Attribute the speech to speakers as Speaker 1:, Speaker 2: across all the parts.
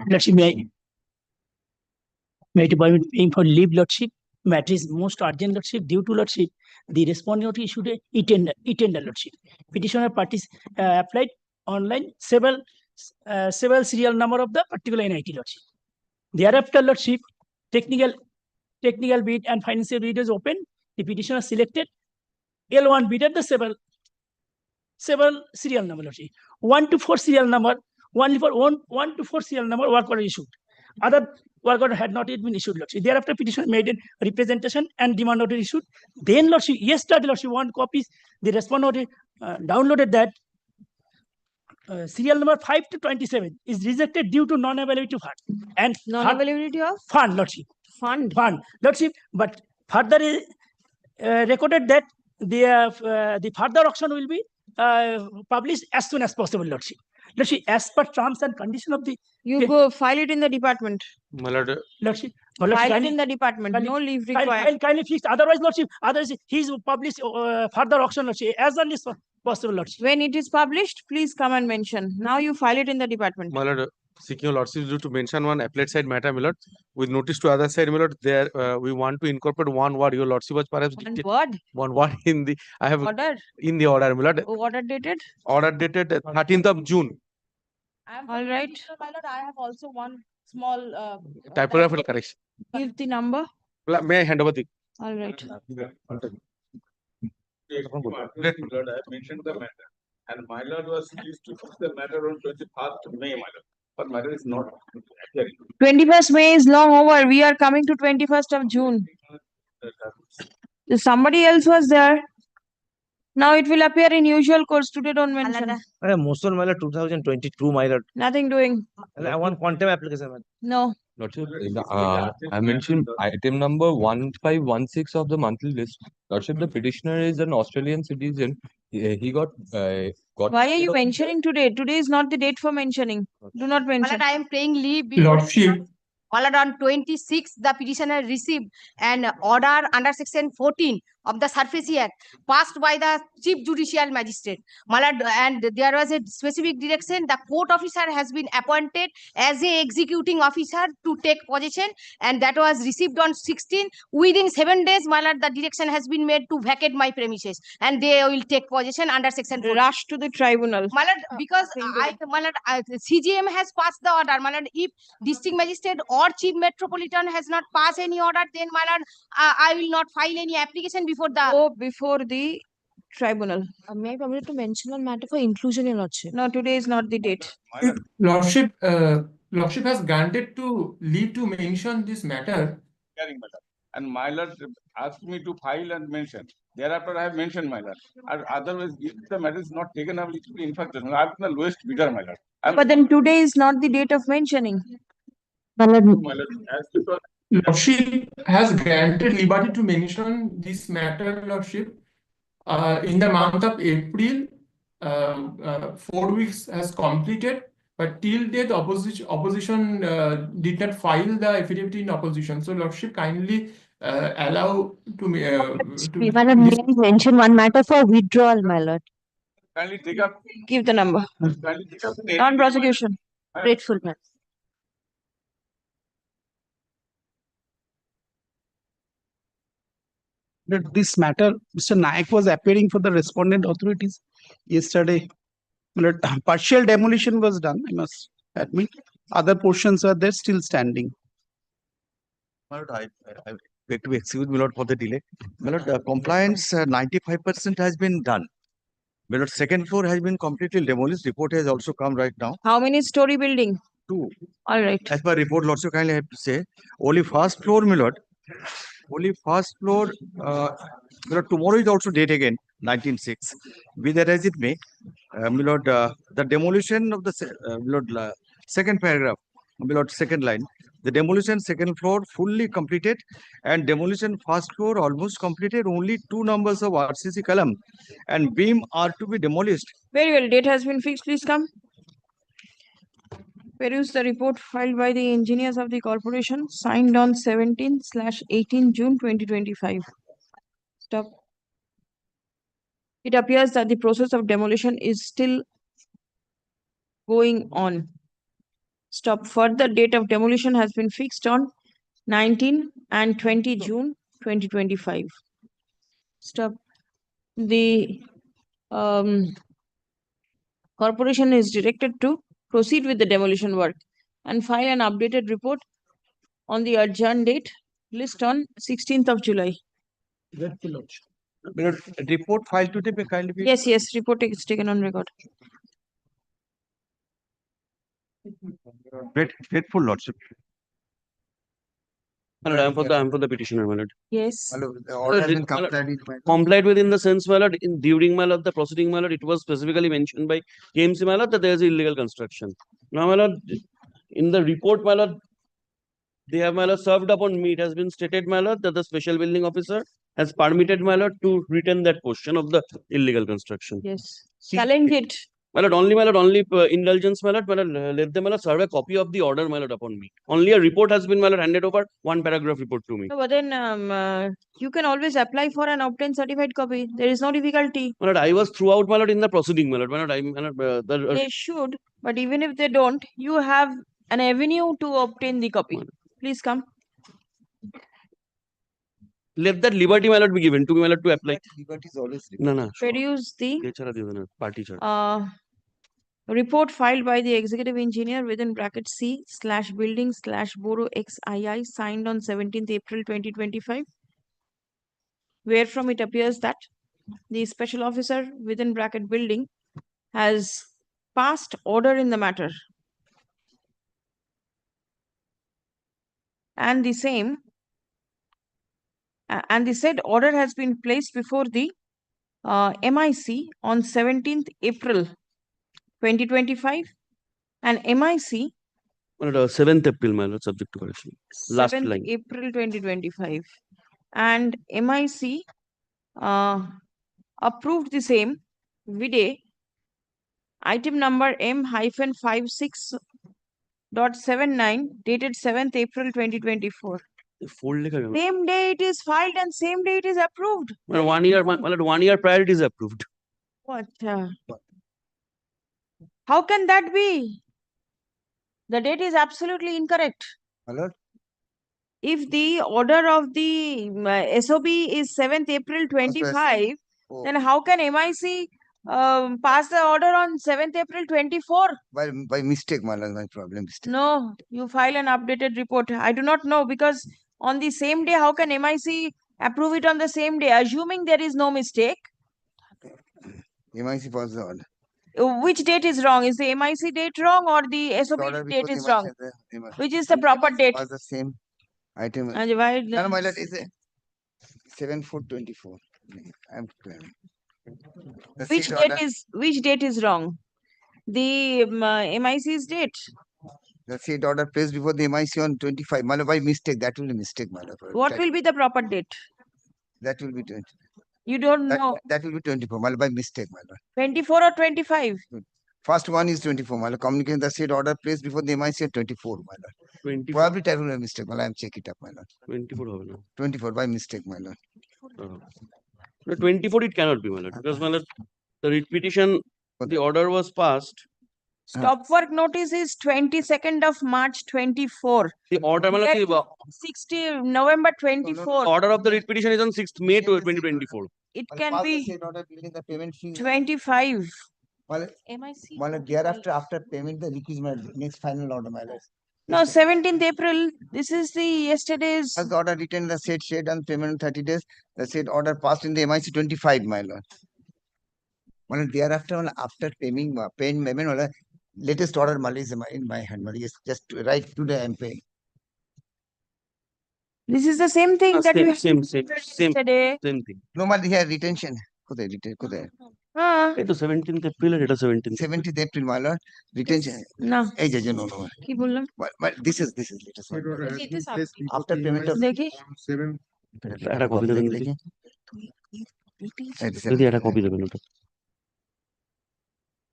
Speaker 1: Lordship, may debarment paying for leave, Lordship. Matter is most urgent, Lordship. Due to Lordship, the respondent issued a e-tender, Lordship. Petitioner parties applied online several serial number of the particular NIT, Lordship. Thereafter, Lordship, technical bid and financial bid is open. The petitioner selected L1 bid at the several serial number, Lordship. 1 to 4 serial number, only for 1 to 4 serial number work order issued. Other work order had not yet been issued, Lordship. Thereafter, petitioner made a representation and demand order issued. Then, Lordship, yesterday, Lordship, 1 copies, the respondent downloaded that serial number 5 to 27 is rejected due to non-availability of fund. And
Speaker 2: non-availability of
Speaker 1: fund, Lordship.
Speaker 2: Fund,
Speaker 1: Lordship. But further recorded that the further auction will be published as soon as possible, Lordship. Lordship, as per terms and condition of the...
Speaker 2: You go file it in the department.
Speaker 1: Lordship.
Speaker 2: File it in the department. No leave required.
Speaker 1: Kindly fixed. Otherwise, Lordship, he's published further auction, Lordship, as early as possible, Lordship.
Speaker 2: When it is published, please come and mention. Now you file it in the department.
Speaker 3: My lord, seeking your lordship due to mention one appellate side matter, my lord, with notice to other side, my lord, there we want to incorporate one word. Your lordship was perhaps one word in the
Speaker 2: order.
Speaker 3: In the order, my lord.
Speaker 2: Order dated?
Speaker 3: Order dated 13th of June.
Speaker 2: All right.
Speaker 4: My lord, I have also one small
Speaker 3: Typographical correction.
Speaker 2: Give the number.
Speaker 3: May I hand over the...
Speaker 2: All right.
Speaker 5: My lord, I have mentioned the matter, and my lord was pleased to fix the matter on 21st May, my lord. But matter is not appearing.
Speaker 2: 21st May is long over. We are coming to 21st of June. Somebody else was there. Now it will appear in usual course. Today don't mention.
Speaker 6: Motion, my lord, 2022, my lord.
Speaker 2: Nothing doing.
Speaker 6: I want quantum application.
Speaker 2: No.
Speaker 7: Lordship, I mentioned item number 1516 of the monthly list. Lordship, the petitioner is an Australian citizen. He got.
Speaker 2: Why are you mentioning today? Today is not the date for mentioning. Do not mention.
Speaker 4: I am paying leave.
Speaker 8: Lordship.
Speaker 4: On 26, the petitioner received an order under section 14 of the Surface Act passed by the Chief Judicial Magistrate. And there was a specific direction. The court officer has been appointed as a executing officer to take possession, and that was received on 16. Within 7 days, the direction has been made to vacate my premises, and they will take possession under section 14.
Speaker 2: Rush to the tribunal.
Speaker 4: Because CGM has passed the order. If district magistrate or chief metropolitan has not passed any order, then I will not file any application before the
Speaker 2: tribunal.
Speaker 9: May I permit to mention one matter for inclusion, your lordship?
Speaker 2: No, today is not the date.
Speaker 8: Lordship has granted to leave to mention this matter.
Speaker 5: And my lord asked me to file and mention. Thereafter, I have mentioned, my lord. And otherwise, if the matter is not taken up, it will be in fact, I am the lowest bidder, my lord.
Speaker 2: But then today is not the date of mentioning.
Speaker 5: My lord,
Speaker 8: Lordship has granted liberty to mention this matter, Lordship. In the month of April, 4 weeks has completed, but till date, opposition did not file the affidavit in opposition. So, Lordship, kindly allow to me.
Speaker 9: Mention one matter for withdrawal, my lord.
Speaker 5: Kindly take up.
Speaker 2: Give the number.
Speaker 5: Kindly take up the
Speaker 2: Non-prosecution.
Speaker 9: Grateful, ma'am.
Speaker 10: This matter, Mr. Nayak was appearing for the respondent authorities yesterday. Partial demolition was done, I must admit. Other portions are there still standing.
Speaker 11: My lord, I beg to excuse me, lord, for the delay. My lord, compliance 95% has been done. My lord, second floor has been completely demolished. Report has also come right now.
Speaker 2: How many story building?
Speaker 11: 2.
Speaker 2: All right.
Speaker 11: As per report, lord, so kindly have to say only first floor, my lord. Only first floor. Tomorrow is also date again, 19/6. Be that as it may, my lord, the demolition of the second paragraph, my lord, second line. The demolition second floor fully completed, and demolition first floor almost completed. Only 2 numbers of RCC column and beam are to be demolished.
Speaker 2: Very well. Date has been fixed. Please come. Peruse the report filed by the engineers of the corporation, signed on 17/18 June 2025. Stop. It appears that the process of demolition is still going on. Stop. Stop. Further date of demolition has been fixed on 19 and 20 June 2025. Stop. The corporation is directed to proceed with the demolition work and file an updated report on the adjourned date list on 16th of July.
Speaker 11: Report filed today, be kindly.
Speaker 2: Yes, report is taken on record.
Speaker 11: Grateful lordship.
Speaker 12: My lord, I am for the petitioner, my lord.
Speaker 2: Yes.
Speaker 11: The order has been complied with.
Speaker 12: Complied with in the sense, my lord, during my lord, the proceeding, my lord, it was specifically mentioned by KMC, my lord, that there is illegal construction. Now, my lord, in the report, my lord, they have, my lord, served upon me. It has been stated, my lord, that the special building officer has permitted, my lord, to return that portion of the illegal construction.
Speaker 2: Yes. Challenge it.
Speaker 12: My lord, only indulgence, my lord, let them, my lord, serve a copy of the order, my lord, upon me. Only a report has been, my lord, handed over, one paragraph report to me.
Speaker 2: No, but then you can always apply for an obtain certified copy. There is no difficulty.
Speaker 12: My lord, I was throughout, my lord, in the proceeding, my lord. My lord,
Speaker 2: They should, but even if they don't, you have an avenue to obtain the copy. Please come.
Speaker 12: let that liberty, my lord, be given to me, my lord, to apply.
Speaker 11: Liberty is always
Speaker 12: No.
Speaker 2: Produce the
Speaker 12: Party chart.
Speaker 2: report filed by the executive engineer within bracket C/building/borough XII signed on 17th April 2025, wherefrom it appears that the special officer within bracket building has passed order in the matter, and the said order has been placed before the MIC on 17th April 2025, and MIC
Speaker 12: 7th April, my lord, subject to correction. Last
Speaker 2: 7th
Speaker 12: line.
Speaker 2: April 2025, and MIC approved the same vide item number M-56.79 dated 7th April 2024. Same day it is filed and same day it is approved.
Speaker 12: My lord, 1 year prior it is approved.
Speaker 2: What? How can that be? The date is absolutely incorrect.
Speaker 11: Hello?
Speaker 2: If the order of the SOB is 7th April 25, then how can MIC pass the order on 7th April 24?
Speaker 11: By mistake, my lord, my problem mistake.
Speaker 2: No, you file an updated report. I do not know, because on the same day, how can MIC approve it on the same day, assuming there is no mistake?
Speaker 11: MIC passed the order.
Speaker 2: Which date is wrong? Is the MIC date wrong or the SOB date is wrong? Which is the proper date?
Speaker 11: Was the same item.
Speaker 2: And why?
Speaker 11: No, my lord, is it 7/4/24? I'm clear.
Speaker 2: Which date is wrong? The MIC's date.
Speaker 11: The said order placed before the MIC on 25. My lord, by mistake, that will be mistake, my lord.
Speaker 2: What will be the proper date?
Speaker 11: That will be 20.
Speaker 2: You don't know.
Speaker 11: That will be 24, my lord, by mistake, my lord.
Speaker 2: 24 or 25?
Speaker 11: First one is 24, my lord. Communication the said order placed before the MIC on 24, my lord.
Speaker 12: 24.
Speaker 11: Probably that will be a mistake, my lord. I am check it up, my lord.
Speaker 12: 24 হবে না
Speaker 11: 24 by mistake, my lord.
Speaker 12: No, 24 it cannot be, my lord, because my lord, the writ petition, the order was passed.
Speaker 2: Stop work notice is 22nd of March 24.
Speaker 12: The order, my lord,
Speaker 2: 60 November 24.
Speaker 12: order of the writ petition is on 6th May 2024.
Speaker 2: It can be
Speaker 11: Said order building the payment fee.
Speaker 2: 25.
Speaker 11: My lord, thereafter, after payment, the requisite next final order, my lord.
Speaker 2: No, 17th April. This is the yesterday's.
Speaker 11: As the order written, the said shade on payment in 30 days, the said order passed in the MIC 25, my lord. My lord, thereafter, after paying payment, latest order, my lord, is in my hand, my lord. Yes, just right to the MP.
Speaker 2: This is the same thing that we
Speaker 12: Same
Speaker 2: yesterday.
Speaker 12: thing.
Speaker 11: No, my lord, here retention. Could
Speaker 12: It is 17th April and it is 17th.
Speaker 11: 17th April, my lord. Retention.
Speaker 2: No.
Speaker 11: Hey, Judge, no.
Speaker 2: কি বললাম?
Speaker 11: But this is latest one. After payment of
Speaker 2: দেখি
Speaker 12: একটা copy দেবেন
Speaker 11: দেখি।
Speaker 12: যদি একটা copy দেবেন ওটা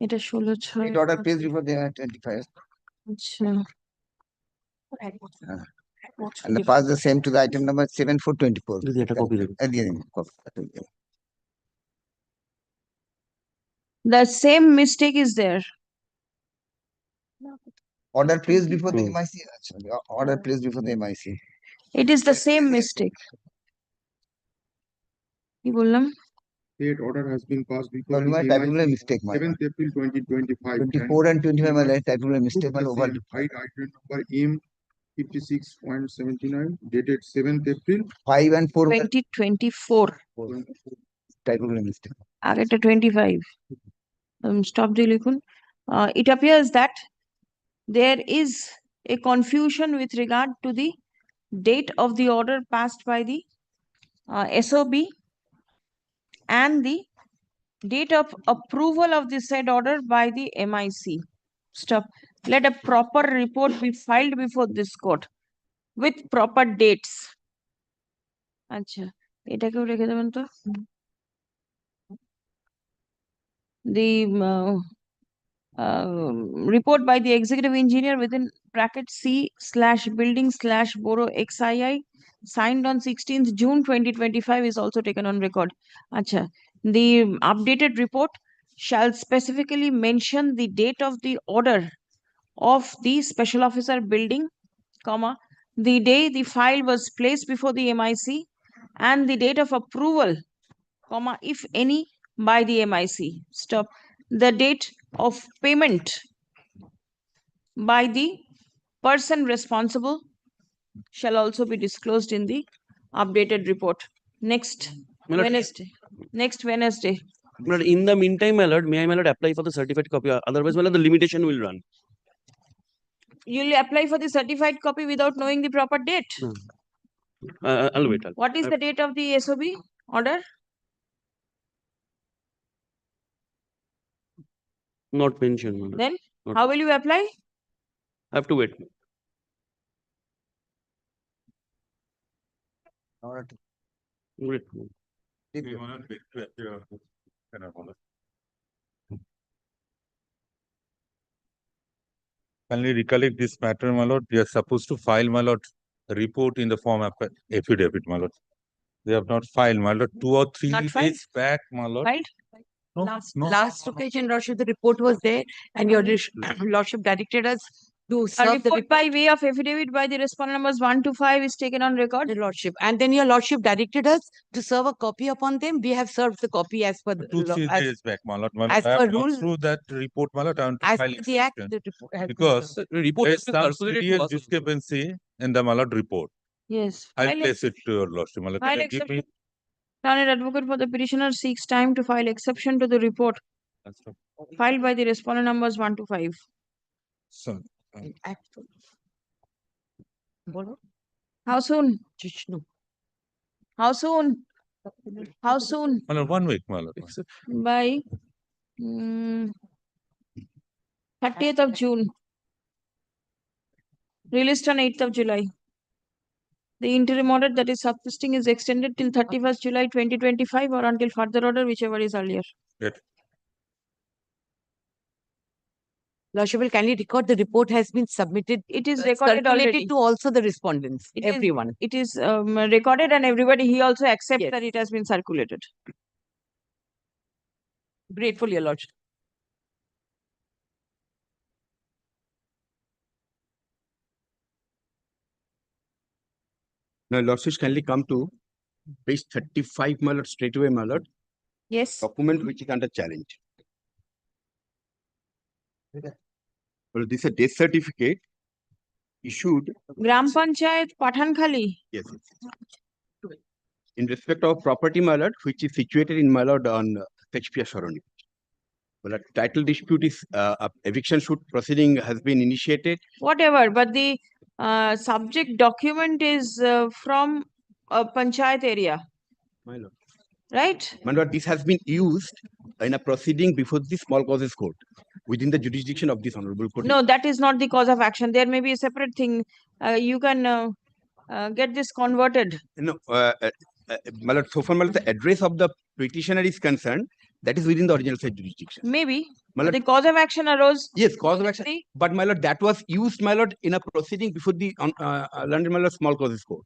Speaker 2: এটা 16/6
Speaker 11: Said order placed before the 25.
Speaker 2: আচ্ছা
Speaker 11: And the pass the same to the item number 7/4/24.
Speaker 12: যদি একটা কপি দেবেন
Speaker 2: the same mistake is there.
Speaker 11: Order placed before the MIC. Order placed before the MIC.
Speaker 2: It is the same mistake. কি বললাম?
Speaker 13: State order has been passed before
Speaker 11: No,
Speaker 13: the
Speaker 11: my typographical mistake, my
Speaker 13: 7th April 2025.
Speaker 11: 24 and 25, my typographical mistake, my over.
Speaker 13: File item number M56.79 dated 7th April
Speaker 11: 5 and 4.
Speaker 2: 2024.
Speaker 11: Typographical mistake.
Speaker 2: আগেটা 25. Stop the লিখুন. It appears that there is a confusion with regard to the date of the order passed by the SOB and the date of approval of the said order by the MIC. Stop. Let a proper report be filed before this court with proper dates. আচ্ছা, এটাকেও রেখে দেবেন তো। The report by the executive engineer within bracket C/building/borough XII signed on 16th June 2025 is also taken on record. Acha, the updated report shall specifically mention the date of the order of the special officer building, comma, the day the file was placed before the MIC and the date of approval, comma, if any, by the MIC. Stop. The date of payment by the person responsible shall also be disclosed in the updated report. Next Wednesday. Next Wednesday.
Speaker 12: But in the meantime, my lord, may I, my lord, apply for the certified copy? Otherwise, my lord, the limitation will run.
Speaker 2: You'll apply for the certified copy without knowing the proper date.
Speaker 12: I'll wait.
Speaker 2: What is the date of the SOB order?
Speaker 12: Not mentioned, my lord.
Speaker 2: Then
Speaker 12: Not-
Speaker 2: how will you apply?
Speaker 12: I have to wait. Wait.
Speaker 14: Can we recollect this matter, my lord? We are supposed to file, my lord, a report in the form of affidavit, my lord. They have not filed, my lord. 2 or 3
Speaker 2: Not filed?
Speaker 14: days back, my lord.
Speaker 2: Filed?
Speaker 14: No, no.
Speaker 15: Last occasion, Lordship, the report was there and your Lordship directed us to
Speaker 2: A
Speaker 15: serve the
Speaker 2: report by way of affidavit by the respondent numbers 1 to 5 is taken on record.
Speaker 15: the Lordship. And then your Lordship directed us to serve a copy upon them. We have served the copy as per the
Speaker 14: 2-3
Speaker 15: as,
Speaker 14: days back, my lord. My lord,
Speaker 15: as
Speaker 14: I have
Speaker 15: per
Speaker 14: gone
Speaker 15: rule-
Speaker 14: through that report, my lord. I want to
Speaker 15: as
Speaker 14: file
Speaker 15: per the act,
Speaker 14: exception.
Speaker 15: the report has been
Speaker 14: Because
Speaker 15: served.
Speaker 12: The report
Speaker 14: there is
Speaker 12: has been
Speaker 14: some
Speaker 12: circulated to
Speaker 14: serious
Speaker 12: us.
Speaker 14: discrepancy in the, my lord, report.
Speaker 2: Yes.
Speaker 14: I'll
Speaker 2: File
Speaker 14: place it to your lordship, my lord.
Speaker 2: File
Speaker 14: Can you give me?
Speaker 2: exception. Learned advocate for the petitioner seeks time to file exception to the report filed by the respondent numbers 1 to 5.
Speaker 14: So,
Speaker 15: Bolo.
Speaker 2: How soon?
Speaker 15: Jishnu.
Speaker 2: How soon? How soon?
Speaker 14: my lord, 1 week, my lord.
Speaker 2: By 30th of June. Released on 8th of July. The interim order that is subsisting is extended till 31st July 2025 or until further order, whichever is earlier.
Speaker 14: Good.
Speaker 15: Lordship will kindly record the report has been submitted.
Speaker 2: It is recorded already.
Speaker 15: Circulated to also the respondents,
Speaker 2: It is-
Speaker 15: everyone.
Speaker 2: It is recorded and everybody, he also accepts
Speaker 15: Yes.
Speaker 2: that it has been circulated.
Speaker 15: Grateful, your Lordship.
Speaker 16: Now, lordships kindly come to page 35, my lord, straight away, my lord.
Speaker 2: Yes.
Speaker 16: Document which is under challenge. Well, this is a death certificate issued.
Speaker 2: Gram Panchayat Pathankhali.
Speaker 16: Yes. In respect of property, my lord, which is situated in, my lord, on Shakespeare Saroni. Well, a title dispute is eviction suit proceeding has been initiated.
Speaker 2: Whatever, but the subject document is from a panchayat area,
Speaker 16: My lord.
Speaker 2: right?
Speaker 16: My lord, this has been used in a proceeding before the small causes court within the jurisdiction of this honorable court.
Speaker 2: No, that is not the cause of action. There may be a separate thing. You can get this converted.
Speaker 16: No, my lord, so far, my lord, the address of the petitioner is concerned, that is within the original site jurisdiction.
Speaker 2: Maybe.
Speaker 16: My
Speaker 2: But
Speaker 16: lord,
Speaker 2: the cause of action arose.
Speaker 16: yes, cause of action.
Speaker 2: See?
Speaker 16: But my lord, that was used, my lord, in a proceeding before the London, my lord, small causes court.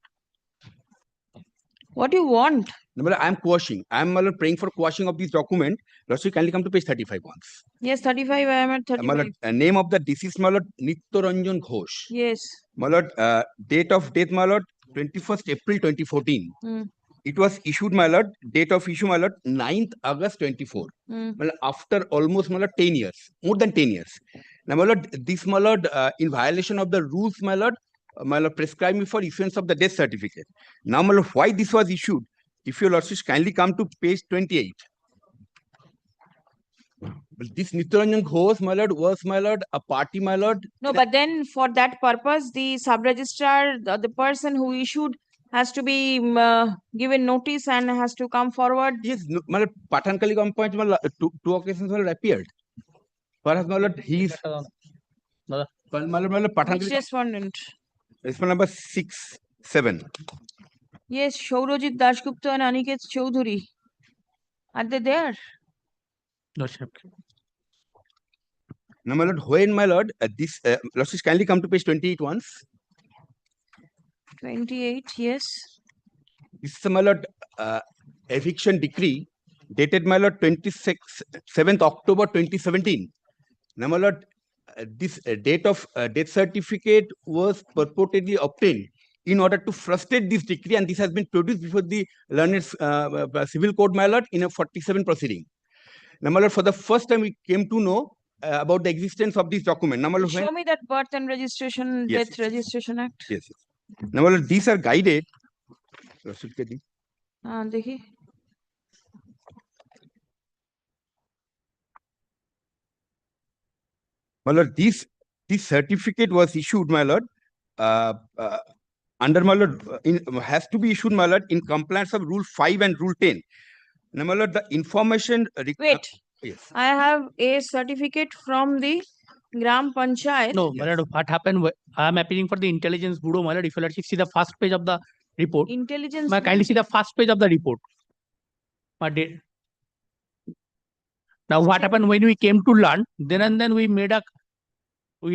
Speaker 2: What do you want?
Speaker 16: No, my lord, I am quashing. I am, my lord, praying for quashing of this document. Lordship, kindly come to page 35 once.
Speaker 2: Yes, 35. I am at
Speaker 16: My
Speaker 2: 35.
Speaker 16: lord, name of the deceased, my lord, Nityaranjan Ghosh.
Speaker 2: Yes.
Speaker 16: My lord, date of death, my lord, 21st April 2014.
Speaker 2: Hmm.
Speaker 16: It was issued, my lord, date of issue, my lord, 9th August 24.
Speaker 2: Hmm.
Speaker 16: My lord, after almost, my lord, 10 years, more than 10 years. Now, my lord, this, my lord, in violation of the rules, my lord, prescribed me for issuance of the death certificate. Now, my lord, why this was issued? If your lordship kindly come to page 28. But this Nityaranjan Ghosh, my lord, was, my lord, a party, my lord.
Speaker 2: No, but then for that purpose, the sub-registrar, the person who issued, has to be given notice and has to come forward.
Speaker 16: Yes, no, my lord, Pradhan Kali complaint, my lord, two occasions, my lord, appeared. Perhaps, my lord, he is. My lord, Pradhan
Speaker 2: Which
Speaker 16: Kali.
Speaker 2: respondent?
Speaker 16: Respondent number 6, 7.
Speaker 2: Yes, Shaurajit Dashgupta and Aniket Chaudhuri. Are they there?
Speaker 16: Now, my lord, when, my lord, this, lordship kindly come to page 28 once.
Speaker 2: 28, yes.
Speaker 16: This is, my lord, eviction decree dated, my lord, 7th October 2017. Now, my lord, this date of death certificate was purportedly obtained in order to frustrate this decree, and this has been produced before the learned civil court, my lord, in a 47 proceeding. Now, my lord, for the first time we came to know about the existence of this document. Now, my lord,
Speaker 2: Show me that birth and registration,
Speaker 16: Yes,
Speaker 2: death registration act.
Speaker 16: Yes. Now, my lord, these are guided.
Speaker 2: देखिए.
Speaker 16: My lord, this certificate was issued, my lord, under, my lord, has to be issued, my lord, in compliance of Rule 5 and Rule 10. Now, my lord, the information.
Speaker 2: Wait.
Speaker 16: Yes.
Speaker 2: I have a certificate from the Gram Panchayat.
Speaker 1: No, my lord, what happened? I am appealing for the intelligence bureau, my lord. If you lordship see the first page of the report,
Speaker 2: Intelligence.
Speaker 1: may I kindly see the first page of the report. My dear. Now, what happened when we came to learn? Then and then we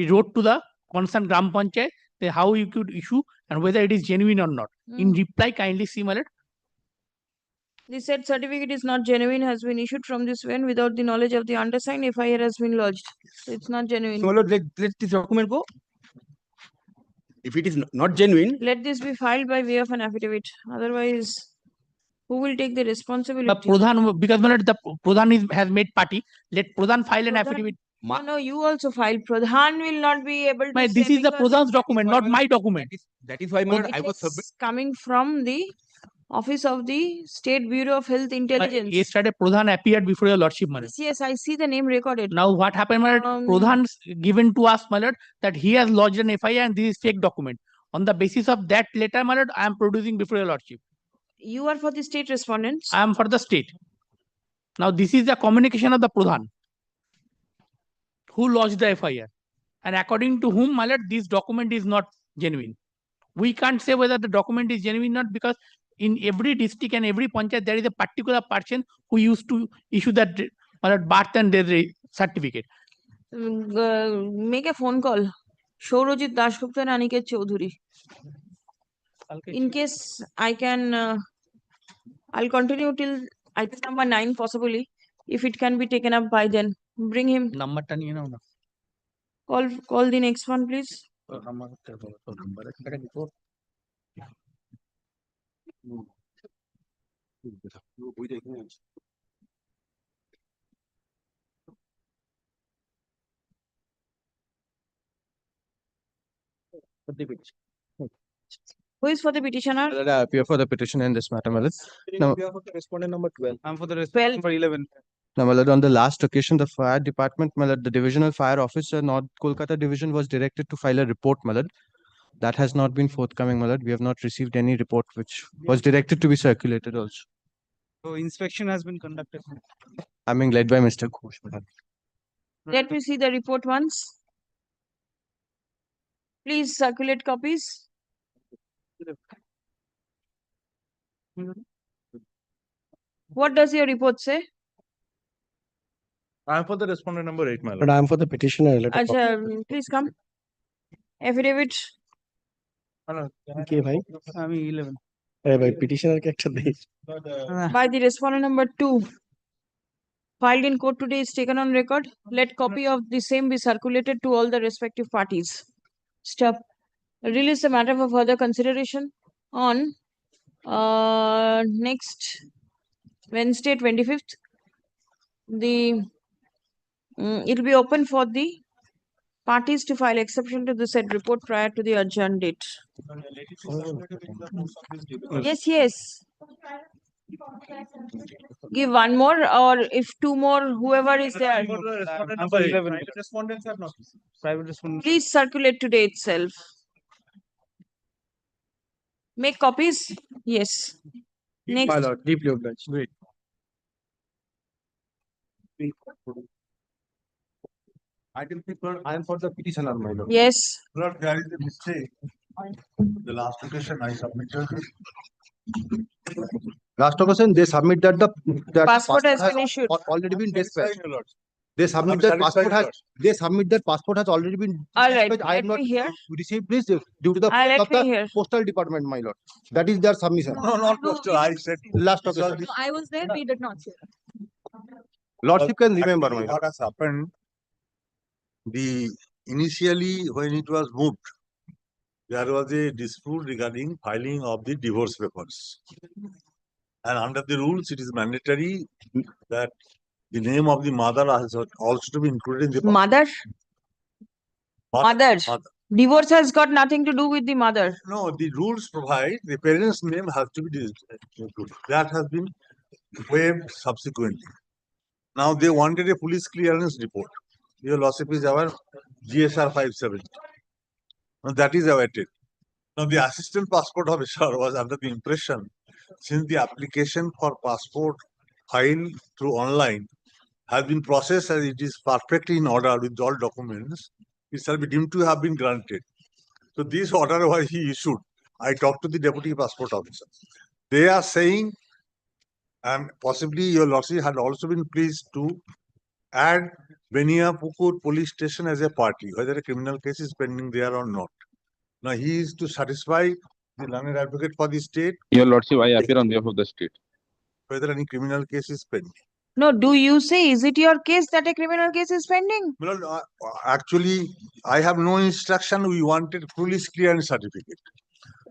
Speaker 1: wrote to the concerned Gram Panchayat how you could issue and whether it is genuine or not. In reply, kindly see, my lord.
Speaker 2: The said certificate is not genuine, has been issued from this when without the knowledge of the undersigned, FIR has been lodged. So it's not genuine.
Speaker 16: So, my lord, let this document go. If it is not genuine,
Speaker 2: let this be filed by way of an affidavit. Otherwise, who will take the responsibility?
Speaker 1: Pradhan, because my lord, the Pradhan has made party. Let Pradhan file an affidavit.
Speaker 2: No, you also filed. Pradhan will not be able to.
Speaker 1: This is the Pradhan's document, not my document.
Speaker 16: That is why, my lord, I was
Speaker 2: coming from the Office of the State Bureau of Health Intelligence.
Speaker 1: Yesterday, Pradhan appeared before your lordship, my lord.
Speaker 2: Yes, I see the name recorded.
Speaker 1: Now, what happened, my lord? Pradhan's given to us, my lord, that he has lodged an FIR and this is fake document. On the basis of that letter, my lord, I am producing before your lordship.
Speaker 2: You are for the state respondents?
Speaker 1: I am for the state. Now, this is the communication of the Pradhan who lodged the FIR. And according to whom, my lord, this document is not genuine. We can't say whether the document is genuine or not because in every district and every panchayat, there is a particular person who used to issue that birth and death certificate.
Speaker 2: Make a phone call. Shaurajit Dashgupta and Aniket Chaudhuri. In case I can, I'll continue till item number 9 possibly. If it can be taken up by then, bring him.
Speaker 1: Number 10, you know.
Speaker 2: Call the next one, please. Who is for the petitioner?
Speaker 17: I appear for the petition in this matter, my lord. Now,
Speaker 6: for the respondent number 12. I'm for the
Speaker 2: respondent
Speaker 6: number 11.
Speaker 17: now, my lord, on the last occasion, the fire department, my lord, the divisional fire officer, North Kolkata division, was directed to file a report, my lord. That has not been forthcoming, my lord. We have not received any report which was directed to be circulated also.
Speaker 6: So inspection has been conducted.
Speaker 17: I'm being led by Mr. Ghosh, my lord.
Speaker 2: Let me see the report once. Please circulate copies. What does your report say?
Speaker 14: I'm for the respondent number 8, my lord.
Speaker 6: But I'm for the petitioner.
Speaker 2: Please come. Affidavit.
Speaker 6: Okay, bhai. I'm 11.
Speaker 2: By the respondent number 2, filed in court today, is taken on record. Let copy of the same be circulated to all the respective parties. Stop. Release the matter for further consideration on next Wednesday, 25th. It will be open for the parties to file exception to the said report prior to the adjourned date. Yes, yes. Give one more, or if two more, whoever is there.
Speaker 6: Respondents have not received. Private respondents.
Speaker 2: Please circulate today itself. Make copies? Yes. Next.
Speaker 6: My lord, deeply obliged. Great.
Speaker 11: Item paper, I am for the petitioner, my lord.
Speaker 2: Yes.
Speaker 13: Lord, there is a mistake. The last occasion I submitted.
Speaker 11: Last occasion, they submit that the
Speaker 2: Passport has been issued.
Speaker 11: already been dispatched.
Speaker 13: Satisfied, my lord.
Speaker 11: They submit
Speaker 13: I'm
Speaker 11: that
Speaker 13: satisfied,
Speaker 11: passport has,
Speaker 13: lord.
Speaker 11: they submit that passport has already been
Speaker 2: All right,
Speaker 11: dispatched. I
Speaker 2: let
Speaker 11: have not
Speaker 2: me hear.
Speaker 11: received this due to the
Speaker 2: Let
Speaker 11: of
Speaker 2: me
Speaker 11: the
Speaker 2: hear.
Speaker 11: postal department, my lord. That is their submission.
Speaker 13: No, not postal. I said.
Speaker 11: Last occasion.
Speaker 9: I was there, we did not see.
Speaker 11: Lordship can remember, my lord.
Speaker 13: What has happened? Initially when it was moved, there was a dispute regarding filing of the divorce papers. And under the rules, it is mandatory that the name of the mother has also to be included in the
Speaker 2: Mother? Mother.
Speaker 13: Mother.
Speaker 2: Divorce has got nothing to do with the mother.
Speaker 13: No, the rules provide the parent's name has to be included. That has been waived subsequently. Now they wanted a police clearance report. Your lordship is our GSR 570. Now that is awaited. Now the assistant passport officer was under the impression, since the application for passport file through online has been processed and it is perfectly in order with all documents, it shall be deemed to have been granted. So this order was he issued. I talked to the deputy passport officer. They are saying, and possibly your lordship had also been pleased to add Benia Pukur police station as a party, whether a criminal case is pending there or not. Now he is to satisfy the learned advocate for the state.
Speaker 18: Your lordship, I appear on behalf of the state.
Speaker 13: Whether any criminal case is pending.
Speaker 2: No, do you say, is it your case that a criminal case is pending?
Speaker 13: Well, actually, I have no instruction. We wanted police clearance certificate.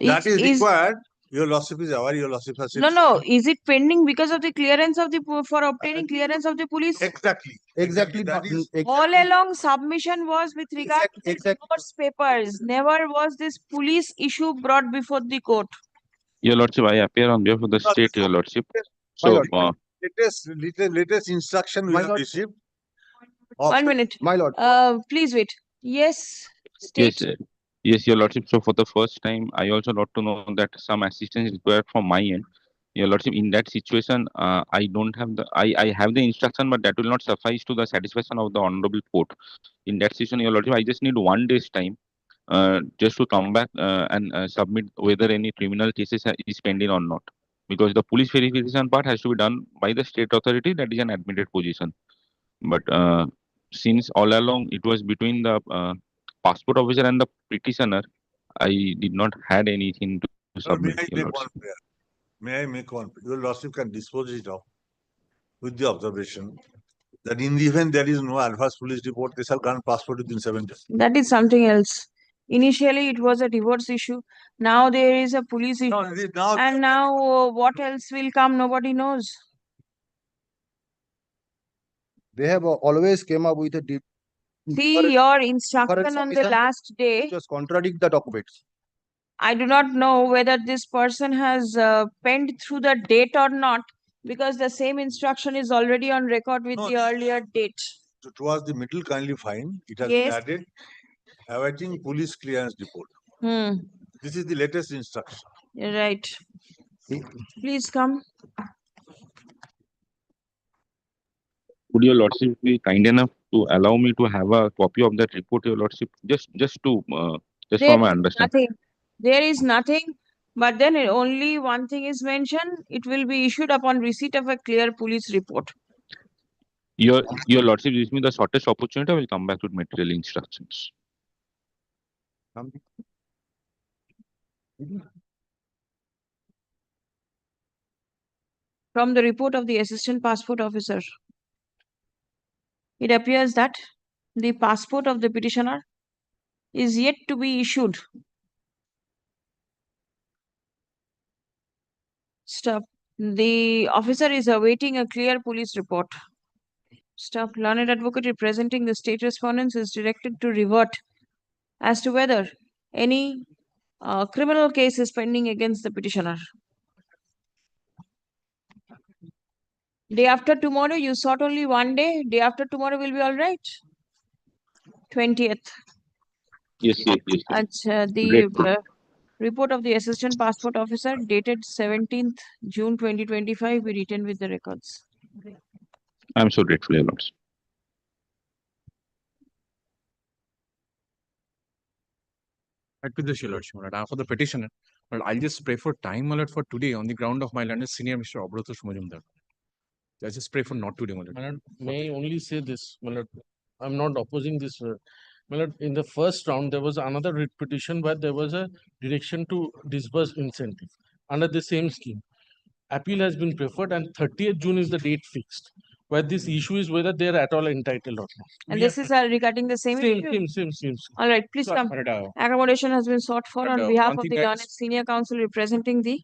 Speaker 13: That is required. Your lordship is aware. Your lordship has said.
Speaker 2: No. Is it pending because of the clearance of the for obtaining clearance of the police?
Speaker 13: Exactly.
Speaker 11: That is
Speaker 2: All along, submission was with regard to the divorce papers. Never was this police issue brought before the court.
Speaker 18: Your lordship, I appear on behalf of the state, your lordship.
Speaker 13: So,
Speaker 18: So,
Speaker 13: latest instruction we have received.
Speaker 2: 1 minute.
Speaker 11: My lord.
Speaker 2: Please wait. Yes. State.
Speaker 18: yes, yes, your lordship. So for the first time, I also got to know that some assistance is required from my end. Your lordship, in that situation, I don't have the, I have the instruction, but that will not suffice to the satisfaction of the honorable court. In that situation, your lordship, I just need 1 day's time, just to come back and submit whether any criminal cases is pending or not. Because the police verification part has to be done by the state authority, that is an admitted position. But since all along it was between the passport officer and the petitioner, I did not had anything to submit.
Speaker 13: May I make one? Your lordship can dispose it of with the observation that in the event there is no adverse police report, they shall grant passport within 7 days.
Speaker 2: That is something else. Initially, it was a divorce issue. Now there is a police issue. And now what else will come, nobody knows.
Speaker 11: They have always came up with a deep.
Speaker 2: See, your instruction on the last day.
Speaker 11: Just contradict the documents.
Speaker 2: I do not know whether this person has penned through the date or not, because the same instruction is already on record with the earlier date.
Speaker 13: So towards the middle, kindly find it has
Speaker 2: Yes.
Speaker 13: been added awaiting police clearance report. This is the latest instruction.
Speaker 2: You're right. Please come.
Speaker 18: Would your lordship be kind enough to allow me to have a copy of that report, your lordship, just for my understanding?
Speaker 2: There is nothing, but then only one thing is mentioned. It will be issued upon receipt of a clear police report.
Speaker 18: Your lordship gives me the shortest opportunity. I will come back with material instructions.
Speaker 2: From the report of the Assistant Passport Officer, it appears that the passport of the petitioner is yet to be issued. Stop. The officer is awaiting a clear police report. Stop. Learned advocate representing the state respondents is directed to revert as to whether any criminal case is pending against the petitioner. Day after tomorrow, you sought only one day. Day after tomorrow will be all right. 20th.
Speaker 18: Yes.
Speaker 2: The report of the Assistant Passport Officer dated 17th June 2025 be written with the records.
Speaker 18: I'm so grateful, Your Lords.
Speaker 19: With this, Your Lordship, for the petitioner, but I'll just pray for time, my lord, for today on the ground of my learned senior Mr. Abrotosh Majumdar. I just pray for not today, my lord.
Speaker 3: My lord, may I only say this, my lord, I'm not opposing this. My lord, in the first round, there was another writ petition where there was a direction to disburse incentive under the same scheme. Appeal has been preferred and 30th June is the date fixed, where this issue is whether they are at all entitled or not.
Speaker 2: And this is regarding the same issue?
Speaker 3: Same.
Speaker 2: All right, please come. Accommodation has been sought for on behalf of the learned senior counsel representing the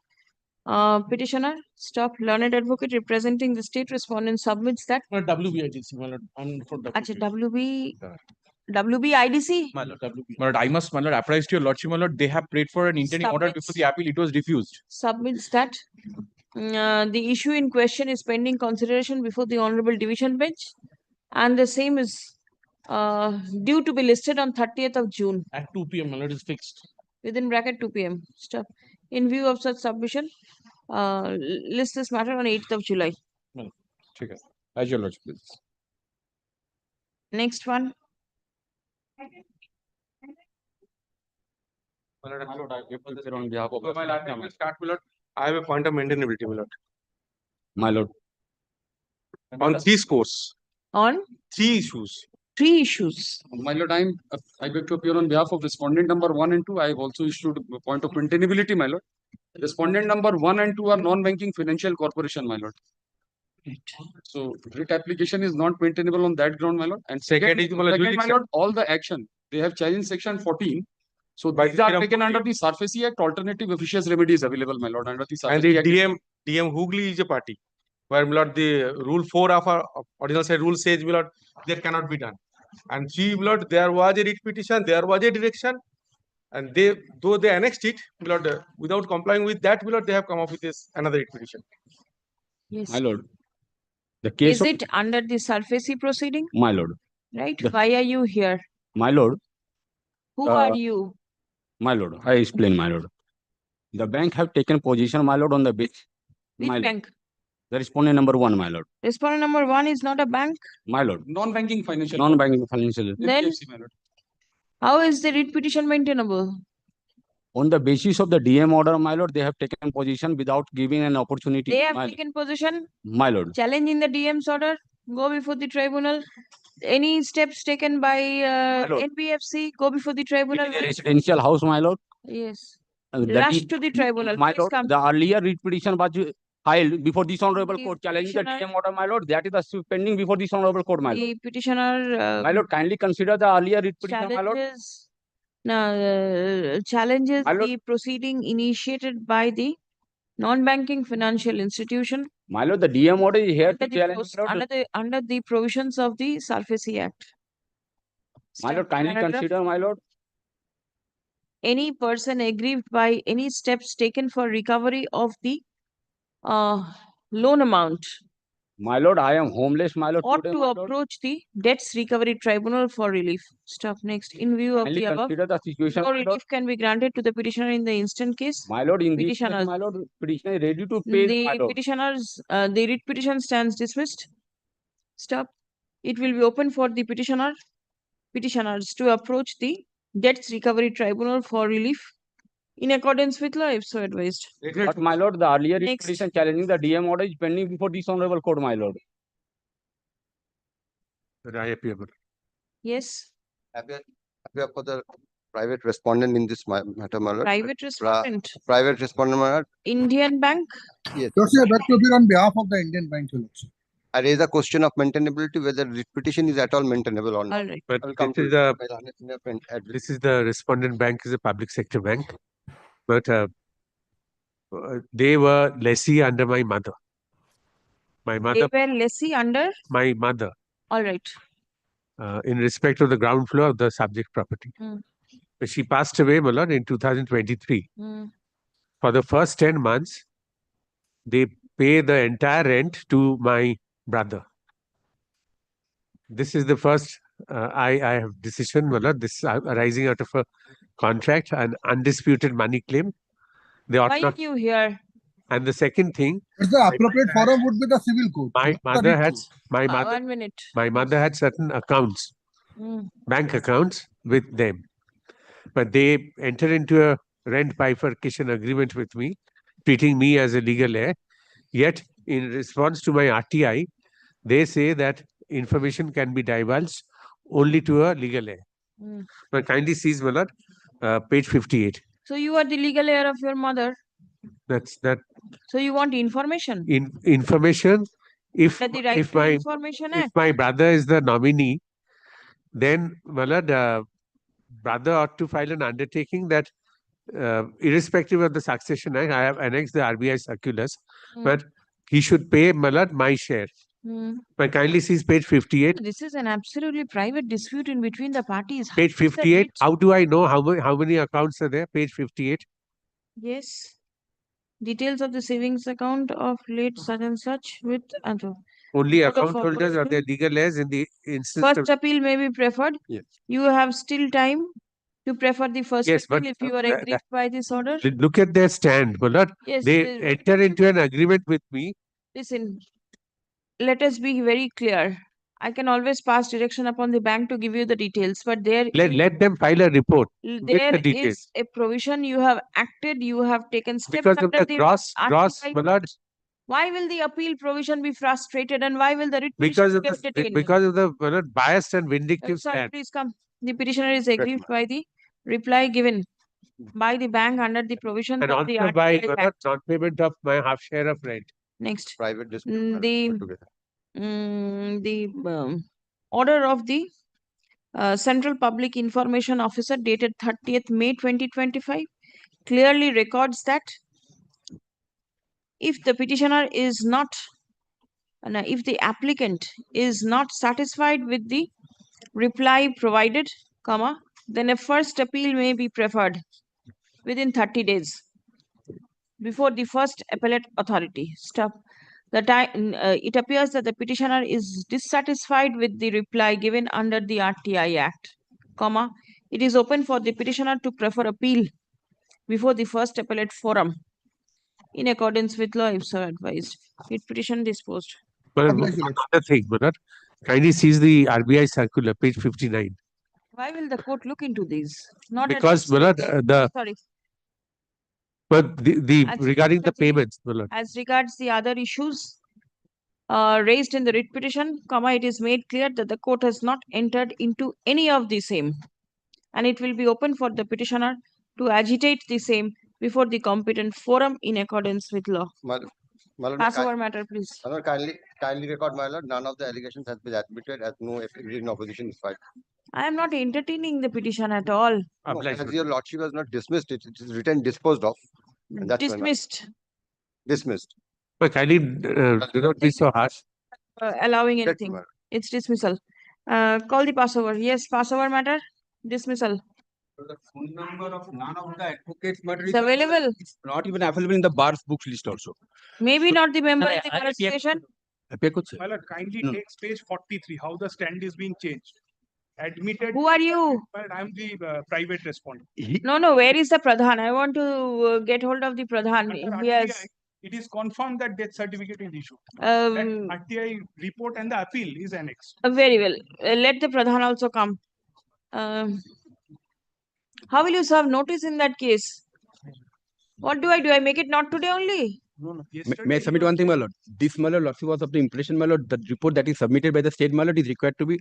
Speaker 2: petitioner. Stop. Learned advocate representing the state respondent submits that.
Speaker 3: WBIDC, my lord. I'm for
Speaker 2: WBIDC?
Speaker 19: My lord, I must, my lord, apprise to your lordship, my lord, they have prayed for an interim order before the appeal, it was refused.
Speaker 2: Submits that the issue in question is pending consideration before the Honorable Division Bench, and the same is due to be listed on 30th of June.
Speaker 3: At 2 p.m., my lord, is fixed.
Speaker 2: Within bracket 2 p.m. Stop. In view of such submission, list this matter on 8th of July.
Speaker 19: Okay. As your lordship, please.
Speaker 2: Next one.
Speaker 3: My lord, I have a point of maintainability, my lord.
Speaker 16: My lord.
Speaker 3: On 3 scores.
Speaker 2: On?
Speaker 3: 3 issues.
Speaker 2: 3 issues.
Speaker 20: My lord, I beg to appear on behalf of respondent number 1 and 2. I have also issued a point of maintainability, my lord. Respondent number 1 and 2 are non-banking financial corporation, my lord. So, writ application is not maintainable on that ground, my lord. And second, my lord, all the action, they have challenged section 14. So, these are taken under the SARFAESI Act. Alternative officious remedy is available, my lord, under the SARFAESI
Speaker 3: And the
Speaker 20: Act.
Speaker 3: DM Hooghly is a party, where, my lord, the rule 4 of our original side rule says, my lord, there cannot be done. And 3, my lord, there was a writ petition, there was a direction, and they, though they annexed it, my lord, without complying with that, my lord, they have come up with this another writ petition.
Speaker 2: Yes.
Speaker 16: My lord. The case
Speaker 2: is it under the SARFAESI proceeding?
Speaker 16: My lord.
Speaker 2: Right? Why are you here?
Speaker 16: My lord.
Speaker 2: Who are you?
Speaker 16: My lord, I explain, my lord. The bank have taken position, my lord, on the base.
Speaker 2: Which bank?
Speaker 16: The respondent number 1, my lord.
Speaker 2: Respondent number 1 is not a bank?
Speaker 16: My lord.
Speaker 20: Non-banking financial.
Speaker 16: Non-banking financial.
Speaker 2: Then,
Speaker 20: NBFC, my lord.
Speaker 2: how is the writ petition maintainable?
Speaker 16: On the basis of the DM order, my lord, they have taken position without giving an opportunity.
Speaker 2: They have taken position?
Speaker 16: My lord.
Speaker 2: Challenging the DM's order? Go before the tribunal? Any steps taken by NBFC? Go before the tribunal?
Speaker 16: Residential house, my lord.
Speaker 2: Yes.
Speaker 16: That
Speaker 2: Rush
Speaker 16: is-
Speaker 2: to the tribunal.
Speaker 16: My
Speaker 2: Please
Speaker 16: lord,
Speaker 2: come.
Speaker 16: the earlier writ petition was filed before this honorable
Speaker 2: The
Speaker 16: court challenging the
Speaker 2: petitioner-
Speaker 16: DM order, my lord. That is the pending before this honorable court, my lord.
Speaker 2: The petitioner
Speaker 16: My lord, kindly consider the earlier writ petition, my lord.
Speaker 2: challenges the proceeding initiated by the non-banking financial institution
Speaker 16: My lord, the DM order is here to
Speaker 2: under the,
Speaker 16: challenge. my lord.
Speaker 2: under the provisions of the SARFAESI Act.
Speaker 16: My lord, kindly
Speaker 2: Paragraph.
Speaker 16: consider, my lord.
Speaker 2: Any person aggrieved by any steps taken for recovery of the loan amount
Speaker 16: My lord, I am homeless, my lord.
Speaker 2: ought
Speaker 16: Today,
Speaker 2: to
Speaker 16: my lord.
Speaker 2: approach the Debts Recovery Tribunal for relief. Stop next. In view of
Speaker 16: Kindly
Speaker 2: the above,
Speaker 16: consider the situation,
Speaker 2: no
Speaker 16: my lord.
Speaker 2: relief can be granted to the petitioner in the instant case.
Speaker 16: My lord, in this case,
Speaker 2: Petitioners.
Speaker 16: my lord, petitioner is ready to pay, my
Speaker 2: The
Speaker 16: lord.
Speaker 2: petitioners, the writ petition stands dismissed. Stop. It will be open for the petitioners to approach the Debts Recovery Tribunal for relief in accordance with law, if so advised.
Speaker 16: But my lord, the earlier
Speaker 2: Next.
Speaker 16: petition challenging the DM order is pending before this honorable court, my lord.
Speaker 3: I appear.
Speaker 2: Yes.
Speaker 11: Appear for the
Speaker 16: private respondent in this matter, my lord.
Speaker 2: Private respondent,
Speaker 16: Private respondent, my lord.
Speaker 2: Indian Bank.
Speaker 16: Yes.
Speaker 6: Lordship, I beg to appear on behalf of the Indian Bank, Your Lordship.
Speaker 16: I raise a question of maintainability, whether the petition is at all maintainable or not.
Speaker 2: All right.
Speaker 21: But
Speaker 16: I will come
Speaker 21: this
Speaker 16: to
Speaker 21: is this is the respondent bank is a public sector bank, but they were lessee under my mother. My mother,
Speaker 2: They were lessee under.
Speaker 21: my mother,
Speaker 2: All right.
Speaker 21: in respect of the ground floor of the subject property.
Speaker 2: Hmm.
Speaker 21: But she passed away, my lord, in 2023.
Speaker 2: Hmm.
Speaker 21: For the first 10 months, they pay the entire rent to my brother. This is the first I have decision, my lord, this arising out of a contract, an undisputed money claim. They ought
Speaker 2: Why
Speaker 21: not.
Speaker 2: are you here?
Speaker 21: And the second thing,
Speaker 6: But the appropriate forum would be the civil court.
Speaker 21: my
Speaker 6: not the
Speaker 21: mother
Speaker 6: writ
Speaker 21: had
Speaker 6: court.
Speaker 21: my mother
Speaker 2: 1 minute.
Speaker 21: my mother had certain accounts,
Speaker 2: Hmm.
Speaker 21: bank accounts with them, but they enter into a rent bifurcation agreement with me, treating me as a legal heir. Yet, in response to my RTI, they say that information can be divulged only to a legal heir.
Speaker 2: Hmm.
Speaker 21: But kindly seize, my lord, page 58.
Speaker 2: So you are the legal heir of your mother.
Speaker 21: That's that
Speaker 2: So you want information.
Speaker 21: information. If
Speaker 2: That the right
Speaker 21: if
Speaker 2: to
Speaker 21: my
Speaker 2: information
Speaker 21: if
Speaker 2: act.
Speaker 21: my brother is the nominee, then my lord, brother ought to file an undertaking that, irrespective of the succession act, I have annexed the RBI circulars,
Speaker 2: Hmm.
Speaker 21: but he should pay, my lord, my share.
Speaker 2: Hmm.
Speaker 21: But kindly seize page 58.
Speaker 2: This is an absolutely private dispute in between the parties.
Speaker 21: Page
Speaker 2: How is that
Speaker 21: 58.
Speaker 2: writ?
Speaker 21: How do I know how many accounts are there? Page 58.
Speaker 2: Yes. Details of the savings account of late such and such with other.
Speaker 21: Only
Speaker 2: Code of
Speaker 21: account holders are
Speaker 2: operation.
Speaker 21: their legal heirs in the instance
Speaker 2: First
Speaker 21: of.
Speaker 2: appeal may be preferred.
Speaker 21: Yes.
Speaker 2: You have still time to prefer the first
Speaker 21: Yes,
Speaker 2: appeal
Speaker 21: but
Speaker 2: if you are aggrieved by this order.
Speaker 21: look at their stand, my lord.
Speaker 2: Yes,
Speaker 21: They
Speaker 2: the-
Speaker 21: enter into an agreement with me.
Speaker 2: Listen, let us be very clear. I can always pass direction upon the bank to give you the details, but
Speaker 21: Let them file a report with
Speaker 2: there
Speaker 21: the details.
Speaker 2: is a provision. You have acted, you have taken steps
Speaker 21: Because of
Speaker 2: under
Speaker 21: the
Speaker 2: the
Speaker 21: gross,
Speaker 2: RTI.
Speaker 21: my lord,
Speaker 2: Why will the appeal provision be frustrated and why will the writ petition
Speaker 21: because of
Speaker 2: be
Speaker 21: the
Speaker 2: entertained?
Speaker 21: because of the, my lord, biased and vindictive
Speaker 2: Sorry,
Speaker 21: stand.
Speaker 2: please come. The petitioner is aggrieved by the reply given by the bank under the provisions
Speaker 21: And
Speaker 2: of the
Speaker 21: also by,
Speaker 2: RTI
Speaker 21: my lord,
Speaker 2: Act.
Speaker 21: non-payment of my half share of rent.
Speaker 2: Next.
Speaker 16: Private dispute.
Speaker 2: The order of the Central Public Information Officer dated 30th May 2025 clearly records that if the petitioner is not, if the applicant is not satisfied with the reply provided, comma, then a first appeal may be preferred within 30 days before the first appellate authority. Stop. The time it appears that the petitioner is dissatisfied with the reply given under the RTI Act, comma, it is open for the petitioner to prefer appeal before the first appellate forum in accordance with law if so advised. It petition disposed.
Speaker 21: But another thing, my lord, kindly seize the RBI circular, page 59.
Speaker 2: Why will the court look into these? Not at
Speaker 21: Because, my lord,
Speaker 2: sorry.
Speaker 21: but the
Speaker 2: As
Speaker 21: regarding the
Speaker 2: regards the-
Speaker 21: payments, my lord.
Speaker 2: As regards the other issues raised in the writ petition, comma, it is made clear that the court has not entered into any of the same, and it will be open for the petitioner to agitate the same before the competent forum in accordance with law.
Speaker 16: My lord,
Speaker 2: Pass over matter, please.
Speaker 16: my lord, kindly record, my lord, none of the allegations has been admitted as no written opposition is filed.
Speaker 2: I am not entertaining the petition at all.
Speaker 16: No, as your lordship has not dismissed it, it is written disposed of. And that's why, my lord.
Speaker 2: Dismissed.
Speaker 16: Dismissed.
Speaker 21: But kindly do not be so harsh.
Speaker 2: Allowing
Speaker 16: Correct,
Speaker 2: anything.
Speaker 16: my lord.
Speaker 2: It's dismissal. Call the passover. Yes, passover matter. Dismissal.
Speaker 22: The phone number of none of the advocates matter
Speaker 2: It's available.
Speaker 22: It's not even available in the bar's books list also.
Speaker 2: Maybe not the member in the current station.
Speaker 6: My lord, kindly take page 43, how the stand is being changed. Admitted.
Speaker 2: Who are you?
Speaker 6: But I'm the private respondent.
Speaker 2: No, where is the Pradhan? I want to get hold of the Pradhan.
Speaker 6: Under
Speaker 2: Yes.
Speaker 6: RTI, it is confirmed that death certificate is issued.
Speaker 2: Um,
Speaker 6: That RTI report and the appeal is annexed.
Speaker 2: Very well. Let the Pradhan also come. How will you serve notice in that case? What do? I make it not today only?
Speaker 16: May I submit one thing, my lord? This, my lord, lordship was of the impression, my lord, the report that is submitted by the state, my lord, is required to be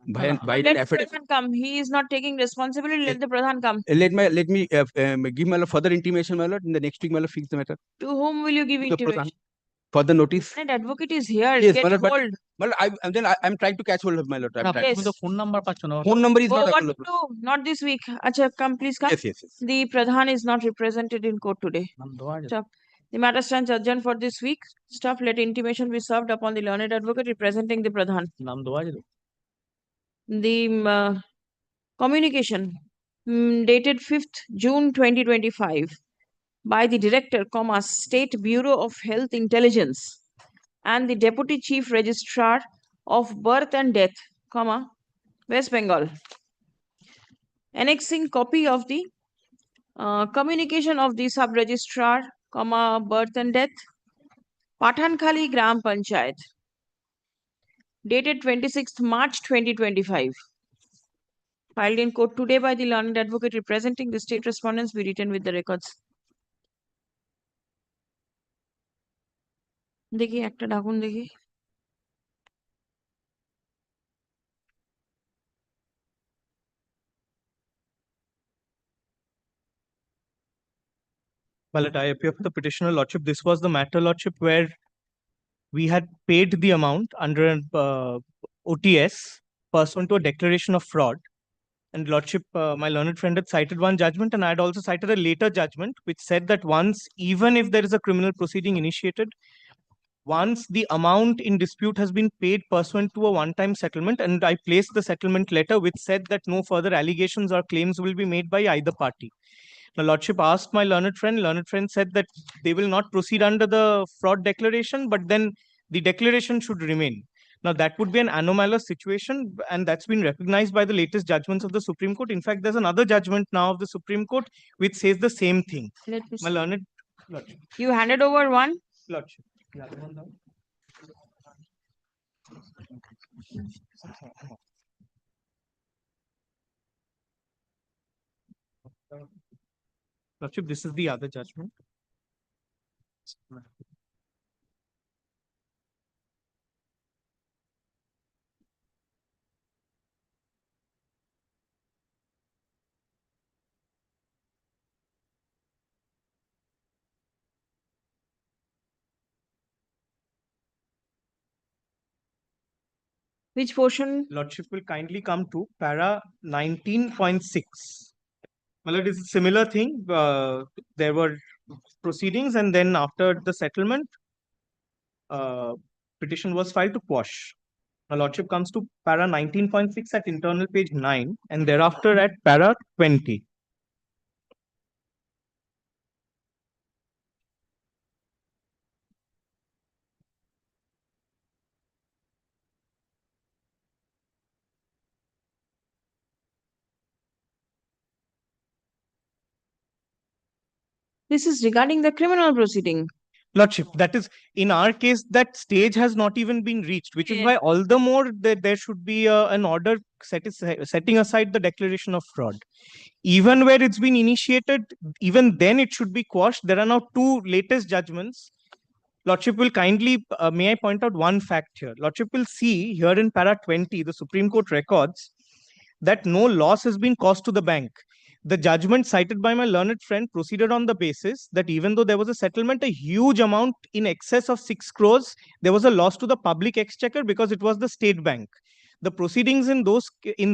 Speaker 16: by an
Speaker 2: Let
Speaker 16: affidavit.
Speaker 2: Pradhan come. He is not taking responsibility. Let the Pradhan come.
Speaker 16: Let me give my lord further intimation, my lord. In the next week, my lord, fix the matter.
Speaker 2: To whom will you give
Speaker 16: To the Pradhan.
Speaker 2: intimation?
Speaker 16: Further notice.
Speaker 2: An advocate is here.
Speaker 16: Yes,
Speaker 2: Get
Speaker 16: my lord, but
Speaker 2: hold.
Speaker 16: my lord, I'm trying to catch hold of my lord. I'm trying.
Speaker 2: Yes.
Speaker 16: Phone number is
Speaker 2: Go
Speaker 16: not
Speaker 2: what to
Speaker 16: available.
Speaker 2: do? Not this week. Acha, come, please come.
Speaker 16: Yes, yes, yes.
Speaker 2: The Pradhan is not represented in court today. Stop. The matter stands adjourned for this week. Stop. Let intimation be served upon the learned advocate representing the Pradhan. The communication dated 5th June 2025 by the Director, State Bureau of Health Intelligence and the Deputy Chief Registrar of Birth and Death, West Bengal, annexing copy of the communication of the Sub-Registrar, Birth and Death, Pathankhali Gram Panchayat, dated 26th March 2025. Filed in court today by the learned advocate representing the state respondents, be written with the records. দেখি একটা ডাকুন দেখি
Speaker 4: Well, I appear for the petitioner, Lordship. This was the matter, Lordship, where we had paid the amount under an OTS pursuant to a declaration of fraud. And Lordship, my learned friend had cited one judgment, and I had also cited a later judgment, which said that once, even if there is a criminal proceeding initiated, once the amount in dispute has been paid pursuant to a one-time settlement, and I placed the settlement letter which said that no further allegations or claims will be made by either party. Now, Lordship asked my learned friend said that they will not proceed under the fraud declaration, but then the declaration should remain. Now, that would be an anomalous situation, and that's been recognized by the latest judgments of the Supreme Court. In fact, there's another judgment now of the Supreme Court which says the same thing.
Speaker 2: Let me
Speaker 4: My
Speaker 2: see.
Speaker 4: learned Lordship.
Speaker 2: You handed over one?
Speaker 4: Lordship. Yeah, the one down. Lordship, this is the other judgment.
Speaker 2: Which portion?
Speaker 4: Lordship will kindly come to para 19.6. Well, it is a similar thing. There were proceedings, and then after the settlement, petition was filed to quash. Now, Lordship comes to para 19.6 at internal page 9, and thereafter at para 20.
Speaker 2: This is regarding the criminal proceeding.
Speaker 4: Lordship, that is, in our case, that stage has not even been reached, which is why all the more there should be an order setting aside the declaration of fraud. Even where it's been initiated, even then it should be quashed. There are now two latest judgments. Lordship will kindly, may I point out one fact here? Lordship will see here in para 20, the Supreme Court records that no loss has been caused to the bank. The judgment cited by my learned friend proceeded on the basis that even though there was a settlement, a huge amount in excess of 6 crores, there was a loss to the public exchequer because it was the state bank. The proceedings in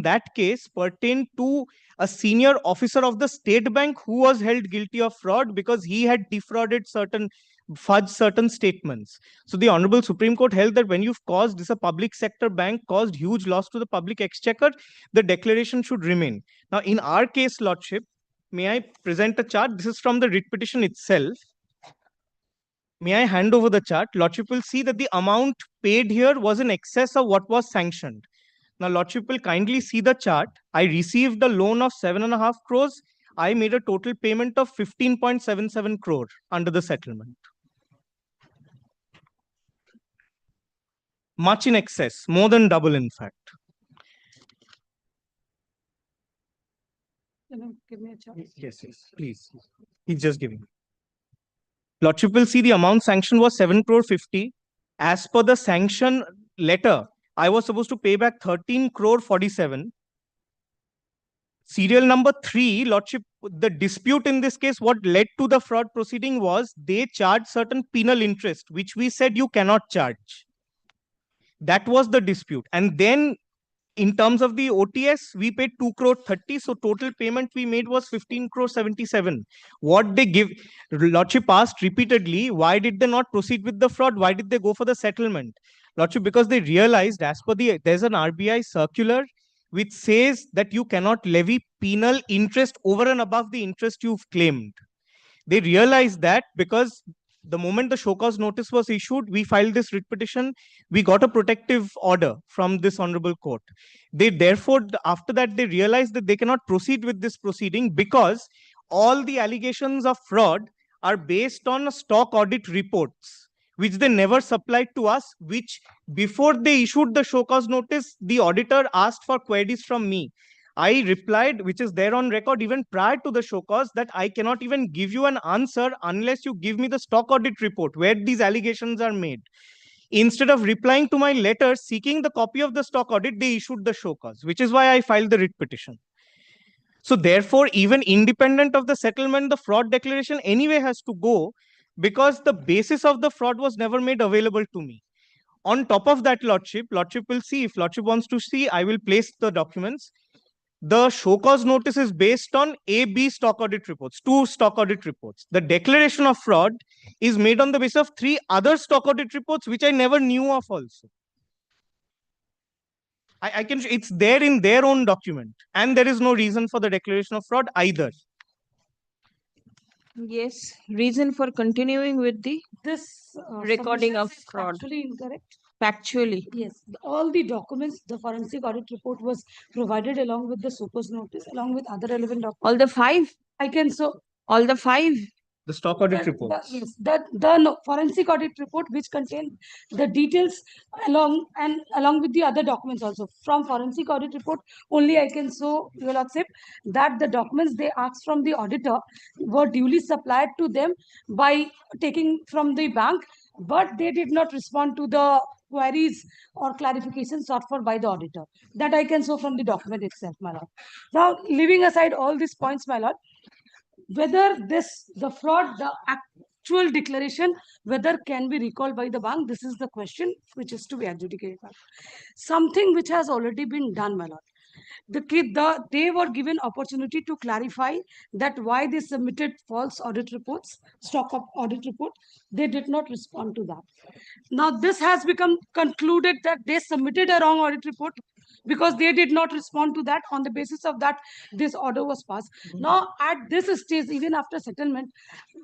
Speaker 4: that case pertain to a senior officer of the state bank who was held guilty of fraud because he had defrauded fudged certain statements. So the Honorable Supreme Court held that when you've caused this, a public sector bank caused huge loss to the public exchequer, the declaration should remain. Now, in our case, Lordship, may I present a chart? This is from the writ petition itself. May I hand over the chart? Lordship will see that the amount paid here was in excess of what was sanctioned. Now, Lordship will kindly see the chart. I received a loan of 7.5 crores. I made a total payment of 15.77 crore under the settlement. Much in excess, more than double, in fact.
Speaker 2: Give me a chance.
Speaker 4: Yes, please. He's just giving. Lordship will see the amount sanctioned was 7 crore 50. As per the sanction letter, I was supposed to pay back 13 crore 47. Serial number 3, Lordship, the dispute in this case, what led to the fraud proceeding was they charged certain penal interest, which we said you cannot charge. That was the dispute. And then in terms of the OTS, we paid 2 crore 30. So total payment we made was 15 crore 77. What they give, Lordship asked repeatedly, why did they not proceed with the fraud? Why did they go for the settlement? Lordship, because they realized as per there's an RBI circular which says that you cannot levy penal interest over and above the interest you've claimed. They realized that because the moment the show cause notice was issued, we filed this writ petition, we got a protective order from this honorable court. They therefore, after that, they realized that they cannot proceed with this proceeding because all the allegations of fraud are based on stock audit reports, which they never supplied to us, which before they issued the show cause notice, the auditor asked for queries from me. I replied, which is there on record even prior to the show cause, that I cannot even give you an answer unless you give me the stock audit report where these allegations are made. Instead of replying to my letter seeking the copy of the stock audit, they issued the show cause, which is why I filed the writ petition. So therefore, even independent of the settlement, the fraud declaration anyway has to go because the basis of the fraud was never made available to me. On top of that, Lordship will see, if Lordship wants to see, I will place the documents. The show cause notice is based on A, B stock audit reports, 2 stock audit reports. The declaration of fraud is made on the basis of 3 other stock audit reports, which I never knew of also. I can, it's there in their own document, and there is no reason for the declaration of fraud either.
Speaker 2: Yes, reason for continuing with the
Speaker 7: This
Speaker 2: recording of
Speaker 7: submission is
Speaker 2: fraud.
Speaker 7: Factually incorrect.
Speaker 2: Factually.
Speaker 7: Yes, all the documents, the forensic audit report was provided along with the SOCOS notice, along with other relevant documents.
Speaker 2: All the 5?
Speaker 7: I can so.
Speaker 2: All the 5?
Speaker 4: The stock audit report.
Speaker 7: Yes, the forensic audit report which contained the details along with the other documents also. From forensic audit report only I can so you will accept that the documents they asked from the auditor were duly supplied to them by taking from the bank, but they did not respond to the queries or clarifications sought for by the auditor. That I can show from the document itself, my lord. Now, leaving aside all these points, my lord, whether the fraud, the actual declaration, whether can be recalled by the bank, this is the question which is to be adjudicated. Something which has already been done, my lord. They were given opportunity to clarify that why they submitted false audit reports, stock of audit report. They did not respond to that. Now this has become concluded that they submitted a wrong audit report because they did not respond to that. On the basis of that, this order was passed. Now at this stage, even after settlement,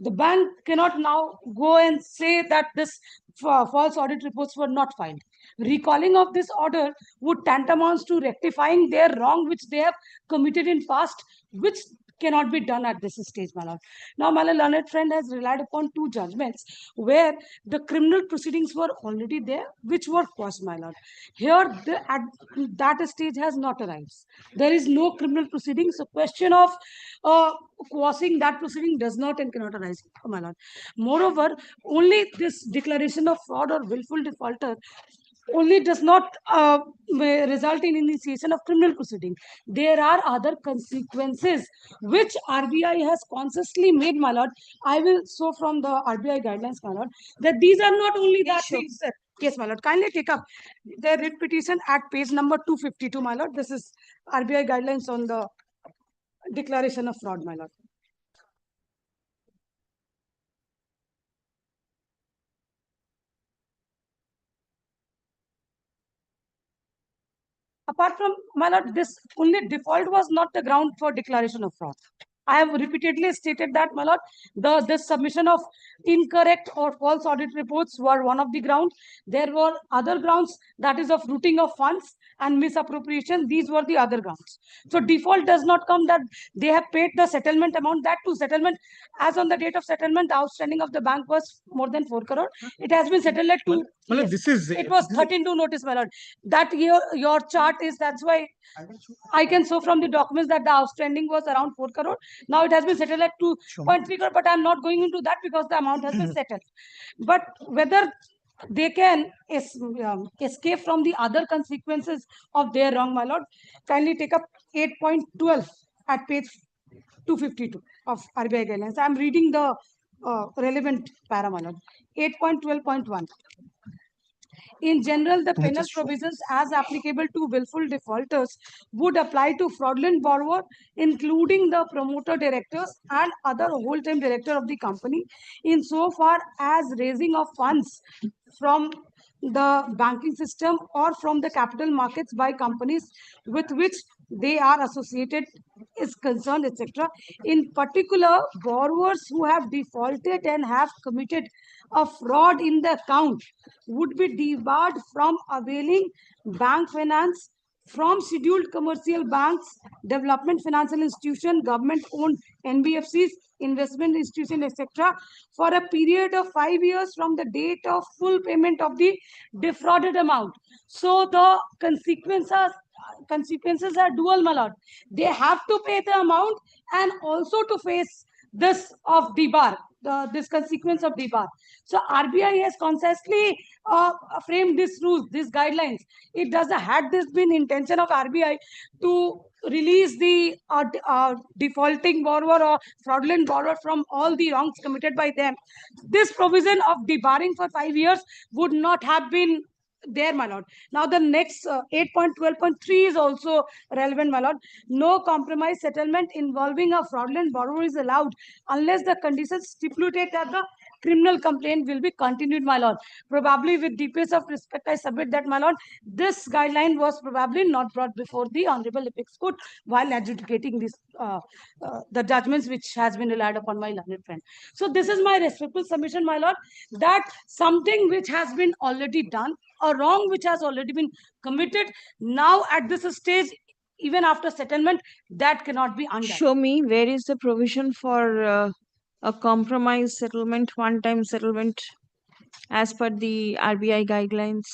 Speaker 7: the bank cannot now go and say that this false audit reports were not filed. Recalling of this order would tantamount to rectifying their wrong which they have committed in past, which cannot be done at this stage, my lord. Now, my learned friend has relied upon 2 judgments where the criminal proceedings were already there, which were quashed, my lord. Here, at that stage has not arrived. There is no criminal proceeding, so question of quashing that proceeding does not and cannot arise, my lord. Moreover, only this declaration of fraud or willful defaulter only does not result in initiation of criminal proceeding. There are other consequences which RBI has consciously made, my lord. I will show from the RBI guidelines, my lord, that these are not only that things. Yes, my lord. Kindly take up the writ petition at page number 252, my lord. This is RBI guidelines on the declaration of fraud, my lord. Apart from, my lord, this only default was not the ground for declaration of fraud. I have repeatedly stated that, my lord, the submission of incorrect or false audit reports were one of the grounds. There were other grounds, that is of routing of funds and misappropriation. These were the other grounds. So default does not come that they have paid the settlement amount. That to settlement, as on the date of settlement, the outstanding of the bank was more than 4 crore. It has been settled at 2.
Speaker 4: Well, this is
Speaker 7: it was 13 to notice, my lord. That your chart is, that's why I can show from the documents that the outstanding was around 4 crore. Now it has been settled at 2.3 crore, but I'm not going into that because the amount has been settled. But whether they can escape from the other consequences of their wrong, my lord, kindly take up 8.12 at page 252 of RBI guidelines. I'm reading the relevant para, my lord. 8.12.1. In general, the penal provisions as applicable to willful defaulters would apply to fraudulent borrower, including the promoter directors and other whole-time director of the company, insofar as raising of funds from the banking system or from the capital markets by companies with which they are associated is concerned, etc. In particular, borrowers who have defaulted and have committed a fraud in the account would be debarred from availing bank finance from scheduled commercial banks, development financial institution, government-owned NBFCs, investment institution, etc., for a period of 5 years from the date of full payment of the defrauded amount. So the consequences are dual, my lord. They have to pay the amount and also to face this of debar, this consequence of debar. So RBI has consciously framed these rules, these guidelines. It does had this been intention of RBI to release the defaulting borrower or fraudulent borrower from all the wrongs committed by them, this provision of debarring for 5 years would not have been there, my lord. Now the next 8.12.3 is also relevant, my lord. No compromise settlement involving a fraudulent borrower is allowed unless the conditions stipulated that the criminal complaint will be continued, my lord. Probably with deepest of respect, I submit that, my lord, this guideline was probably not brought before the Honorable Apex Court while adjudicating this, the judgments which has been relied upon my learned friend. So this is my respectful submission, my lord, that something which has been already done, a wrong which has already been committed, now at this stage, even after settlement, that cannot be undone.
Speaker 2: Show me where is the provision for a compromise settlement, one-time settlement, as per the RBI guidelines.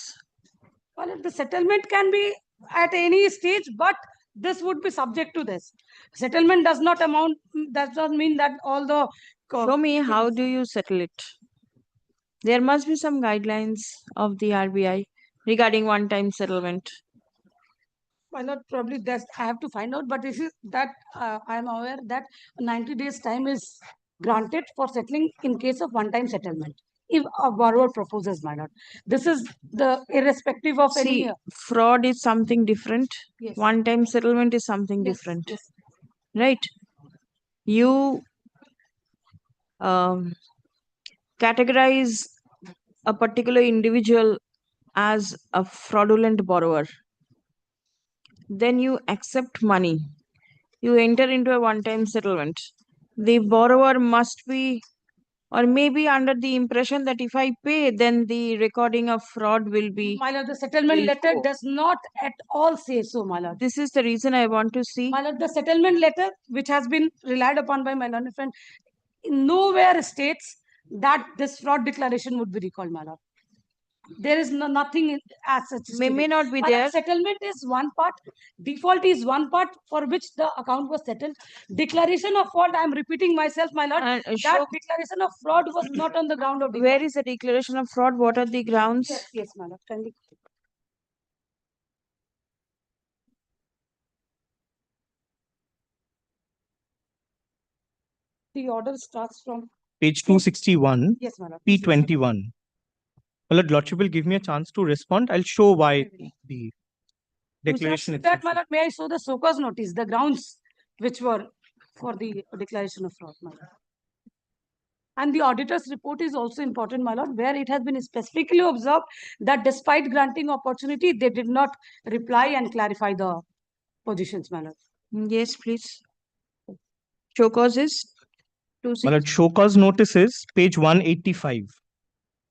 Speaker 7: Well, the settlement can be at any stage, but this would be subject to this. Settlement does not mean that all the...
Speaker 2: Show me how do you settle it. There must be some guidelines of the RBI regarding one-time settlement.
Speaker 7: Why not? Probably that's I have to find out. But this is that I am aware that 90 days time is granted for settling in case of one-time settlement. If a borrower proposes, my lord, this is the irrespective of
Speaker 2: See,
Speaker 7: any.
Speaker 2: fraud is something different.
Speaker 7: Yes.
Speaker 2: One-time settlement is something
Speaker 7: Yes,
Speaker 2: different.
Speaker 7: yes.
Speaker 2: Right? You categorize a particular individual as a fraudulent borrower. Then you accept money. You enter into a one-time settlement. The borrower must be, or maybe under the impression that if I pay, then the recording of fraud will be.
Speaker 7: My lord, the settlement letter does not at all say so, my lord.
Speaker 2: This is the reason I want to see.
Speaker 7: My lord, the settlement letter, which has been relied upon by my learned friend, nowhere states that this fraud declaration would be recalled, my lord. There is nothing as such.
Speaker 2: May not be
Speaker 7: My lord,
Speaker 2: there.
Speaker 7: settlement is one part, default is one part for which the account was settled. Declaration of fault, I am repeating myself, my lord, that declaration of fraud was not on the ground of default.
Speaker 2: Where is the declaration of fraud? What are the grounds?
Speaker 7: Yes, yes, my lord. Kindly. The order starts from
Speaker 4: Page 261,
Speaker 7: yes, my lord.
Speaker 4: P21. Well, Lordship will give me a chance to respond. I'll show why the declaration itself.
Speaker 7: That, my lord, may I show the SOCA's notice, the grounds which were for the declaration of fraud, my lord. And the auditor's report is also important, my lord, where it has been specifically observed that despite granting opportunity, they did not reply and clarify the positions, my lord.
Speaker 2: Yes, please. Show causes.
Speaker 4: Well, show cause notice is page 185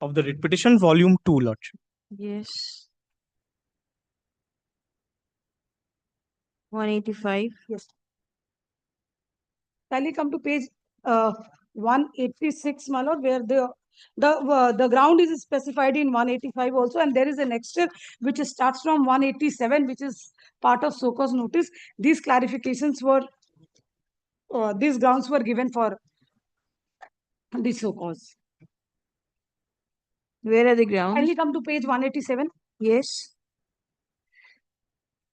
Speaker 4: of the writ petition, volume 2, Lordship.
Speaker 2: Yes. 185.
Speaker 7: Yes. Kindly come to page 186, my lord, where the ground is specified in 185 also, and there is an extra which starts from 187, which is part of so cause notice. These clarifications were, these grounds were given for the so cause.
Speaker 2: Where are the grounds?
Speaker 7: Kindly come to page 187.
Speaker 2: Yes.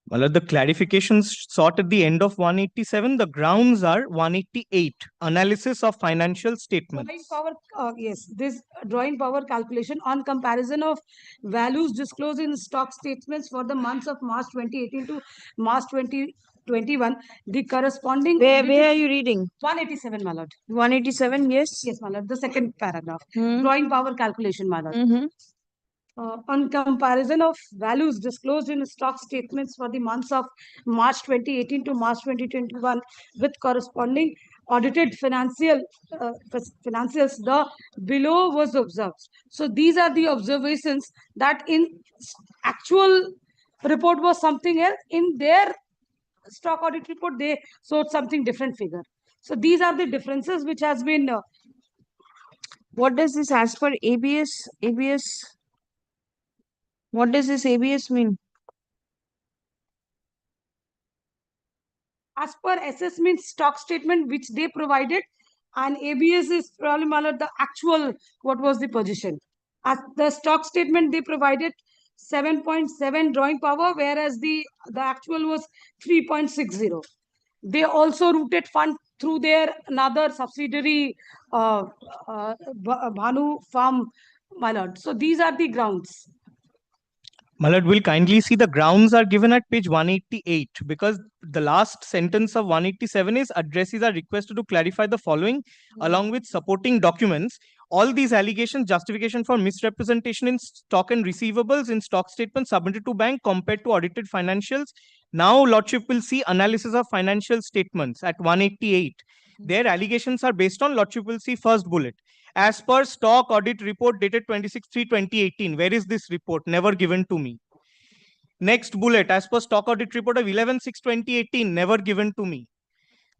Speaker 4: Well, the clarifications sought at the end of 187, the grounds are 188, analysis of financial statements.
Speaker 7: Drawing power, yes, this drawing power calculation on comparison of values disclosed in stock statements for the months of March 2018 to March 2021. The corresponding.
Speaker 2: Where are you reading?
Speaker 7: 187, my lord.
Speaker 2: 187, yes.
Speaker 7: Yes, my lord. The second paragraph.
Speaker 2: Hmm.
Speaker 7: Drawing power calculation, my lord. On comparison of values disclosed in stock statements for the months of March 2018 to March 2021 with corresponding audited financials, the below was observed. So these are the observations that in actual report was something else. In their stock audit report, they showed something different figure. So these are the differences which has been.
Speaker 2: What does this as per ABS? ABS? What does this ABS mean?
Speaker 7: As per assessment stock statement which they provided, and ABS is probably the actual what was the position. As the stock statement they provided 7.7 drawing power, whereas the actual was 3.60. They also routed fund through their another subsidiary Bhanu Farm, my lord. So these are the grounds.
Speaker 4: My lord, will kindly see the grounds are given at page 188 because the last sentence of 187 is addressees are requested to clarify the following along with supporting documents. All these allegations, justification for misrepresentation in stock and receivables in stock statements submitted to bank compared to audited financials. Now, Lordship will see analysis of financial statements at 188. Their allegations are based on, Lordship will see first bullet. As per stock audit report dated 26/3/2018, where is this report? Never given to me. Next bullet, as per stock audit report of 11/6/2018, never given to me.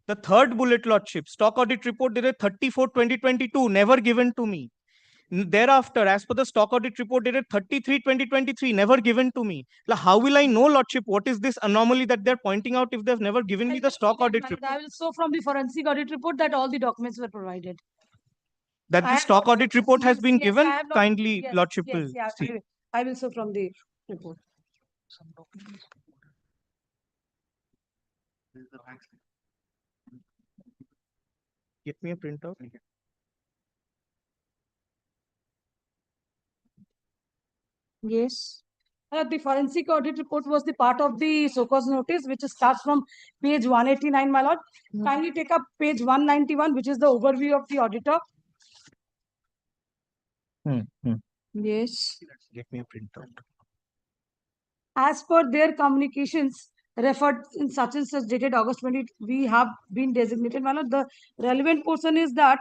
Speaker 4: The third bullet, Lordship, stock audit report dated 34/2022, never given to me. Thereafter, as per the stock audit report dated 33/2023, never given to me. How will I know, Lordship, what is this anomaly that they're pointing out if they've never given me the stock audit report?
Speaker 7: I will show from the forensic audit report that all the documents were provided.
Speaker 4: That the stock audit report has been given, kindly,
Speaker 7: yes,
Speaker 4: Lordship
Speaker 7: yes,
Speaker 4: will
Speaker 7: yeah,
Speaker 4: see.
Speaker 7: I will show from the report.
Speaker 4: Get me a printout.
Speaker 2: Yes.
Speaker 7: The forensic audit report was the part of the so cause notice, which starts from page 189, my lord. Kindly take up page 191, which is the overview of the auditor.
Speaker 2: Yes.
Speaker 4: Get me a printout.
Speaker 7: As per their communications referred in such and such dated August 20, we have been designated, my lord. The relevant portion is that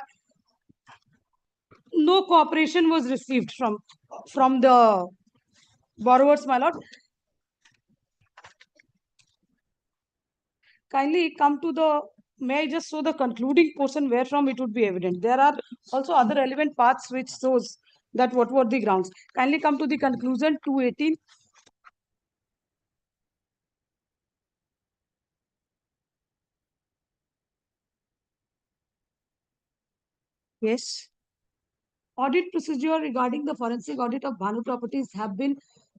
Speaker 7: no cooperation was received from the borrowers, my lord. Kindly come to the, may I just show the concluding portion where from it would be evident. There are also other relevant parts which shows that what were the grounds. Kindly come to the conclusion 218.
Speaker 2: Yes.
Speaker 7: Audit procedure regarding the forensic audit of Bhanu properties have been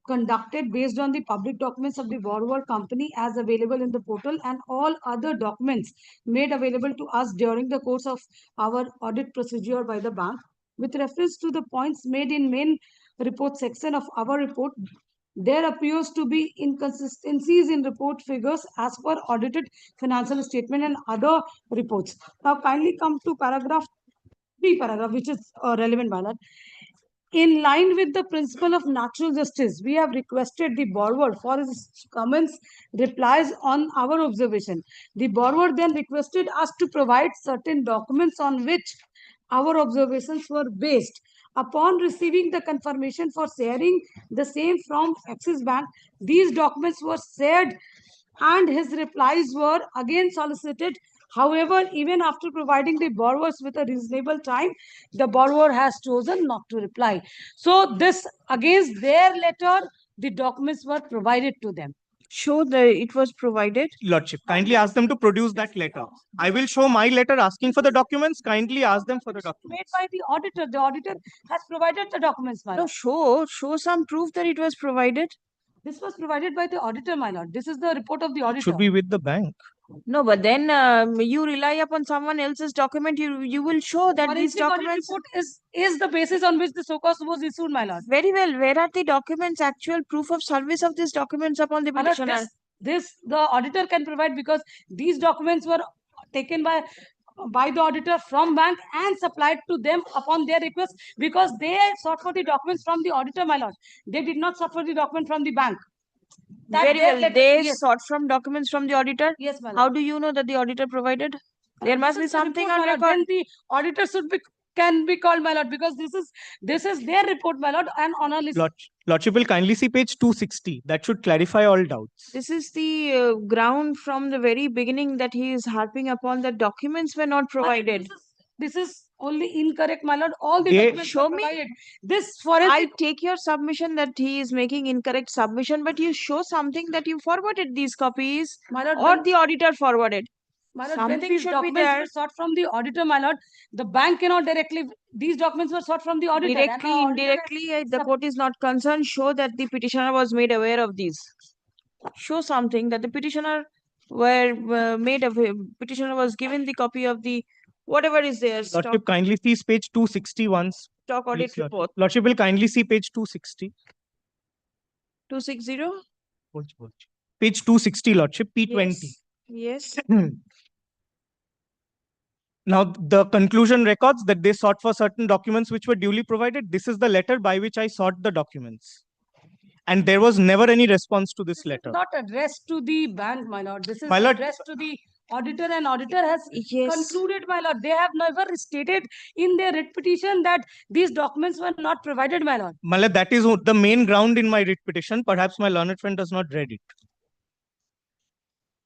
Speaker 7: conducted based on the public documents of the borrower company as available in the portal and all other documents made available to us during the course of our audit procedure by the bank. With reference to the points made in main report section of our report, there appears to be inconsistencies in report figures as per audited financial statement and other reports. Now kindly come to paragraph which is relevant, Bharat. In line with the principle of natural justice, we have requested the borrower for his comments, replies on our observation. The borrower then requested us to provide certain documents on which our observations were based. Upon receiving the confirmation for sharing the same from Axis Bank, these documents were shared and his replies were again solicited. However, even after providing the borrowers with a reasonable time, the borrower has chosen not to reply. So this, against their letter, the documents were provided to them.
Speaker 2: show that it was provided.
Speaker 4: Lordship, kindly ask them to produce that letter. I will show my letter asking for the documents. Kindly ask them for the
Speaker 7: Made
Speaker 4: documents.
Speaker 7: by the auditor. The auditor has provided the documents, my
Speaker 2: No,
Speaker 7: lord.
Speaker 2: show some proof that it was provided.
Speaker 7: This was provided by the auditor, my lord. This is the report of the
Speaker 4: It
Speaker 7: auditor.
Speaker 4: should be with the bank.
Speaker 2: No, but then you rely upon someone else's document. You will show that these
Speaker 7: Forensic audit
Speaker 2: documents.
Speaker 7: report is the basis on which the SOCOS was issued, my lord.
Speaker 2: Very well. Where are the documents? Actual proof of service of these documents upon the
Speaker 7: My lord,
Speaker 2: petitioner.
Speaker 7: this the auditor can provide because these documents were taken by the auditor from bank and supplied to them upon their request because they sought for the documents from the auditor, my lord. They did not sought for the document from the bank.
Speaker 2: Very
Speaker 7: their
Speaker 2: well.
Speaker 7: letter-
Speaker 2: They
Speaker 7: yes,
Speaker 2: sought from documents from the auditor.
Speaker 7: yes, my lord.
Speaker 2: How do you know that the auditor provided? There
Speaker 7: This
Speaker 2: must be
Speaker 7: is the
Speaker 2: something
Speaker 7: report,
Speaker 2: on
Speaker 7: my lord.
Speaker 2: record.
Speaker 7: Then the auditor can be called, my lord, because this is their report, my lord, and on a list.
Speaker 4: Lordship will kindly see page 260. That should clarify all doubts.
Speaker 2: This is the ground from the very beginning that he is harping upon that documents were not provided.
Speaker 7: This is only incorrect, my lord. All the
Speaker 4: They-
Speaker 7: documents
Speaker 2: Show
Speaker 7: were
Speaker 2: me.
Speaker 7: provided. This
Speaker 2: I
Speaker 7: forensic
Speaker 2: take your submission that he is making incorrect submission, but you show something that you forwarded these copies
Speaker 7: my lord,
Speaker 2: or
Speaker 7: when-
Speaker 2: the auditor forwarded.
Speaker 7: my lord, when
Speaker 2: Something
Speaker 7: these
Speaker 2: should be
Speaker 7: documents
Speaker 2: there.
Speaker 7: were sought from the auditor, my lord, the bank cannot directly. These documents were sought from the auditor. and the
Speaker 2: Directly,
Speaker 7: auditor has
Speaker 2: indirectly, the
Speaker 7: sub-
Speaker 2: court is not concerned. Show that the petitioner was made aware of these. Show something that the petitioner petitioner was given the copy of the whatever is there. Stock,
Speaker 4: Lordship kindly sees page 260 once.
Speaker 2: stock audit
Speaker 4: Please,
Speaker 2: report.
Speaker 4: Lordship will kindly see page 260.
Speaker 2: 260.
Speaker 4: Page 260, Lordship, P20.
Speaker 2: Yes.
Speaker 4: Now, the conclusion records that they sought for certain documents which were duly provided. This is the letter by which I sought the documents. And there was never any response to this letter.
Speaker 7: not addressed to the bank, my lord. This is
Speaker 4: My lord-
Speaker 7: addressed to the auditor, and auditor has
Speaker 2: Yes.
Speaker 7: concluded, my lord. They have never stated in their writ petition that these documents were not provided, my lord.
Speaker 4: Malad, that is the main ground in my writ petition. Perhaps my learned friend does not read it.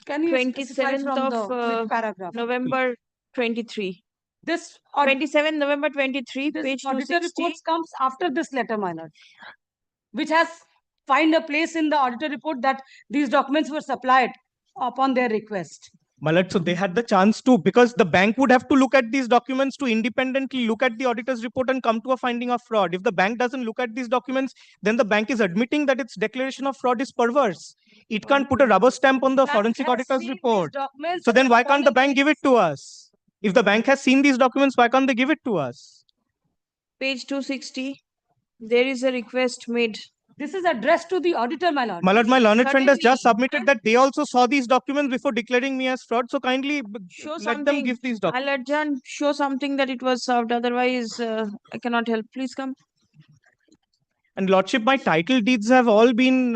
Speaker 7: Can you specify
Speaker 2: 27th
Speaker 7: from
Speaker 2: of
Speaker 7: the paragraph?
Speaker 2: November 23.
Speaker 7: This
Speaker 2: 27 November 23,
Speaker 7: this
Speaker 2: page
Speaker 7: auditor
Speaker 2: 260.
Speaker 7: reports comes after this letter, my lord, which has find a place in the auditor report that these documents were supplied upon their request.
Speaker 4: Malad, so they had the chance to, because the bank would have to look at these documents to independently look at the auditor's report and come to a finding of fraud. If the bank doesn't look at these documents, then the bank is admitting that its declaration of fraud is perverse. It can't put a rubber stamp on the
Speaker 7: Bank
Speaker 4: forensic
Speaker 7: has
Speaker 4: auditor's
Speaker 7: seen
Speaker 4: report.
Speaker 7: these documents
Speaker 4: So then why can't the
Speaker 7: upon
Speaker 4: bank give it to us? If the bank has seen these documents, why can't they give it to us?
Speaker 2: Page 260. There is a request made.
Speaker 7: This is addressed to the auditor, my lord.
Speaker 4: Malad, my learned friend has just
Speaker 2: Certainly.
Speaker 4: submitted that they also saw these documents before declaring me as fraud. So kindly
Speaker 2: Show
Speaker 4: let
Speaker 2: something.
Speaker 4: them give these documents.
Speaker 2: I'll adjourn. Show something that it was served. Otherwise, I cannot help. Please come.
Speaker 4: And Lordship, my title deeds have all been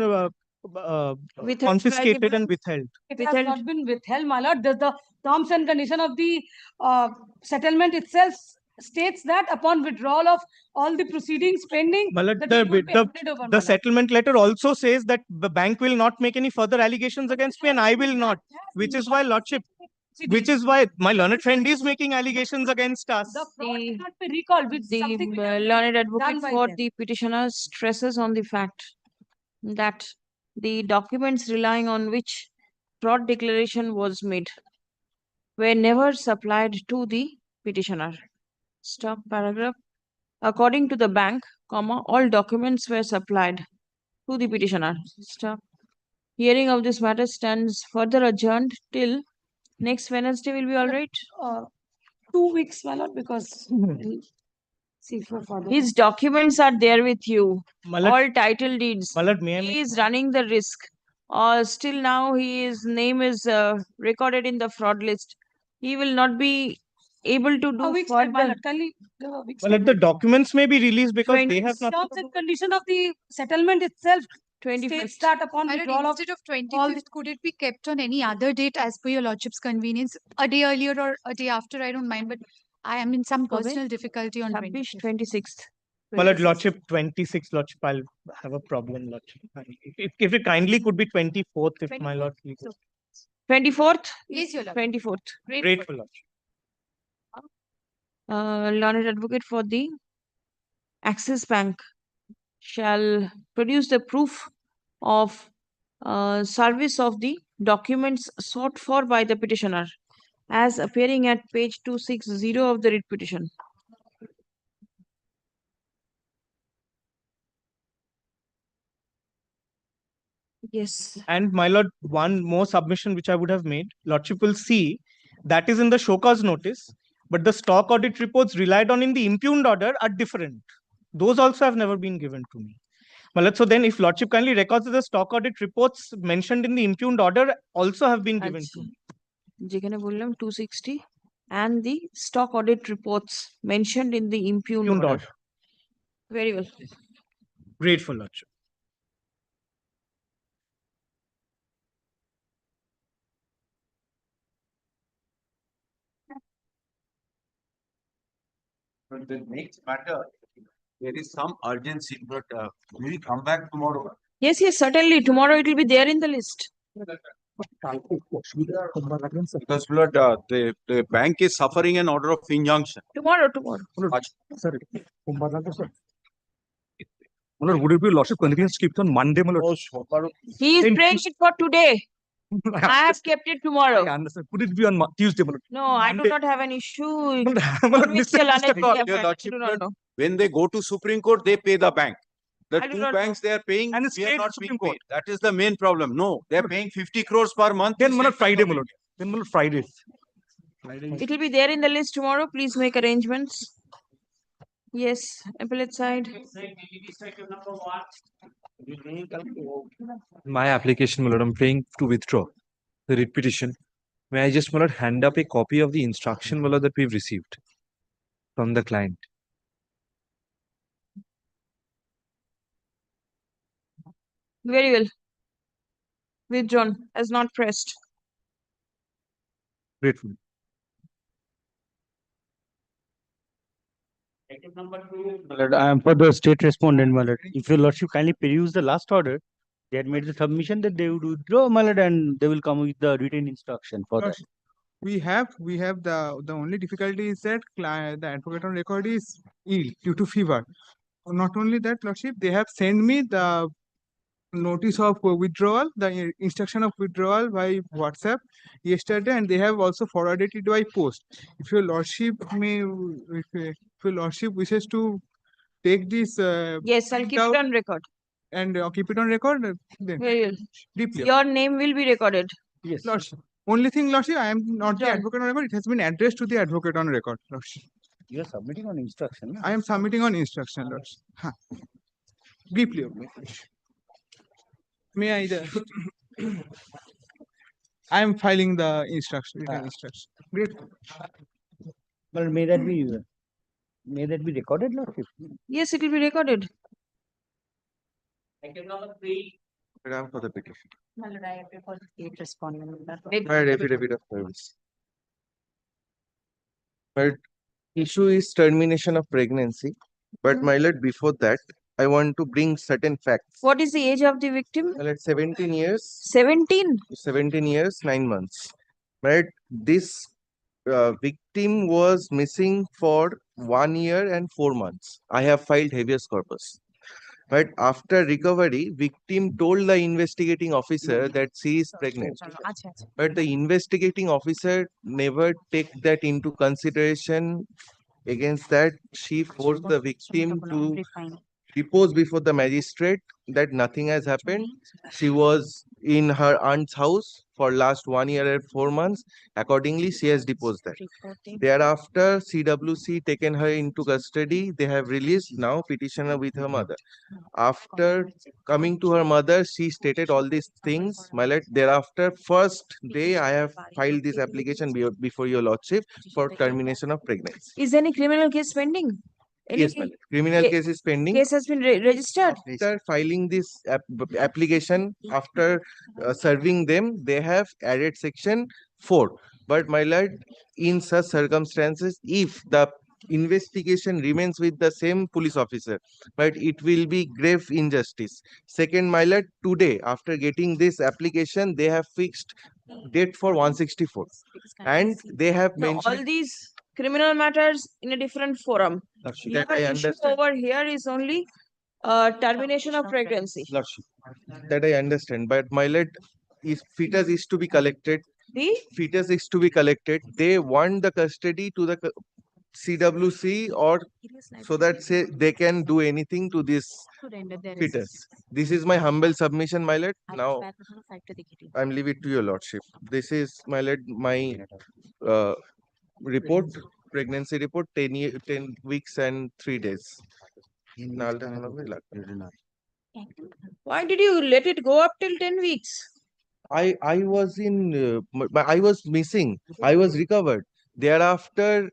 Speaker 2: Withheld
Speaker 4: confiscated
Speaker 2: by the
Speaker 4: and withheld.
Speaker 7: It has not been withheld, my lord. The terms and condition of the settlement itself states that upon withdrawal of all the proceedings pending,
Speaker 4: Malad,
Speaker 7: the deed will be handed over, my
Speaker 4: the
Speaker 7: lord.
Speaker 4: settlement letter also says that the bank will not make any further allegations against me and I will not, which is why Lordship, which is why my learned friend is making allegations against us.
Speaker 7: The fraud cannot be recalled with
Speaker 2: The
Speaker 7: something which has been
Speaker 2: learned
Speaker 7: done
Speaker 2: advocate
Speaker 7: by
Speaker 2: for
Speaker 7: them.
Speaker 2: the petitioner stresses on the fact that the documents relying on which fraud declaration was made were never supplied to the petitioner. Stop paragraph. According to the bank, all documents were supplied to the petitioner. Stop. Hearing of this matter stands further adjourned till next Wednesday. Will be all right.
Speaker 7: 2 weeks, my lord, because we'll see for further.
Speaker 2: His documents are there with you.
Speaker 4: Malad-
Speaker 2: All title deeds.
Speaker 4: Malad, may I
Speaker 2: He is running the risk. Still now his name is recorded in the fraud list. He will not be able to
Speaker 7: A
Speaker 2: do
Speaker 7: week's time, my
Speaker 2: further.
Speaker 7: lord. Kindly give a week's
Speaker 4: Malad,
Speaker 7: time.
Speaker 4: the documents may be released because they have not.
Speaker 7: Terms and condition of the settlement itself
Speaker 2: 25th.
Speaker 7: states that upon withdrawal of
Speaker 5: Instead of
Speaker 7: all
Speaker 5: 25th, could it be kept on any other date as per your lordship's convenience? A day earlier or a day after, I don't mind, but I am in some personal difficulty on 25th.
Speaker 2: 26th.
Speaker 4: Malad, Lordship, 26, Lordship, I'll have a problem, Lordship. If it kindly could be 24th, if my Lord please.
Speaker 2: 24th?
Speaker 5: Yes, your lordship.
Speaker 2: 24th.
Speaker 4: Grateful, Lordship.
Speaker 2: Learned advocate for the Axis Bank shall produce the proof of service of the documents sought for by the petitioner as appearing at page 260 of the writ petition. Yes.
Speaker 4: And my lord, one more submission which I would have made, lordship will see that is in the show cause notice, but the stock audit reports relied on in the impugned order are different. Those also have never been given to me. My lord, so then if lordship kindly records that the stock audit reports mentioned in the impugned order also have been given to me.
Speaker 2: যেখানে বললাম 260 and the stock audit reports mentioned in the impugned order.
Speaker 4: order.
Speaker 2: Very well.
Speaker 4: Grateful, lordship.
Speaker 11: But the next matter, there is some urgency, but will you come back tomorrow?
Speaker 2: Yes, yes, certainly. Tomorrow it will be there in the list.
Speaker 11: Because Lord, the bank is suffering an order of injunction.
Speaker 2: Tomorrow.
Speaker 6: Sorry. Lord, would it be lordship convenience to keep it on Monday, my lord?
Speaker 2: He is praying it for today. I have kept it tomorrow.
Speaker 6: I understand. Could it be on Tuesday, my lord?
Speaker 2: No, I do not have an issue.
Speaker 11: Your lordship, when they go to Supreme Court, they pay the bank. The two banks they are paying,
Speaker 6: And it's
Speaker 11: we are
Speaker 6: paid
Speaker 11: not
Speaker 6: to
Speaker 11: being
Speaker 6: Supreme Court.
Speaker 11: paid. That is the main problem. No, they are paying 50 crores per month.
Speaker 6: Then, my lord, Friday, my lord. Then, my lord, Friday.
Speaker 2: It will be there in the list tomorrow. Please make arrangements. Yes, appellate side.
Speaker 8: My application, my lord, I'm praying to withdraw the writ petition. May I just, my lord, hand up a copy of the instruction, my lord, that we've received from the client?
Speaker 2: Very well. Withdrawn as not pressed.
Speaker 8: Grateful.
Speaker 10: My lord, I am for the state respondent, my lord. If your lordship kindly peruse the last order, they had made the submission that they would withdraw, my lord, and they will come with the written instruction for that.
Speaker 23: We have the only difficulty is that the advocate on record is ill due to fever. Not only that, lordship, they have sent me the notice of withdrawal, the instruction of withdrawal by WhatsApp yesterday, and they have also forwarded it by post. If your lordship wishes to take this,
Speaker 2: Yes, I'll keep it on record.
Speaker 23: and keep it on record, then
Speaker 2: Very well.
Speaker 23: deeply.
Speaker 2: Your name will be recorded.
Speaker 23: Yes. Lordship. Only thing, lordship, I am not the advocate on record. It has been addressed to the advocate on record, lordship.
Speaker 10: You are submitting on instruction. No?
Speaker 23: I am submitting on instruction, lordship. Huh. Deeply, may I? I am filing the instruction. Written instruction. Great.
Speaker 10: Well, may that be recorded, lordship?
Speaker 2: Yes, it will be recorded.
Speaker 17: Pradhan for the petition.
Speaker 5: My lord, I appeal for the state respondent.
Speaker 17: My affidavit of service. My issue is termination of pregnancy, but my lord, before that, I want to bring certain facts.
Speaker 2: What is the age of the victim?
Speaker 17: My lord, 17 years.
Speaker 2: 17?
Speaker 17: 17 years, 9 months. Right? This victim was missing for 1 year and 4 months. I have filed habeas corpus. But after recovery, victim told the investigating officer that she is pregnant. But the investigating officer never take that into consideration. Against that, she forced the victim to depose before the magistrate that nothing has happened. She was in her aunt's house for last 1 year and 4 months. Accordingly, she has deposed that. Thereafter, CWC taken her into custody. They have released now petitioner with her mother. After coming to her mother, she stated all these things. My lord, thereafter, first day I have filed this application before your lordship for termination of pregnancy.
Speaker 2: Is any criminal case pending?
Speaker 17: Yes, my lord. Criminal case is pending.
Speaker 2: Case has been registered.
Speaker 17: After filing this application, after serving them, they have added section 4. But my lord, in such circumstances, if the investigation remains with the same police officer, but it will be grave injustice. Second, my lord, today, after getting this application, they have fixed date for 164. And they have
Speaker 2: Now,
Speaker 17: mentioned...
Speaker 2: all these criminal matters in a different forum.
Speaker 17: That
Speaker 2: Your
Speaker 17: I
Speaker 2: issue
Speaker 17: understand.
Speaker 2: over here is only termination of pregnancy.
Speaker 1: Lordship, that I understand, but my lord, if fetus is to be collected, fetus is to be collected, they want the custody to the CWC or so that say they can do anything to this fetus. This is my humble submission, my lord. Now I'm leave it to your lordship. This is my lord, my report, pregnancy report, 10 weeks and 3 days.
Speaker 2: Why did you let it go up till 10 weeks?
Speaker 1: I was in I was missing. I was recovered. Thereafter,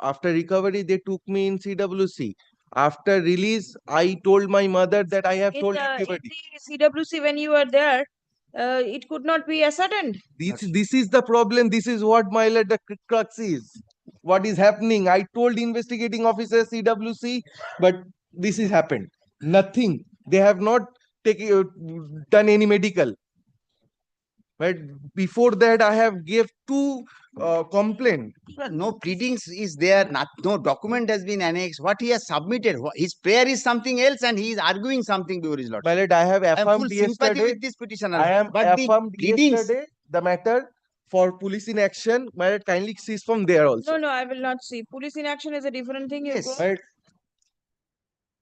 Speaker 1: after recovery, they took me in CWC. After release, I told my mother that I have told everybody.
Speaker 2: In the CWC, when you were there, it could not be ascertained.
Speaker 1: This is the problem. This is what my lord the crux is. What is happening? I told investigating officer CWC, but this has happened. Nothing. They have not done any medical. But before that, I have gave two complaint.
Speaker 12: No pleadings is there, no document has been annexed. What he has submitted, his prayer is something else and he is arguing something before his lordship.
Speaker 1: My lord, I have affirmed
Speaker 12: full sympathy
Speaker 1: yesterday.
Speaker 12: with this petitioner.
Speaker 1: I am
Speaker 12: but
Speaker 1: affirmed
Speaker 12: the pleadings,
Speaker 1: yesterday the matter for police in action. My lord, kindly cease from there also.
Speaker 2: No, I will not see. Police in action is a different thing.
Speaker 12: Yes.
Speaker 1: Right.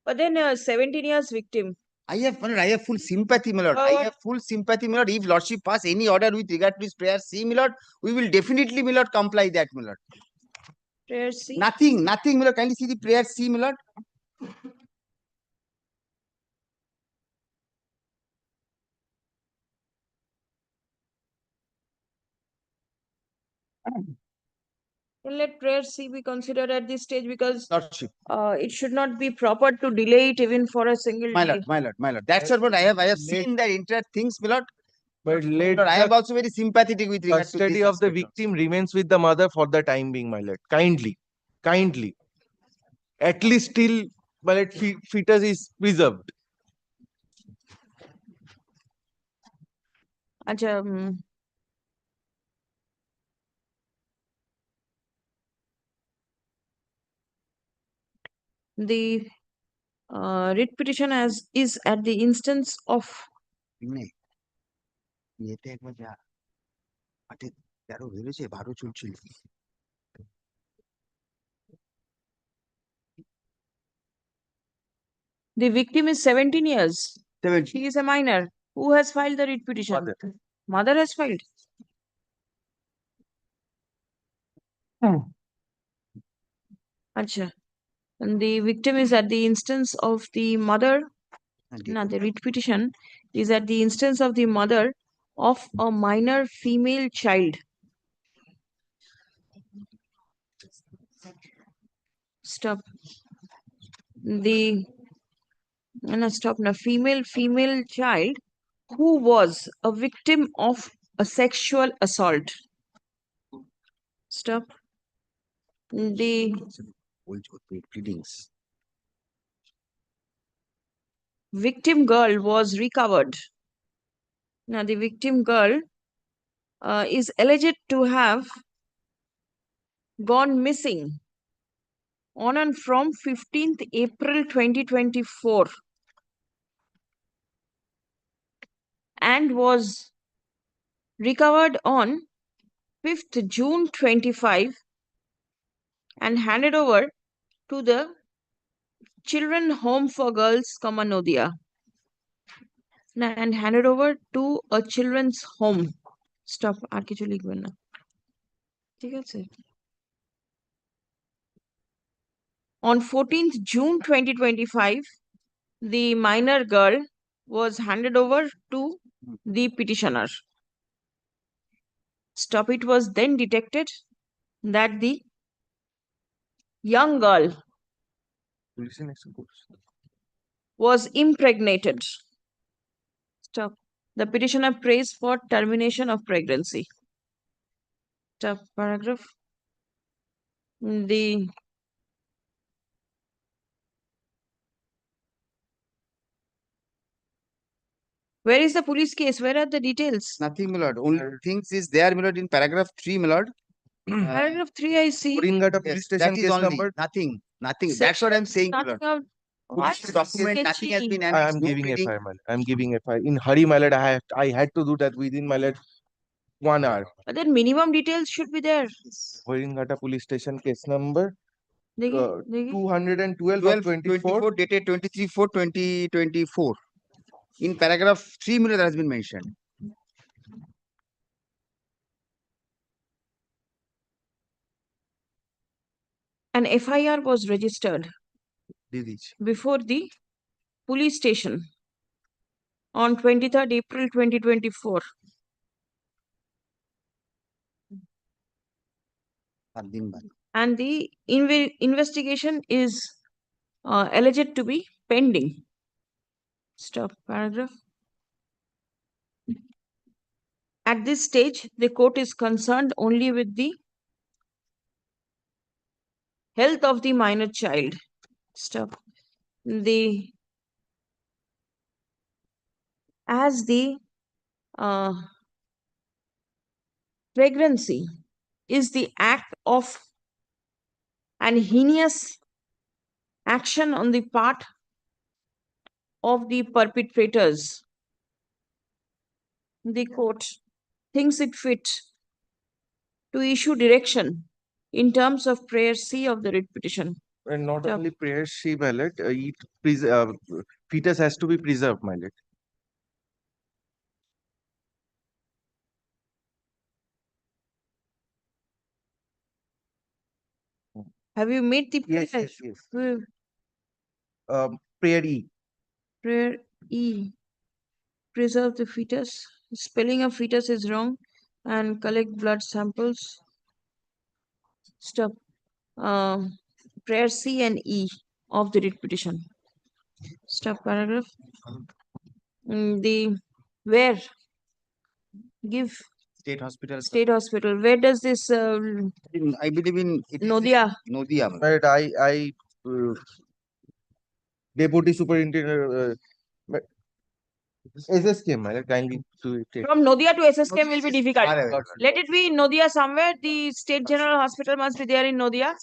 Speaker 2: But then 17 years victim.
Speaker 12: I have full sympathy, my lord. I have full sympathy, my lord. If lordship pass any order with regard to his prayer C, my lord, we will definitely, my lord, comply that, my lord.
Speaker 2: Prayer C?
Speaker 12: Nothing, my lord. Kindly see the prayer C, my lord.
Speaker 2: Let prayer C be considered at this stage because
Speaker 12: lordship,
Speaker 2: it should not be proper to delay it even for a single day.
Speaker 12: My lord. That's what I have seen that entire things, my lord.
Speaker 1: But
Speaker 12: Lord, I am also very sympathetic with regard to
Speaker 1: custody
Speaker 12: this
Speaker 1: of the
Speaker 12: aspect
Speaker 1: victim remains with the mother for the time being, my lord. Kindly. At least till my lord, fetus is preserved.
Speaker 2: Acha, the writ petition is at the instance of the victim is 17 years. She is a minor. Who has filed the writ petition? Mother has filed. Acha. And the victim is at the instance of the mother. No, the writ petition is at the instance of the mother of a minor female child. Stop. Female child who was a victim of a sexual assault. Stop. The
Speaker 12: pleadings.
Speaker 2: Victim girl was recovered. Now, the victim girl is alleged to have gone missing on and from 15th April 2024 and was recovered on 5th June 25 and handed over to the Children Home for Girls, Nodia. And handed over to a children's home. Stop. আর কিছু লিখবেন না ঠিক আছে On 14th June 2025, the minor girl was handed over to the petitioner. Stop. It was then detected that the young girl was impregnated. Stop. The petitioner prays for termination of pregnancy. Stop. Paragraph. Where is the police case? Where are the details?
Speaker 12: Nothing, my lord. Only things is there, my lord, in paragraph 3, my lord.
Speaker 2: Paragraph 3, I see.
Speaker 1: Police station
Speaker 12: that is
Speaker 1: case
Speaker 12: only
Speaker 1: number.
Speaker 12: nothing. That's what I'm saying, my lord. police document, nothing has been
Speaker 1: I
Speaker 12: annexed,
Speaker 1: am
Speaker 12: no
Speaker 1: giving
Speaker 12: pleading.
Speaker 1: FI, my lord. I'm giving FI. In hurry, my lord, I had to do that within, my lord, 1 hour.
Speaker 2: But then minimum details should be there.
Speaker 1: Horingata police station case number
Speaker 2: देखिए
Speaker 1: 212 of 24.
Speaker 12: Dated 23/4/2024. In paragraph 3, that has been mentioned.
Speaker 2: An FIR was registered before the police station on 23rd April 2024. And the investigation is alleged to be pending. Stop paragraph. At this stage, the court is concerned only with the health of the minor child. Stop. As the pregnancy is the act of an heinous action on the part of the perpetrators, the court thinks it fit to issue direction in terms of prayer C of the writ petition.
Speaker 1: And not
Speaker 2: Stop.
Speaker 1: only prayer she, my lord, fetus has to be preserved, my lord.
Speaker 2: Have you made the
Speaker 1: Yes,
Speaker 2: prayer?
Speaker 1: yes, yes. Prayer E.
Speaker 2: Prayer E. Preserve the fetus. Spelling of fetus is wrong. And collect blood samples. Stop. Prayer C and E of the writ petition. Stop paragraph. Where? Give.
Speaker 12: State hospital.
Speaker 2: State hospital. Where does this
Speaker 12: I believe in
Speaker 2: Nodia?
Speaker 12: Nodia.
Speaker 1: But Deputy Superintendent SSK, my lord, kindly to take.
Speaker 2: From Nodia to SSK will be difficult. Let it be in Nodia somewhere. The State General Hospital must be there in Nodia.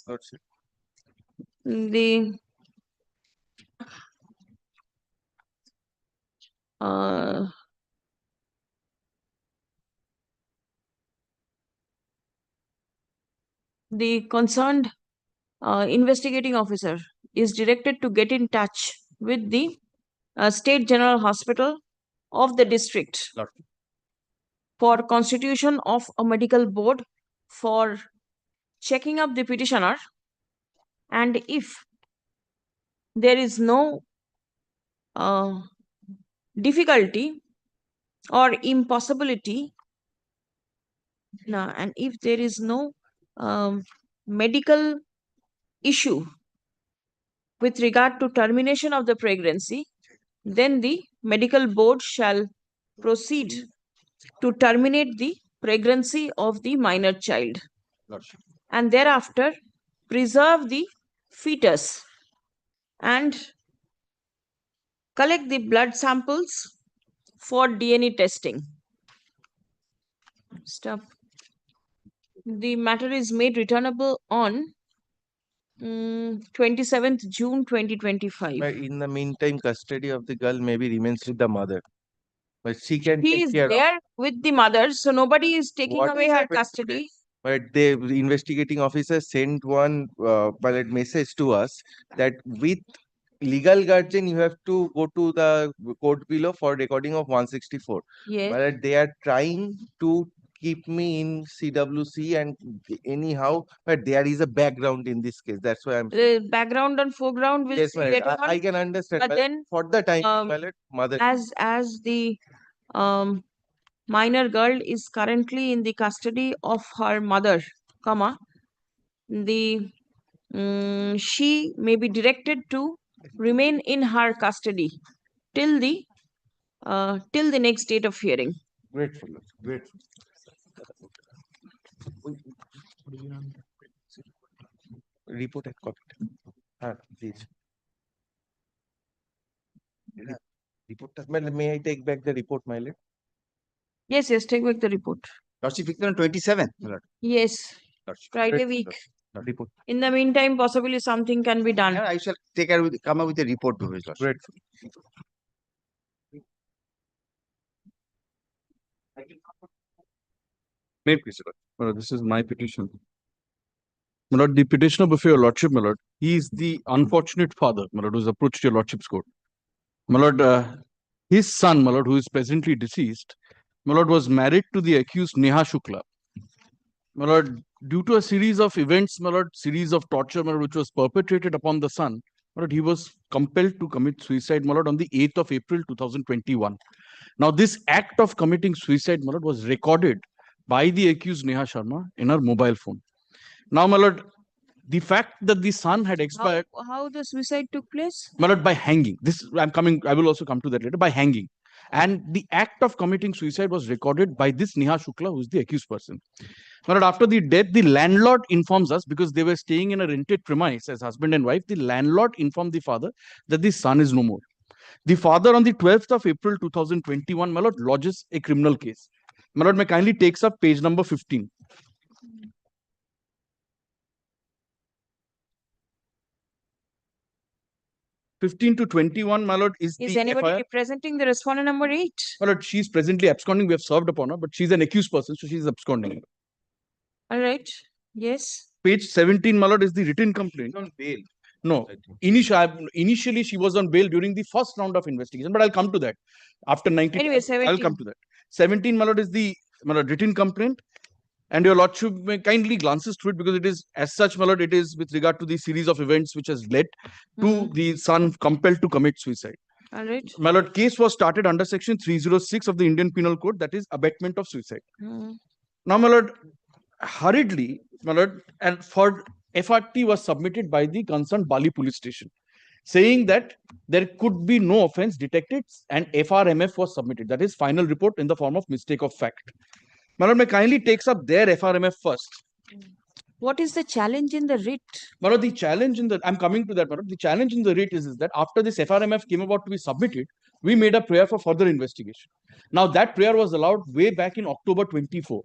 Speaker 2: The concerned investigating officer is directed to get in touch with the State General Hospital of the district for constitution of a medical board for checking up the petitioner, and if there is no difficulty or impossibility, and if there is no medical issue with regard to termination of the pregnancy, then the medical board shall proceed to terminate the pregnancy of the minor child and thereafter preserve the fetus and collect the blood samples for DNA testing. Stop. The matter is made returnable on 27th June 2025.
Speaker 1: But in the meantime, custody of the girl maybe remains with the mother. But she can
Speaker 2: He
Speaker 1: take
Speaker 2: is
Speaker 1: care
Speaker 2: there with the mother, so nobody is taking
Speaker 1: What
Speaker 2: away
Speaker 1: is
Speaker 2: her
Speaker 1: happening
Speaker 2: custody.
Speaker 1: But the investigating officer sent one ballot message to us that with legal guardian, you have to go to the court below for recording of 164.
Speaker 2: Yes.
Speaker 1: But they are trying to keep me in CWC and anyhow, but there is a background in this case. That's why I'm.
Speaker 2: The background and foreground will
Speaker 1: Yes,
Speaker 2: see
Speaker 1: my lord.
Speaker 2: later on.
Speaker 1: I can understand.
Speaker 2: But then
Speaker 1: for the time, my lord, mother.
Speaker 2: as the minor girl is currently in the custody of her mother, she may be directed to remain in her custody till the next date of hearing.
Speaker 1: Grateful, grateful. Report and copy. Please. Report. May I take back the report, my lord?
Speaker 2: Yes, take back the report.
Speaker 12: Lordship, on 27th.
Speaker 2: Yes, Friday week.
Speaker 8: Report.
Speaker 2: In the meantime, possibly something can be done.
Speaker 12: I shall come up with a report to his lordship.
Speaker 9: May it please, my lord. This is my petition. My lord, the petitioner before your lordship, my lord, he is the unfortunate father, my lord, who has approached your lordship's court. My lord, his son, my lord, who is presently deceased, my lord, was married to the accused Neha Shukla. My lord, due to a series of events, my lord, series of torture, my lord, which was perpetrated upon the son, my lord, he was compelled to commit suicide, my lord, on the 8th of April 2021. Now, this act of committing suicide, my lord, was recorded by the accused Neha Sharma in her mobile phone. Now, my lord, the fact that the son had expired,
Speaker 2: How the suicide took place?
Speaker 9: my lord, by hanging. I will also come to that later, by hanging. And the act of committing suicide was recorded by this Neha Shukla, who is the accused person. My lord, after the death, the landlord informs us, because they were staying in a rented premise as husband and wife, the landlord informed the father that the son is no more. The father, on the 12th of April 2021, my lord, lodges a criminal case. My lord, may kindly takes up page number 15. 15 to 21, my lord, is the
Speaker 2: anybody
Speaker 9: FIR.
Speaker 2: representing the respondent number 8?
Speaker 9: My lord, she is presently absconding. We have served upon her, but she's an accused person, so she is absconding.
Speaker 2: All right. Yes.
Speaker 9: Page 17, my lord, is the written complaint.
Speaker 1: On bail.
Speaker 9: No, initially she was on bail during the first round of investigation, but I'll come to that. After 19,
Speaker 2: Anyway, 17.
Speaker 9: I'll come to that. 17, my lord, is the written complaint. And your lordship may kindly glances through it, because it is, as such, my lord, it is with regard to the series of events which has led to the son compelled to commit suicide.
Speaker 2: All right.
Speaker 9: My lord, case was started under section 306 of the Indian Penal Code, that is abetment of suicide. Now, my lord, hurriedly, my lord, and for FRT was submitted by the concerned Bali police station, saying that there could be no offense detected, and FRMF was submitted. That is final report in the form of mistake of fact. My lord, may kindly takes up their FRMF first.
Speaker 2: What is the challenge in the writ?
Speaker 9: My lord, the challenge in the, I'm coming to that, my lord. The challenge in the writ is that after this FRMF came about to be submitted, we made a prayer for further investigation. Now, that prayer was allowed way back in October 24.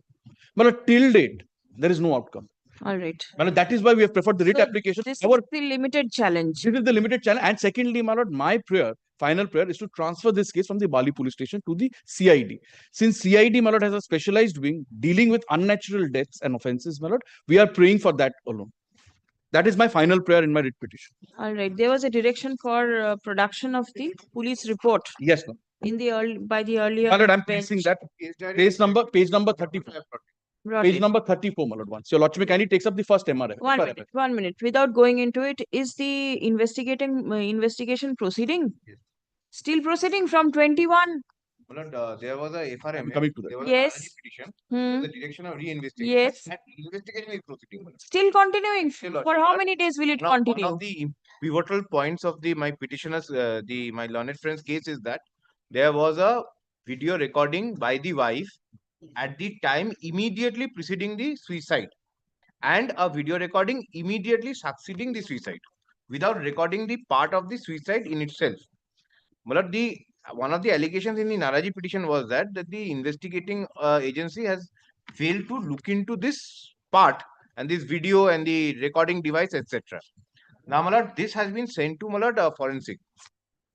Speaker 9: My lord, till date, there is no outcome.
Speaker 2: All right.
Speaker 9: My lord, that is why we have preferred the writ application.
Speaker 2: This is the limited challenge.
Speaker 9: This is the limited challenge. And secondly, my lord, my prayer, final prayer, is to transfer this case from the Bali police station to the CID. Since CID, my lord, has a specialized wing dealing with unnatural deaths and offences, my lord, we are praying for that alone. That is my final prayer in my writ petition.
Speaker 2: All right. There was a direction for production of the police report.
Speaker 9: Yes, ma'am.
Speaker 2: In the by the earlier.
Speaker 9: My lord, I'm placing that page number 34. Page number 34, my lord, once. Your lordship kindly takes up the first MRF.
Speaker 2: 1 minute, 1 minute. Without going into it, is the investigation proceeding?
Speaker 1: Yes.
Speaker 2: Still proceeding from 21?
Speaker 1: My lord, there was a FRM.
Speaker 9: Coming to that.
Speaker 1: There was
Speaker 2: Yes.
Speaker 1: a petition. The direction of reinvestigation.
Speaker 2: Yes.
Speaker 1: That investigation is proceeding.
Speaker 2: Still continuing.
Speaker 1: Still,
Speaker 2: For how many days will it continue?
Speaker 1: One of the pivotal points of my petitioner's, my learned friend's case is that there was a video recording by the wife at the time immediately preceding the suicide, and a video recording immediately succeeding the suicide, without recording the part of the suicide in itself. Malad, one of the allegations in the Naraji petition was that the investigating agency has failed to look into this part and this video and the recording device, etc. Now, Malad, this has been sent to Malad forensic.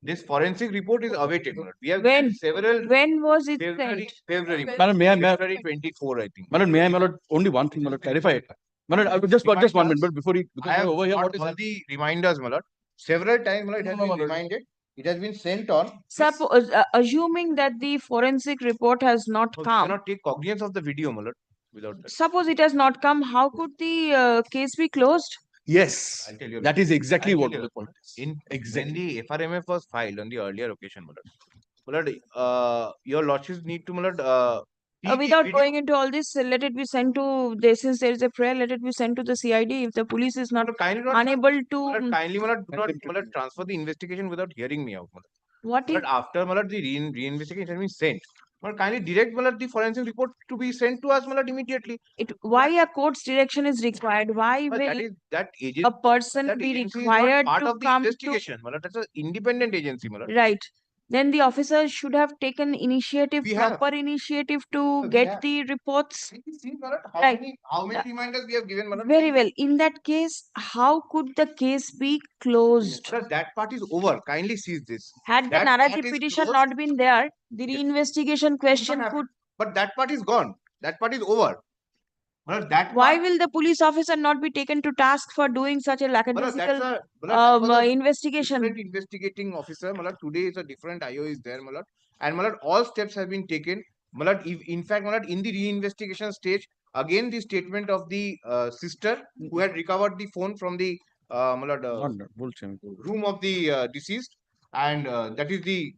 Speaker 1: This forensic report is awaited. Malad. We have several.
Speaker 2: When was it
Speaker 1: February,
Speaker 2: sent?
Speaker 1: February.
Speaker 9: Madam, may I,
Speaker 1: February 24, I think.
Speaker 9: Madam, may I, my lord, only one thing, my lord, clarify it. My lord, I will just 1 minute, but before you, because
Speaker 1: I have
Speaker 9: over here,
Speaker 1: got
Speaker 9: what is
Speaker 1: all the reminders, my lord. Several times, my lord, it has been reminded. It has been sent on.
Speaker 2: Assuming that the forensic report has not
Speaker 1: We
Speaker 2: come.
Speaker 1: cannot take cognizance of the video, my lord, without that.
Speaker 2: Suppose it has not come, how could the case be closed?
Speaker 9: Yes,
Speaker 1: I'll tell you.
Speaker 9: that is exactly what
Speaker 1: the
Speaker 9: the point is.
Speaker 1: When the FRMF was filed on the earlier occasion, my lord, your lordships need to, my lord,
Speaker 2: without going into all this, let it be sent to, since there is a prayer, let it be sent to the CID. If the police is not unable to.
Speaker 1: Kindly, my lord, do not, my lord, transfer the investigation without hearing me out. My lord.
Speaker 2: What if?
Speaker 1: After, my lord, the reinvestigation has been sent. My lord, kindly direct, my lord, the forensic report to be sent to us, my lord, immediately.
Speaker 2: Why a court's direction is required? Why will a person be required
Speaker 1: part
Speaker 2: to
Speaker 1: of the
Speaker 2: come
Speaker 1: investigation? My lord, that's an independent agency, my lord.
Speaker 2: Right. Then the officer should have taken initiative,
Speaker 1: We have.
Speaker 2: proper initiative to
Speaker 1: We
Speaker 2: get
Speaker 1: have.
Speaker 2: the reports.
Speaker 1: See, Malad, how
Speaker 2: Right.
Speaker 1: many reminders we have given, Malad?
Speaker 2: Very well. In that case, how could the case be closed?
Speaker 1: Sir, that part is over. Kindly seize this.
Speaker 2: Had the
Speaker 1: That part
Speaker 2: narrative
Speaker 1: is
Speaker 2: petition
Speaker 1: closed.
Speaker 2: not been there, the reinvestigation question
Speaker 1: happen.
Speaker 2: could.
Speaker 1: But that part is gone. That part is over. Malad, that
Speaker 2: Why
Speaker 1: part,
Speaker 2: will the police officer not be taken to task for doing such a
Speaker 1: Malad,
Speaker 2: lackadaisical
Speaker 1: Malad, that was a
Speaker 2: investigation?
Speaker 1: different investigating officer. Malad, today is a different IO is there, Malad. And Malad, all steps have been taken. Malad, in fact, Malad, in the reinvestigation stage, again the statement of the sister who had recovered the phone from the Malad, room of the deceased, and that is the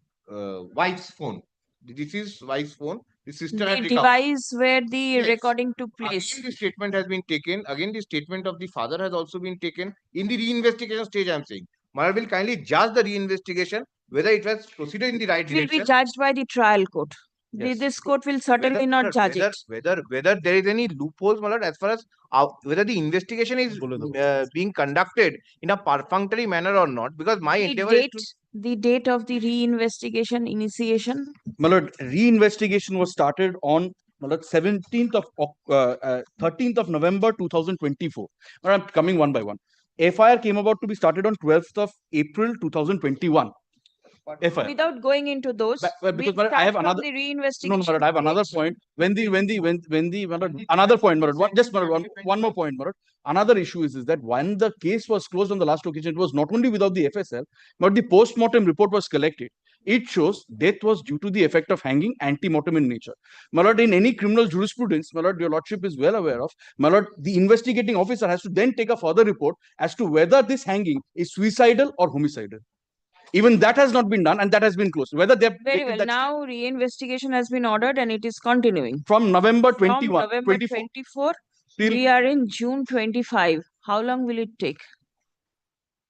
Speaker 1: wife's phone. The deceased wife's phone. The sister had
Speaker 2: The
Speaker 1: recovered.
Speaker 2: device where the
Speaker 1: Yes.
Speaker 2: recording took place.
Speaker 1: Again, the statement has been taken. Again, the statement of the father has also been taken in the reinvestigation stage. I am saying, Malad will kindly judge the reinvestigation whether it was proceeded in the right
Speaker 2: Will be
Speaker 1: direction.
Speaker 2: judged by the trial court.
Speaker 1: Yes.
Speaker 2: This court will certainly not judge it.
Speaker 1: Whether there is any loopholes, Malad, as far as whether the investigation is being conducted in a perfunctory manner or not, because my endeavor is to.
Speaker 2: The date of the reinvestigation initiation.
Speaker 9: Malad, reinvestigation was started on 17th of 13th of November 2024. I'm coming one by one. FIR came about to be started on 12th of April 2021. FIR.
Speaker 2: Without going into those,
Speaker 9: Because
Speaker 2: we'll
Speaker 9: I have
Speaker 2: start from
Speaker 9: another
Speaker 2: the
Speaker 9: no,
Speaker 2: reinvestigation.
Speaker 9: Malad, I have another point. When the Malad, another point, Malad, just Malad, one more point, Malad. Another issue is that when the case was closed on the last occasion, it was not only without the FSL, but the post-mortem report was collected. It shows death was due to the effect of hanging, ante-mortem in nature. Malad, in any criminal jurisprudence, Malad, your lordship is well aware of, Malad, the investigating officer has to then take a further report as to whether this hanging is suicidal or homicidal. Even that has not been done, and that has been closed. Whether they have
Speaker 2: Very well. Now reinvestigation has been ordered and it is continuing.
Speaker 9: From November 21,
Speaker 2: From November 24, we are in June 25. How long will it take?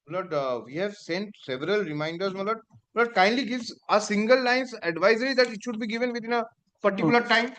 Speaker 1: Malad, we have sent several reminders, Malad. Malad kindly gives a single lines advisory that it should be given within a particular time.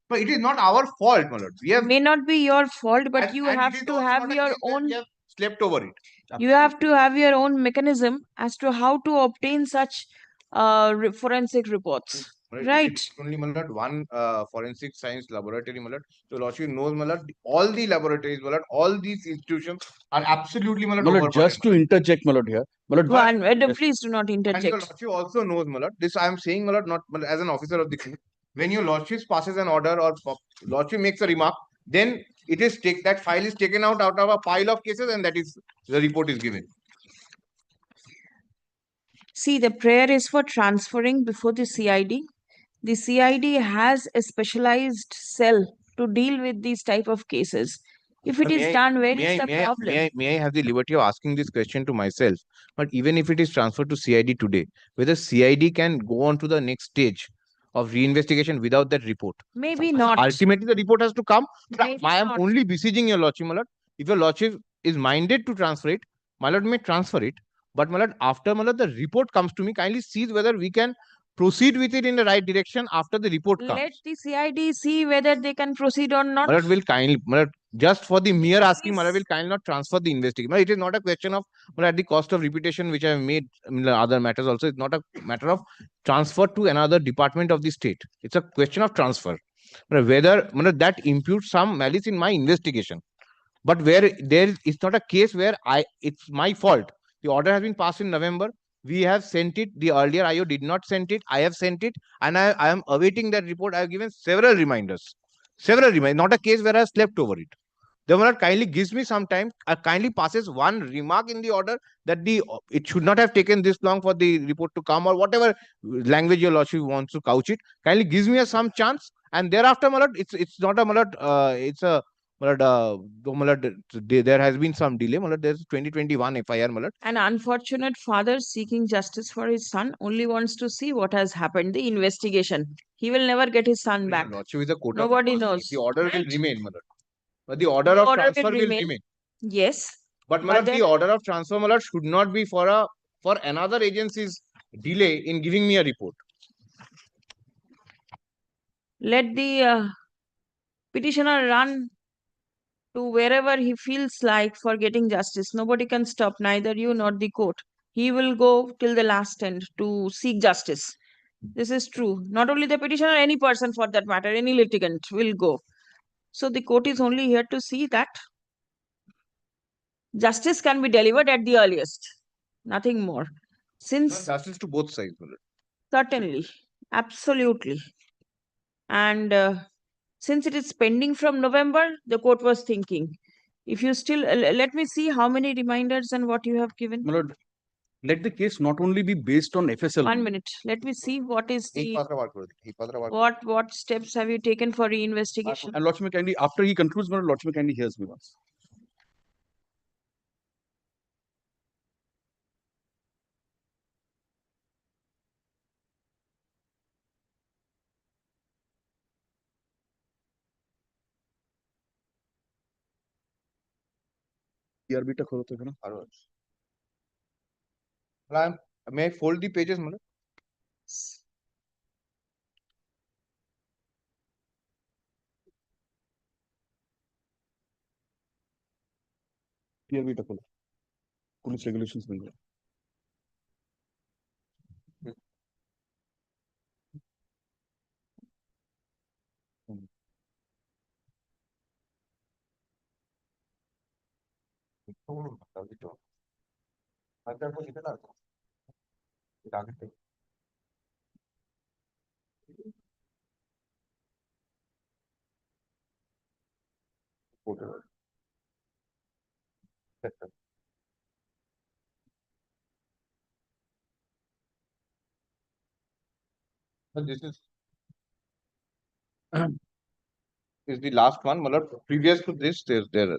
Speaker 1: But it is not our fault, Malad. We have
Speaker 2: May not be your fault, but you
Speaker 1: and
Speaker 2: have
Speaker 1: it is
Speaker 2: to
Speaker 1: also
Speaker 2: have
Speaker 1: not a
Speaker 2: your
Speaker 1: case that
Speaker 2: own.
Speaker 1: we have slept over it.
Speaker 2: You have to have your own mechanism as to how to obtain such forensic reports. Right.
Speaker 1: It's only Malad, one forensic science laboratory, Malad. So Lordship knows, Malad, all the laboratories, Malad, all these institutions are absolutely, Malad,
Speaker 9: Malad, just to interject, Malad, here. Malad,
Speaker 2: Please do not
Speaker 1: and your
Speaker 2: interject.
Speaker 1: Lordship also knows, Malad. This I am saying, Malad, not Malad, as an officer of the court. When your Lordship passes an order or Lordship makes a remark, then it is that file is taken out of a pile of cases, and that is the report is given.
Speaker 2: See, the prayer is for transferring before the CID. The CID has a specialized cell to deal with these type of cases. If it is done, where is the problem?
Speaker 1: May I have the liberty of asking this question to myself? But even if it is transferred to CID today, whether CID can go on to the next stage of reinvestigation without that report?
Speaker 2: Maybe not.
Speaker 1: Ultimately, the report has to come.
Speaker 2: Maybe
Speaker 1: I am
Speaker 2: not.
Speaker 1: only besieging your Lordship, my lord. If your Lordship is minded to transfer it, my lord may transfer it. But my lord, after my lord, the report comes to me, kindly see whether we can proceed with it in the right direction after the report comes.
Speaker 2: Let the CID see whether they can proceed or not.
Speaker 1: My lord will kindly, my lord, just for the mere asking, my lord will kindly not transfer the investigation. My lord, it is not a question of, my lord, at the cost of repetition, which I have made in other matters also. It's not a matter of transfer to another department of the state. It's a question of transfer. My lord, whether, my lord, that imputes some malice in my investigation. But where it's not a case where it's my fault. The order has been passed in November. We have sent it. The earlier IO did not send it. I have sent it, and I am awaiting that report. I have given several reminders. Not a case where I have slept over it. The owner kindly gives me some time, kindly passes one remark in the order that it should not have taken this long for the report to come, or whatever language your lordship wants to couch it. Kindly gives me some chance, and thereafter, my lord, it's not a, my lord, it's a, my lord, there has been some delay, my lord. There's 2021 FIR, my lord.
Speaker 2: An unfortunate father seeking justice for his son only wants to see what has happened, the investigation. He will never get his son back.
Speaker 1: Lordship is a court of
Speaker 2: Nobody
Speaker 1: mercy.
Speaker 2: knows.
Speaker 1: The order will
Speaker 2: Right?
Speaker 1: remain, my lord. But the order of transfer will remain.
Speaker 2: Yes.
Speaker 1: But my lord, the order of transfer, my lord, should not be for another agency's delay in giving me a report.
Speaker 2: Let the petitioner run to wherever he feels like for getting justice. Nobody can stop, neither you nor the court. he will go till the last end to seek justice. This is true. Not only the petitioner, any person for that matter, any litigant will go. So the court is only here to see that justice can be delivered at the earliest. Nothing more. Since
Speaker 1: Justice to both sides. my lord.
Speaker 2: certainly, absolutely. And since it is pending from November, the court was thinking. If you still let me see how many reminders and what you have given.
Speaker 9: My lord, let the case not only be based on FSL.
Speaker 2: 1 minute. Let me see what is
Speaker 1: एक
Speaker 2: the
Speaker 1: Patra बात करो, एक पात्रा बात करो।
Speaker 2: what steps have you taken for reinvestigation?
Speaker 9: And Lordship kindly, after he concludes, my lord, Lordship kindly hears me once. PRB টা খোলো তো এখানে।
Speaker 1: May I fold the pages, my lord?
Speaker 9: PRB টা খোলো। পুলিশ রেগুলেশনস মিল যায়।
Speaker 1: But this is the last one. my lord. Previous to this, there.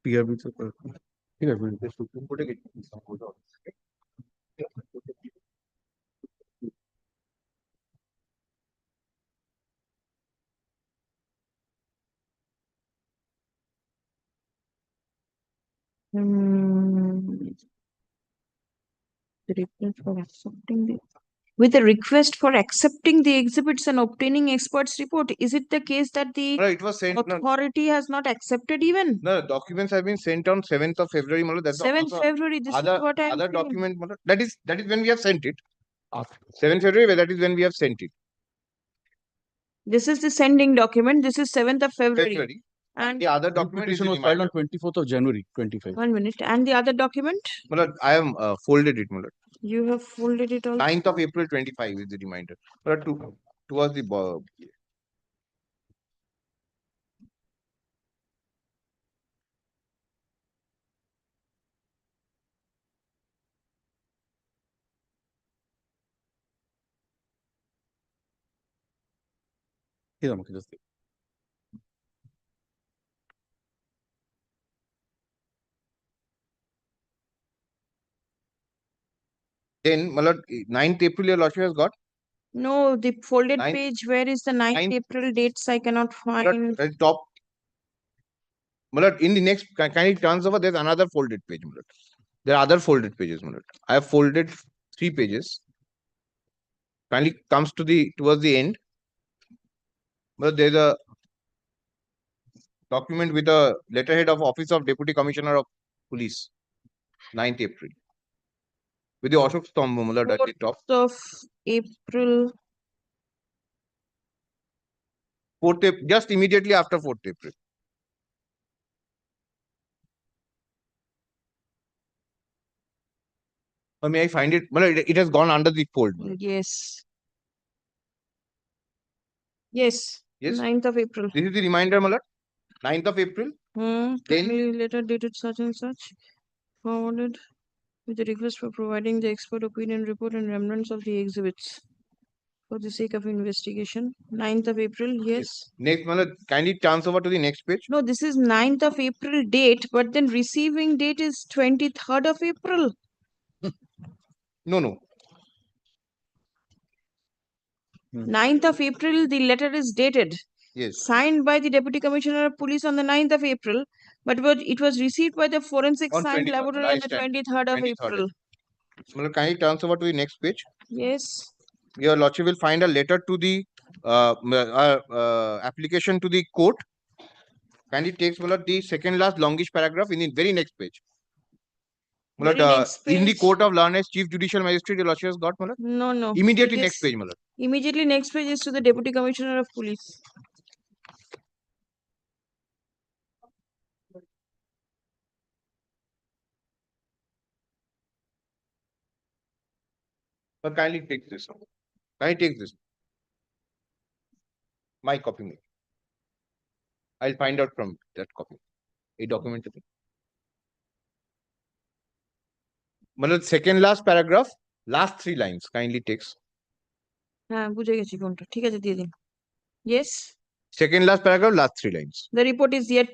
Speaker 9: PRB चं ठीक आहे
Speaker 1: ते सुप्रीम कोर्टे घेतली संपूर्ण.
Speaker 2: The request for accepting the with a request for accepting the exhibits and obtaining experts report. Is it the case that the
Speaker 1: No, it was sent. No,
Speaker 2: authority has not accepted even?
Speaker 1: no, documents have been sent on 7th of February. my lord. That's
Speaker 2: 7th
Speaker 1: also
Speaker 2: February, this is
Speaker 1: other
Speaker 2: what I am
Speaker 1: other
Speaker 2: saying.
Speaker 1: document. my lord. That is when we have sent it. 7th February. That is when we have sent it.
Speaker 2: This is the sending document. This is 7th of February.
Speaker 1: February.
Speaker 2: And
Speaker 1: The other document is
Speaker 9: petition
Speaker 1: the
Speaker 9: was filed on
Speaker 1: reminder.
Speaker 9: 24th of January 25.
Speaker 2: 1 minute. And the other document?
Speaker 1: my lord, I have folded it. my lord.
Speaker 2: You have folded it also.
Speaker 1: 9th of April 25 is the reminder. my lord, towards the
Speaker 9: Here, আমাকে just দিন।
Speaker 1: then, my lord, 9th April your lordship has got.
Speaker 2: No, the folded
Speaker 1: 9th
Speaker 2: page. Where is the 9th April dates? I cannot
Speaker 1: my lord,
Speaker 2: find.
Speaker 1: at the top. my lord, in the next kindly turns over, there's another folded page. my lord. There are other folded pages. my lord. I have folded 3 pages. Kindly comes to towards the end. But there's a document with a letterhead of Office of Deputy Commissioner of Police, 9th April. With the Ashok Stambha, my lord, at the top.
Speaker 2: 4th of April.
Speaker 1: 4th April, just immediately after 4th April. Or may I find it? My lord, it has gone under the fold. my lord.
Speaker 2: Yes. Yes.
Speaker 1: Yes.
Speaker 2: 9th of April.
Speaker 1: This is the reminder, my lord. 9th of April. Then
Speaker 2: Timely letter dated such and such, forwarded with the request for providing the expert opinion report and remnants of the exhibits for the sake of investigation. 9th of April, yes.
Speaker 1: next, my lord, kindly turns over to the next page.
Speaker 2: No, this is 9th of April date, but then receiving date is 23rd of April.
Speaker 1: No, no.
Speaker 2: 9th of April, the letter is dated.
Speaker 12: Yes.
Speaker 2: Signed by the Deputy Commissioner of Police on the 9th of April, but it was received by the Forensic
Speaker 12: On
Speaker 2: Science
Speaker 12: 23rd,
Speaker 2: Laboratory
Speaker 12: I
Speaker 2: on the
Speaker 12: stand.
Speaker 2: 23rd of
Speaker 12: 23rd.
Speaker 2: April.
Speaker 12: Well, kindly turn over to the next page.
Speaker 2: Yes.
Speaker 12: Your Lordship will find a letter to the application to the court. Kindly takes the second last longish paragraph in the very next page.
Speaker 2: Very next
Speaker 12: In the
Speaker 2: page.
Speaker 12: court of law as Chief Judicial Magistrate, your Lordship has got
Speaker 2: No, no.
Speaker 12: immediately
Speaker 2: It
Speaker 12: next
Speaker 2: is-
Speaker 12: page.
Speaker 2: Immediately next page is to the Deputy Commissioner of Police.
Speaker 12: But kindly take this. Kindly take this. My copy me. I'll find out from that copy. A document. Second last paragraph, last 3 lines. Kindly takes.
Speaker 2: হ্যাঁ বুঝে গেছি কোনটা ঠিক আছে দিয়ে দিন yes
Speaker 12: Second last paragraph, last 3 lines.
Speaker 2: the report is yet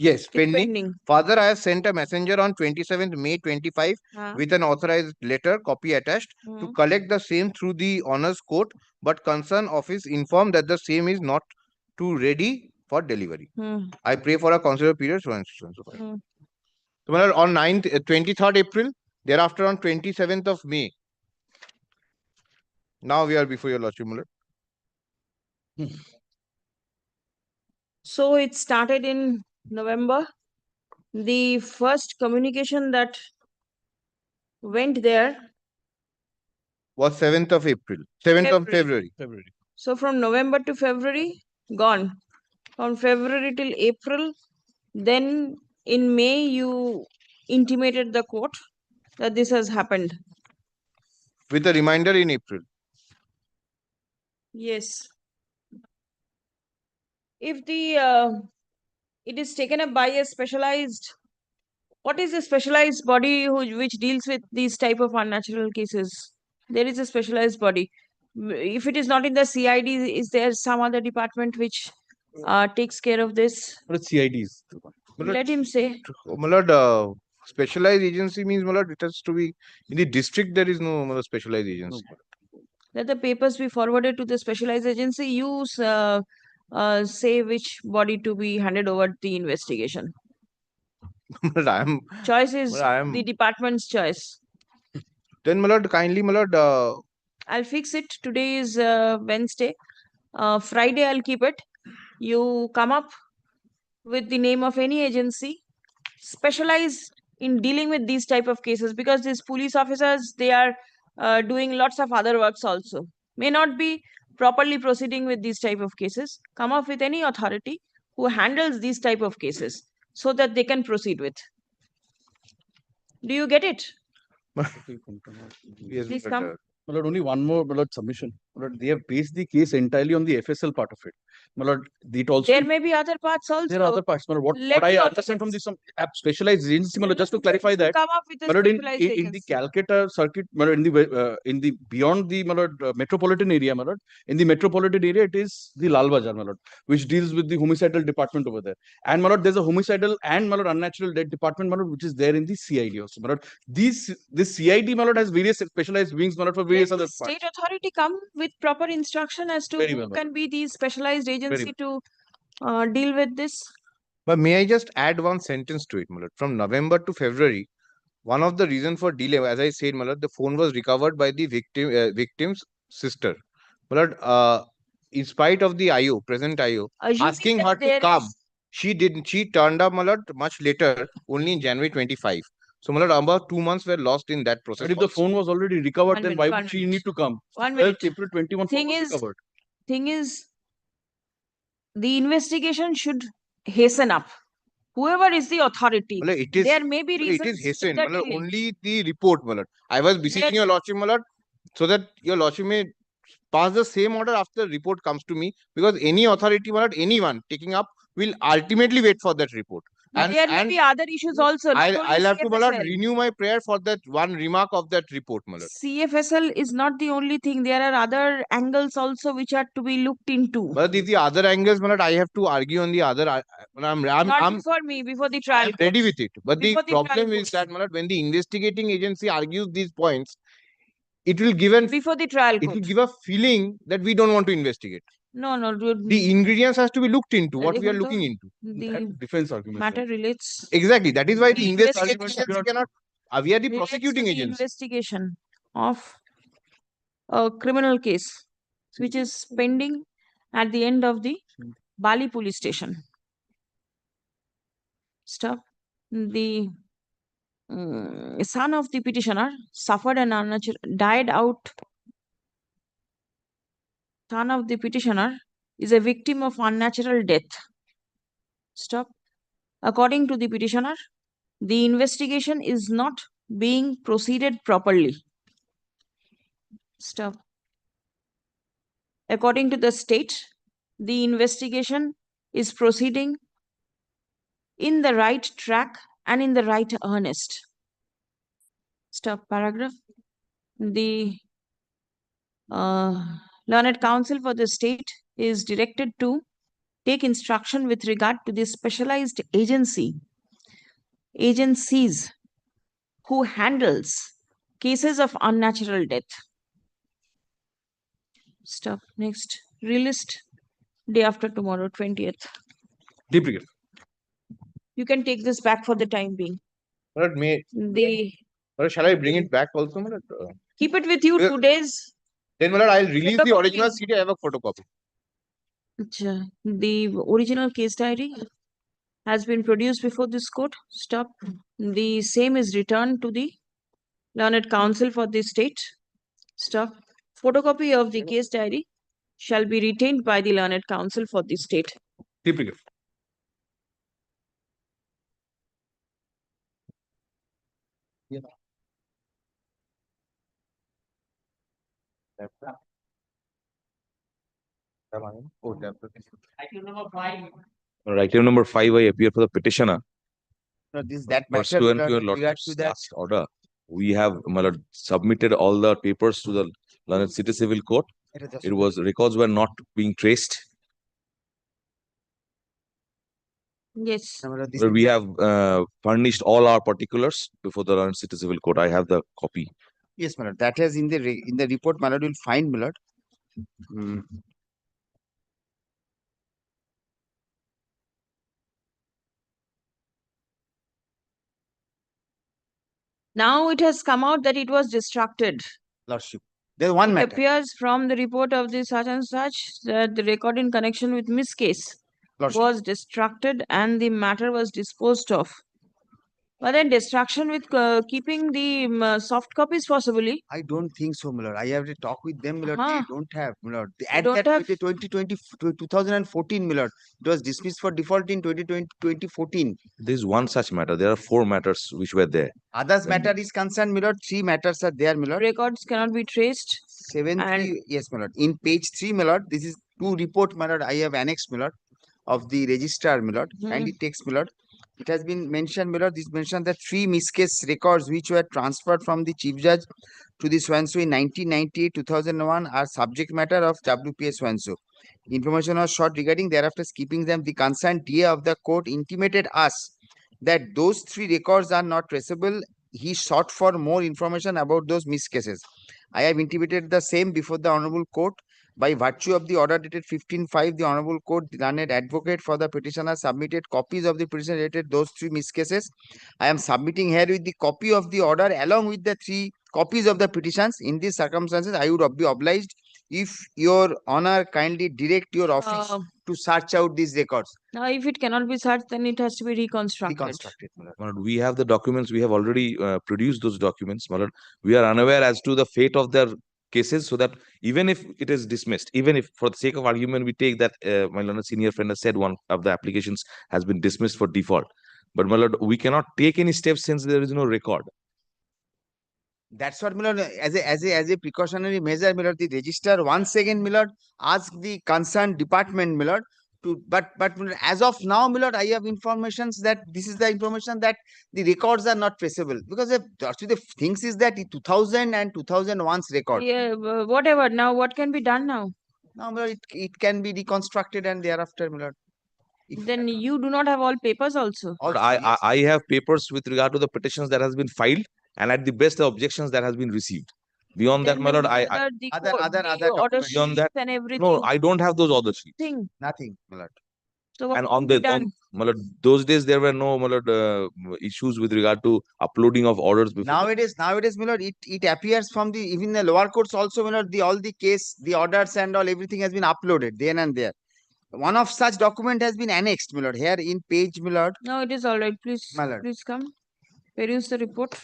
Speaker 12: Yes, pending.
Speaker 2: pending.
Speaker 12: Further, I have sent a messenger on 27th May 25 with an authorized letter, copy attached, to collect the same through the honors court, but concerned office informed that the same is not too ready for delivery. I pray for a considerable period, so on and so forth. So, on 9th, 23rd April, thereafter on 27th of May. Now we are before your Lordship, Muller.
Speaker 2: So it started in November. The first communication that went there
Speaker 12: Was 7th of April, 7th of February.
Speaker 2: So from November to February, gone. From February till April, then in May you intimated the court that this has happened.
Speaker 12: With a reminder in April.
Speaker 2: Yes. If the it is taken up by a specialized, what is a specialized body which deals with these type of unnatural cases? There is a specialized body. If it is not in the CID, is there some other department which takes care of this?
Speaker 12: But CIDs.
Speaker 2: Let him say.
Speaker 12: Specialized agency means it has to be in the district. There is no specialized agency.
Speaker 2: Let the papers be forwarded to the specialized agency. You say which body to be handed over the investigation. Choice is the department's choice.
Speaker 12: Then, kindly,
Speaker 2: I'll fix it. Today is Wednesday. Friday, I'll keep it. You come up with the name of any agency specialized in dealing with these type of cases, because these police officers, they are doing lots of other works also. May not be properly proceeding with these type of cases. Come up with any authority who handles these type of cases so that they can proceed with. Do you get it?
Speaker 12: Yes,
Speaker 2: Please come.
Speaker 9: Only one more submission. They have based the case entirely on the FSL part of it. It also
Speaker 2: There may be other parts also.
Speaker 9: There are other parts. What I understand from this specialized agency, just to clarify that,
Speaker 2: come up with a specialized
Speaker 9: in the
Speaker 2: agency.
Speaker 9: Calcutta circuit, in the beyond the metropolitan area, in the metropolitan area, it is the Lal Bazar, which deals with the homicidal department over there. And there's a homicidal and unnatural death department, which is there in the CID also. This CID has various specialized wings, for various other parts.
Speaker 2: State authority come with proper instruction as to
Speaker 9: Very
Speaker 2: who
Speaker 9: well,
Speaker 2: can be the specialized agency
Speaker 12: well.
Speaker 2: to deal with this.
Speaker 12: But may I just add one sentence to it, From November to February, one of the reasons for delay, as I said, the phone was recovered by the victim's sister. In spite of the IO, present IO,
Speaker 2: Assuming
Speaker 12: asking
Speaker 2: that
Speaker 12: her to
Speaker 2: there
Speaker 12: come,
Speaker 2: is-
Speaker 12: she didn't. She turned up, much later, only in January 25. So, about 2 months were lost in that process.
Speaker 9: But if the phone was already recovered,
Speaker 2: One
Speaker 9: then
Speaker 2: minute,
Speaker 9: why
Speaker 2: one
Speaker 9: would she
Speaker 2: minute.
Speaker 9: need to come?
Speaker 2: 1
Speaker 9: 12th
Speaker 2: minute.
Speaker 9: April 21 phone was recovered.
Speaker 2: Thing is, the investigation should hasten up. Whoever is the authority,
Speaker 12: It is,
Speaker 2: there may be
Speaker 12: it
Speaker 2: reasons.
Speaker 12: is hastened.
Speaker 2: to the delay.
Speaker 12: Only the report, I was beseeching your Lordship, so that your Lordship may pass the same order after the report comes to me, because any authority, anyone taking up will ultimately wait for that report.
Speaker 2: But there may be other issues also. not only
Speaker 12: I'll have to
Speaker 2: CFSL.
Speaker 12: renew my prayer for that one remark of that report,
Speaker 2: CFSL is not the only thing. There are other angles also which are to be looked into.
Speaker 12: But if the other angles, I have to argue on the other.
Speaker 2: Not before me, before the trial.
Speaker 12: I'm ready with it. But the
Speaker 2: Before the
Speaker 12: problem
Speaker 2: trial
Speaker 12: is that when the investigating agency argues these points, it will give an
Speaker 2: before the trial
Speaker 12: it will
Speaker 2: court.
Speaker 12: give a feeling that we don't want to investigate.
Speaker 2: No, no.
Speaker 12: The ingredients has to be looked into, what we are
Speaker 2: দেখুন তো,
Speaker 12: looking into.
Speaker 2: The
Speaker 9: Defense argument.
Speaker 2: matter relates.
Speaker 12: Exactly. That is why the
Speaker 2: investigation
Speaker 12: investigations cannot. We are the
Speaker 2: relates to
Speaker 12: prosecuting
Speaker 2: the
Speaker 12: agency.
Speaker 2: investigation of a criminal case which is pending at the end of the Bali police station. Stop. The son of the petitioner suffered an unnatural, died out. Son of the petitioner is a victim of unnatural death. Stop. According to the petitioner, the investigation is not being proceeded properly. Stop. According to the state, the investigation is proceeding in the right track and in the right earnest. Stop. Paragraph. The learned counsel for the state is directed to take instruction with regard to the specialized agencies who handles cases of unnatural death. Stop. Next. Relist day after tomorrow, 20th.
Speaker 12: Debrief.
Speaker 2: You can take this back for the time being.
Speaker 12: But shall I bring it back also?
Speaker 2: Keep it with you 2 days.
Speaker 12: Then I'll release the
Speaker 2: Photocopy.
Speaker 12: original CD. I have a photocopy.
Speaker 2: Achha. The original case diary has been produced before this court. Stop. The same is returned to the learned counsel for the state. Stop. Photocopy of the case diary shall be retained by the learned counsel for the state.
Speaker 12: Debrief.
Speaker 13: Item number 5, I appear for the petitioner.
Speaker 11: No, this that matter
Speaker 13: Pursuant to your
Speaker 11: regard
Speaker 13: lordship's
Speaker 11: to that.
Speaker 13: last order, we have submitted all the papers to the Learned City Civil Court. Records were not being traced.
Speaker 2: Yes.
Speaker 13: We have furnished all our particulars before the Learned City Civil Court. I have the copy.
Speaker 11: Yes, my lord. That has in the report, my lord, will find, my lord.
Speaker 2: Now it has come out that it was distracted.
Speaker 11: Lordship. There's one
Speaker 2: It
Speaker 11: matter.
Speaker 2: appears from the report of the such and such that the record in connection with Miss case
Speaker 11: Lordship.
Speaker 2: was distracted and the matter was disposed of. But then distraction with keeping the soft copies possibly.
Speaker 11: I don't think so, my lord. I have to talk with them, my lord. They don't have, my lord. At
Speaker 2: don't
Speaker 11: that
Speaker 2: have-
Speaker 11: with the 2014, my lord. It was dismissed for default in 2014.
Speaker 13: There is one such matter. There are 4 matters which were there.
Speaker 11: Others matter is concerned, my lord. 3 matters are there, my lord.
Speaker 2: Records cannot be traced.
Speaker 11: 7-3, yes, my lord. In page 3, my lord, this is 2 report, my lord. I have annexed, my lord, of the registrar, my lord. Kindly text, my lord. It has been mentioned, my lord, this mentioned that 3 miscase records which were transferred from the chief judge to the Swanso in 1998-2001 are subject matter of WPS Swanso. Information was sought regarding thereafter skipping them. The concerned DA of the court intimated us that those 3 records are not traceable. He sought for more information about those miscases. I have intimated the same before the Honorable Court. By virtue of the order dated 15/5, the Honorable Court, the learned advocate for the petitioner, submitted copies of the petition related those 3 miscases. I am submitting here with the copy of the order along with the 3 copies of the petitions. In these circumstances, I would be obliged if your honor kindly direct your office to search out these records.
Speaker 2: Now, if it cannot be searched, then it has to be reconstructed.
Speaker 13: My lord, we have the documents. We have already produced those documents. My lord, we are unaware as to the fate of their cases, so that even if it is dismissed, even if for the sake of argument we take that my lord senior friend has said one of the applications has been dismissed for default, but my lord, we cannot take any steps since there is no record.
Speaker 11: That's what, my lord, as a precautionary measure, my lord, the registrar once again, my lord, ask the concerned department, my lord, to but my lord, as of now, my lord, I have informations that this is the information that the records are not traceable, because actually the things is that the 2000 and 2001's record.
Speaker 2: Yeah, whatever. Now, what can be done now?
Speaker 11: Now, my lord, it can be reconstructed and thereafter, my lord.
Speaker 2: Then you do not have all papers also.
Speaker 13: I have papers with regard to the petitions that has been filed, and at the best the objections that has been received. Beyond that,
Speaker 2: Then
Speaker 13: my lord, I
Speaker 2: other the
Speaker 12: Other-
Speaker 2: co-
Speaker 12: other-
Speaker 2: the
Speaker 12: other
Speaker 2: order
Speaker 12: documents.
Speaker 13: beyond
Speaker 2: sheets
Speaker 13: that,
Speaker 2: and everything.
Speaker 13: no, I don't have those order sheets.
Speaker 2: Thing.
Speaker 12: Nothing, my lord.
Speaker 2: So what
Speaker 13: And
Speaker 2: can
Speaker 13: on
Speaker 2: be
Speaker 13: the
Speaker 2: done?
Speaker 13: my lord, those days there were no, my lord, issues with regard to uploading of orders before.
Speaker 12: Nowadays, my lord, it appears from the even the lower courts also, my lord, the all the case, the orders and all everything has been uploaded then and there. One of such document has been annexed, my lord, here in page, my lord.
Speaker 2: No, it is all right. Please,
Speaker 12: My lord.
Speaker 2: please come. Peruse the report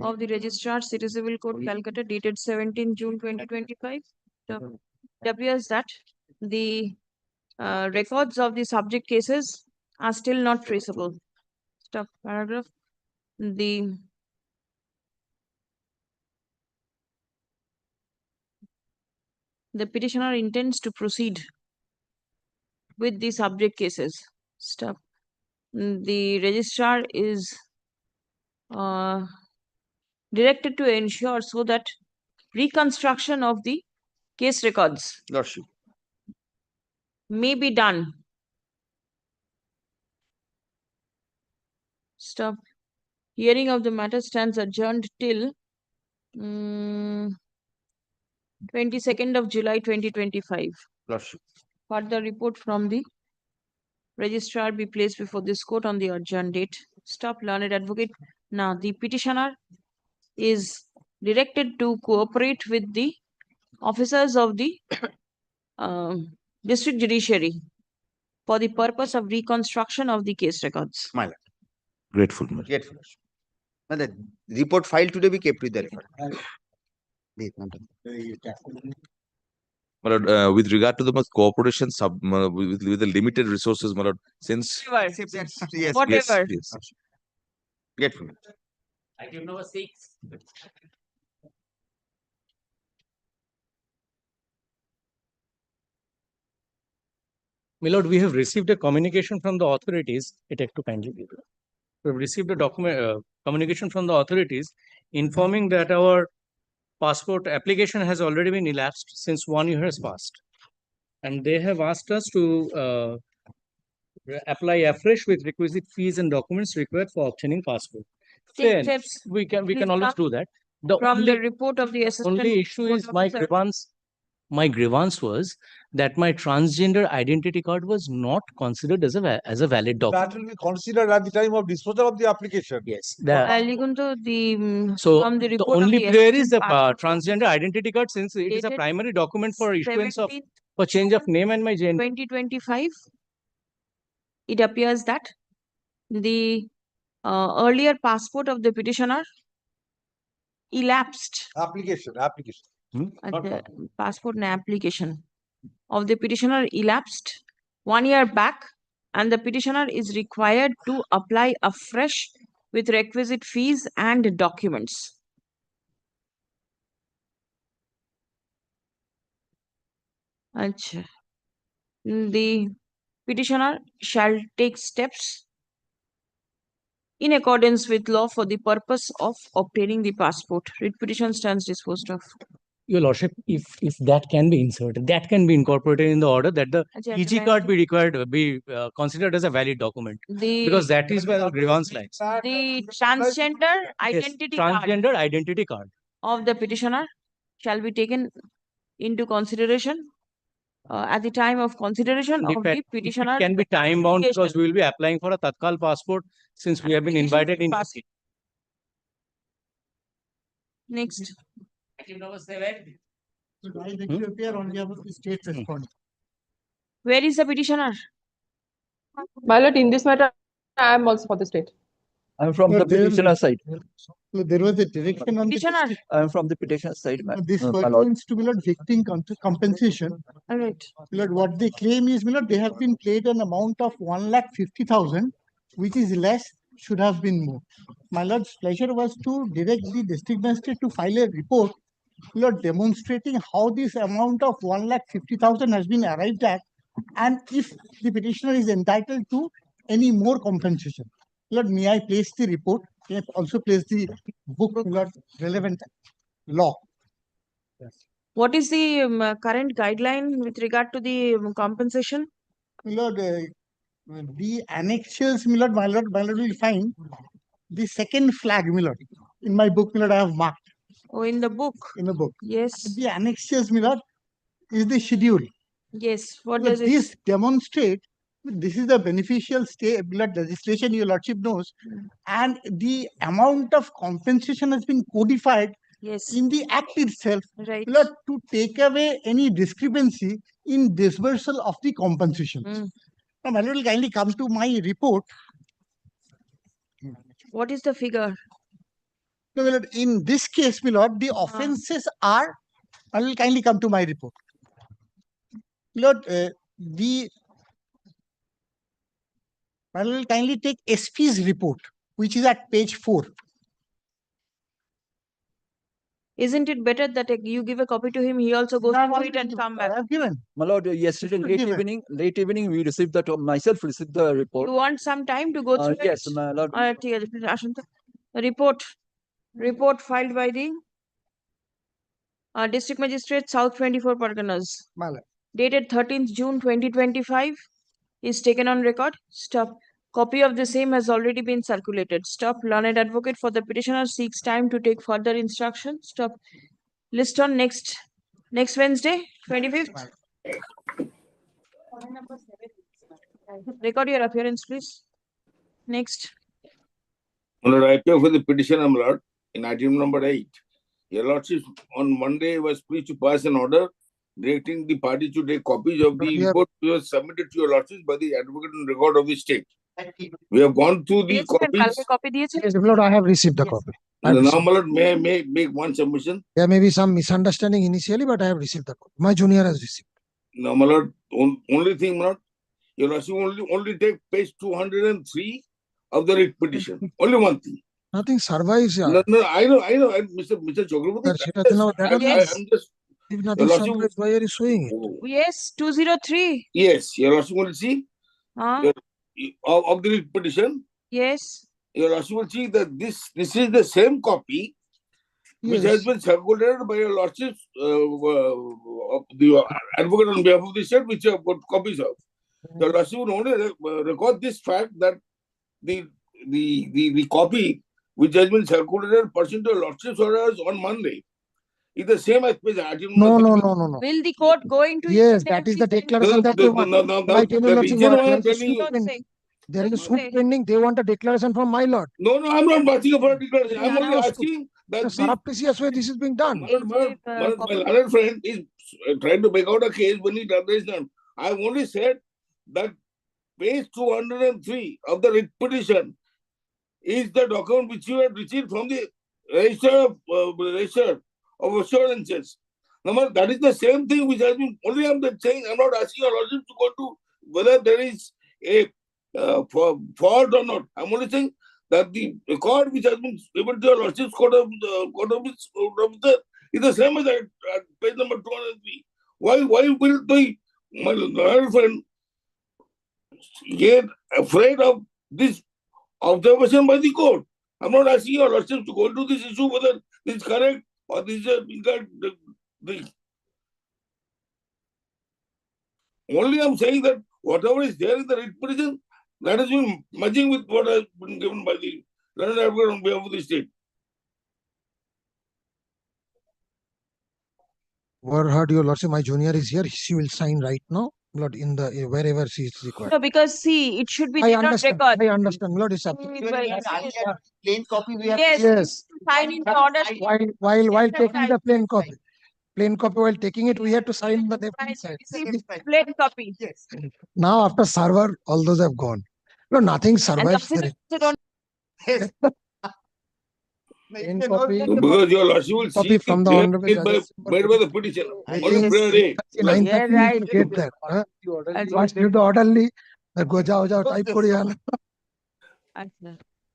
Speaker 2: of the Registrar, City Civil Court, Calcutta, dated 17 June 2025. So, it appears that the records of the subject cases are still not traceable. Stop paragraph. The petitioner intends to proceed with the subject cases. Stop. The registrar is directed to ensure so that reconstruction of the case records
Speaker 12: Lordship.
Speaker 2: may be done. Stop. Hearing of the matter stands adjourned till 22nd of July 2025.
Speaker 12: Lordship.
Speaker 2: Further report from the registrar be placed before this court on the adjourned date. Stop, learned advocate. Now, the petitioner is directed to cooperate with the officers of the district judiciary for the purpose of reconstruction of the case records.
Speaker 12: My lord.
Speaker 13: Grateful, my lord.
Speaker 12: Grateful. Now, the report filed today be kept with the record.
Speaker 13: My lord, with regard to the cooperation with the limited resources, my lord, since
Speaker 12: Yes,
Speaker 2: Whatever.
Speaker 13: yes.
Speaker 12: Grateful.
Speaker 21: Item number 6.
Speaker 4: My lord, we have received a communication from the authorities. It has to kindly be. We have received a communication from the authorities informing that our passport application has already been elapsed since 1 year has passed. And they have asked us to apply afresh with requisite fees and documents required for obtaining passport.
Speaker 2: Take
Speaker 4: Then
Speaker 2: steps.
Speaker 4: we can
Speaker 2: Please
Speaker 4: always
Speaker 2: come
Speaker 4: do that.
Speaker 2: from the report of the assistant.
Speaker 4: Only issue is my grievance. My grievance was that my transgender identity card was not considered as a valid document.
Speaker 14: That will be considered at the time of disposal of the application.
Speaker 4: Yes.
Speaker 2: So
Speaker 4: From
Speaker 2: the
Speaker 4: the
Speaker 2: report of
Speaker 4: only
Speaker 2: the
Speaker 4: prayer is the
Speaker 2: assistant passport
Speaker 4: transgender identity card, since it is a
Speaker 2: dated
Speaker 4: primary document for issuance of
Speaker 2: 17th
Speaker 4: for change of name and my gender.
Speaker 2: 2025. It appears that the earlier passport of the petitioner elapsed.
Speaker 14: Application.
Speaker 2: The passport and application of the petitioner elapsed 1 year back, and the petitioner is required to apply afresh with requisite fees and documents. Achha. The petitioner shall take steps in accordance with law for the purpose of obtaining the passport. Writ petition stands disposed of.
Speaker 4: Your Lordship, if that can be inserted, that can be incorporated in the order that the EG card be considered as a valid document, because that is where the grievance lies.
Speaker 2: The transgender identity card
Speaker 4: Transgender identity card
Speaker 2: of the petitioner shall be taken into consideration at the time of consideration of the petitioner.
Speaker 4: can be time bound, because we will be applying for a Tatkal passport since we have been invited in.
Speaker 2: Next.
Speaker 21: Item number 7.
Speaker 14: Appear on behalf of the state respondent.
Speaker 2: Where is the petitioner?
Speaker 15: My lord, in this matter, I am also for the state.
Speaker 18: I am from the petitioner side.
Speaker 14: There was a direction on
Speaker 2: petitioner.
Speaker 18: I am from the petitioner side.
Speaker 14: This
Speaker 18: my lord.
Speaker 14: pertains to victim compensation.
Speaker 2: All right.
Speaker 14: What they claim is, they have been paid an amount of 1,50,000, which is less, should have been more. My lord's pleasure was to direct the district magistrate to file a report, demonstrating how this amount of 1,50,000 has been arrived at, and if the petitioner is entitled to any more compensation. May I place the report? May I also place the book, relevant law?
Speaker 2: What is the current guideline with regard to the compensation?
Speaker 14: The annexures, my lord will find the second flag, In my book, my lord, I have marked.
Speaker 2: Oh, in the book.
Speaker 14: In the book.
Speaker 2: Yes.
Speaker 14: The annexures, my lord, is the schedule.
Speaker 2: Yes. What
Speaker 14: But
Speaker 2: does it?
Speaker 14: this demonstrate this is the beneficial state blood legislation, your lordship knows, and the amount of compensation has been codified
Speaker 2: Yes.
Speaker 14: in the act itself,
Speaker 2: Right.
Speaker 14: my lord, to take away any discrepancy in dispersal of the compensations. Now, my lord will kindly come to my report.
Speaker 2: What is the figure?
Speaker 14: No, my lord, in this case, my lord, the offences are, I will kindly come to my report. My lord, I will kindly take SP's report, which is at page 4.
Speaker 2: Isn't it better that you give a copy to him? He also goes through it and come back.
Speaker 14: I have given.
Speaker 18: My lord, yesterday late evening, we received that. Myself received the report.
Speaker 2: You want some time to go through
Speaker 18: Yes,
Speaker 2: it?
Speaker 18: my lord.
Speaker 2: Report filed by the District Magistrate, South 24 Parganas. Dated 13th June 2025 is taken on record. Stop. Copy of the same has already been circulated. Stop. Learned advocate for the petitioner seeks time to take further instruction. Stop. List on next Wednesday, 25th. Record your appearance, please. Next.
Speaker 3: My lord, I appear for the petitioner, my lord, in item number 8. Your lordship on Monday was pleased to pass an order directing the party to take copies of the report which was submitted to your lordship by the advocate on record of the state. We have gone through the copies.
Speaker 19: Yes, my lord, I have received the copy.
Speaker 3: Now, my lord, may I make one submission?
Speaker 19: There may be some misunderstanding initially, but I have received the copy. My junior has received.
Speaker 3: No, my lord, only thing, my lord, your lordship only take page 203 of the writ petition. Only one thing.
Speaker 19: Nothing survives.
Speaker 3: No, I know, Mr. Chakraborty. I'm just.
Speaker 19: If nothing survives, why are you showing it?
Speaker 2: Yes, 203.
Speaker 3: Yes, your lordship will see. Of the writ petition.
Speaker 2: Yes.
Speaker 3: Your lordship will see that this is the same copy which has been circulated by your lordship, the advocate on behalf of the state, which you have got copies of. Your lordship will only record this fact that the copy which has been circulated pursuant to your lordship's orders on Monday is the same as page item.
Speaker 19: No.
Speaker 2: Will the court go into it?
Speaker 19: Yes, that is the declaration that they want. My there is a suit pending. They want a declaration from my lord.
Speaker 3: No, I'm not asking for a declaration. I'm only asking that
Speaker 19: surreptitious way this is being done.
Speaker 3: My other friend is trying to make out a case when he does this. I only said that page 203 of the writ petition is the document which you have received from the register of assurances. Number, that is the same thing which has been, only I'm saying, I'm not asking your lordship to go to whether there is a fault or not. I'm only saying that the record which has been given to your lordship's court of is the same as at page number 203. Why will my lawyer friend get afraid of this observation by the court? I'm not asking your lordship to go into this issue whether this is correct or this is incorrect. Only I'm saying that whatever is there in the writ petition, that has been merging with what has been given by the learned advocate on behalf of the state.
Speaker 19: Word heard, your lordship, my junior is here. She will sign right now. Lord, in the wherever she is required.
Speaker 2: No, because see, it should be
Speaker 19: I
Speaker 2: there on
Speaker 19: understand.
Speaker 2: record.
Speaker 19: I understand. Lord, it's up.
Speaker 14: Plain copy we have.
Speaker 2: Yes. Sign in the order.
Speaker 19: While taking the plain copy. Plain copy while taking it, we had to sign the left side.
Speaker 2: Plain copy.
Speaker 14: Yes.
Speaker 19: Now after server, all those have gone. No, nothing survives. Plain copy.
Speaker 3: Because your lordship will see
Speaker 19: from the honorable
Speaker 3: made by the petition. Only prayer day.
Speaker 19: 9:30 get there. Once give the orderly, go jao type kore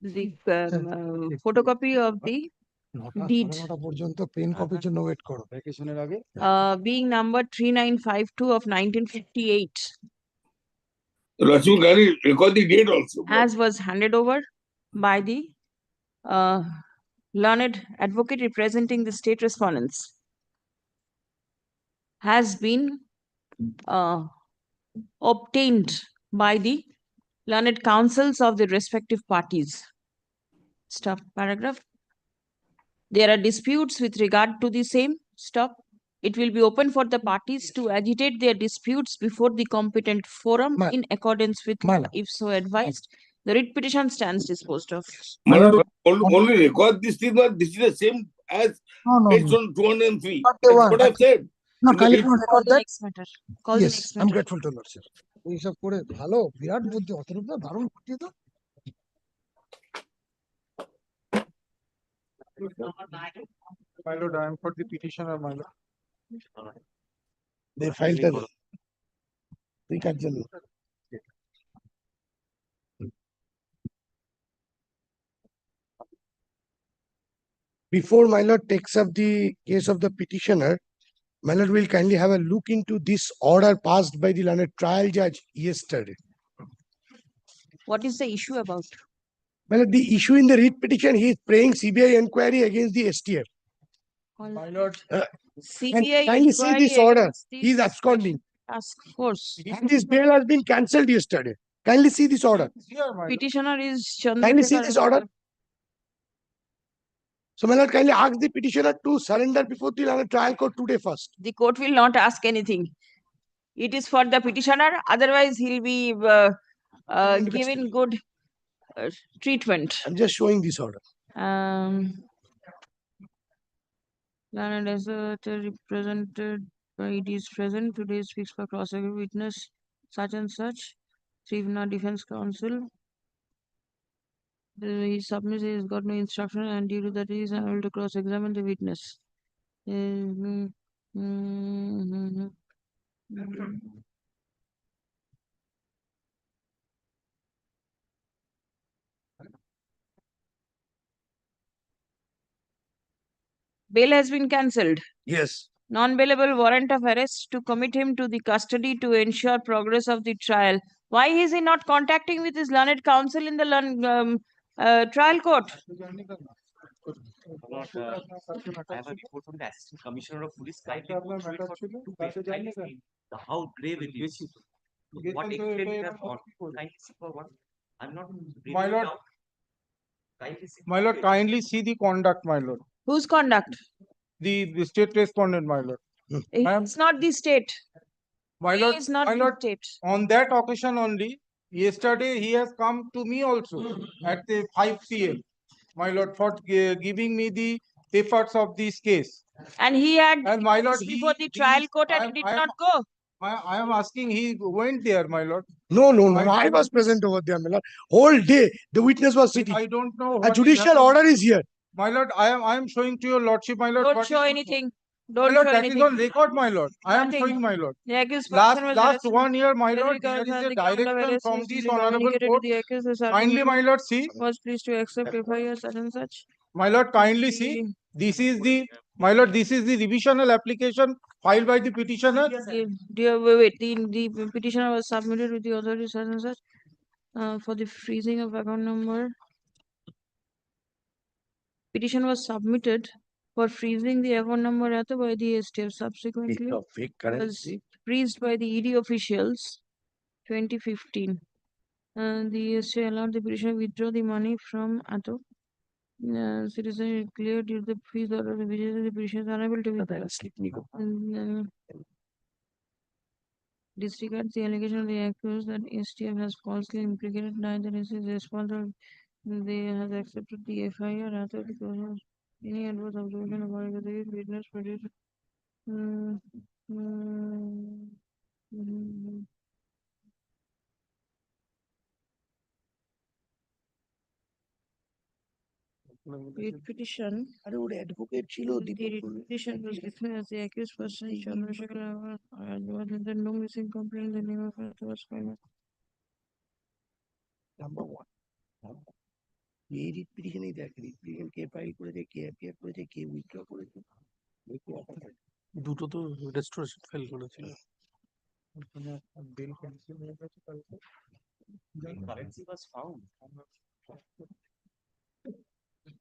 Speaker 2: The photocopy of the deed being number 3952 of 1958
Speaker 3: Lordship can record the date also.
Speaker 2: as was handed over by the learned advocate representing the state respondents has been obtained by the learned counsels of the respective parties. Stop paragraph. There are disputes with regard to the same. Stop. It will be open for the parties to agitate their disputes before the competent forum in accordance with law, if so advised. The writ petition stands disposed of.
Speaker 3: Only record this thing, but this is the same as
Speaker 19: No,
Speaker 3: page
Speaker 19: no.
Speaker 3: 203.
Speaker 19: Not
Speaker 3: That's
Speaker 19: the one.
Speaker 3: what I've said.
Speaker 19: No,
Speaker 3: In the
Speaker 19: kindly
Speaker 3: writ-
Speaker 19: don't record that.
Speaker 2: Next matter. Call the
Speaker 19: Yes,
Speaker 2: next
Speaker 19: I'm
Speaker 2: matter.
Speaker 19: grateful to Lord, sir. এইসব করে ভালো বিরাট বুদ্ধি অতরূপ না দারুণ বুদ্ধি তো
Speaker 23: My lord, I am for the petitioner, my lord.
Speaker 19: দে ফাইলটা দে তুই কার জন্য Before my lord takes up the case of the petitioner, my lord will kindly have a look into this order passed by the learned trial judge yesterday.
Speaker 2: What is the issue about?
Speaker 19: My lord, the issue in the writ petition, he is praying CBI inquiry against the STF.
Speaker 23: My lord,
Speaker 19: And
Speaker 2: CBI
Speaker 19: kindly see
Speaker 2: inquiry
Speaker 19: this order.
Speaker 2: against
Speaker 19: He is
Speaker 2: this
Speaker 19: absconding.
Speaker 2: task force.
Speaker 19: And this bail has been cancelled yesterday. Kindly see this order.
Speaker 23: here, my lord.
Speaker 2: Petitioner is
Speaker 19: Kindly see
Speaker 2: Chandrasekhar.
Speaker 19: this order. So, my lord, kindly ask the petitioner to surrender before the learned trial court today first.
Speaker 2: The court will not ask anything. It is for the petitioner. Otherwise, he'll be given good treatment.
Speaker 19: I'm just showing this order.
Speaker 2: Learned as a represented by it is present. Today speaks for prosecutor witness such and such. Tribunal Defense Counsel. He submits he has got no instruction and due to that he is unable to cross-examine the witness. Bail has been cancelled.
Speaker 19: Yes.
Speaker 2: Non-bailable warrant of arrest to commit him to the custody to ensure progress of the trial. Why is he not contacting with his learned counsel in the trial court?
Speaker 16: I have a report from the Assistant Commissioner of Police. Kindly go through it for 2 pages. Kindly see how grave it is. To what extent it has gone. Kindly see for one. I'm not
Speaker 23: My
Speaker 16: reading it
Speaker 23: lord,
Speaker 16: out. Kindly see
Speaker 23: my
Speaker 16: for
Speaker 23: lord,
Speaker 16: it.
Speaker 23: kindly see the conduct, my lord.
Speaker 2: Whose conduct?
Speaker 23: The state respondent, my lord.
Speaker 2: It's not the state.
Speaker 23: My
Speaker 2: He
Speaker 23: lord,
Speaker 2: is not
Speaker 23: my
Speaker 2: the
Speaker 23: lord,
Speaker 2: state.
Speaker 23: on that occasion only, yesterday he has come to me also at the 5 p.m. My lord, for giving me the papers of this case.
Speaker 2: And he had
Speaker 23: And my lord,
Speaker 2: before the trial court and did not go.
Speaker 23: I am asking, he went there, my lord.
Speaker 19: No, no, no. I was present over there, my lord. Whole day, the witness was sitting.
Speaker 23: I don't know.
Speaker 19: A
Speaker 23: what is
Speaker 19: judicial
Speaker 23: happening.
Speaker 19: order is here.
Speaker 23: My lord, I am showing to your lordship, my lord.
Speaker 2: Don't
Speaker 23: what
Speaker 2: show
Speaker 23: is-
Speaker 2: anything.
Speaker 23: My
Speaker 2: Don't
Speaker 23: lord,
Speaker 2: show
Speaker 23: that is
Speaker 2: anything.
Speaker 23: on record, my lord. I am
Speaker 2: Nothing.
Speaker 23: showing, my lord.
Speaker 2: The accused person was
Speaker 23: Last
Speaker 2: arrested
Speaker 23: 1 year, my
Speaker 2: whether
Speaker 23: lord,
Speaker 2: because
Speaker 23: there is
Speaker 2: of
Speaker 23: a
Speaker 2: the count of
Speaker 23: direction
Speaker 2: arrest
Speaker 23: from
Speaker 2: was
Speaker 23: this
Speaker 2: duly
Speaker 23: honorable
Speaker 2: communicated to
Speaker 23: court.
Speaker 2: the accused. The
Speaker 23: Kindly, my lord, see.
Speaker 2: was pleased to accept FIR such and such.
Speaker 23: My lord, kindly see. This is the, my lord, this is the revisional application filed by the petitioner.
Speaker 2: Wait. The petitioner was submitted with the authority such and such for the freezing of account number. Petition was submitted for freezing the account number by the STF. Subsequently, was freezed by the ED officials 2015. The STF allowed the petitioner to withdraw the money from Atto. Citizen cleared due to the freeze order. The petitioner is unable to withdraw. Disregards the allegation of the accused that STF has falsely implicated neither is responsible. They have accepted the FIR rather because of any adverse observation about the witness produced. Petition. The petition was written as the accused person Chandrasekhar there no missing complaint. The name of it was final.
Speaker 19: Number one. এই writ পিটিশনেই দেখ writ petition কে file করেছে কে appear করেছে কে withdraw করেছে
Speaker 21: দুটো তো restoration file করেছিল
Speaker 23: Bill cancel হয়ে গেছে কালকে।
Speaker 16: Currency was found.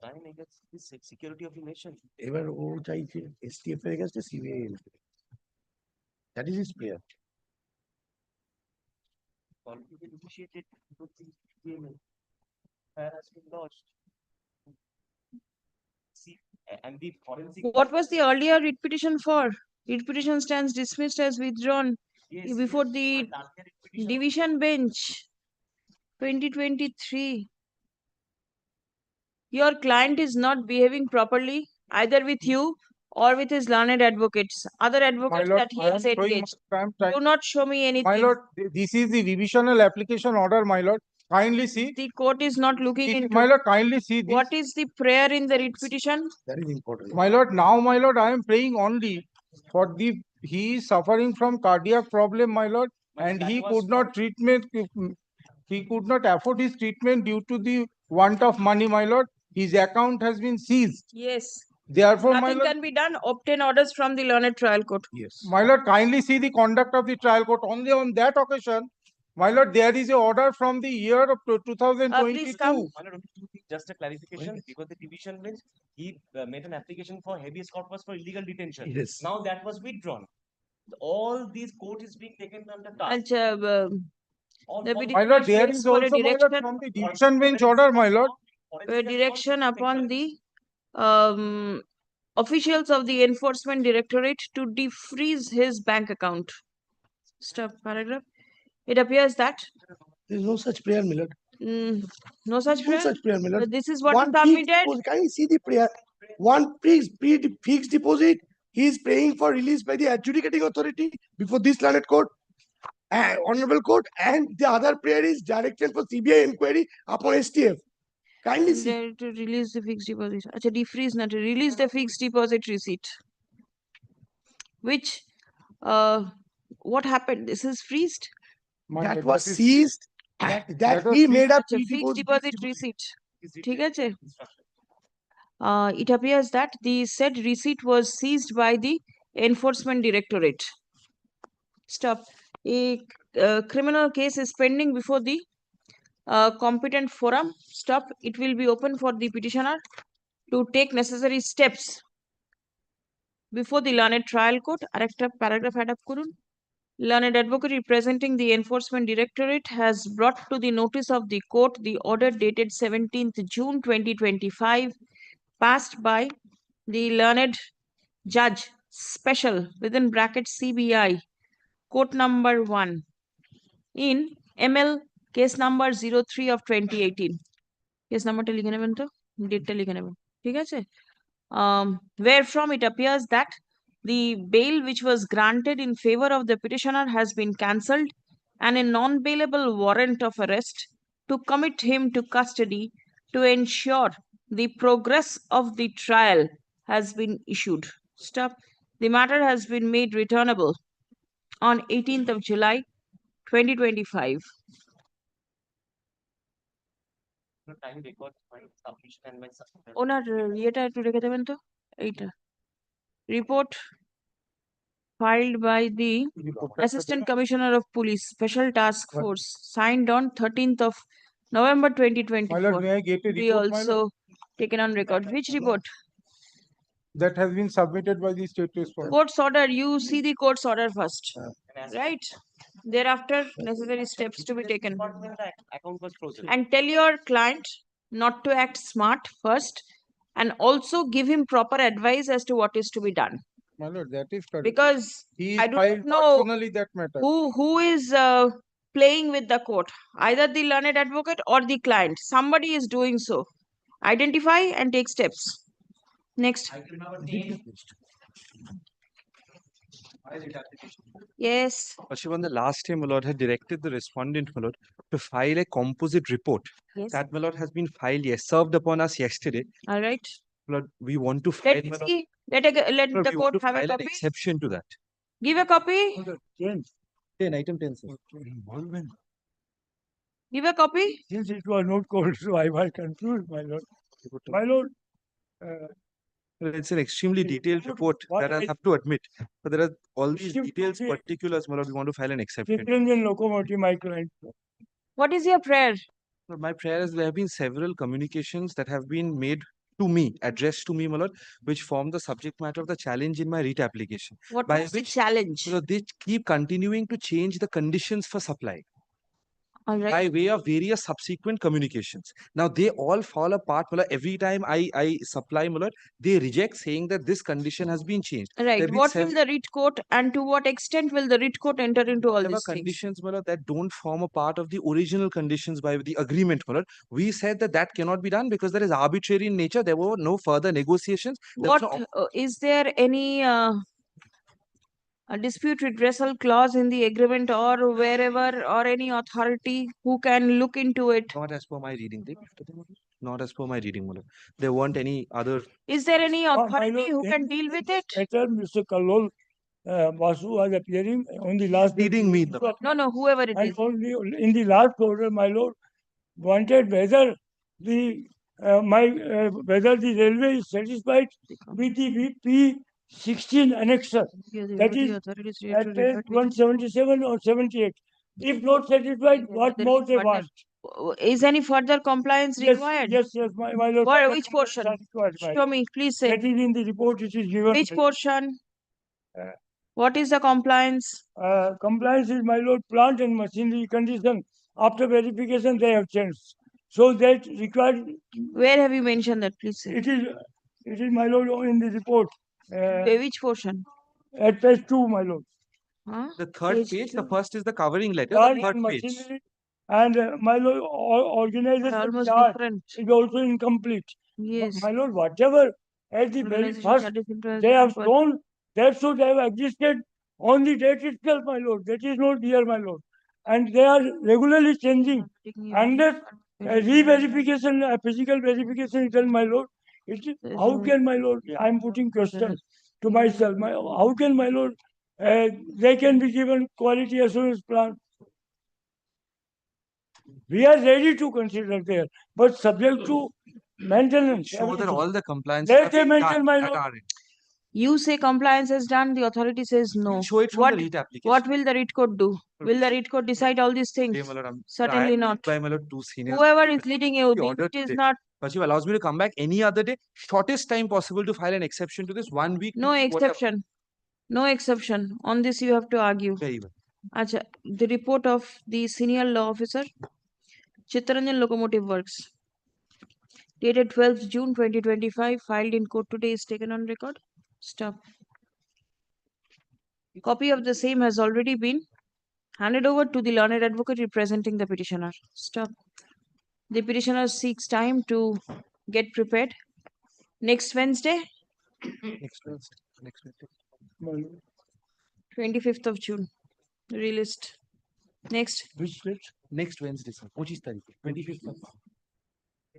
Speaker 16: Time against the security of the nation.
Speaker 19: এবার ও চাইছে এসটিএফ এর কাছে CBI that is his prayer
Speaker 16: Already negotiated with the DMA has been lost. received and the forensic.
Speaker 2: What was the earlier writ petition for? Writ petition stands dismissed as withdrawn before the division bench. 2023. Your client is not behaving properly either with you or with his learned advocates, other advocates
Speaker 23: Lord,
Speaker 2: that he
Speaker 23: I am
Speaker 2: has
Speaker 23: showing my
Speaker 2: engaged.
Speaker 23: time, time.
Speaker 2: Do not show me anything.
Speaker 23: My lord, this is the revisional application order, my lord. Kindly see.
Speaker 2: The court is not looking into.
Speaker 23: My lord, kindly see this.
Speaker 2: What is the prayer in the writ petition?
Speaker 23: That is important. My lord, now, my lord, I am praying only for the, he is suffering from cardiac problem, my lord, and he could not treatment, he could not afford his treatment due to the want of money, my lord. His account has been seized.
Speaker 2: Yes.
Speaker 23: Therefore, my
Speaker 2: Nothing
Speaker 23: lord,
Speaker 2: can be done. Obtain orders from the learned trial court.
Speaker 23: yes. My lord, kindly see the conduct of the trial court. Only on that occasion, my lord, there is a order from the year of 2022.
Speaker 2: Please come.
Speaker 16: My lord, only two things, just a clarification, because the division bench, he made an application for habeas corpus for illegal detention.
Speaker 23: Yes.
Speaker 16: Now that was withdrawn. All these court is being taken under task.
Speaker 23: My lord, there is also, my lord, from the division bench order, my lord.
Speaker 2: Direction upon the officials of the enforcement directorate to defreeze his bank account. Stop paragraph. It appears that
Speaker 19: There is no such prayer, my lord.
Speaker 2: no such prayer.
Speaker 19: No such prayer, my lord.
Speaker 2: This is what
Speaker 19: One
Speaker 2: is submitted.
Speaker 19: Can you see the prayer? One fixed deposit. He is praying for release by the adjudicating authority before this learned court, honorable court, and the other prayer is directed for CBI inquiry upon STF. Kindly see.
Speaker 2: To release the fixed deposit. Acha, defreeze not to release the fixed deposit receipt. Which, what happened? This is freezed.
Speaker 19: That was seized. That he made a
Speaker 2: fixed deposit receipt. ঠিক আছে? It appears that the said receipt was seized by the enforcement directorate. Stop. A criminal case is pending before the competent forum. Stop. It will be open for the petitioner to take necessary steps before the learned trial court. Arekta paragraph add up korun. Learned advocate representing the enforcement directorate has brought to the notice of the court the order dated 17th June 2025 passed by the learned judge special within bracket CBI court number 1 in ML case number 03 of 2018. Case number ta likhe neben to date ta likhe neben. ঠিক আছে? Wherefrom it appears that the bail which was granted in favor of the petitioner has been cancelled and a non-bailable warrant of arrest to commit him to custody to ensure the progress of the trial has been issued. Stop. The matter has been made returnable on 18th of July 2025.
Speaker 16: Time record my submission and my
Speaker 2: ওনার ইয়েটা একটু রেখে দেবেন তো এইটা report filed by the Assistant Commissioner of Police Special Task Force signed on 13th of November 2024.
Speaker 23: My lord, may I get a
Speaker 2: We
Speaker 23: report, my
Speaker 2: also taken on record. Which report?
Speaker 23: That has been submitted by the state response.
Speaker 2: Court's order. You see the court's order first, right? Thereafter, necessary steps to be taken.
Speaker 16: Account was frozen.
Speaker 2: And tell your client not to act smart first, and also give him proper advice as to what is to be done.
Speaker 23: My lord, that is correct.
Speaker 2: Because
Speaker 23: He
Speaker 2: I do
Speaker 23: filed
Speaker 2: not know
Speaker 23: personally that matter.
Speaker 2: who is playing with the court, either the learned advocate or the client. Somebody is doing so. Identify and take steps. Next. Yes.
Speaker 8: Ashif, on the last day, my lord had directed the respondent, my lord, to file a composite report.
Speaker 2: Yes.
Speaker 8: That, my lord, has been filed, yes, served upon us yesterday.
Speaker 2: All right.
Speaker 8: My lord, we want to file,
Speaker 2: Let
Speaker 8: my lord,
Speaker 2: see. Let
Speaker 8: my lord,
Speaker 2: the
Speaker 8: we want
Speaker 2: court
Speaker 8: to
Speaker 2: have a
Speaker 8: file an
Speaker 2: copy.
Speaker 8: exception to that.
Speaker 2: Give a copy.
Speaker 10: 10, item 10, sir.
Speaker 2: Give a copy.
Speaker 6: Since it was not called, so I was confused, my lord. My lord,
Speaker 8: It's an extremely detailed report that I have to admit. But there are all these details, particulars, my lord, we want to file an exception.
Speaker 6: Indian locomotive, my client.
Speaker 2: What is your prayer?
Speaker 8: Lord, my prayer is there have been several communications that have been made to me, addressed to me, my lord, which form the subject matter of the challenge in my writ application.
Speaker 2: What
Speaker 8: By
Speaker 2: was the
Speaker 8: which,
Speaker 2: challenge?
Speaker 8: my lord, they keep continuing to change the conditions for supply.
Speaker 2: All right.
Speaker 8: by way of various subsequent communications. Now they all fall apart. Mullah. Every time I supply, Mullah, they reject, saying that this condition has been changed.
Speaker 2: Right.
Speaker 8: There have been
Speaker 2: What will the writ court and to what extent will the writ court enter into all
Speaker 8: whatever
Speaker 2: these things?
Speaker 8: conditions, Mullah, that don't form a part of the original conditions by the agreement, Mullah, we said that that cannot be done because that is arbitrary in nature. There were no further negotiations. There was
Speaker 2: What
Speaker 8: no
Speaker 2: is there any a dispute redressal clause in the agreement or wherever or any authority who can look into it?
Speaker 8: Not as per my reading. Not as per my reading, Mullah. There weren't any other.
Speaker 2: Is there any
Speaker 7: My
Speaker 2: authority
Speaker 7: lord,
Speaker 2: who
Speaker 7: in
Speaker 2: can deal with it?
Speaker 7: Letter, Mr. Kallol Vasu was appearing on the last
Speaker 8: reading me.
Speaker 2: No, whoever it
Speaker 7: and
Speaker 2: is.
Speaker 7: only in the last order, my lord wanted whether the whether the railway is satisfied with the P16 annexure. That is at page 177 or 78. If not satisfied, what more they want?
Speaker 2: Is any further compliance required?
Speaker 7: Yes, my lord.
Speaker 2: Where, which portion?
Speaker 7: Satisfied.
Speaker 2: Show me, please say.
Speaker 7: That is in the report it is given.
Speaker 2: Which portion?
Speaker 7: Uh,
Speaker 2: What is the compliance?
Speaker 7: Compliance is, my lord, plant and machinery condition. After verification, they have changed. So that required.
Speaker 2: Where have you mentioned that, please say?
Speaker 7: It is, my lord, in the report.
Speaker 2: Which portion?
Speaker 7: At page 2, my lord.
Speaker 2: Huh?
Speaker 8: The third page, the first is the covering letter,
Speaker 7: Plant
Speaker 8: the third
Speaker 7: and
Speaker 8: page.
Speaker 7: machinery and my lord, organization
Speaker 2: almost
Speaker 7: chart
Speaker 2: different.
Speaker 7: is also incomplete.
Speaker 2: Yes.
Speaker 7: My lord, whatever at the very
Speaker 2: Organization
Speaker 7: first
Speaker 2: chart is interesting,
Speaker 7: they have
Speaker 2: but-
Speaker 7: shown, that should have existed on the date itself, my lord. That is not here, my lord. And they are regularly changing. Unless re-verification, physical verification is done, my lord. How can, my lord, I am putting question to myself. How can, my lord, they can be given quality assurance plan? We are ready to consider there, but subject to maintenance.
Speaker 8: Show that all the compliance
Speaker 7: Let
Speaker 8: have
Speaker 7: them
Speaker 8: been
Speaker 7: mention,
Speaker 8: done
Speaker 7: my
Speaker 8: at
Speaker 7: lord.
Speaker 8: our end.
Speaker 2: You say compliance is done, the authority says no.
Speaker 8: Show it from
Speaker 2: What,
Speaker 8: the writ application.
Speaker 2: what will the writ court do? Will the writ court decide all these things?
Speaker 8: Okay, my lord, I'm
Speaker 2: Certainly
Speaker 8: tried
Speaker 2: not.
Speaker 8: by my lord, two seniors.
Speaker 2: Whoever is leading you,
Speaker 8: The order
Speaker 2: it is
Speaker 8: today.
Speaker 2: not.
Speaker 8: Pachiv allows me to come back any other day, shortest time possible to file an exception to this, 1 week.
Speaker 2: No exception. No exception. On this you have to argue.
Speaker 8: Very well.
Speaker 2: Acha, the report of the senior law officer, Chittaranjan Locomotive Works, dated 12th June 2025, filed in court today, is taken on record. Stop. Copy of the same has already been handed over to the learned advocate representing the petitioner. Stop. The petitioner seeks time to get prepared. Next Wednesday,
Speaker 8: Next Wednesday. Next Wednesday.
Speaker 2: 25th of June. Relist. Next.
Speaker 7: Which date?
Speaker 8: Next Wednesday, sir. 25th.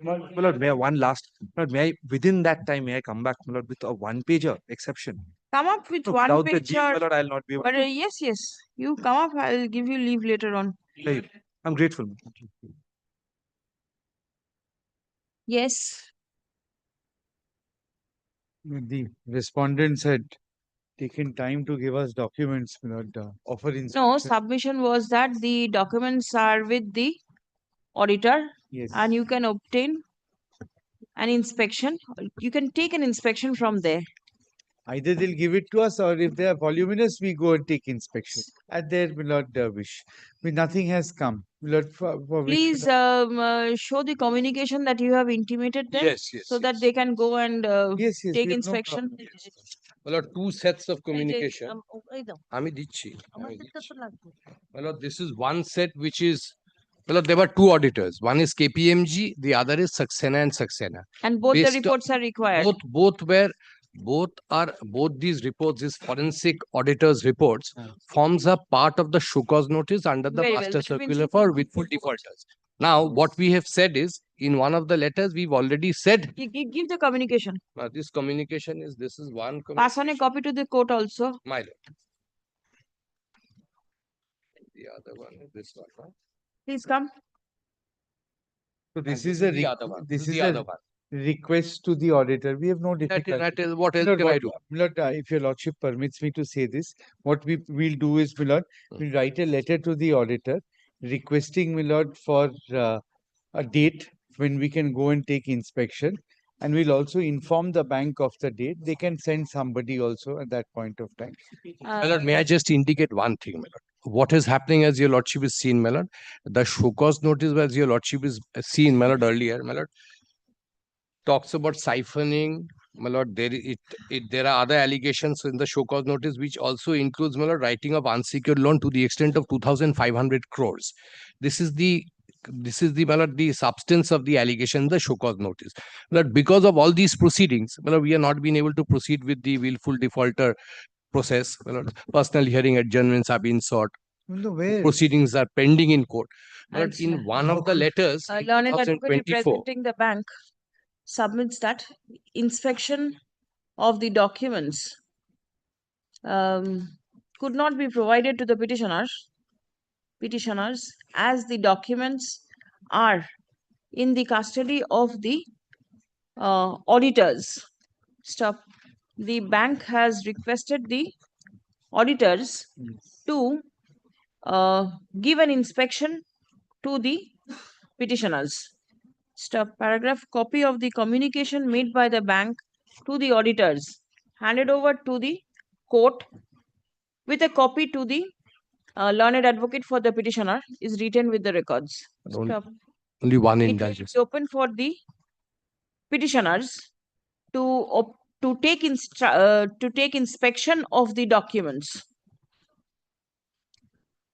Speaker 8: My lord, may I one last, my lord, may I, within that time, may I come back, my lord, with a one-pager exception?
Speaker 2: Come up with
Speaker 8: No,
Speaker 2: one
Speaker 8: without the
Speaker 2: page.
Speaker 8: leave, my lord, I'll not be able
Speaker 2: But
Speaker 8: to.
Speaker 2: yes. You come up. I'll give you leave later on.
Speaker 8: Right. I'm grateful.
Speaker 2: Yes.
Speaker 20: The respondents had taken time to give us documents, offer
Speaker 2: No,
Speaker 20: inspection.
Speaker 2: submission was that the documents are with the auditor.
Speaker 20: Yes.
Speaker 2: And you can obtain an inspection. You can take an inspection from there.
Speaker 20: Either they'll give it to us, or if they are voluminous, we go and take inspection at their wish. Nothing has come. For which,
Speaker 2: Please show the communication that you have intimated them.
Speaker 22: Yes,
Speaker 2: So that they can go and take
Speaker 20: we have no
Speaker 2: inspection.
Speaker 22: My lord, two sets of communication. আমি দিচ্ছি। My lord, this is one set which is, my lord, there were two auditors. One is KPMG, the other is Saxena and Saxena.
Speaker 2: And both the
Speaker 22: Based on-
Speaker 2: reports are required.
Speaker 22: Both these reports, these forensic auditors' reports, forms a part of the show cause notice under the
Speaker 2: Very well,
Speaker 22: master
Speaker 2: that means
Speaker 22: circular
Speaker 2: you
Speaker 22: for
Speaker 2: can-
Speaker 22: willful defaulters. Now, what we have said is, in one of the letters, we've already said,
Speaker 2: Give the communication.
Speaker 22: this communication is, this is one
Speaker 2: Pass on a copy to the court also.
Speaker 22: my lord. The other one is this one, huh?
Speaker 2: Please come.
Speaker 20: So this
Speaker 22: And
Speaker 20: is
Speaker 22: this
Speaker 20: a
Speaker 22: is the other one.
Speaker 20: this
Speaker 22: This
Speaker 20: is
Speaker 22: is the
Speaker 20: a
Speaker 22: other one.
Speaker 20: request to the auditor. We have no difficulty.
Speaker 22: That is what else
Speaker 20: Milord,
Speaker 22: can I do?
Speaker 20: Milord, if your lordship permits me to say this, what we will do is, Milord, we'll write a letter to the auditor requesting, Milord, for a date when we can go and take inspection, and we'll also inform the bank of the date. They can send somebody also at that point of time.
Speaker 22: My lord, may I just indicate one thing, my lord? what is happening, as your lordship is seen, my lord. The show cause notice, as your lordship is seen, my lord, earlier, my lord, talks about siphoning, my lord. There are other allegations in the show cause notice, which also includes, my lord, writing of unsecured loan to the extent of 2,500 crores. This is the my lord, the substance of the allegation in the show cause notice. But because of all these proceedings, my lord, we are not being able to proceed with the willful defaulter process. My lord, personal hearing adjournments have been sought. Proceedings are pending in court. But in one of the letters,
Speaker 2: learned advocate
Speaker 22: 2024,
Speaker 2: representing the bank submits that inspection of the documents could not be provided to the petitioners as the documents are in the custody of the auditors. Stop. The bank has requested the auditors to give an inspection to the petitioners. Stop. Paragraph. Copy of the communication made by the bank to the auditors handed over to the court with a copy to the learned advocate for the petitioner is written with the records. Stop.
Speaker 22: only one
Speaker 2: It
Speaker 22: indulgence.
Speaker 2: is open for the petitioners to take inspection of the documents.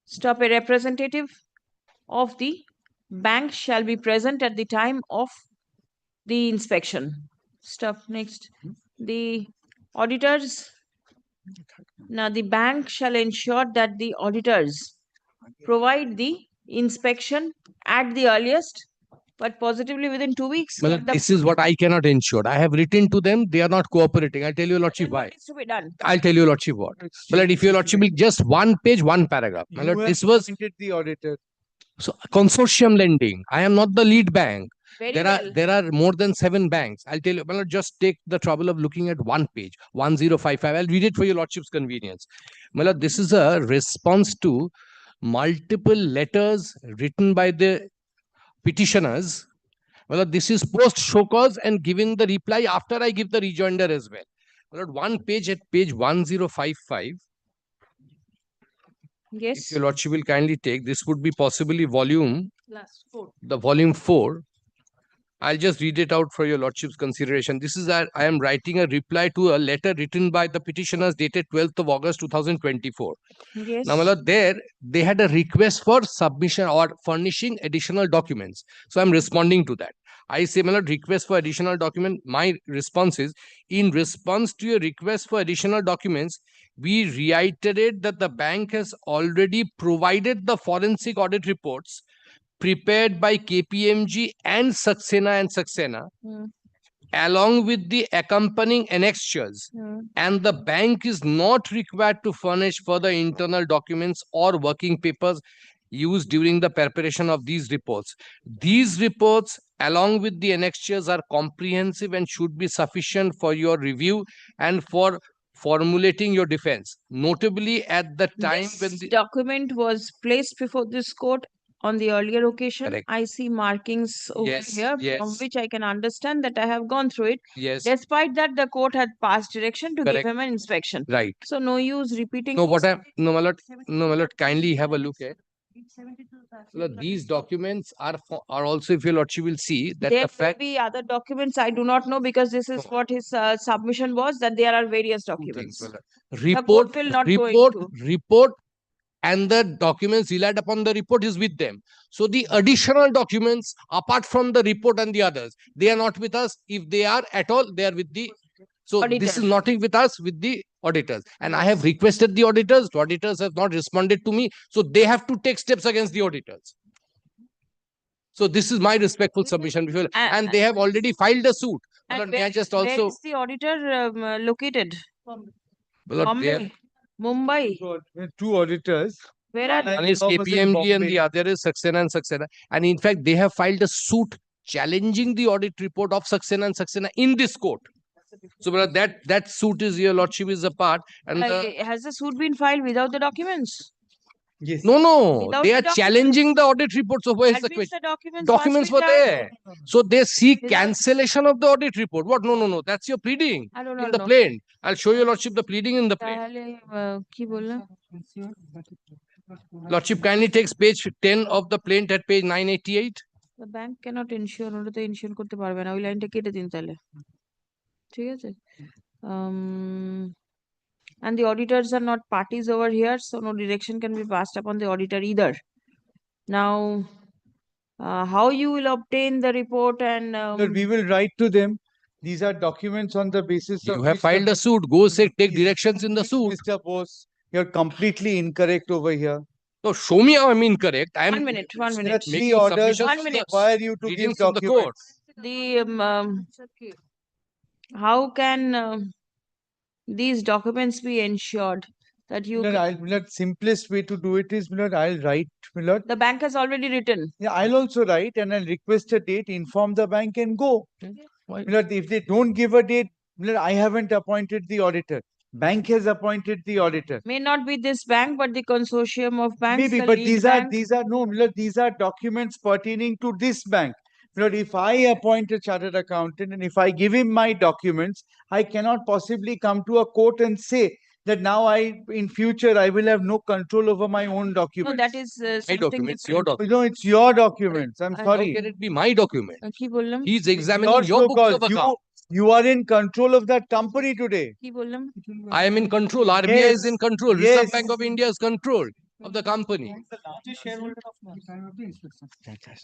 Speaker 2: Stop. A representative of the bank shall be present at the time of the inspection. Stop. Next. The auditors. Now, the bank shall ensure that the auditors provide the inspection at the earliest, but positively within 2 weeks.
Speaker 22: Well, this is what I cannot ensure. I have written to them, they are not cooperating. I'll tell you, lordship, why.
Speaker 2: Needs to be done.
Speaker 22: I'll tell you, lordship, what. Well, if your lordship will just one page, one paragraph. Well, this was
Speaker 20: the auditor.
Speaker 22: so consortium lending. I am not the lead bank.
Speaker 2: Very
Speaker 22: There are more than 7 banks. I'll tell you, well, just take the trouble of looking at one page, 1055. I'll read it for your lordship's convenience. Well, this is a response to multiple letters written by the petitioners. Well, this is post show cause and giving the reply after I give the rejoinder as well. Well, one page at page 1055.
Speaker 2: Yes.
Speaker 22: If your lordship will kindly take, this would be possibly volume
Speaker 2: 4.
Speaker 22: The volume 4. I'll just read it out for your lordship's consideration. This is I am writing a reply to a letter written by the petitioners dated 12th of August 2024.
Speaker 2: Yes.
Speaker 22: Now, my lord, there they had a request for submission or furnishing additional documents. So I'm responding to that. I say, my lord, request for additional document. My response is, in response to your request for additional documents, we reiterate that the bank has already provided the forensic audit reports prepared by KPMG and Saxena along with the accompanying annexures, and the bank is not required to furnish further internal documents or working papers used during the preparation of these reports. These reports along with the annexures are comprehensive and should be sufficient for your review and for formulating your defense. Notably, at the time when the
Speaker 2: document was placed before this court on the earlier occasion,
Speaker 22: Correct.
Speaker 2: I see markings over
Speaker 22: Yes,
Speaker 2: here
Speaker 22: yes.
Speaker 2: from which I can understand that I have gone through it.
Speaker 22: Yes.
Speaker 2: Despite that, the court had passed direction to
Speaker 22: Correct.
Speaker 2: give him an inspection.
Speaker 22: Right.
Speaker 2: So no use repeating.
Speaker 22: No, what I no, my lord, kindly have a look at. So these documents are also, if your lordship will see that
Speaker 2: There
Speaker 22: the fact
Speaker 2: may be other documents I do not know, because this is what his submission was, that there are various documents. The court will not go into.
Speaker 22: report and the documents relied upon the report is with them. So the additional documents apart from the report and the others, they are not with us. If they are at all, they are with the so this is nothing with us, with the auditors. And I have requested the auditors have not responded to me, so they have to take steps against the auditors. So this is my respectful submission before, and they have already filed a suit.
Speaker 2: And
Speaker 22: May I just also
Speaker 2: where is the auditor located?
Speaker 22: Well, they are-
Speaker 2: Mumbai.
Speaker 20: Two auditors.
Speaker 2: Where are
Speaker 22: one is KPMG and the other is Saxena. And in fact, they have filed a suit challenging the audit report of Saxena in this court. So that suit is, your lordship is a part. And
Speaker 2: has the suit been filed without the documents?
Speaker 20: Yes.
Speaker 22: No,
Speaker 2: Without
Speaker 22: they
Speaker 2: the
Speaker 22: are
Speaker 2: documents?
Speaker 22: challenging the audit report. So where is
Speaker 2: That
Speaker 22: the
Speaker 2: means
Speaker 22: question?
Speaker 2: the documents
Speaker 22: Documents
Speaker 2: must
Speaker 22: were
Speaker 2: be
Speaker 22: there. So they seek
Speaker 2: Without-
Speaker 22: cancellation of the audit report. What? No. That's your pleading
Speaker 2: I don't
Speaker 22: in the
Speaker 2: know.
Speaker 22: plaint. I'll show your lordship the pleading in the plaint.
Speaker 2: তাহলে কি বললাম?
Speaker 22: Lordship kindly takes page 10 of the plaint at page 988.
Speaker 2: The bank cannot insure, ওটা তো insure করতে পারবে না, ওই লাইনটা কেটে দিন তাহলে, ঠিক আছে? And the auditors are not parties over here, so no direction can be passed upon the auditor either. Now, how you will obtain the report and
Speaker 20: Sir, we will write to them. These are documents on the basis of
Speaker 22: You have filed a suit. Go say, take directions in the suit.
Speaker 20: Mr. Bose, you're completely incorrect over here.
Speaker 22: So show me how I'm incorrect. I am
Speaker 2: 1 minute, 1
Speaker 20: There are
Speaker 2: minute.
Speaker 20: three
Speaker 22: making
Speaker 20: orders
Speaker 22: submissions
Speaker 2: One
Speaker 20: which
Speaker 2: minute.
Speaker 20: require you to give
Speaker 22: readings from the court.
Speaker 20: documents.
Speaker 2: How can these documents be ensured that you
Speaker 20: Milord, simplest way to do it is, Milord, I'll write, Milord.
Speaker 2: the bank has already written.
Speaker 20: Yeah, I'll also write and I'll request a date, inform the bank and go. Milord, if they don't give a date, Milord, I haven't appointed the auditor. Bank has appointed the auditor.
Speaker 2: May not be this bank, but the consortium of banks.
Speaker 20: Maybe,
Speaker 2: the
Speaker 20: but
Speaker 2: lead
Speaker 20: these
Speaker 2: bank.
Speaker 20: are no, Milord, these are documents pertaining to this bank. Milord, if I appoint a chartered accountant and if I give him my documents, I cannot possibly come to a court and say that now in future, I will have no control over my own
Speaker 2: No,
Speaker 20: documents.
Speaker 2: that is
Speaker 22: My
Speaker 2: something
Speaker 22: documents,
Speaker 2: different.
Speaker 22: your documents.
Speaker 20: No, it's your documents. I'm
Speaker 2: I-
Speaker 20: sorry.
Speaker 22: How can it be my document?
Speaker 2: কি বললাম?
Speaker 22: He's examining
Speaker 20: Yours
Speaker 22: your books
Speaker 20: because
Speaker 22: of account.
Speaker 20: you are in control of that company today.
Speaker 2: কি বললাম?
Speaker 22: I am in control. RBI is in control. Reserve
Speaker 20: Yes.
Speaker 22: Bank of India is control of the company.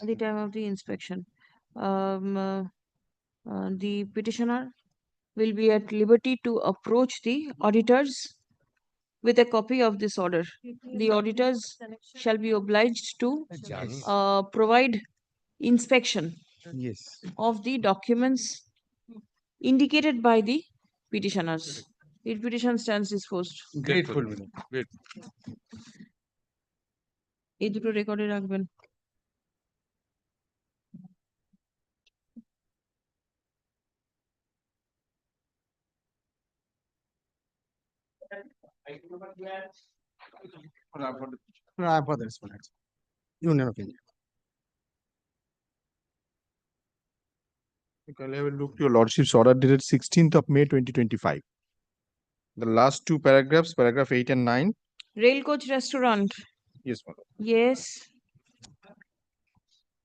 Speaker 2: At the time of the inspection, the petitioner will be at liberty to approach the auditors with a copy of this order. The auditors shall be obliged to provide inspection
Speaker 20: Yes.
Speaker 2: of the documents indicated by the petitioners. The petition stands disposed.
Speaker 20: Grateful.
Speaker 22: Great.
Speaker 2: এই দুটো রেকর্ডে রাখবেন।
Speaker 1: For the respondents. Union of India.
Speaker 5: Okay, I will look to your lordship's order dated 16th of May 2025. The last two paragraphs, paragraph 8 and 9.
Speaker 2: Rail coach restaurant.
Speaker 5: Yes, madam.
Speaker 2: Yes.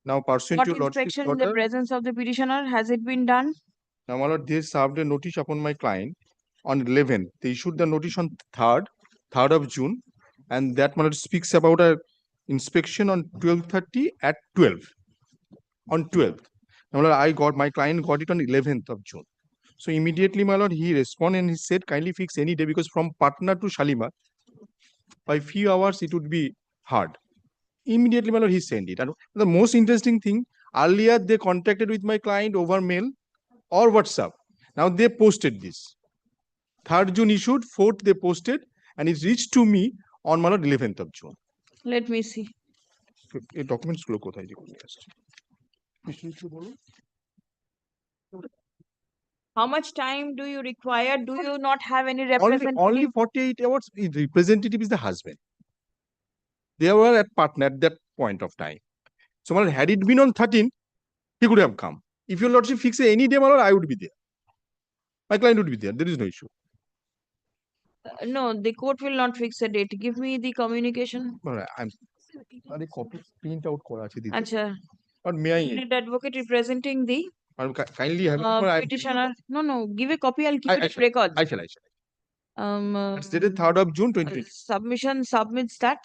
Speaker 5: Now pursuant
Speaker 2: What
Speaker 5: to your lordship's
Speaker 2: inspection in the
Speaker 5: order,
Speaker 2: presence of the petitioner? Has it been done?
Speaker 5: now my lord, they served a notice upon my client on 11th. They issued the notice on 3rd of June, and that my lord speaks about a inspection on 12:30 at 12. On 12th. Now, my lord, my client got it on 11th of June. So immediately, my lord, he responded and he said, kindly fix any day because from Patna to Shalimar, by few hours, it would be hard. Immediately, my lord, he sent it. And the most interesting thing, earlier they contacted with my client over mail or WhatsApp. Now they posted this. 3rd June issued, 4th they posted, and it reached to me on my lord 11th of June.
Speaker 2: Let me see.
Speaker 5: এই documents গুলো কোথায় যে নিয়ে আসছে?
Speaker 2: How much time do you require? Do you not have any representative?
Speaker 5: Only 48 hours. The representative is the husband. They were at Patna at that point of time. So, my lord, had it been on 13, he could have come. If your lordship fixes any day, my lord, I would be there. My client would be there. There is no issue.
Speaker 2: No, the court will not fix a date. Give me the communication.
Speaker 5: I'm copy print out করা আছে দিতে।
Speaker 2: Acha.
Speaker 5: But may I?
Speaker 2: Lead advocate representing the
Speaker 5: Kindly have
Speaker 2: petitioner. No, give a copy. I'll keep it in record.
Speaker 5: I shall. It's dated 3rd of June 2020.
Speaker 2: Submission submits that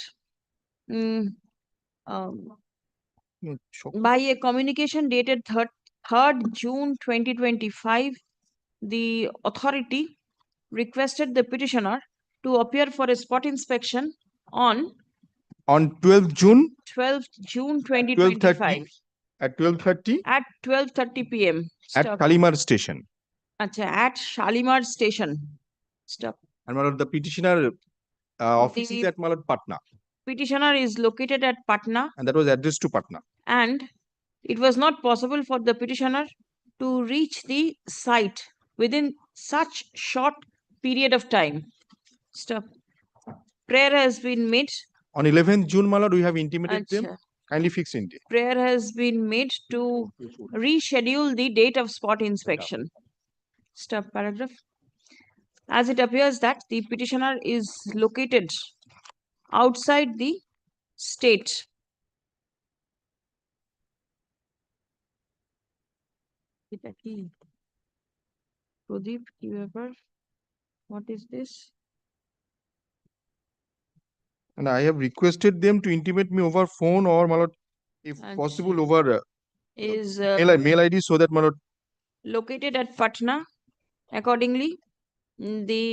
Speaker 2: by a communication dated 3rd June 2025. The authority requested the petitioner to appear for a spot inspection on
Speaker 5: 12th June
Speaker 2: 2025
Speaker 5: at 12:30
Speaker 2: at 12:30 p.m.
Speaker 5: at Shalimar Station.
Speaker 2: Acha, at Shalimar Station. Stop.
Speaker 5: And my lord, the petitioner office is at my lord Patna.
Speaker 2: Petitioner is located at Patna.
Speaker 5: And that was addressed to Patna.
Speaker 2: And it was not possible for the petitioner to reach the site within such short period of time. Stop. Prayer has been made.
Speaker 5: On 11th June, my lord, we have intimated them. Kindly fix in day.
Speaker 2: Prayer has been made to reschedule the date of spot inspection. Stop paragraph. As it appears that the petitioner is located outside the state. এটা কি? প্রদীপ, কি ব্যাপার? What is this?
Speaker 5: And I have requested them to intimate me over phone or, my lord, if possible, over
Speaker 2: Is
Speaker 5: mail ID, so that, my lord,
Speaker 2: located at Patna. Accordingly, the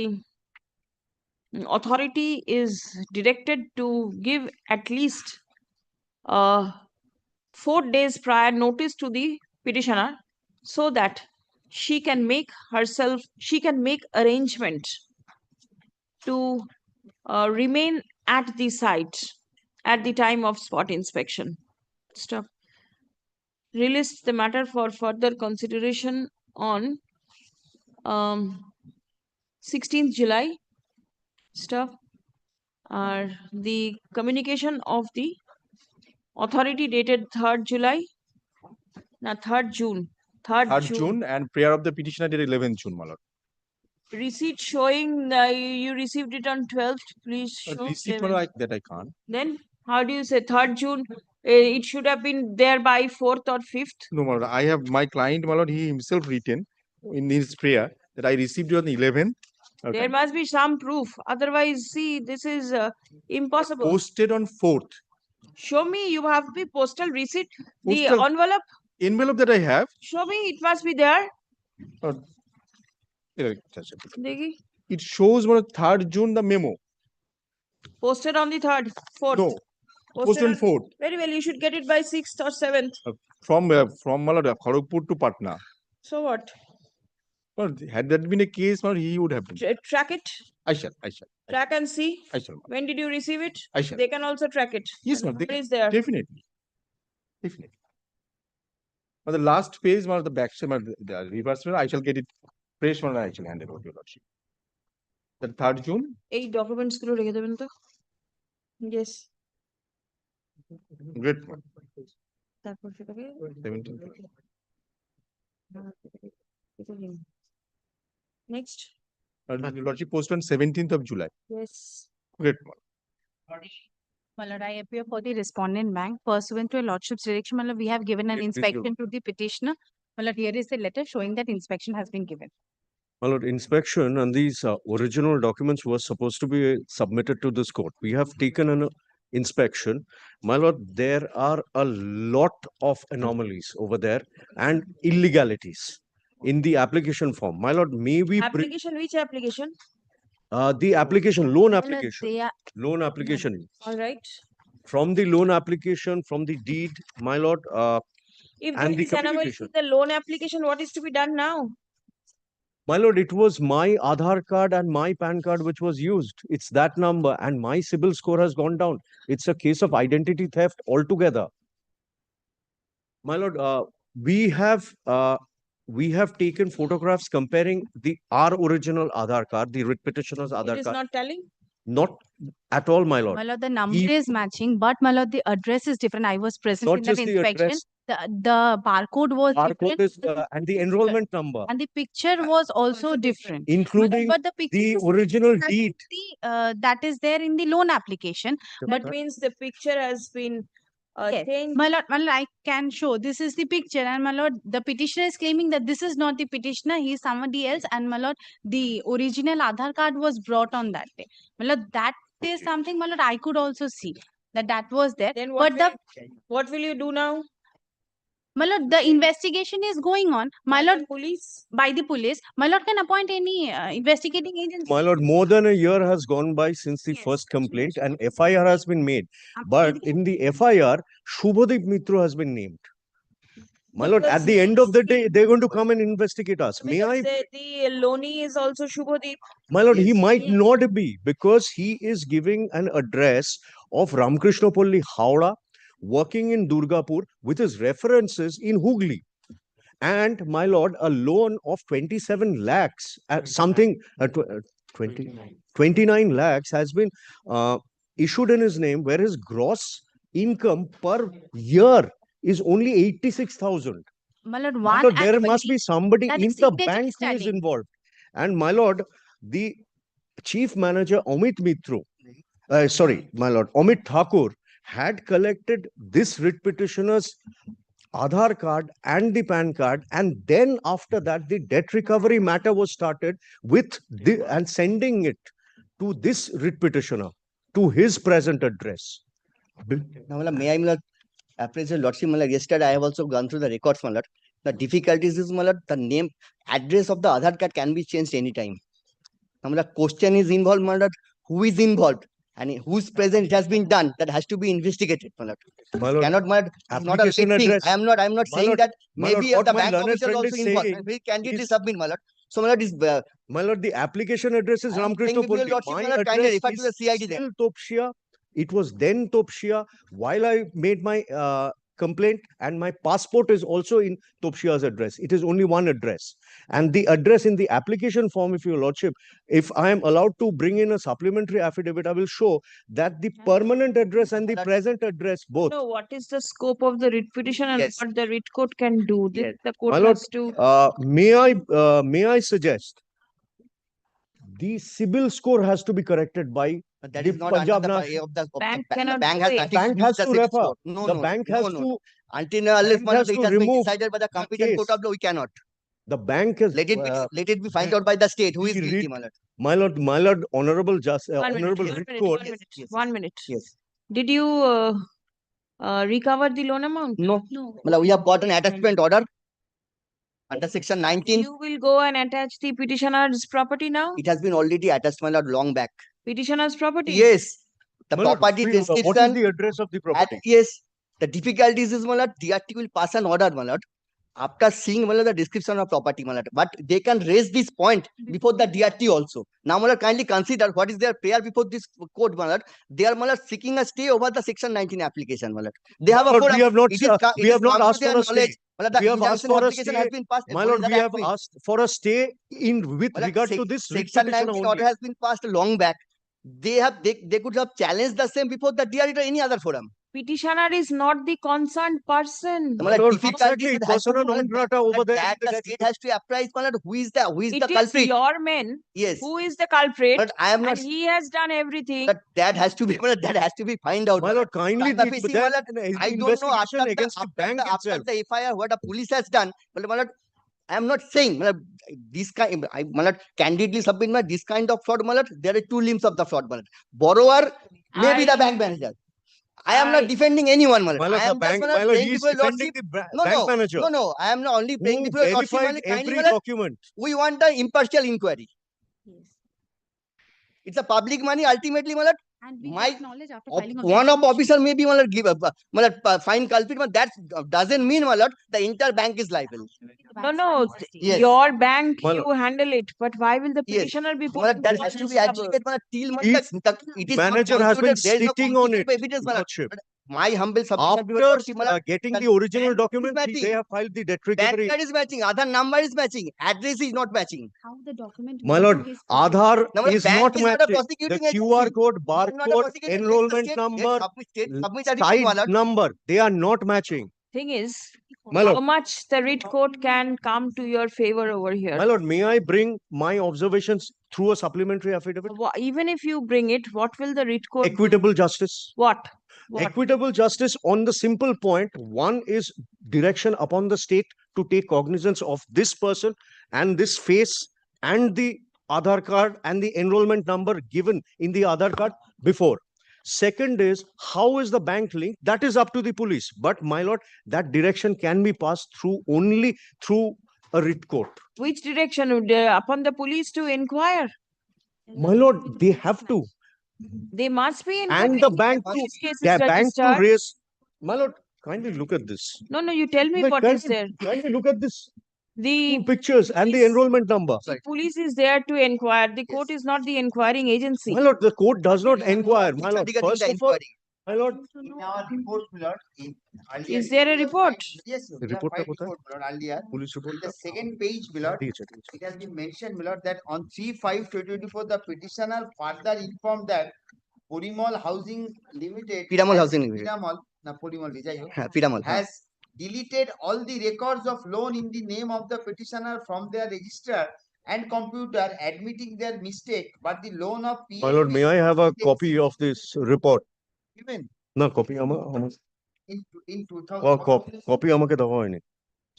Speaker 2: authority is directed to give at least 4 days prior notice to the petitioner so that she can make arrangement to remain at the site at the time of spot inspection. Stop. Release the matter for further consideration on 16th July. Stuff. The communication of the authority dated 3rd July. Now 3rd June. 3rd
Speaker 5: June, and prayer of the petitioner dated 11th June, my lord.
Speaker 2: Receipt showing you received it on 12th. Please show.
Speaker 5: Receipt, my lord, that I can't.
Speaker 2: Then how do you say 3rd June? It should have been there by 4th or 5th.
Speaker 5: No, my lord, I have my client, my lord, he himself written in his prayer that I received it on the 11th. Okay.
Speaker 2: There must be some proof. Otherwise, see, this is impossible.
Speaker 5: Posted on 4th.
Speaker 2: Show me, you have the postal receipt.
Speaker 5: Postal
Speaker 2: The
Speaker 5: envelope that I have.
Speaker 2: Show me, it must be there. Dekhi.
Speaker 5: It shows, my lord, 3rd June, the memo.
Speaker 2: Posted on the 3rd, 4th.
Speaker 5: No, posted on 4th.
Speaker 2: Very well, you should get it by 6th or 7th.
Speaker 5: From my lord, Kharagpur to Patna.
Speaker 2: So what?
Speaker 5: Well, had that been a case, my lord, he would have been.
Speaker 2: Track it.
Speaker 5: I shall.
Speaker 2: Track and see.
Speaker 5: I shall.
Speaker 2: When did you receive it?
Speaker 5: I shall.
Speaker 2: They can also track it.
Speaker 5: Yes, ma'am.
Speaker 2: What is there?
Speaker 5: Definitely. On the last page, one of the back side, the reverse, I shall get it fresh one. I shall hand it over to your lordship. The 3rd June.
Speaker 2: 8 documents গুলো রেখে দেবেন তো? Yes.
Speaker 5: Great one.
Speaker 2: তারপর সেটাকে
Speaker 5: 17th.
Speaker 2: Next.
Speaker 5: Your lordship posted on 17th of July.
Speaker 2: Yes.
Speaker 5: Great one.
Speaker 9: My lord, I appear for the respondent bank. Pursuant to a lordship's direction, my lord, we have given an
Speaker 13: Please,
Speaker 9: inspection to the petitioner. My lord, here is the letter showing that inspection has been given.
Speaker 11: My lord, inspection and these original documents were supposed to be submitted to this court. We have taken an inspection. My lord, there are a lot of anomalies over there and illegalities in the application form. My lord, may we
Speaker 2: Application, which application?
Speaker 11: the application, loan
Speaker 9: My lord,
Speaker 11: application,
Speaker 9: they are
Speaker 11: loan application.
Speaker 2: All right.
Speaker 11: From the loan application, from the deed, my lord,
Speaker 2: If
Speaker 11: and
Speaker 2: there
Speaker 11: the
Speaker 2: is anomaly
Speaker 11: communication.
Speaker 2: in the loan application, what is to be done now?
Speaker 11: My lord, it was my Aadhaar card and my PAN card which was used. It's that number and my CIBIL score has gone down. It's a case of identity theft altogether. My lord, we have taken photographs comparing our original Aadhaar card, the writ petitioner's Aadhaar
Speaker 2: It is
Speaker 11: card.
Speaker 2: not telling.
Speaker 11: Not at all, my lord.
Speaker 9: My lord, the number is matching, but my lord, the address is different. I was present
Speaker 11: Not
Speaker 9: in that
Speaker 11: just the
Speaker 9: inspection.
Speaker 11: address.
Speaker 9: The barcode was
Speaker 11: Barcode
Speaker 9: different.
Speaker 11: is and the enrollment number,
Speaker 9: And the picture was also different.
Speaker 11: including
Speaker 9: But the picture
Speaker 11: the
Speaker 9: is
Speaker 11: original
Speaker 9: that
Speaker 11: deed.
Speaker 9: that is there in the loan application.
Speaker 2: That means the picture has been
Speaker 9: Yes.
Speaker 2: changed.
Speaker 9: My lord, I can show this is the picture, and my lord, the petitioner is claiming that this is not the petitioner, he is somebody else, and my lord, the original Aadhaar card was brought on that day. My lord, that is something, my lord, I could also see that was there.
Speaker 2: Then
Speaker 9: But
Speaker 2: what will you do now?
Speaker 9: my lord, the investigation is going on. My lord,
Speaker 2: police.
Speaker 9: By the police. My lord can appoint any investigating agency.
Speaker 11: My lord, more than a year has gone by since the first complaint and FIR has been made. But in the FIR, Shubhadeep Mitra has been named. My lord, at the end of the day, they're going to come and investigate us. May I?
Speaker 2: The loanee is also Shubhadeep.
Speaker 11: My lord, he might not be because he is giving an address of Ramkrishnapalli, Howrah, working in Durgapur with his references in Hooghly. And my lord, a loan of 27 lakhs, 29 lakhs has been issued in his name, where his gross income per year is only 86,000.
Speaker 9: My lord,
Speaker 11: My
Speaker 9: one
Speaker 11: lord, there must
Speaker 9: activity
Speaker 11: be somebody
Speaker 9: that
Speaker 11: in
Speaker 9: the
Speaker 11: the
Speaker 9: signature
Speaker 11: bank
Speaker 9: is
Speaker 11: who is
Speaker 9: telling.
Speaker 11: involved. And my lord, the chief manager Amit Mitro my lord, Amit Thakur had collected this writ petitioner's Aadhaar card and the PAN card, and then after that, the debt recovery matter was started with and sending it to this writ petitioner to his present address.
Speaker 4: Now, may I, appraise your lordship, yesterday I have also gone through the records, my lord. The difficulties is, my lord, the name, address of the Aadhaar card can be changed anytime. Now, the question is involved, my lord, who is involved and who's present, it has been done, that has to be investigated, my lord. Cannot, my lord, it's not a big thing. I'm not saying that maybe the bank official also involved. We candidly submit, my lord. So, my lord, is
Speaker 11: my lord, the application address is Ramkrishna Pulli. My address
Speaker 4: refer to the CID
Speaker 11: is still Topshia. It was then Topshia while I made my complaint, and my passport is also in Topshia's address. It is only one address. And the address in the application form, if your lordship, if I am allowed to bring in a supplementary affidavit, I will show that the permanent address and the present address both.
Speaker 2: No, what is the scope of the writ petition and what the writ court can do? This the court
Speaker 11: My lord,
Speaker 2: has to.
Speaker 11: may I suggest the CIBIL score has to be corrected by
Speaker 4: that
Speaker 11: the
Speaker 4: is not
Speaker 11: Punjab
Speaker 4: under the
Speaker 11: National.
Speaker 4: of the
Speaker 2: Bank
Speaker 4: the
Speaker 2: cannot
Speaker 4: bank
Speaker 2: do
Speaker 4: has
Speaker 2: it.
Speaker 4: nothing
Speaker 11: Bank
Speaker 4: to
Speaker 11: has
Speaker 4: do
Speaker 11: to
Speaker 4: with the
Speaker 11: refer.
Speaker 4: score. No,
Speaker 11: The
Speaker 4: no,
Speaker 11: bank
Speaker 4: no,
Speaker 11: has
Speaker 4: no.
Speaker 11: to.
Speaker 4: Until unless
Speaker 11: Bank has
Speaker 4: it
Speaker 11: to
Speaker 4: has been
Speaker 11: remove
Speaker 4: decided by the
Speaker 11: the
Speaker 4: competent court
Speaker 11: case.
Speaker 4: of law, we cannot.
Speaker 11: The bank is.
Speaker 4: Let it be found out by the state who is
Speaker 11: the
Speaker 4: guilty,
Speaker 11: writ-
Speaker 4: my lord.
Speaker 11: my lord, honorable
Speaker 2: One minute,
Speaker 11: honorable
Speaker 2: one
Speaker 11: writ
Speaker 2: minute,
Speaker 11: court.
Speaker 2: 1 minute, 1 minute.
Speaker 4: Yes.
Speaker 2: Did you recover the loan amount?
Speaker 4: No. We have got an attachment order under section 19.
Speaker 2: You will go and attach the petitioner's property now?
Speaker 4: It has been already attached, my lord, long back.
Speaker 2: Petitioner's property?
Speaker 4: Yes. The
Speaker 11: My lord,
Speaker 4: property
Speaker 11: what
Speaker 4: description.
Speaker 11: is the address of the property?
Speaker 4: Yes. The difficulties is, my lord, DRT will pass an order, my lord, after seeing, my lord, the description of property, my lord. But they can raise this point before the DRT also. Now, my lord, kindly consider what is their prayer before this court, my lord. They are, my lord, seeking a stay over the section 19 application, my lord. They have a
Speaker 11: Lord, we have not, we have not asked for a stay.
Speaker 4: The
Speaker 11: We have asked
Speaker 4: injunction
Speaker 11: for a
Speaker 4: application has
Speaker 11: stay.
Speaker 4: been passed.
Speaker 11: My lord, we have asked for a stay in with regard to this writ
Speaker 4: section
Speaker 11: petition
Speaker 4: 19
Speaker 11: only.
Speaker 4: order has been passed long back. They could have challenged the same before the DRT or any other forum.
Speaker 2: Petitioner is not the concerned person.
Speaker 11: My lord, exactly, persona non grata over there.
Speaker 4: That the state has to apprise, my lord, who is the
Speaker 2: It
Speaker 4: culprit.
Speaker 2: is your man
Speaker 4: Yes.
Speaker 2: who is the culprit.
Speaker 4: But I am not.
Speaker 2: And he has done everything.
Speaker 4: But that has to be, that has to be find out.
Speaker 11: My lord, kindly
Speaker 4: But
Speaker 11: take
Speaker 4: see,
Speaker 11: that
Speaker 4: my lord, I don't know
Speaker 11: investigation against the bank
Speaker 4: after
Speaker 11: itself.
Speaker 4: the FIR what the police has done. But my lord, I am not saying, my lord, this kind. My lord, candidly submit, my lord, this kind of fraud, my lord, there are two limbs of the fraud, my lord. Borrower, maybe the bank manager. I am not defending anyone, my lord.
Speaker 11: My lord,
Speaker 4: I am
Speaker 11: the bank,
Speaker 4: just,
Speaker 11: my lord,
Speaker 4: praying
Speaker 11: he is
Speaker 4: before your
Speaker 11: defending
Speaker 4: lordship.
Speaker 11: the bank manager.
Speaker 4: No. I am not only praying
Speaker 11: who
Speaker 4: before your lordship, my
Speaker 11: verified
Speaker 4: lord, kindly,
Speaker 11: every
Speaker 4: my lord,
Speaker 11: document.
Speaker 4: we want an impartial inquiry. It's a public money, ultimately, my lord.
Speaker 9: And we
Speaker 4: My
Speaker 9: acknowledge after filing
Speaker 4: one of officer may be, my lord, give up, my lord, fine culprit, but that doesn't mean, my lord, the entire bank is liable.
Speaker 2: No.
Speaker 4: Yes.
Speaker 2: Your bank,
Speaker 11: My
Speaker 2: you handle it. But why will the
Speaker 4: Yes.
Speaker 2: petitioner be put
Speaker 4: My lord,
Speaker 2: in
Speaker 4: that
Speaker 2: all
Speaker 4: has to
Speaker 2: this
Speaker 4: be
Speaker 2: trouble?
Speaker 4: adjudicated, my lord, till my
Speaker 11: If
Speaker 4: lord, it is not
Speaker 11: manager has been
Speaker 4: concluded, there is no
Speaker 11: sitting on
Speaker 4: conclusive
Speaker 11: it,
Speaker 4: evidence, my lord.
Speaker 11: lordship.
Speaker 4: My humble submission before your lordship, my
Speaker 11: After
Speaker 4: lord,
Speaker 11: getting
Speaker 4: that
Speaker 11: the original
Speaker 4: bank
Speaker 11: document,
Speaker 4: is
Speaker 11: they
Speaker 4: matching.
Speaker 11: have filed the debt
Speaker 4: PAN
Speaker 11: recovery.
Speaker 4: card is matching, Aadhaar number is matching, address is not matching.
Speaker 9: How the document
Speaker 11: My
Speaker 9: went
Speaker 11: lord,
Speaker 9: to his
Speaker 11: Aadhaar
Speaker 4: Now, the
Speaker 11: is
Speaker 4: bank
Speaker 11: not
Speaker 4: is not a
Speaker 11: matching. The
Speaker 4: prosecuting
Speaker 11: QR
Speaker 4: agency.
Speaker 11: code,
Speaker 4: They are not a
Speaker 11: barcode,
Speaker 4: prosecuting agency.
Speaker 11: enrollment
Speaker 4: State
Speaker 11: number,
Speaker 4: submit a report, my
Speaker 11: side
Speaker 4: lord.
Speaker 11: number, they are not matching.
Speaker 2: Thing is,
Speaker 11: My
Speaker 2: how
Speaker 11: lord,
Speaker 2: much the writ court can come to your favor over here.
Speaker 11: my lord, may I bring my observations through a supplementary affidavit?
Speaker 2: Even if you bring it, what will the writ court do?
Speaker 11: Equitable justice.
Speaker 2: What?
Speaker 11: Equitable justice on the simple point. One is direction upon the state to take cognizance of this person and this face and the Aadhaar card and the enrollment number given in the Aadhaar card before. Second is, how is the bank linked? That is up to the police. But my lord, that direction can be passed through only through a writ court.
Speaker 2: Which direction would upon the police to inquire?
Speaker 11: My lord, they have to.
Speaker 2: They must be inquiring.
Speaker 11: And the bank
Speaker 2: if
Speaker 11: to,
Speaker 2: this case is
Speaker 11: their bank to
Speaker 2: registered.
Speaker 11: raise. My lord, kindly look at this.
Speaker 2: No, you tell me
Speaker 11: Like,
Speaker 2: what is there.
Speaker 11: Kindly look at this.
Speaker 2: The
Speaker 11: Two pictures and the enrollment number.
Speaker 2: police is there to inquire. The court is not the inquiring agency.
Speaker 11: My lord, the court does not inquire. My lord, first of all, my lord,
Speaker 14: In our report, my lord, earlier
Speaker 2: is there a report?
Speaker 14: Yes, we have
Speaker 11: report
Speaker 14: filed
Speaker 11: report,
Speaker 14: report, my lord, earlier.
Speaker 11: police report.
Speaker 14: In the second page, my lord, it has been mentioned, my lord, that on 3/5/2024, the petitioner further informed that Porimal Housing Limited,
Speaker 4: Piramal Housing Limited.
Speaker 14: Piramal, has deleted all the records of loan in the name of the petitioner from their register
Speaker 4: and computer admitting their mistake, but the loan of
Speaker 11: My lord, may I have a copy of this report?
Speaker 4: given
Speaker 11: No, copy
Speaker 4: in 2000
Speaker 11: copy আমাকে দেওয়া হয়নি।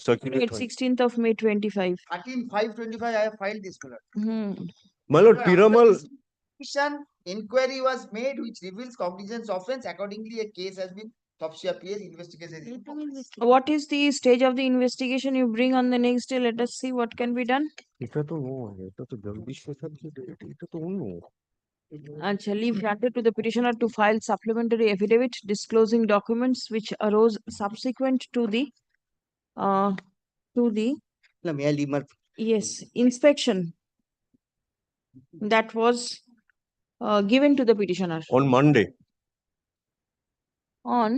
Speaker 11: Circulate
Speaker 2: It's 16th of May 25.
Speaker 4: 13/5/25 I have filed this, my lord.
Speaker 11: My lord,
Speaker 4: After
Speaker 11: Piramal,
Speaker 4: this petition, inquiry was made which reveals cognizance offense. Accordingly, a case has been Topsia PS investigation.
Speaker 2: What is the stage of the investigation you bring on the next day? Let us see what can be done.
Speaker 11: এটা তো নয়, এটা তো জগদীশ প্রসাদ যে date, এটা তো অন্য।
Speaker 2: Acha, leave granted to the petitioner to file supplementary affidavit disclosing documents which arose subsequent to the
Speaker 4: May I leave my
Speaker 2: yes inspection that was given to the petitioner
Speaker 11: On Monday.
Speaker 2: on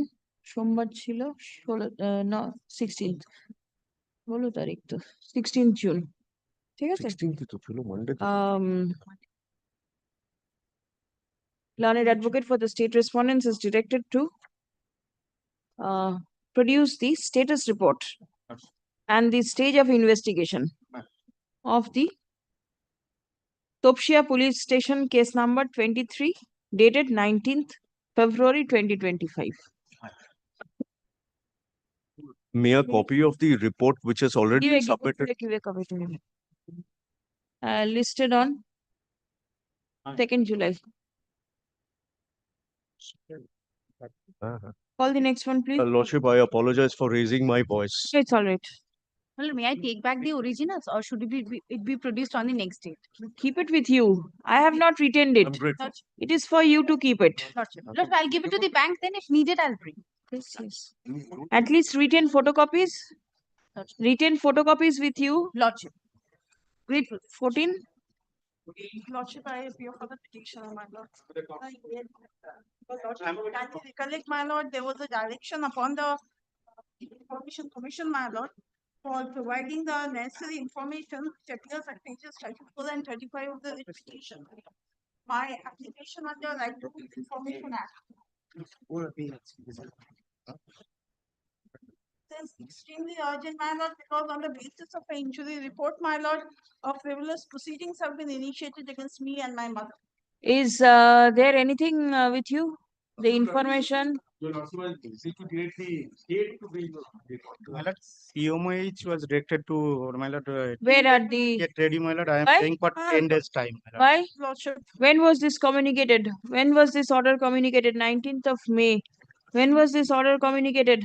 Speaker 2: সোমবার ছিল 16th 16th June ঠিক আছে
Speaker 11: 16th তো ছিল Monday।
Speaker 2: Learned advocate for the state respondents is directed to produce the status report and the stage of investigation of the Topsia Police Station case number 23 dated 19th February 2025.
Speaker 11: May a copy of the report which has already been submitted?
Speaker 2: Listed on 2nd July. Call the next one, please.
Speaker 11: Lordship, I apologize for raising my voice.
Speaker 2: It's all right.
Speaker 9: Well, may I take back the originals or should it be produced on the next date?
Speaker 2: Keep it with you. I have not retained it. It is for you to keep it.
Speaker 9: Lordship, I'll give it to the bank, then if needed, I'll bring.
Speaker 2: Yes. At least retain photocopies. Retain photocopies with you.
Speaker 9: Lordship.
Speaker 2: Grateful. 14.
Speaker 12: Lordship, I appear for the petition, my lord. Can you recollect, my lord, there was a direction upon the Information Commission, my lord, for providing the necessary information which appears at pages 34 and 35 of the petition. My application under Right to Information Act is extremely urgent, my lord, because on the basis of an injury report, my lord, of frivolous proceedings have been initiated against me and my mother.
Speaker 2: Is there anything with you? The information?
Speaker 10: My lord, CMOH was directed to my lord.
Speaker 2: Where are the?
Speaker 10: Get ready, my lord. I am
Speaker 2: Why?
Speaker 10: staying for 10 days time. My lord.
Speaker 2: Why? When was this communicated? When was this order communicated? 19th of May. When was this order communicated?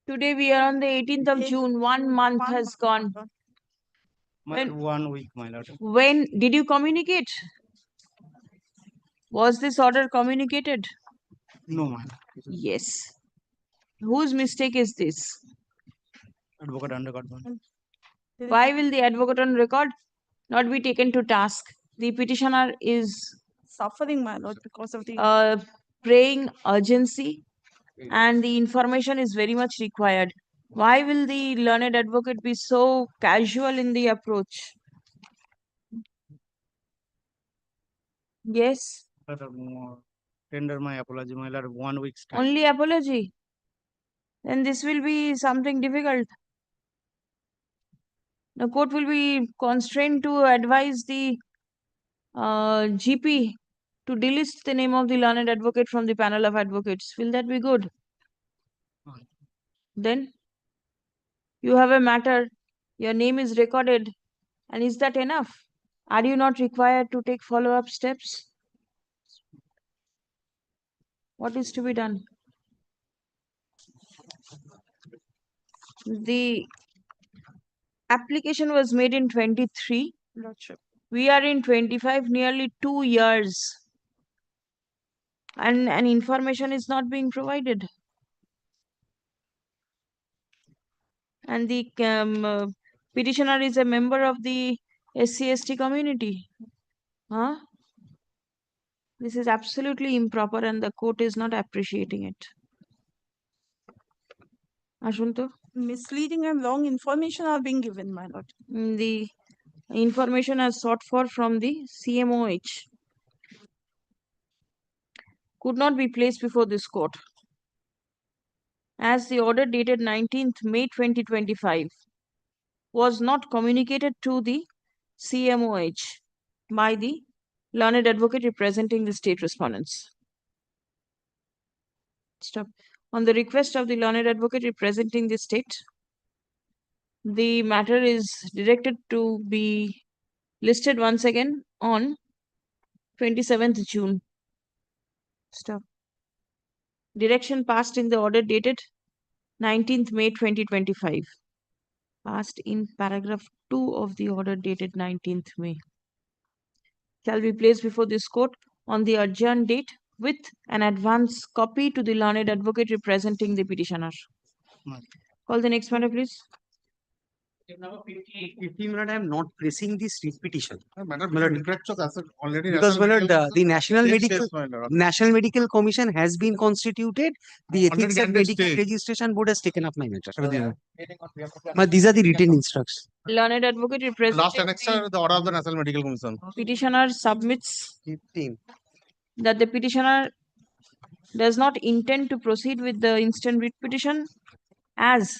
Speaker 2: Today we are on the 18th of June. 1 month has gone.
Speaker 10: My lord, 1 week, my lord.
Speaker 2: When did you communicate? Was this order communicated?
Speaker 10: No, my lord.
Speaker 2: Yes. Whose mistake is this?
Speaker 10: Advocate on record.
Speaker 2: Why will the advocate on record not be taken to task? The petitioner is
Speaker 12: Suffering, my lord, because of the
Speaker 2: praying urgency and the information is very much required. Why will the learned advocate be so casual in the approach? Yes.
Speaker 10: Tender my apology, my lord. 1 week's time.
Speaker 2: Only apology. Then this will be something difficult. The court will be constrained to advise the GP to delist the name of the learned advocate from the panel of advocates. Will that be good? Then you have a matter, your name is recorded, and is that enough? Are you not required to take follow-up steps? What is to be done? The application was made in 23.
Speaker 12: Lordship.
Speaker 2: We are in 25, nearly 2 years. And information is not being provided. And the petitioner is a member of the SC/ST community. Huh? This is absolutely improper and the court is not appreciating it. Ashunto?
Speaker 12: Misleading and wrong information are being given, my lord.
Speaker 2: The information as sought for from the CMOH could not be placed before this court. As the order dated 19th May 2025 was not communicated to the CMOH by the learned advocate representing the state respondents. Stop. On the request of the learned advocate representing the state, the matter is directed to be listed once again on 27th June. Stop. Direction passed in the order dated 19th May 2025. Passed in paragraph 2 of the order dated 19th May. Shall be placed before this court on the adjourned date with an advance copy to the learned advocate representing the petitioner. Call the next matter, please.
Speaker 15: Number 15 minute, I am not pressing this petition.
Speaker 1: Already.
Speaker 15: Because the National Medical Commission has been constituted. The Ethics and Medical Registration Board has taken up my matter. But these are the written instructions.
Speaker 2: Learned advocate representing
Speaker 1: Last annexure, the order of the National Medical Commission.
Speaker 2: petitioner submits
Speaker 15: 15.
Speaker 2: that the petitioner does not intend to proceed with the instant writ petition as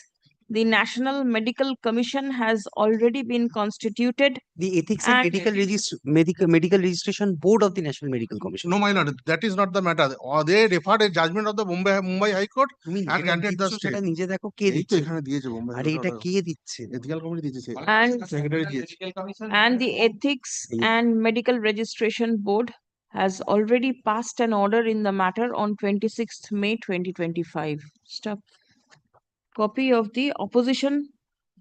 Speaker 2: the National Medical Commission has already been constituted.
Speaker 15: The Ethics and Medical Registration Board of the National Medical Commission.
Speaker 1: No, my lord, that is not the matter. Or they referred a judgment of the Mumbai High Court and granted the stay.
Speaker 15: নিজে দেখো কে দিচ্ছে আরে এটা কে দিচ্ছে
Speaker 1: Ethical committee দিয়েছে
Speaker 2: And, and the Ethics and Medical Registration Board has already passed an order in the matter on 26th May 2025. Stop. Copy of the opposition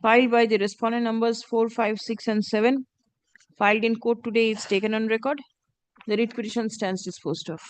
Speaker 2: filed by the respondent numbers 4, 5, 6 and 7 filed in court today is taken on record. The writ petition stands disposed of.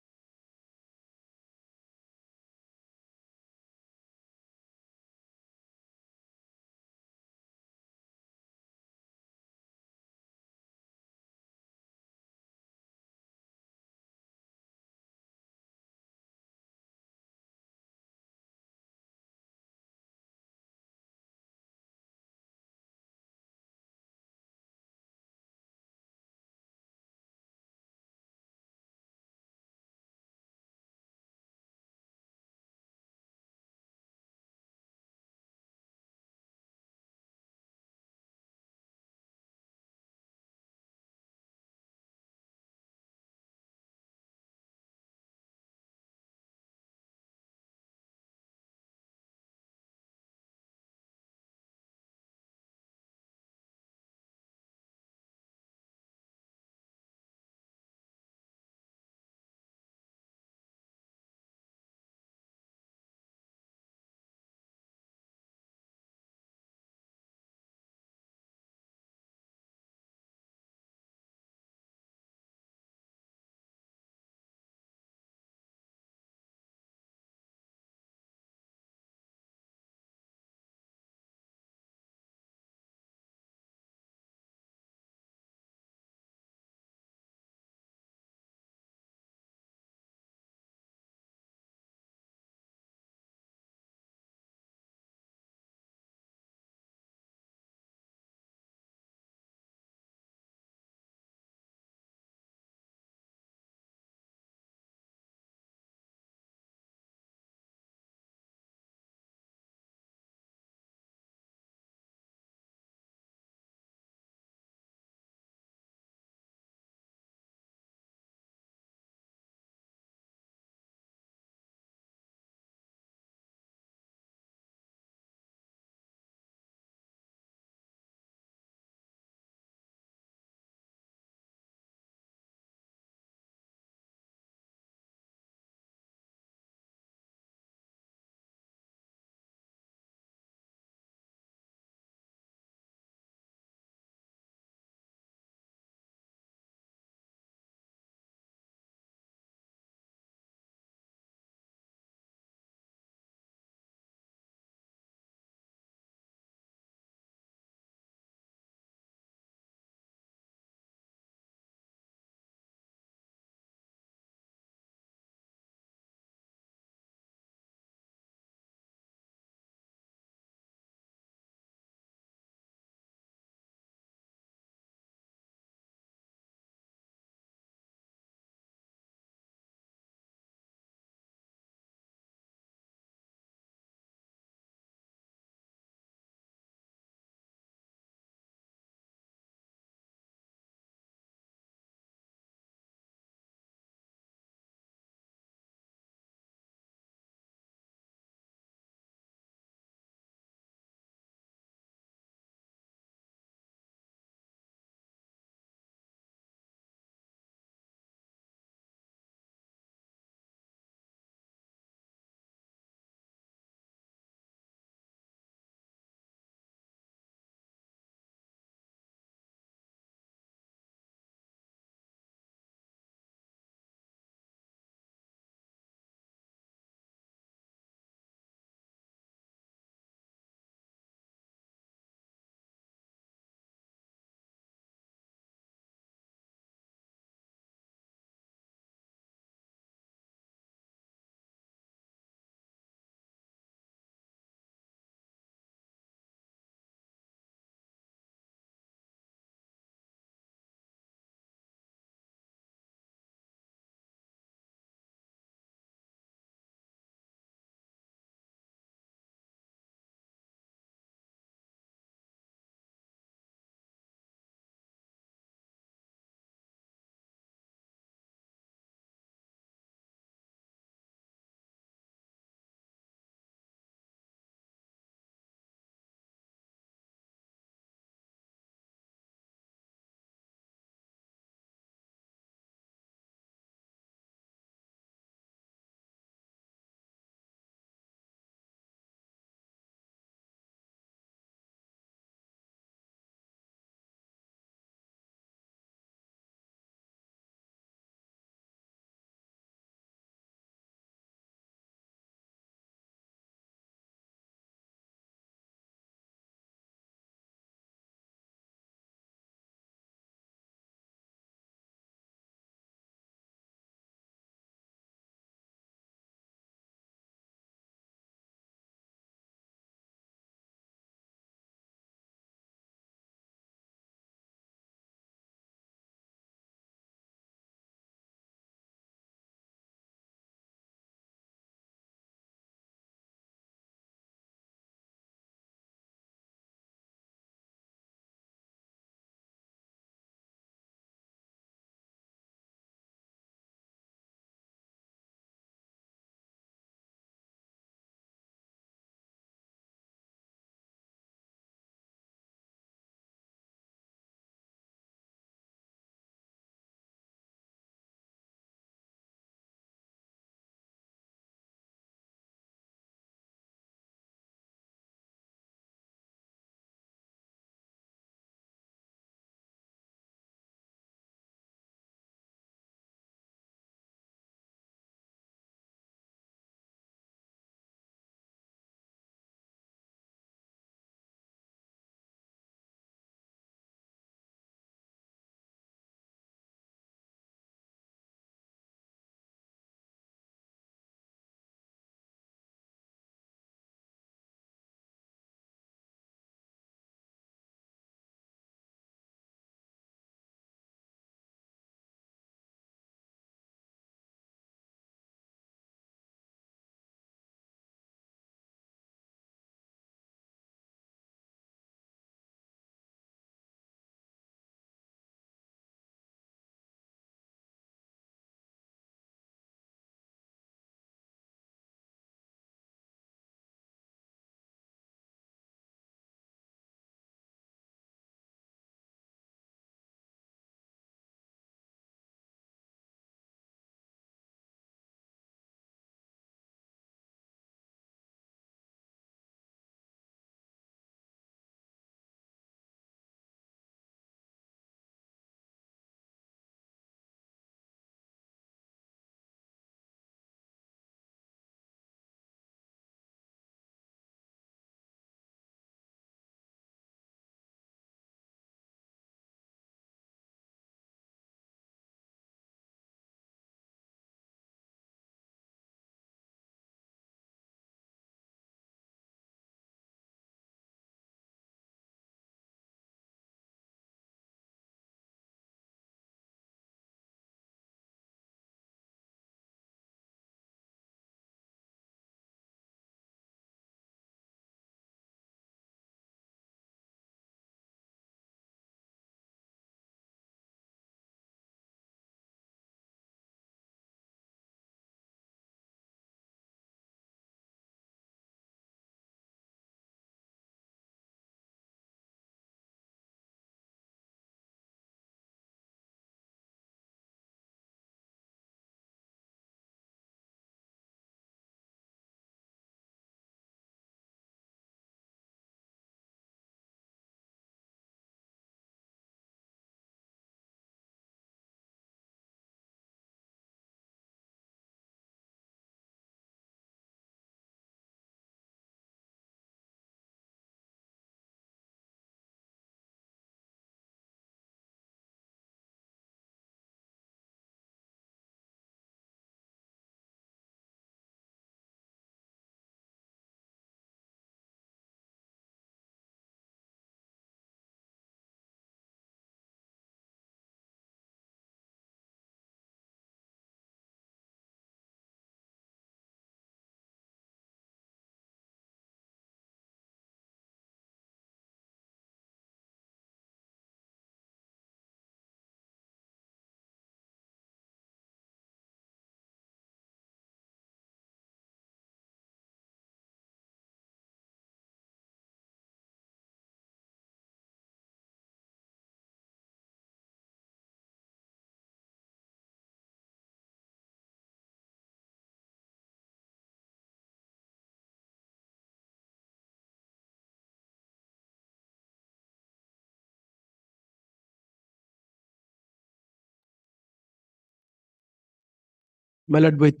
Speaker 3: My lord, with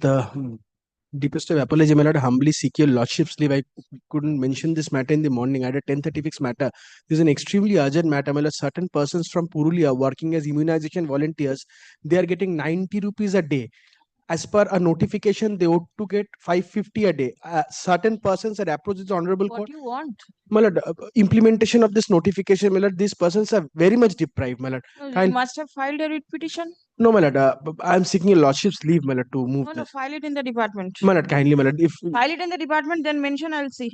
Speaker 3: deepest of apology, my lord, humbly seek your lordship's leave. I couldn't mention this matter in the morning. I had a 10:30 fixed matter. This is an extremely urgent matter. My lord, certain persons from Purulia working as immunization volunteers, they are getting 90 rupees a day. As per a notification, they ought to get 550 a day. Certain persons had approached the honorable
Speaker 2: What
Speaker 3: court.
Speaker 2: do you want?
Speaker 3: My lord, implementation of this notification, my lord, these persons are very much deprived, my lord.
Speaker 2: No, you
Speaker 3: Kind-
Speaker 2: must have filed a writ petition.
Speaker 3: No, my lord, I am seeking a lordship's leave, my lord, to move
Speaker 2: No, no,
Speaker 3: this.
Speaker 2: file it in the department.
Speaker 3: My lord, kindly, my lord, if
Speaker 2: File it in the department, then mention, I'll see.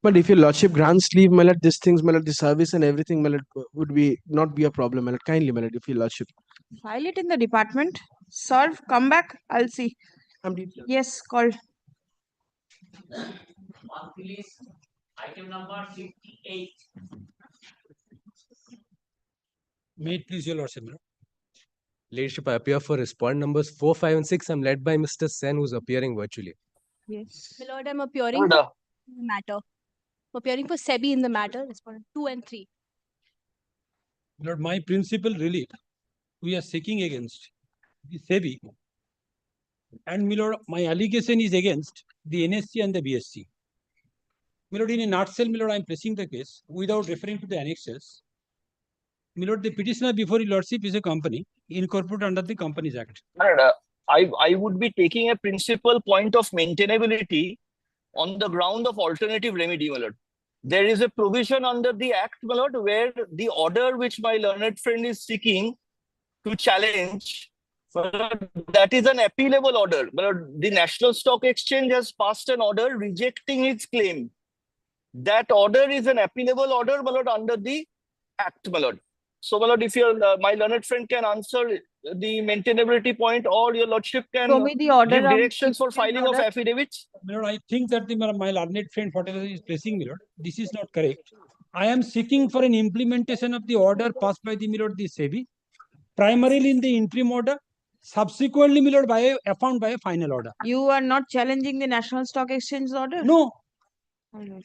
Speaker 3: but if your lordship grants leave, my lord, these things, my lord, the service and everything, my lord, would be not be a problem, my lord. Kindly, my lord, if your lordship.
Speaker 2: File it in the department. Serve, come back, I'll see. Yes, call.
Speaker 16: On police, item number 58.
Speaker 17: May it please your lordship. Leadership, I appear for respond numbers 4, 5, and 6. I'm led by Mr. Sen, who's appearing virtually.
Speaker 2: Yes.
Speaker 18: My lord, I'm appearing for the matter. Appearing for SEBI in the matter, respondent 2 and 3.
Speaker 17: Lord, my principal relief we are seeking against the SEBI, and my lord, my allegation is against the NSC and the BSC. My lord, in a nutshell, my lord, I am pressing the case without referring to the annexes. My lord, the petitioner before your lordship is a company incorporated under the Companies Act.
Speaker 24: I would be taking a principal point of maintainability on the ground of alternative remedy, my lord. There is a provision under the Act, my lord, where the order which my learned friend is seeking to challenge, my lord, that is an appealable order. My lord, the National Stock Exchange has passed an order rejecting its claim. That order is an appealable order, my lord, under the Act, my lord. So, my lord, if my learned friend can answer the maintainability point, or your lordship can
Speaker 2: Show me the order
Speaker 24: give
Speaker 2: of
Speaker 24: directions for filing of
Speaker 2: order.
Speaker 24: affidavits.
Speaker 17: My lord, I think that my learned friend whatever is pressing, my lord, this is not correct. I am seeking for an implementation of the order passed by the my lord, the SEBI, primarily in the interim order, subsequently, my lord, found by a final order.
Speaker 2: You are not challenging the National Stock Exchange order?
Speaker 17: No.
Speaker 2: All right.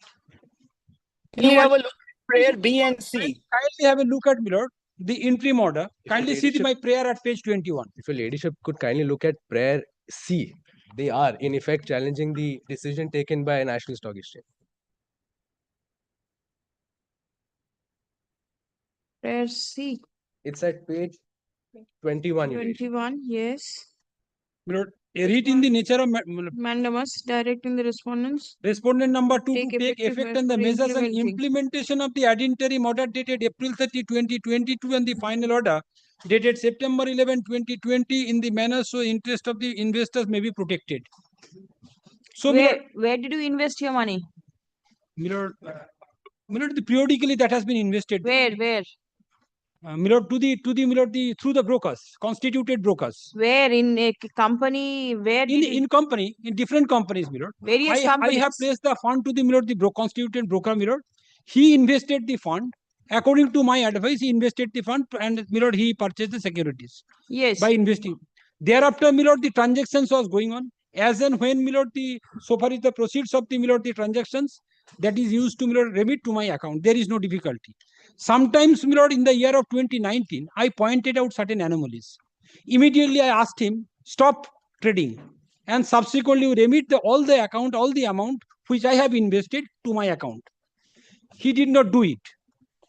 Speaker 24: Can you have a look at prayer B and C?
Speaker 17: Kindly have a look at, my lord, the interim order. Kindly see my prayer at page 21. If your ladyship could kindly look at prayer C, they are in effect challenging the decision taken by a National Stock Exchange.
Speaker 2: Prayer C.
Speaker 17: It's at page 21. your ladyship.
Speaker 2: 21, yes.
Speaker 17: My lord, a writ in the nature of
Speaker 2: Mandamus directing the respondents.
Speaker 17: Respondent number 2
Speaker 2: Take
Speaker 17: to take
Speaker 2: effective
Speaker 17: effect and the
Speaker 2: measures for
Speaker 17: measures and
Speaker 2: implementing.
Speaker 17: implementation of the ad interim order dated April 30, 2022 and the final order dated September 11, 2020 in the manner so interest of the investors may be protected. So,
Speaker 2: Where did you invest your money?
Speaker 17: my lord, periodically that has been invested.
Speaker 2: Where?
Speaker 17: My lord, to the my lord, through the brokers, constituted brokers.
Speaker 2: Where in a company? Where
Speaker 17: In company, in different companies, my lord.
Speaker 2: Various
Speaker 17: I
Speaker 2: companies.
Speaker 17: have placed the fund to the my lord, the constituted broker, my lord. He invested the fund. According to my advice, he invested the fund and my lord, he purchased the securities.
Speaker 2: Yes.
Speaker 17: By investing. Thereafter, my lord, the transactions was going on. As and when, my lord, so far is the proceeds of the my lord, the transactions that is used to my lord, remit to my account. There is no difficulty. Sometimes, my lord, in the year of 2019, I pointed out certain anomalies. Immediately, I asked him, stop trading. And subsequently, remit all the amount which I have invested to my account. He did not do it.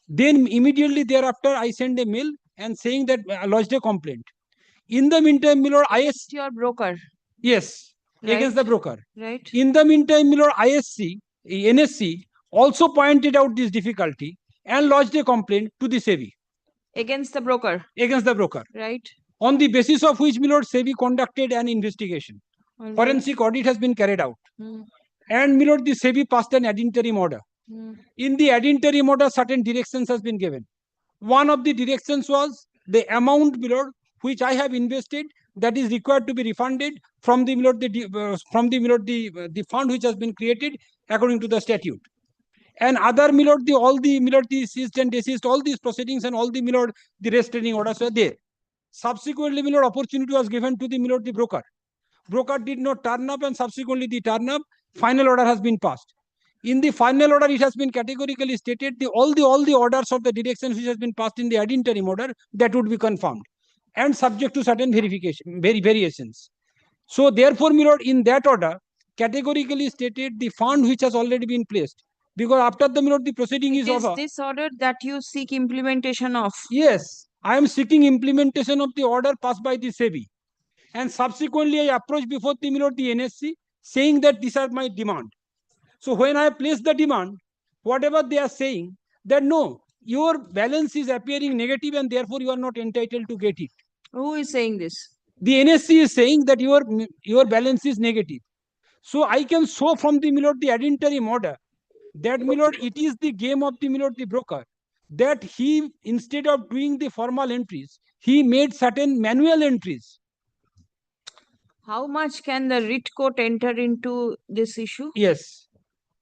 Speaker 17: Then immediately thereafter, I sent a mail and saying that I lodged a complaint. In the meantime, my lord,
Speaker 2: Against your broker.
Speaker 17: Yes,
Speaker 2: Right.
Speaker 17: against the broker.
Speaker 2: Right.
Speaker 17: In the meantime, my lord, NSC also pointed out this difficulty and lodged a complaint to the SEBI.
Speaker 2: Against the broker.
Speaker 17: Against the broker.
Speaker 2: Right.
Speaker 17: On the basis of which, my lord, SEBI conducted an investigation.
Speaker 2: All right.
Speaker 17: Forensic audit has been carried out.
Speaker 2: Hmm.
Speaker 17: And, my lord, the SEBI passed an ad interim order.
Speaker 2: Hmm.
Speaker 17: In the ad interim order, certain directions has been given. One of the directions was the amount, my lord, which I have invested that is required to be refunded from the my lord, the fund which has been created according to the statute. And other my lord, all the my lord, the ceased and desist, all these proceedings and all the my lord, the restraining orders were there. Subsequently, my lord, opportunity was given to the my lord, the broker. Broker did not turn up, and subsequently the turn up, final order has been passed. In the final order, it has been categorically stated all the orders of the directions which has been passed in the ad interim order that would be confirmed and subject to certain variations. So therefore, my lord, in that order, categorically stated the fund which has already been placed. Because after the, my lord, the proceeding is
Speaker 2: Is
Speaker 17: over.
Speaker 2: this order that you seek implementation of?
Speaker 17: Yes, I am seeking implementation of the order passed by the SEBI. And subsequently, I approached before the, my lord, the NSC, saying that these are my demand. So when I place the demand, whatever they are saying, that no, your balance is appearing negative and therefore you are not entitled to get it.
Speaker 2: Who is saying this?
Speaker 17: The NSC is saying that your balance is negative. So I can show from the, my lord, the ad interim order that, my lord, it is the game of the, my lord, the broker, that he, instead of doing the formal entries, he made certain manual entries.
Speaker 2: How much can the writ court enter into this issue?
Speaker 17: Yes.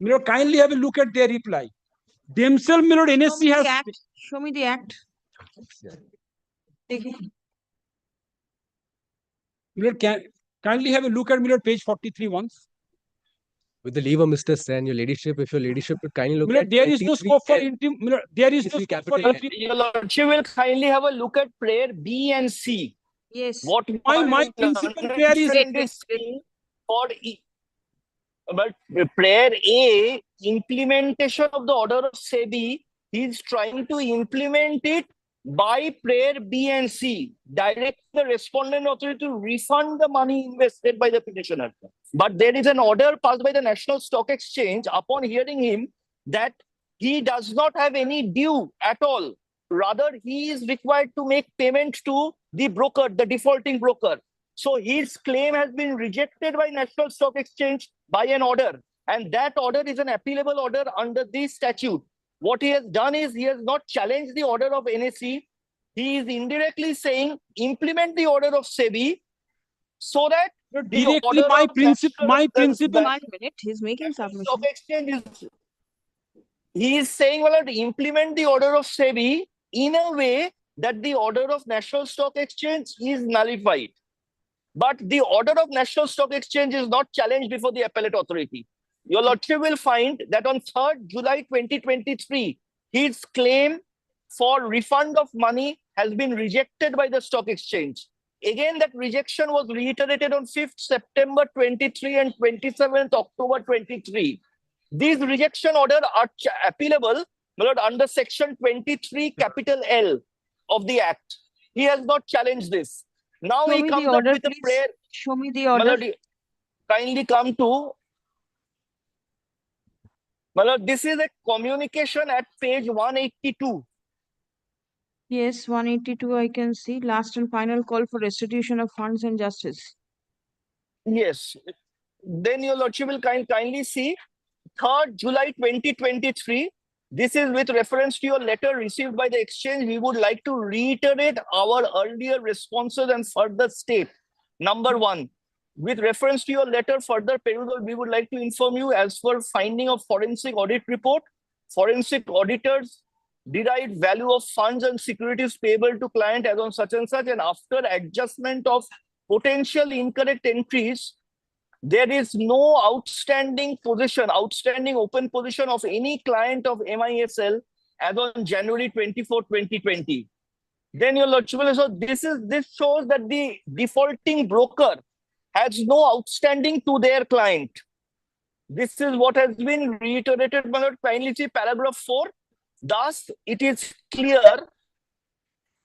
Speaker 17: My lord, kindly have a look at their reply. Themselves, my lord, NSC has.
Speaker 2: Show me the act. Okay.
Speaker 17: My lord, kindly have a look at, my lord, page 43 once.
Speaker 6: With the leave of Mr. Sen, your ladyship, if your ladyship could kindly look
Speaker 17: My lord,
Speaker 6: at
Speaker 17: there is no scope for interim. There is no scope for interim.
Speaker 24: Your lordship will kindly have a look at prayer B and C.
Speaker 2: Yes.
Speaker 24: What
Speaker 17: My principal prayer is
Speaker 24: for but prayer A, implementation of the order of SEBI, he is trying to implement it by prayer B and C, direct the respondent authority to refund the money invested by the petitioner. But there is an order passed by the National Stock Exchange upon hearing him that he does not have any due at all. Rather, he is required to make payment to the broker, the defaulting broker. So his claim has been rejected by National Stock Exchange by an order. And that order is an appealable order under this statute. What he has done is he has not challenged the order of NSE. He is indirectly saying implement the order of SEBI so that
Speaker 17: directly my principle.
Speaker 2: One minute, he's making submission.
Speaker 24: Stock Exchange is, he is saying, well, implement the order of SEBI in a way that the order of National Stock Exchange is nullified. But the order of National Stock Exchange is not challenged before the appellate authority. Your lordship will find that on 3rd July 2023, his claim for refund of money has been rejected by the stock exchange. Again, that rejection was reiterated on 5th September 23 and 27th October 23. These rejection orders are appealable under section 23 capital L of the Act. He has not challenged this. Now he comes up with a prayer.
Speaker 2: Show me the order.
Speaker 24: Kindly come to. This is a communication at page 182.
Speaker 2: Yes, 182 I can see. Last and final call for restitution of funds and justice.
Speaker 24: Yes. Then your lordship will kindly see 3rd July 2023. This is with reference to your letter received by the exchange. We would like to reiterate our earlier responses and further state. Number one, with reference to your letter further perusal, we would like to inform you as per finding of forensic audit report, forensic auditors derived value of funds and securities payable to client as on such and such, and after adjustment of potential incorrect entries, there is no outstanding open position of any client of MISL as on January 24, 2020. Then your lordship, so this shows that the defaulting broker has no outstanding to their client. This is what has been reiterated. Kindly see paragraph 4. Thus, it is clear,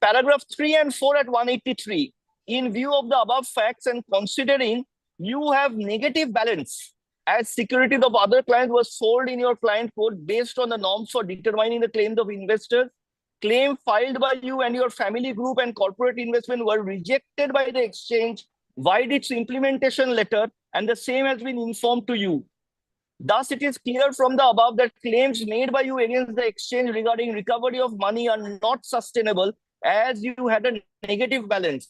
Speaker 24: paragraph 3 and 4 at 183. In view of the above facts and considering you have negative balance as securities of other clients was sold in your client code based on the norms for determining the claims of investors, claim filed by you and your family group and corporate investment were rejected by the exchange via its implementation letter, and the same has been informed to you. Thus, it is clear from the above that claims made by you against the exchange regarding recovery of money are not sustainable as you had a negative balance.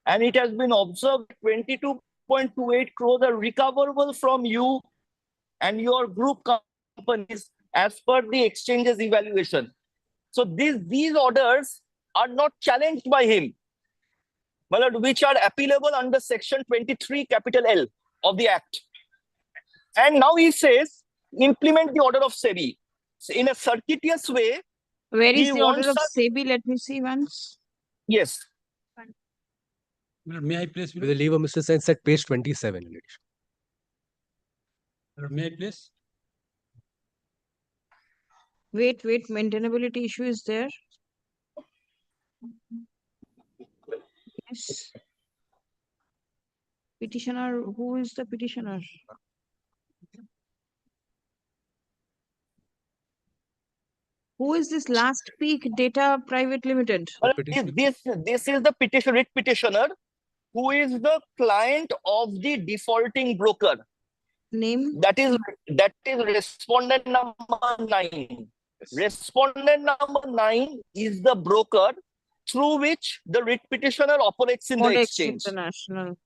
Speaker 24: And it has been observed 22.28 crores are recoverable from you and your group companies as per the exchange's evaluation. So these orders are not challenged by him, which are appealable under section 23 capital L of the Act. And now he says, implement the order of SEBI. So in a circuitous way.
Speaker 2: Where is the order of SEBI? Let me see once.
Speaker 24: Yes.
Speaker 17: May I place?
Speaker 6: With the leave of Mr. Sen, set page 27, your ladyship.
Speaker 17: May I place?
Speaker 2: Wait, maintainability issue is there. Yes. Petitioner, who is the petitioner? Who is this Last Peak Data Private Limited?
Speaker 24: This is the writ petitioner who is the client of the defaulting broker.
Speaker 2: Name?
Speaker 24: That is respondent number 9. Respondent number 9 is the broker through which the writ petitioner operates in the
Speaker 2: Codex
Speaker 24: exchange.
Speaker 2: International.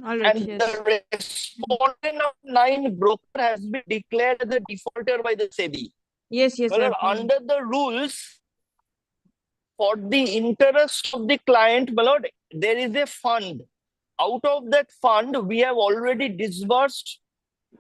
Speaker 2: All right,
Speaker 24: And
Speaker 2: yes.
Speaker 24: the respondent number 9 broker has been declared as a defaulter by the SEBI.
Speaker 2: Yes,
Speaker 24: Well, under the rules, for the interest of the client, my lord, there is a fund. Out of that fund, we have already disbursed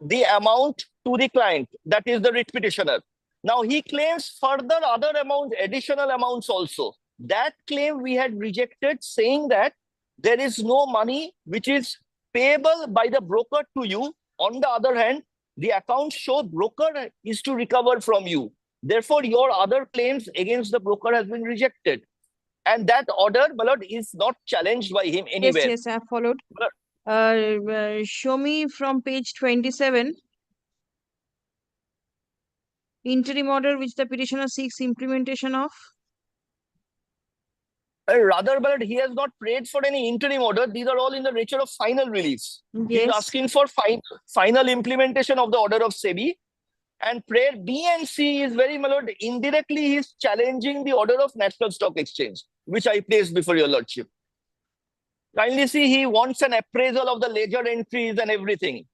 Speaker 24: the amount to the client, that is the writ petitioner. Now he claims further other amounts, additional amounts also. That claim we had rejected, saying that there is no money which is payable by the broker to you. On the other hand, the accounts show broker is to recover from you. Therefore, your other claims against the broker has been rejected. And that order, my lord, is not challenged by him anywhere.
Speaker 2: Yes, I have followed. Show me from page 27. Interim order which the petitioner seeks implementation of.
Speaker 24: Rather, my lord, he has not prayed for any interim order. These are all in the nature of final release. He is
Speaker 2: Yes.
Speaker 24: asking for final implementation of the order of SEBI. And prayer B and C is very, my lord, indirectly he is challenging the order of National Stock Exchange, which I placed before your lordship. Kindly see, he wants an appraisal of the ledger entries and everything.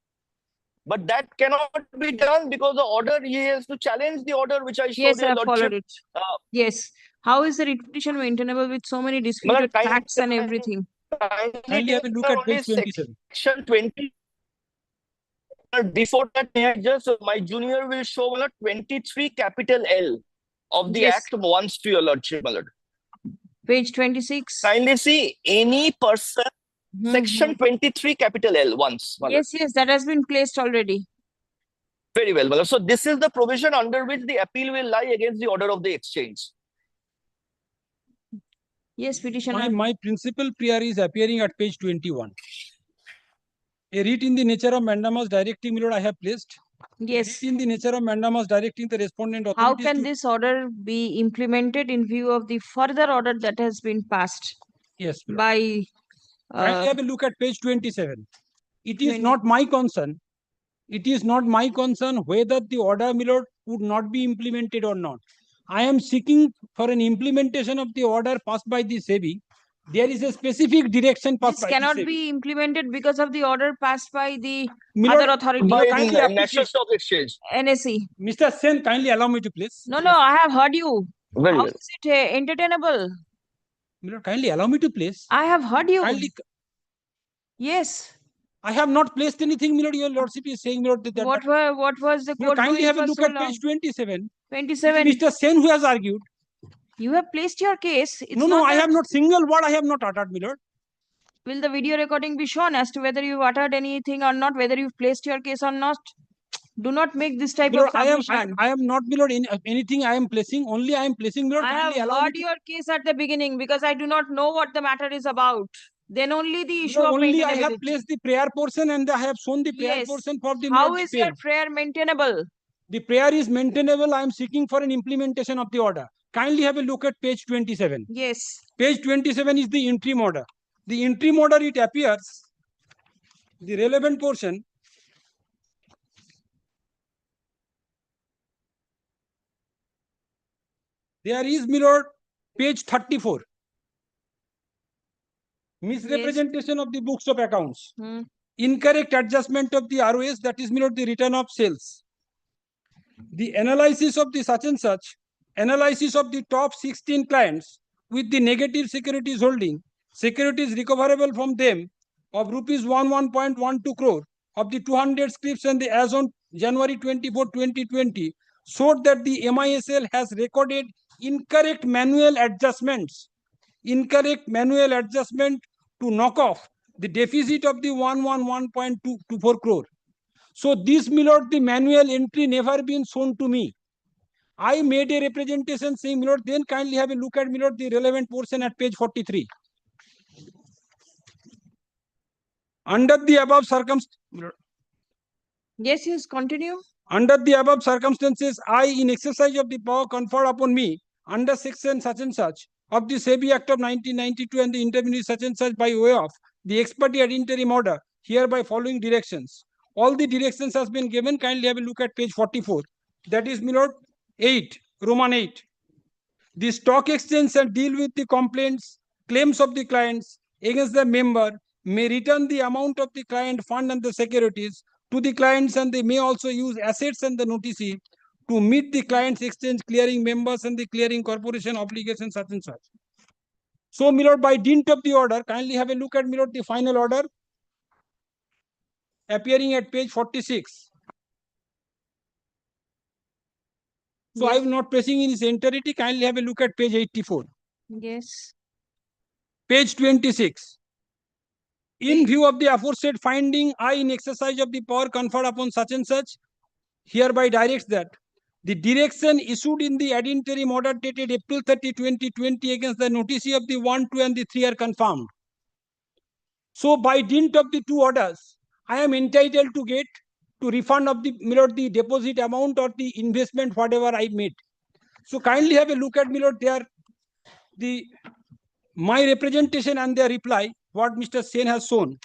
Speaker 24: But that cannot be done because the order, he has to challenge the order which I showed
Speaker 2: Yes, I
Speaker 24: your
Speaker 2: have followed
Speaker 24: lordship.
Speaker 2: it. Yes. How is the writ petition maintainable with so many disputed facts and everything?
Speaker 17: Kindly have a look at page 27.
Speaker 24: Section 20. Before that, my junior will show 23 capital L of the
Speaker 2: Yes.
Speaker 24: Act once to your lordship, my lord.
Speaker 2: Page 26.
Speaker 24: Kindly see, any person, section 23 capital L once. my lord.
Speaker 2: Yes, that has been placed already.
Speaker 24: Very well, my lord. So this is the provision under which the appeal will lie against the order of the exchange.
Speaker 2: Yes, petitioner.
Speaker 17: My principal prayer is appearing at page 21. A writ in the nature of mandamus directing, my lord, I have placed.
Speaker 2: Yes.
Speaker 17: In the nature of mandamus directing the respondent
Speaker 2: How
Speaker 17: authorities
Speaker 2: can
Speaker 17: to
Speaker 2: this order be implemented in view of the further order that has been passed
Speaker 17: Yes, my lord.
Speaker 2: by
Speaker 17: Kindly have a look at page 27. It is
Speaker 2: 20.
Speaker 17: not my concern. It is not my concern whether the order, my lord, would not be implemented or not. I am seeking for an implementation of the order passed by the SEBI. There is a specific direction passed
Speaker 2: This
Speaker 17: by
Speaker 2: cannot
Speaker 17: the SEBI.
Speaker 2: be implemented because of the order passed by the
Speaker 17: My
Speaker 2: other
Speaker 17: lord,
Speaker 2: authority.
Speaker 24: By
Speaker 17: kindly
Speaker 24: the
Speaker 17: appreciate-
Speaker 24: National Stock Exchange.
Speaker 2: NSE.
Speaker 17: Mr. Sen, kindly allow me to please.
Speaker 2: No, I have heard you.
Speaker 24: Very
Speaker 2: How
Speaker 24: well.
Speaker 2: is it entertainable?
Speaker 17: My lord, kindly allow me to place.
Speaker 2: I have heard you.
Speaker 17: Kindly,
Speaker 2: Yes.
Speaker 17: I have not placed anything, my lord. Your lordship is saying, my lord, that
Speaker 2: What was the
Speaker 17: my lord,
Speaker 2: court
Speaker 17: kindly
Speaker 2: doing
Speaker 17: have a
Speaker 2: for
Speaker 17: look
Speaker 2: so
Speaker 17: at
Speaker 2: long?
Speaker 17: page 27.
Speaker 2: 27.
Speaker 17: Mr. Sen who has argued.
Speaker 2: You have placed your case. It's
Speaker 17: No,
Speaker 2: not
Speaker 17: I
Speaker 2: that-
Speaker 17: have not single word I have not uttered, my lord.
Speaker 2: Will the video recording be shown as to whether you've uttered anything or not, whether you've placed your case or not? Do not make this type
Speaker 17: My lord,
Speaker 2: of submission.
Speaker 17: I am not, my lord, anything I am placing. Only I am placing, my lord.
Speaker 2: I have
Speaker 17: Kindly allow me
Speaker 2: heard
Speaker 17: to-
Speaker 2: your case at the beginning because I do not know what the matter is about. Then only the issue
Speaker 17: No,
Speaker 2: of
Speaker 17: only I have
Speaker 2: maintainability.
Speaker 17: placed the prayer portion and I have shown the prayer
Speaker 2: Yes.
Speaker 17: portion for the
Speaker 2: How
Speaker 17: my lord,
Speaker 2: is
Speaker 17: the
Speaker 2: your
Speaker 17: page.
Speaker 2: prayer maintainable?
Speaker 17: The prayer is maintainable. I am seeking for an implementation of the order. Kindly have a look at page 27.
Speaker 2: Yes.
Speaker 17: Page 27 is the interim order. The interim order, it appears, the relevant portion. There is, my lord, page 34. Misrepresentation of the books of accounts. Incorrect adjustment of the ROS, that is, my lord, the return of sales. The analysis of the such and such, analysis of the top 16 clients with the negative securities holding, securities recoverable from them of rupees 1.12 crore of the 200 scrips and the as on January 24, 2020 showed that the MISL has recorded incorrect manual adjustments. Incorrect manual adjustment to knock off the deficit of the 111.224 crore. So this, my lord, the manual entry never been shown to me. I made a representation saying, my lord, then kindly have a look at, my lord, the relevant portion at page 43. Under the above circumstances,
Speaker 2: Yes, continue.
Speaker 17: under the above circumstances, I, in exercise of the power conferred upon me under section such and such of the SEBI Act of 1992 and the intervention such and such by way of the expert ad interim order, hereby following directions. All the directions has been given. Kindly have a look at page 44. That is, my lord, 8, Roman 8. The stock exchange shall deal with the complaints, claims of the clients against the member, may return the amount of the client fund and the securities to the clients, and they may also use assets and the notice to meet the client's exchange clearing members and the clearing corporation obligations such and such. So, my lord, by dint of the order, kindly have a look at, my lord, the final order appearing at page 46. So, I am not pressing in its entirety. Kindly have a look at page 84.
Speaker 2: Yes.
Speaker 17: Page 26. In view of the aforesaid finding, I, in exercise of the power conferred upon such and such, hereby directs that the direction issued in the ad interim order dated April 30, 2020 against the notice of the 1, 2 and the 3 are confirmed. So, by dint of the two orders, I am entitled to get to refund of the, my lord, the deposit amount or the investment whatever I made. So, kindly have a look at, my lord, there the my representation and their reply, what Mr. Sen has shown.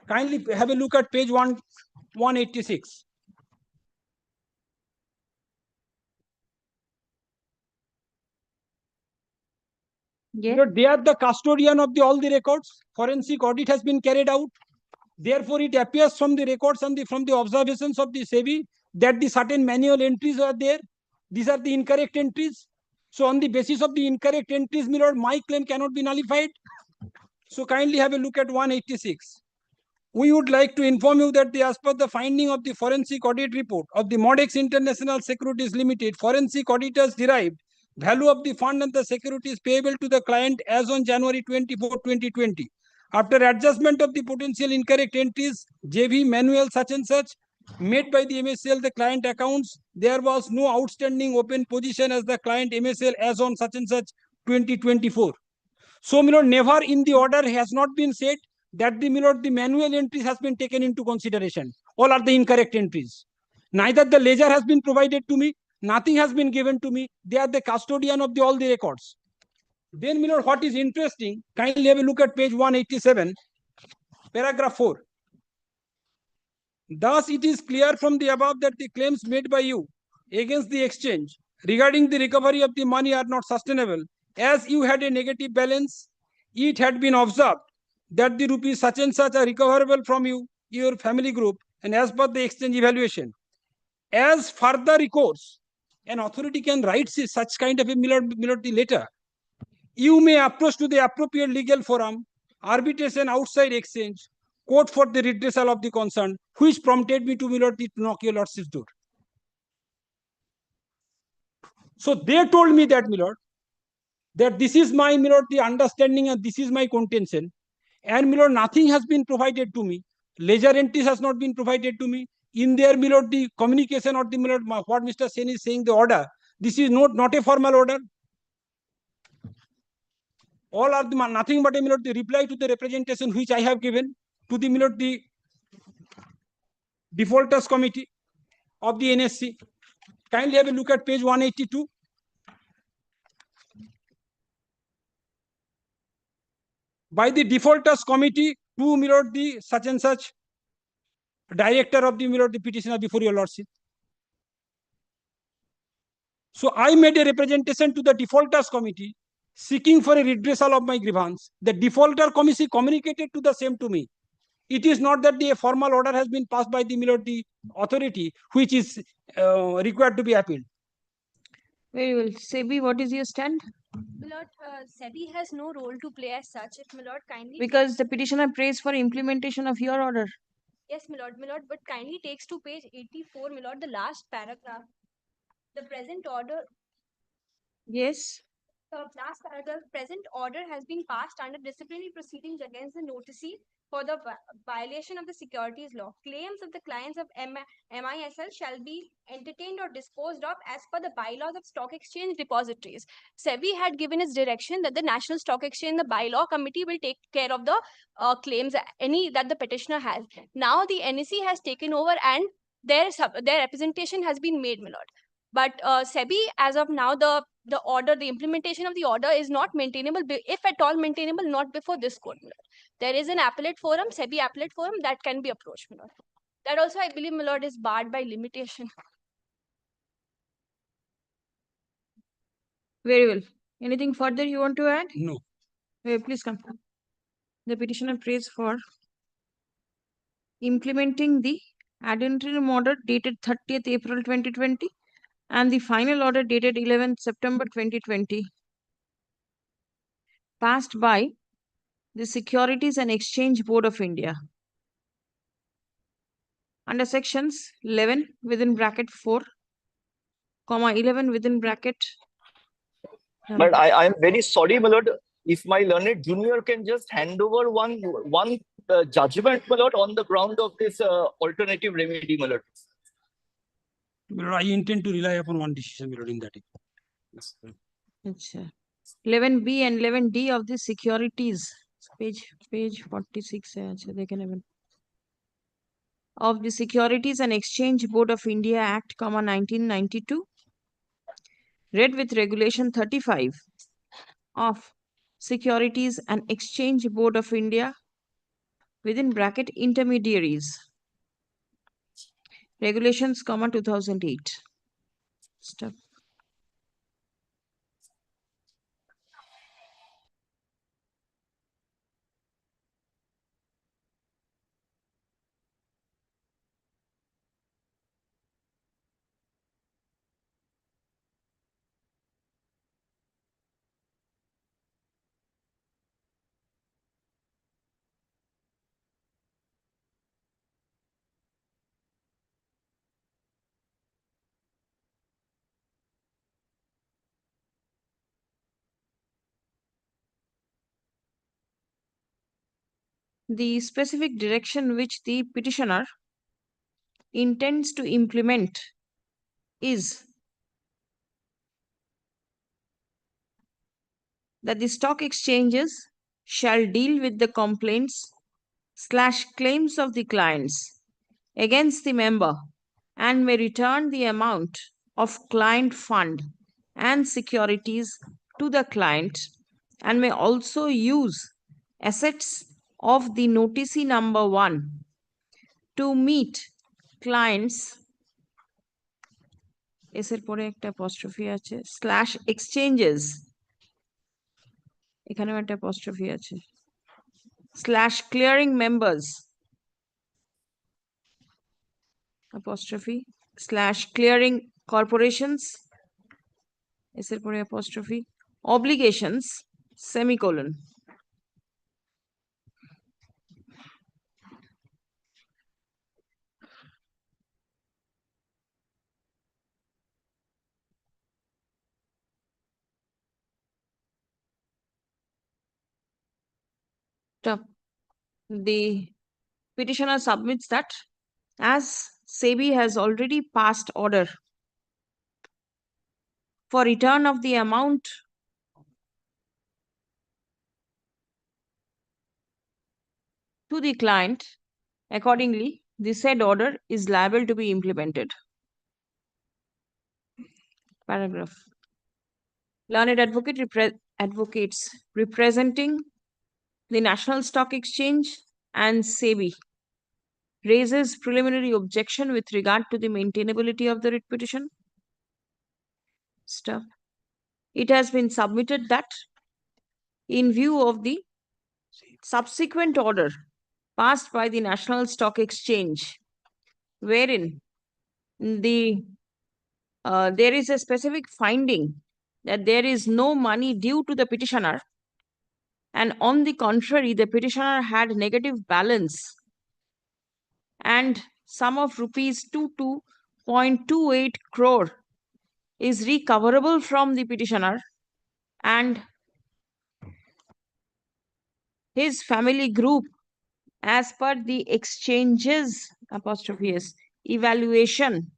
Speaker 17: Kindly have a look at page 186.
Speaker 2: Yes.
Speaker 17: They are the custodian of all the records. Forensic audit has been carried out. Therefore, it appears from the records and from the observations of the SEBI that the certain manual entries are there. These are the incorrect entries. So, on the basis of the incorrect entries, my lord, my claim cannot be nullified. So, kindly have a look at 186. We would like to inform you that as per the finding of the forensic audit report of the Modex International Securities Limited, forensic auditors derived value of the fund and the securities payable to the client as on January 24, 2020. After adjustment of the potential incorrect entries, JV manual such and such made by the MSL the client accounts, there was no outstanding open position as the client MSL as on such and such 2024. So, my lord, never in the order has not been said that the, my lord, the manual entries has been taken into consideration. All are the incorrect entries. Neither the ledger has been provided to me, nothing has been given to me. They are the custodian of all the records. Then, my lord, what is interesting, kindly have a look at page 187, paragraph 4. Thus, it is clear from the above that the claims made by you against the exchange regarding the recovery of the money are not sustainable. As you had a negative balance, it had been observed that the rupees such and such are recoverable from you, your family group, and as per the exchange evaluation. As further recourse, an authority can write such kind of a milord letter. You may approach to the appropriate legal forum, arbitration outside exchange, court for the redressal of the concern, which prompted me to knock your lordship's door. So they told me that, my lord, that this is my, my lord, the understanding and this is my contention. And, my lord, nothing has been provided to me. Ledger entries has not been provided to me. In there, my lord, the communication or the, my lord, what Mr. Sen is saying, the order, this is not a formal order. All are the, nothing but, my lord, the reply to the representation which I have given to the, my lord, the defaulters committee of the NSC. Kindly have a look at page 182. By the defaulters committee to, my lord, the such and such director of the, my lord, the petitioner before your lordship. So I made a representation to the defaulters committee seeking for a redressal of my grievance. The defaulter committee communicated to the same to me. It is not that the formal order has been passed by the, my lord, the authority which is required to be appealed.
Speaker 2: Very well. SEBI, what is your stand?
Speaker 18: My lord, SEBI has no role to play as such. If my lord kindly
Speaker 2: Because the petitioner prays for implementation of your order.
Speaker 18: yes, my lord, but kindly takes to page 84, my lord, the last paragraph. The present order.
Speaker 2: Yes.
Speaker 18: last paragraph, present order has been passed under disciplinary proceedings against the noticee for the violation of the securities law. Claims of the clients of MISL shall be entertained or disposed of as per the bylaws of stock exchange depositories. SEBI had given its direction that the National Stock Exchange, the bylaw committee, will take care of the claims that the petitioner has. Now the NEC has taken over and their representation has been made, my lord. But SEBI, as of now, the implementation of the order is not maintainable, if at all maintainable, not before this court. My lord. There is an appellate forum, SEBI appellate forum, that can be approached, my lord. That also, I believe, my lord, is barred by limitation.
Speaker 2: Very well. Anything further you want to add?
Speaker 17: No.
Speaker 2: Please come. The petitioner prays for implementing the ad interim order dated 30th April 2020 and the final order dated 11th September 2020 passed by the Securities and Exchange Board of India under sections 11 within bracket 4, 11 within bracket.
Speaker 24: But I am very sorry, my lord, if my learned junior can just hand over one judgment, my lord, on the ground of this alternative remedy, my lord.
Speaker 17: My lord, I intend to rely upon one decision, my lord, in that.
Speaker 2: It's 11B and 11D of the securities, page 46 they can even of the Securities and Exchange Board of India Act, 1992, read with Regulation 35 of Securities and Exchange Board of India within bracket intermediaries. Regulations, 2008. Stop. The specific direction which the petitioner intends to implement is that the stock exchanges shall deal with the complaints/claims of the clients against the member and may return the amount of client fund and securities to the client and may also use assets of the noticee number 1 to meet clients এসের পরে একটা apostrophe আছে /exchanges এখানেও একটা apostrophe আছে /clearing members apostrophe /clearing corporations এসের পরে apostrophe obligations semicolon the petitioner submits that as SEBI has already passed order for return of the amount to the client, accordingly, the said order is liable to be implemented. Paragraph. Learned advocates representing the National Stock Exchange and SEBI raises preliminary objection with regard to the maintainability of the writ petition. Stuff. It has been submitted that in view of the subsequent order passed by the National Stock Exchange, wherein there is a specific finding that there is no money due to the petitioner, and on the contrary, the petitioner had negative balance and sum of rupees 22.28 crore is recoverable from the petitioner, and his family group as per the exchanges apostrophe s evaluation.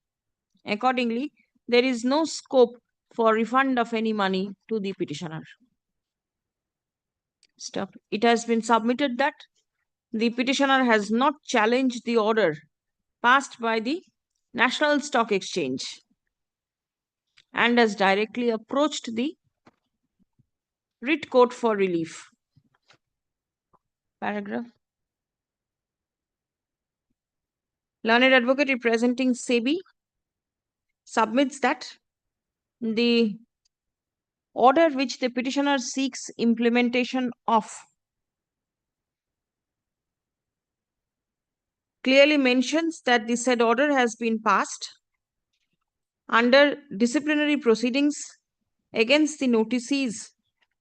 Speaker 2: Accordingly, there is no scope for refund of any money to the petitioner. Stop. It has been submitted that the petitioner has not challenged the order passed by the National Stock Exchange and has directly approached the writ court for relief. Paragraph. Learned advocate representing SEBI submits that the order which the petitioner seeks implementation of clearly mentions that the said order has been passed under disciplinary proceedings against the notices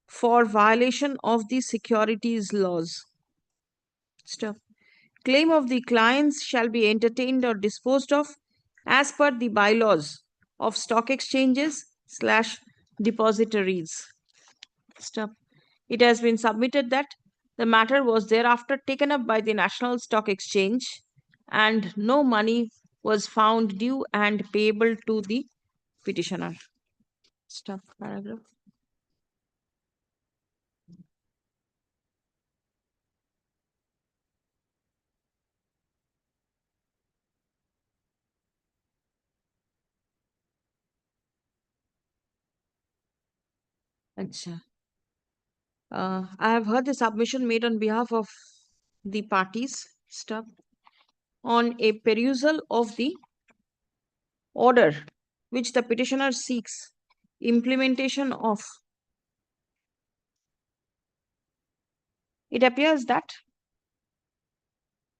Speaker 2: for violation of the securities laws. Stop. Claim of the clients shall be entertained or disposed of as per the bylaws of stock exchanges / depositories. Stop. It has been submitted that the matter was thereafter taken up by the National Stock Exchange and no money was found due and payable to the petitioner. Stop. Paragraph. Achha. I have heard the submission made on behalf of the parties. Stop. On a perusal of the order which the petitioner seeks implementation of, it appears that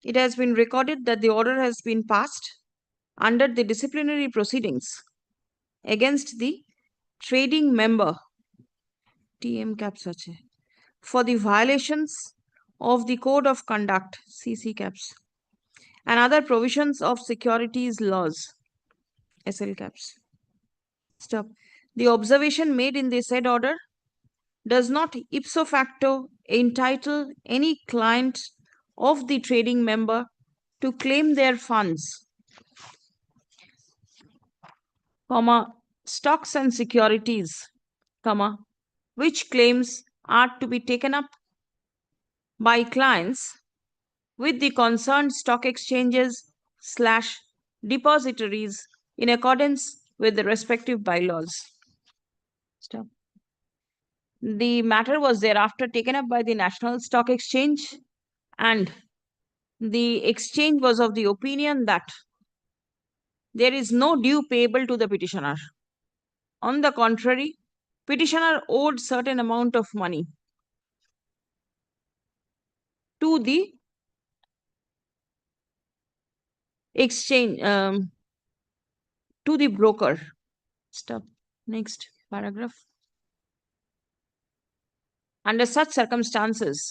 Speaker 2: it has been recorded that the order has been passed under the disciplinary proceedings against the trading member TM caps for the violations of the Code of Conduct CC caps and other provisions of securities laws SL caps. Stop. The observation made in the said order does not ipso facto entitle any client of the trading member to claim their funds, stocks and securities, which claims are to be taken up by clients with the concerned stock exchanges / depositories in accordance with the respective bylaws. Stop. The matter was thereafter taken up by the National Stock Exchange and the exchange was of the opinion that there is no due payable to the petitioner. On the contrary, petitioner owed certain amount of money to the exchange, to the broker. Stop. Next paragraph. Under such circumstances,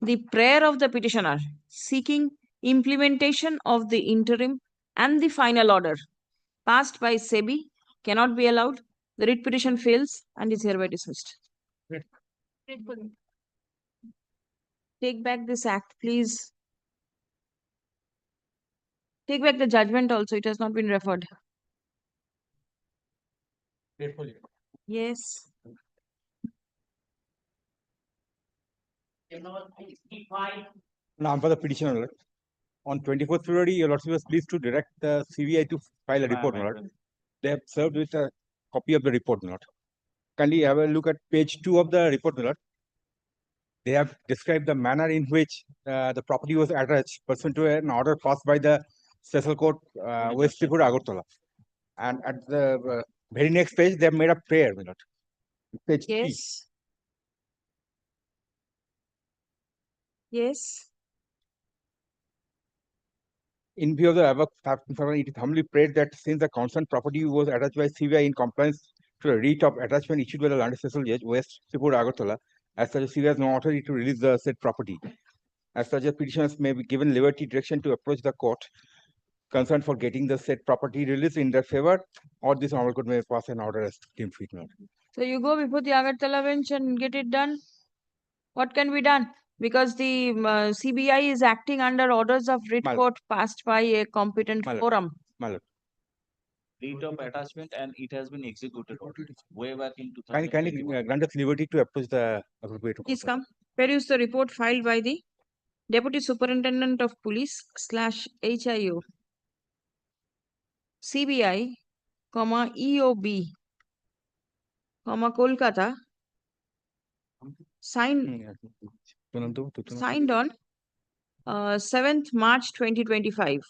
Speaker 2: the prayer of the petitioner seeking implementation of the interim and the final order passed by SEBI cannot be allowed. The writ petition fails and is hereby dismissed. Take back this act, please. Take back the judgment also. It has not been referred. Yes.
Speaker 10: Now, for the petitioner, Lord. On 24th February, your Lordship was pleased to direct the CBI to file a report, Lord. They have served with a copy of the report, Lord. Kindly have a look at page 2 of the report, Lord. They have described the manner in which the property was attached pursuant to an order passed by the Special Court West Tripura Agartala. And at the very next page, they have made a prayer, Lord. Page 3.
Speaker 2: Yes. Yes.
Speaker 10: In view of the above fact, it is humbly prayed that since the concerned property was attached by CBI in compliance to the writ of attachment issued by the Land Special Judge West Tripura Agartala, as such, CBI has no authority to release the said property. As such, petitioners may be given liberty direction to approach the court concerned for getting the said property released in their favor, or this honorable court may pass an order as deemed fit.
Speaker 2: So you go before the Agartala bench and get it done. What can be done? Because the CBI is acting under orders of writ
Speaker 10: Mal-
Speaker 2: court passed by a competent
Speaker 10: Mal-
Speaker 2: forum.
Speaker 10: My lord,
Speaker 16: Date of attachment and it has been executed way back in
Speaker 10: kindly
Speaker 16: 2021.
Speaker 10: grant us liberty to approach the appropriate.
Speaker 2: Please come. Peruse the report filed by the Deputy Superintendent of Police / HIO, CBI, EOB, Kolkata, signed on 7th March 2025,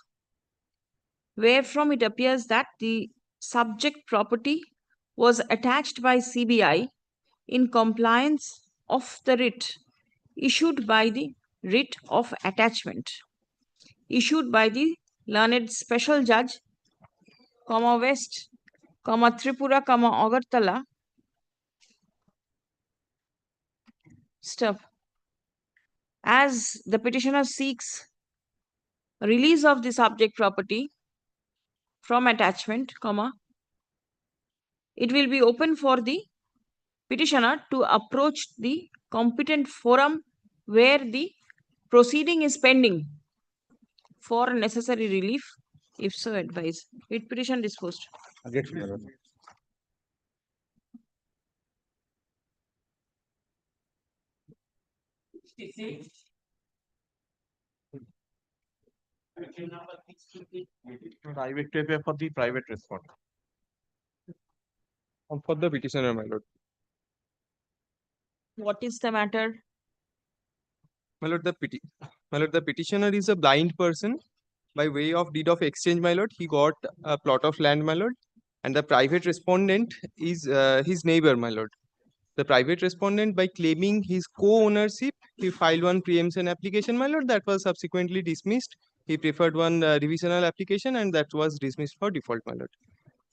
Speaker 2: wherefrom it appears that the subject property was attached by CBI in compliance of the writ issued by the writ of attachment issued by the learned special judge, West, Tripura, Agartala. Stop. As the petitioner seeks release of the subject property from attachment, it will be open for the petitioner to approach the competent forum where the proceeding is pending for necessary relief, if so advised. Writ petition disposed.
Speaker 10: Grateful, my lord.
Speaker 7: Private paper for the private respondent. For the petitioner, my lord.
Speaker 2: What is the matter?
Speaker 7: My lord, the petitioner is a blind person. By way of deed of exchange, my lord, he got a plot of land, my lord, and the private respondent is his neighbor, my lord. The private respondent, by claiming his co-ownership, he filed one preemption application, my lord, that was subsequently dismissed. He preferred one revisional application and that was dismissed for default, my lord.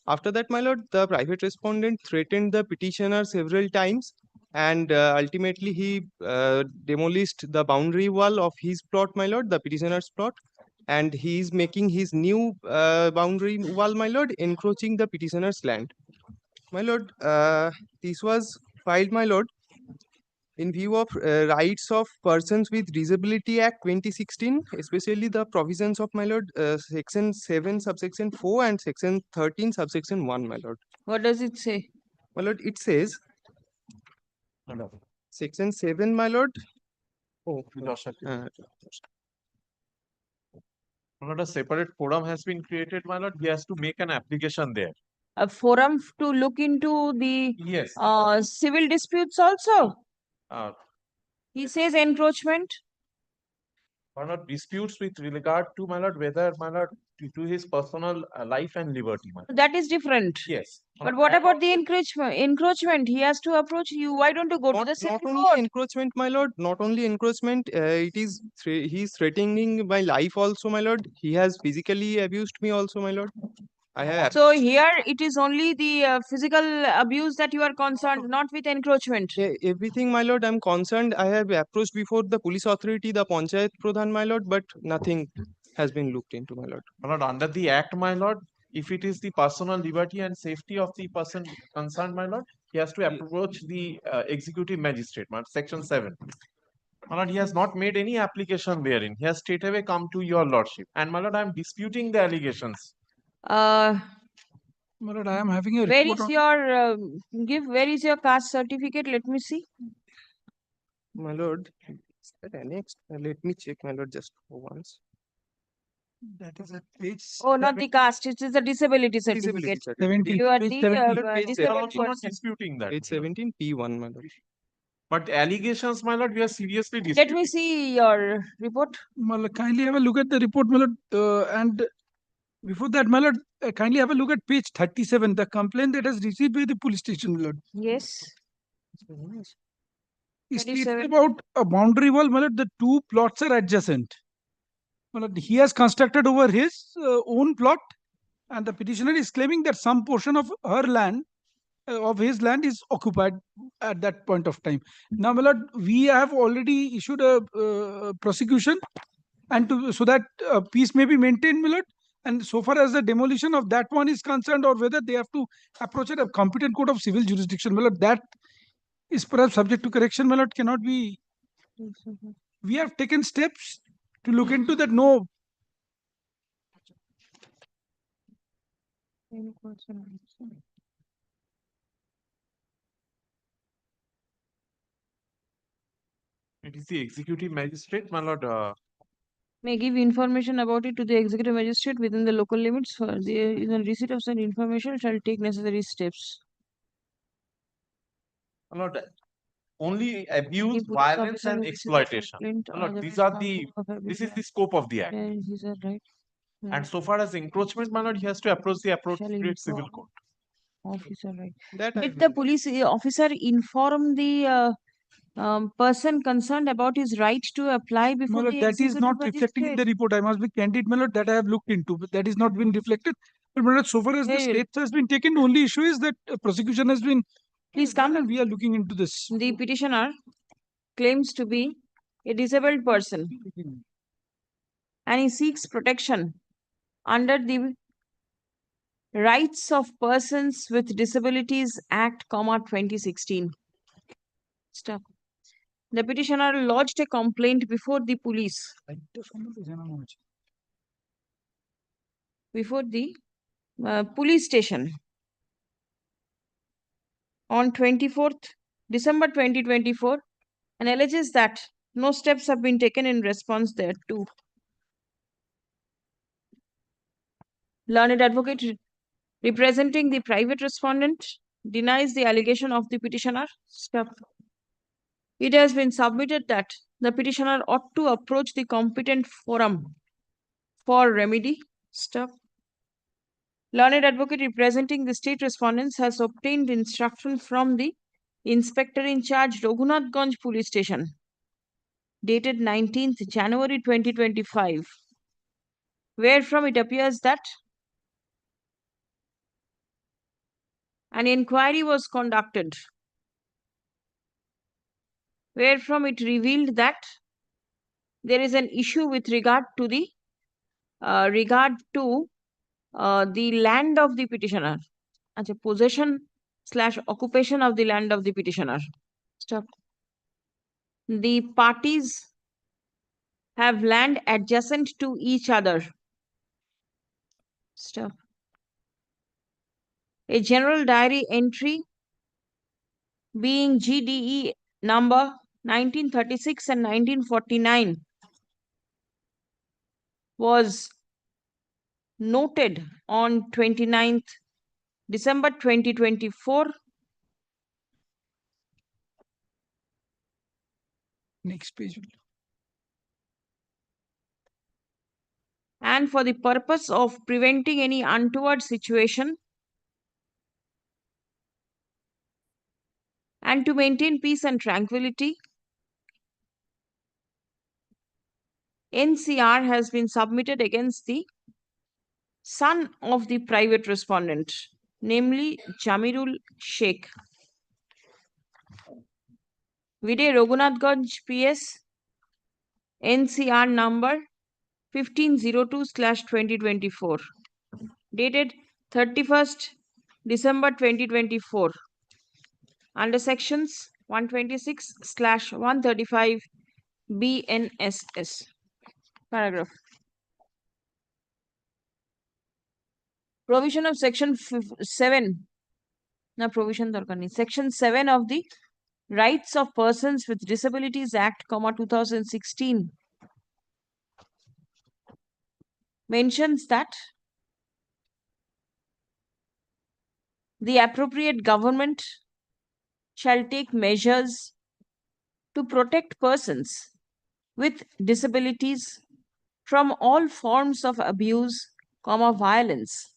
Speaker 7: After that, my lord, the private respondent threatened the petitioner several times and ultimately he demolished the boundary wall of his plot, my lord, the petitioner's plot, and he is making his new boundary wall, my lord, encroaching the petitioner's land. My lord, this was filed, my lord, in view of Rights of Persons with Disability Act 2016, especially the provisions of, my lord, section 7 subsection 4 and section 13 subsection 1, my lord.
Speaker 2: What does it say?
Speaker 7: My lord, it says, section 7, my lord.
Speaker 8: Oh, my lord, a separate forum has been created, my lord. He has to make an application there.
Speaker 2: A forum to look into the
Speaker 8: Yes.
Speaker 2: civil disputes also?
Speaker 8: Uh,
Speaker 2: He says encroachment.
Speaker 8: my lord, disputes with regard to, my lord, whether, my lord, to his personal life and liberty, my lord.
Speaker 2: That is different.
Speaker 8: Yes.
Speaker 2: But what about the encroachment? He has to approach you. Why don't you go to the civil
Speaker 7: Not only
Speaker 2: court?
Speaker 7: encroachment, my lord, not only encroachment, it is he is threatening my life also, my lord. He has physically abused me also, my lord. I have
Speaker 2: So here it is only the physical abuse that you are concerned, not with encroachment.
Speaker 7: everything, my lord. I'm concerned. I have approached before the police authority, the Panchayat Pradhan, my lord, but nothing has been looked into, my lord.
Speaker 8: My lord, under the act, my lord, if it is the personal liberty and safety of the person concerned, my lord, he has to approach the executive magistrate, my lord, section 7. My lord, he has not made any application therein. He has straightaway come to your lordship. And my lord, I am disputing the allegations.
Speaker 2: My
Speaker 17: lord, I am having a
Speaker 2: where
Speaker 17: report
Speaker 2: is
Speaker 17: on-
Speaker 2: your where is your caste certificate? Let me see.
Speaker 7: My lord, is that annexed? Let me check, my lord, just for once.
Speaker 17: That is at page.
Speaker 2: Oh, not the caste. It is a disability
Speaker 7: Disability
Speaker 2: certificate.
Speaker 7: certificate.
Speaker 2: You are
Speaker 7: Page
Speaker 2: the
Speaker 7: 17.
Speaker 2: disabled
Speaker 8: I'm not
Speaker 2: person.
Speaker 8: disputing that.
Speaker 7: Page 17, P1, my lord.
Speaker 8: But allegations, my lord, we are seriously
Speaker 2: Let
Speaker 8: disputing.
Speaker 2: me see your report.
Speaker 17: My lord, kindly have a look at the report, my lord. And before that, my lord, kindly have a look at page 37, the complaint that has received by the police station, my lord.
Speaker 2: Yes.
Speaker 17: It states
Speaker 2: 37.
Speaker 17: about a boundary wall, my lord, the two plots are adjacent. My lord, he has constructed over his own plot, and the petitioner is claiming that some portion of her land, of his land, is occupied at that point of time. Now, my lord, we have already issued a prosecution, and so that peace may be maintained, my lord, And so far as the demolition of that one is concerned, or whether they have to approach a competent court of civil jurisdiction, well, that is perhaps subject to correction, well, it cannot be. We have taken steps to look into that. No.
Speaker 8: It is the executive magistrate, my lord.
Speaker 2: May give information about it to the executive magistrate within the local limits. For the in receipt of such information shall take necessary steps.
Speaker 8: My lord, only abuse,
Speaker 2: police
Speaker 8: violence,
Speaker 2: officer
Speaker 8: and
Speaker 2: who receives a
Speaker 8: exploitation.
Speaker 2: complaint
Speaker 8: My
Speaker 2: or
Speaker 8: lord,
Speaker 2: the
Speaker 8: these are
Speaker 2: responsible
Speaker 8: the.
Speaker 2: of
Speaker 8: This is
Speaker 2: abuse
Speaker 8: the scope of the act.
Speaker 2: where he is right.
Speaker 8: And so far as encroachment, my lord, he has to approach the appropriate civil
Speaker 2: inform
Speaker 8: court.
Speaker 2: Officer, right.
Speaker 8: That I
Speaker 2: Did the police officer inform the person concerned about his right to apply before
Speaker 17: My lord,
Speaker 2: the
Speaker 17: that is not
Speaker 2: executive
Speaker 17: reflecting in the
Speaker 2: magistrate?
Speaker 17: report. I must be candid, my lord, that I have looked into, but that is not been reflected. But my lord, so far as the
Speaker 2: Hey,
Speaker 17: steps has been taken, the only issue is that prosecution has been.
Speaker 2: Please come.
Speaker 17: And we are looking into this.
Speaker 2: The petitioner claims to be a disabled person and he seeks protection under the Rights of Persons with Disabilities Act, 2016. Stop. The petitioner lodged a complaint before the police. Before the police station on 24th December 2024 and alleges that no steps have been taken in response thereto. Learned advocate representing the private respondent denies the allegation of the petitioner. Stop. It has been submitted that the petitioner ought to approach the competent forum for remedy. Stop. Learned advocate representing the state respondents has obtained instruction from the Inspector in charge, Raghunathganj Police Station, dated 19th January 2025, wherefrom it appears that an inquiry was conducted, wherefrom it revealed that there is an issue with regard to the land of the petitioner, possession/occupation of the land of the petitioner. Stop. The parties have land adjacent to each other. Stop. A general diary entry being GDE number 1936 and 1949 was noted on 29th December 2024.
Speaker 17: Next page.
Speaker 2: And for the purpose of preventing any untoward situation and to maintain peace and tranquility, NCR has been submitted against the son of the private respondent, namely Jamirul Sheikh. Vide Raghunathganj PS, NCR number 1502/2024, dated 31st December 2024, under sections 126/135 BNSS. Paragraph. Provision of section 7. No provision Section 7 of the Rights of Persons with Disabilities Act, 2016 mentions that the appropriate government shall take measures to protect persons with disabilities from all forms of abuse, violence,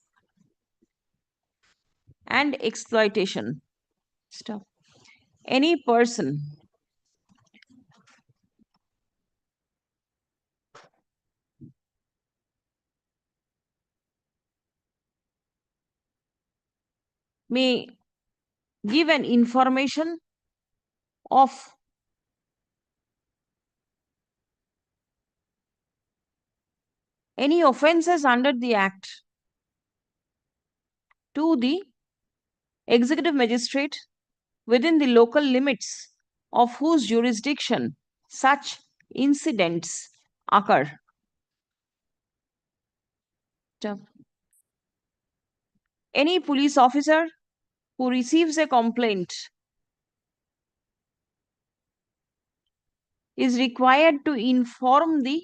Speaker 2: and exploitation. Stop. Any person may give an information of any offences under the Act to the executive magistrate within the local limits of whose jurisdiction such incidents occur. Any police officer who receives a complaint is required to inform the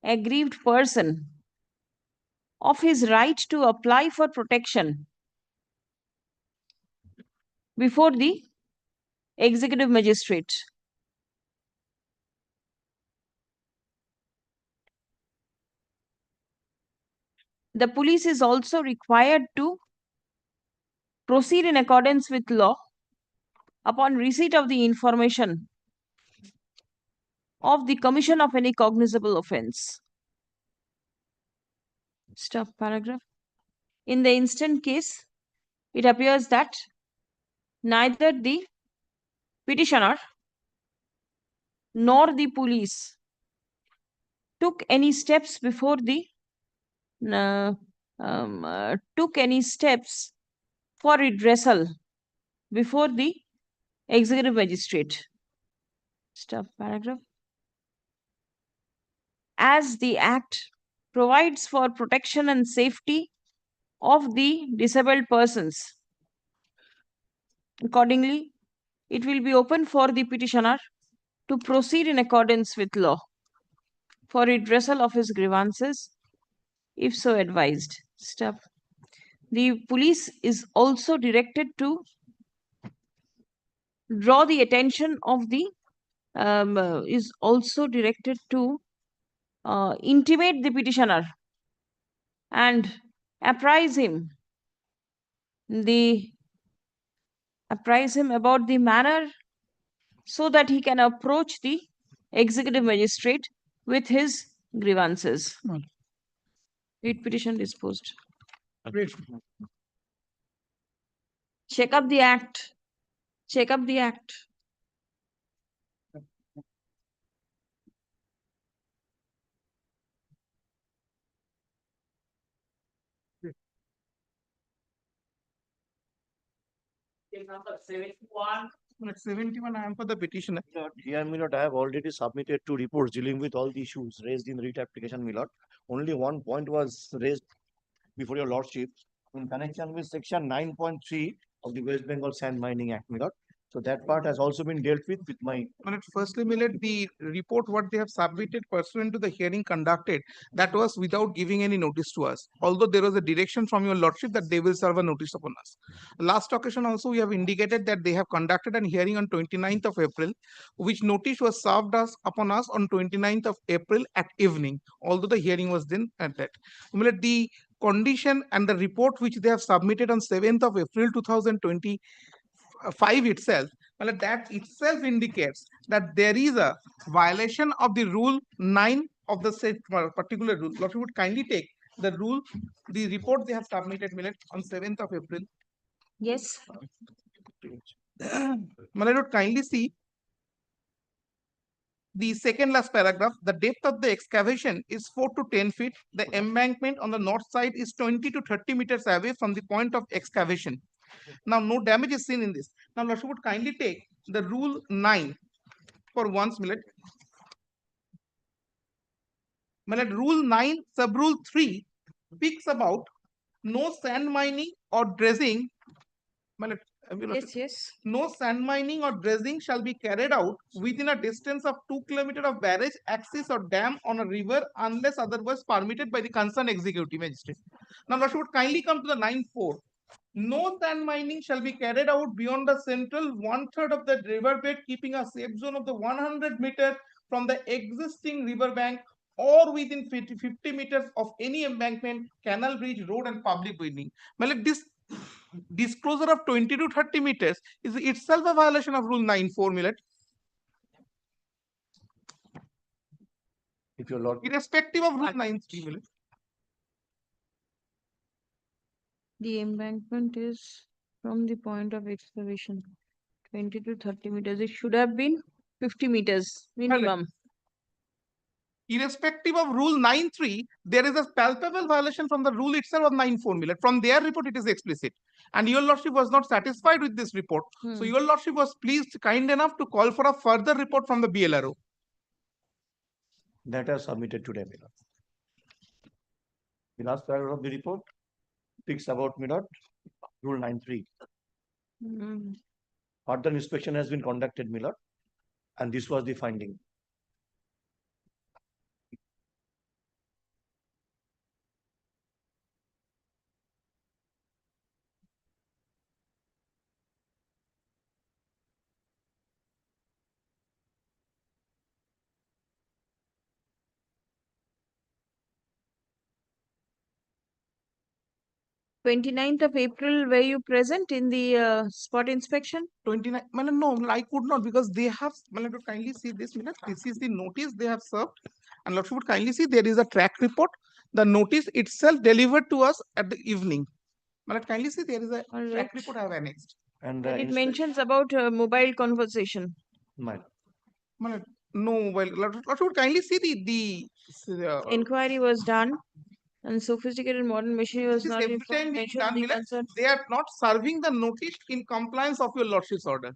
Speaker 2: aggrieved person of his right to apply for protection before the executive magistrate. The police is also required to proceed in accordance with law upon receipt of the information of the commission of any cognizable offense. Stop paragraph. In the instant case, it appears that neither the petitioner nor the police took any steps before the took any steps for redressal before the executive magistrate. Stop paragraph. As the Act provides for protection and safety of the disabled persons, accordingly, it will be open for the petitioner to proceed in accordance with law for redressal of his grievances, if so advised. Step. The police is also directed to draw the attention of the intimate the petitioner and apprise him about the manner so that he can approach the executive magistrate with his grievances. Read petition disposed. Check up the Act. Check up the Act.
Speaker 1: At 71, I am for the petitioner.
Speaker 19: Here, my lord, I have already submitted two reports dealing with all the issues raised in the writ application, my lord. Only one point was raised before your lordship in connection with section 9.3 of the West Bengal Sand Mining Act, my lord. So that part has also been dealt with my.
Speaker 1: Firstly, Millet, the report what they have submitted pursuant to the hearing conducted, that was without giving any notice to us. Although there was a direction from your lordship that they will serve a notice upon us. Last occasion also we have indicated that they have conducted a hearing on 29th of April, which notice was served upon us on 29th of April at evening. Although the hearing was then at that. Millet, the condition and the report which they have submitted on 7th of April 2025 itself, well, that itself indicates that there is a violation of the rule 9 of the said particular rule. Lord, you would kindly take the rule, the report they have submitted, Millet, on 7th of April.
Speaker 2: Yes.
Speaker 1: Malay would kindly see the second last paragraph. The depth of the excavation is 4 to 10 feet. The embankment on the north side is 20 to 30 meters away from the point of excavation. Now, no damage is seen in this. Now, Lordship would kindly take the rule 9 for once, Millet. Millet, rule 9, sub rule 3 speaks about no sand mining or dredging. Millet,
Speaker 2: Yes.
Speaker 1: No sand mining or dredging shall be carried out within a distance of 2 kilometers of barrage, axis, or dam on a river unless otherwise permitted by the concerned executive magistrate. Now, Lordship would kindly come to the 9.4. No sand mining shall be carried out beyond the central 1/3 of the riverbed, keeping a safe zone of the 100 meters from the existing riverbank or within 50 meters of any embankment, canal, bridge, road, and public building. Well, this disclosure of 20 to 30 meters is itself a violation of rule 9.4, Millet.
Speaker 19: If your lord,
Speaker 1: irrespective of rule 9.3, Millet.
Speaker 2: The embankment is from the point of excavation 20 to 30 meters. It should have been 50 meters minimum.
Speaker 1: irrespective of rule 9.3, there is a palpable violation from the rule itself of 9.4 million. From their report, it is explicit. And your lordship was not satisfied with this report. So your lordship was pleased, kind enough to call for a further report from the BLRO.
Speaker 19: That are submitted today, my lord. The last paragraph of the report speaks about, my lord, rule 9.3. Further inspection has been conducted, my lord, and this was the finding.
Speaker 2: Twenty-ninth of April, were you present in the spot inspection?
Speaker 1: 29, no, I could not because they have, kindly see this, this is the notice they have served. And lordship would kindly see there is a track report. The notice itself delivered to us at the evening. Kindly see there is a track report I have annexed.
Speaker 19: And
Speaker 2: it mentions about mobile conversation.
Speaker 19: My
Speaker 1: no, well, lordship would kindly see the
Speaker 2: Inquiry was done and sophisticated modern machinery was not
Speaker 1: every
Speaker 2: informed,
Speaker 1: time
Speaker 2: mentioned
Speaker 1: done,
Speaker 2: the concern.
Speaker 1: they are not serving the notice in compliance of your lordship's order.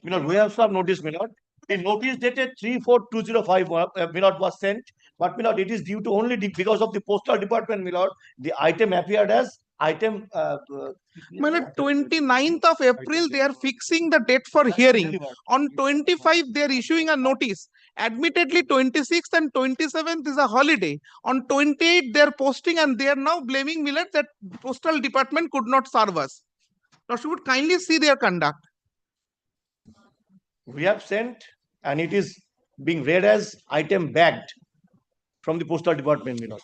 Speaker 19: My lord, we have some notice, my lord. The notice dated 3/4/2005, my lord, was sent, but my lord, it is due to only because of the postal department, my lord. The item appeared as item.
Speaker 1: 29th of April, they are fixing the date for hearing. On 25, they are issuing a notice. Admittedly, 26th and 27th is a holiday. On 28th, they are posting and they are now blaming Millet that postal department could not serve us. Now, she would kindly see their conduct.
Speaker 19: We have sent, and it is being read as item bagged from the postal department, my lord.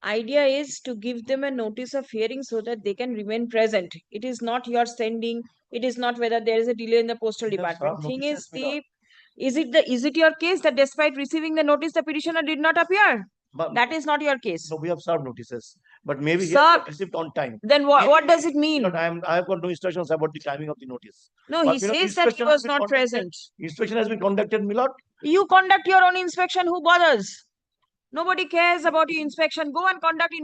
Speaker 2: Idea is to give them a notice of hearing so that they can remain present. It is not your sending. It is not whether there is a delay in the postal department. Thing is, is it your case that despite receiving the notice, the petitioner did not appear?
Speaker 19: But
Speaker 2: that is not your case.
Speaker 19: No, we have served notices, but maybe he
Speaker 2: Served.
Speaker 19: has received on time.
Speaker 2: Then what does it mean?
Speaker 19: I have got no instructions about the timing of the notice.
Speaker 2: No,
Speaker 19: But,
Speaker 2: he says that he was not present.
Speaker 19: Inspection has been conducted, my lord.
Speaker 2: You conduct your own inspection. Who bothers? Nobody cares about your inspection. Go and conduct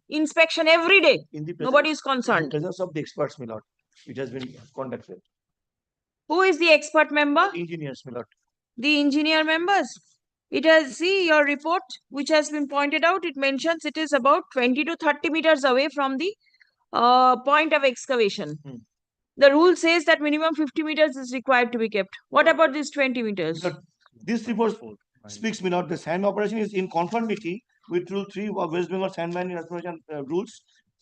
Speaker 2: inspection every day. Nobody is concerned.
Speaker 19: In the presence of the experts, my lord, it has been conducted.
Speaker 2: Who is the expert member?
Speaker 19: Engineers, my lord.
Speaker 2: The engineer members. It has, see your report, which has been pointed out, it mentions it is about 20 to 30 meters away from the point of excavation. The rule says that minimum 50 meters is required to be kept. What about this 20 meters?
Speaker 19: This report speaks, my lord, the sand operation is in conformity with Rule 3 of West Bengal Sand Mining Association rules,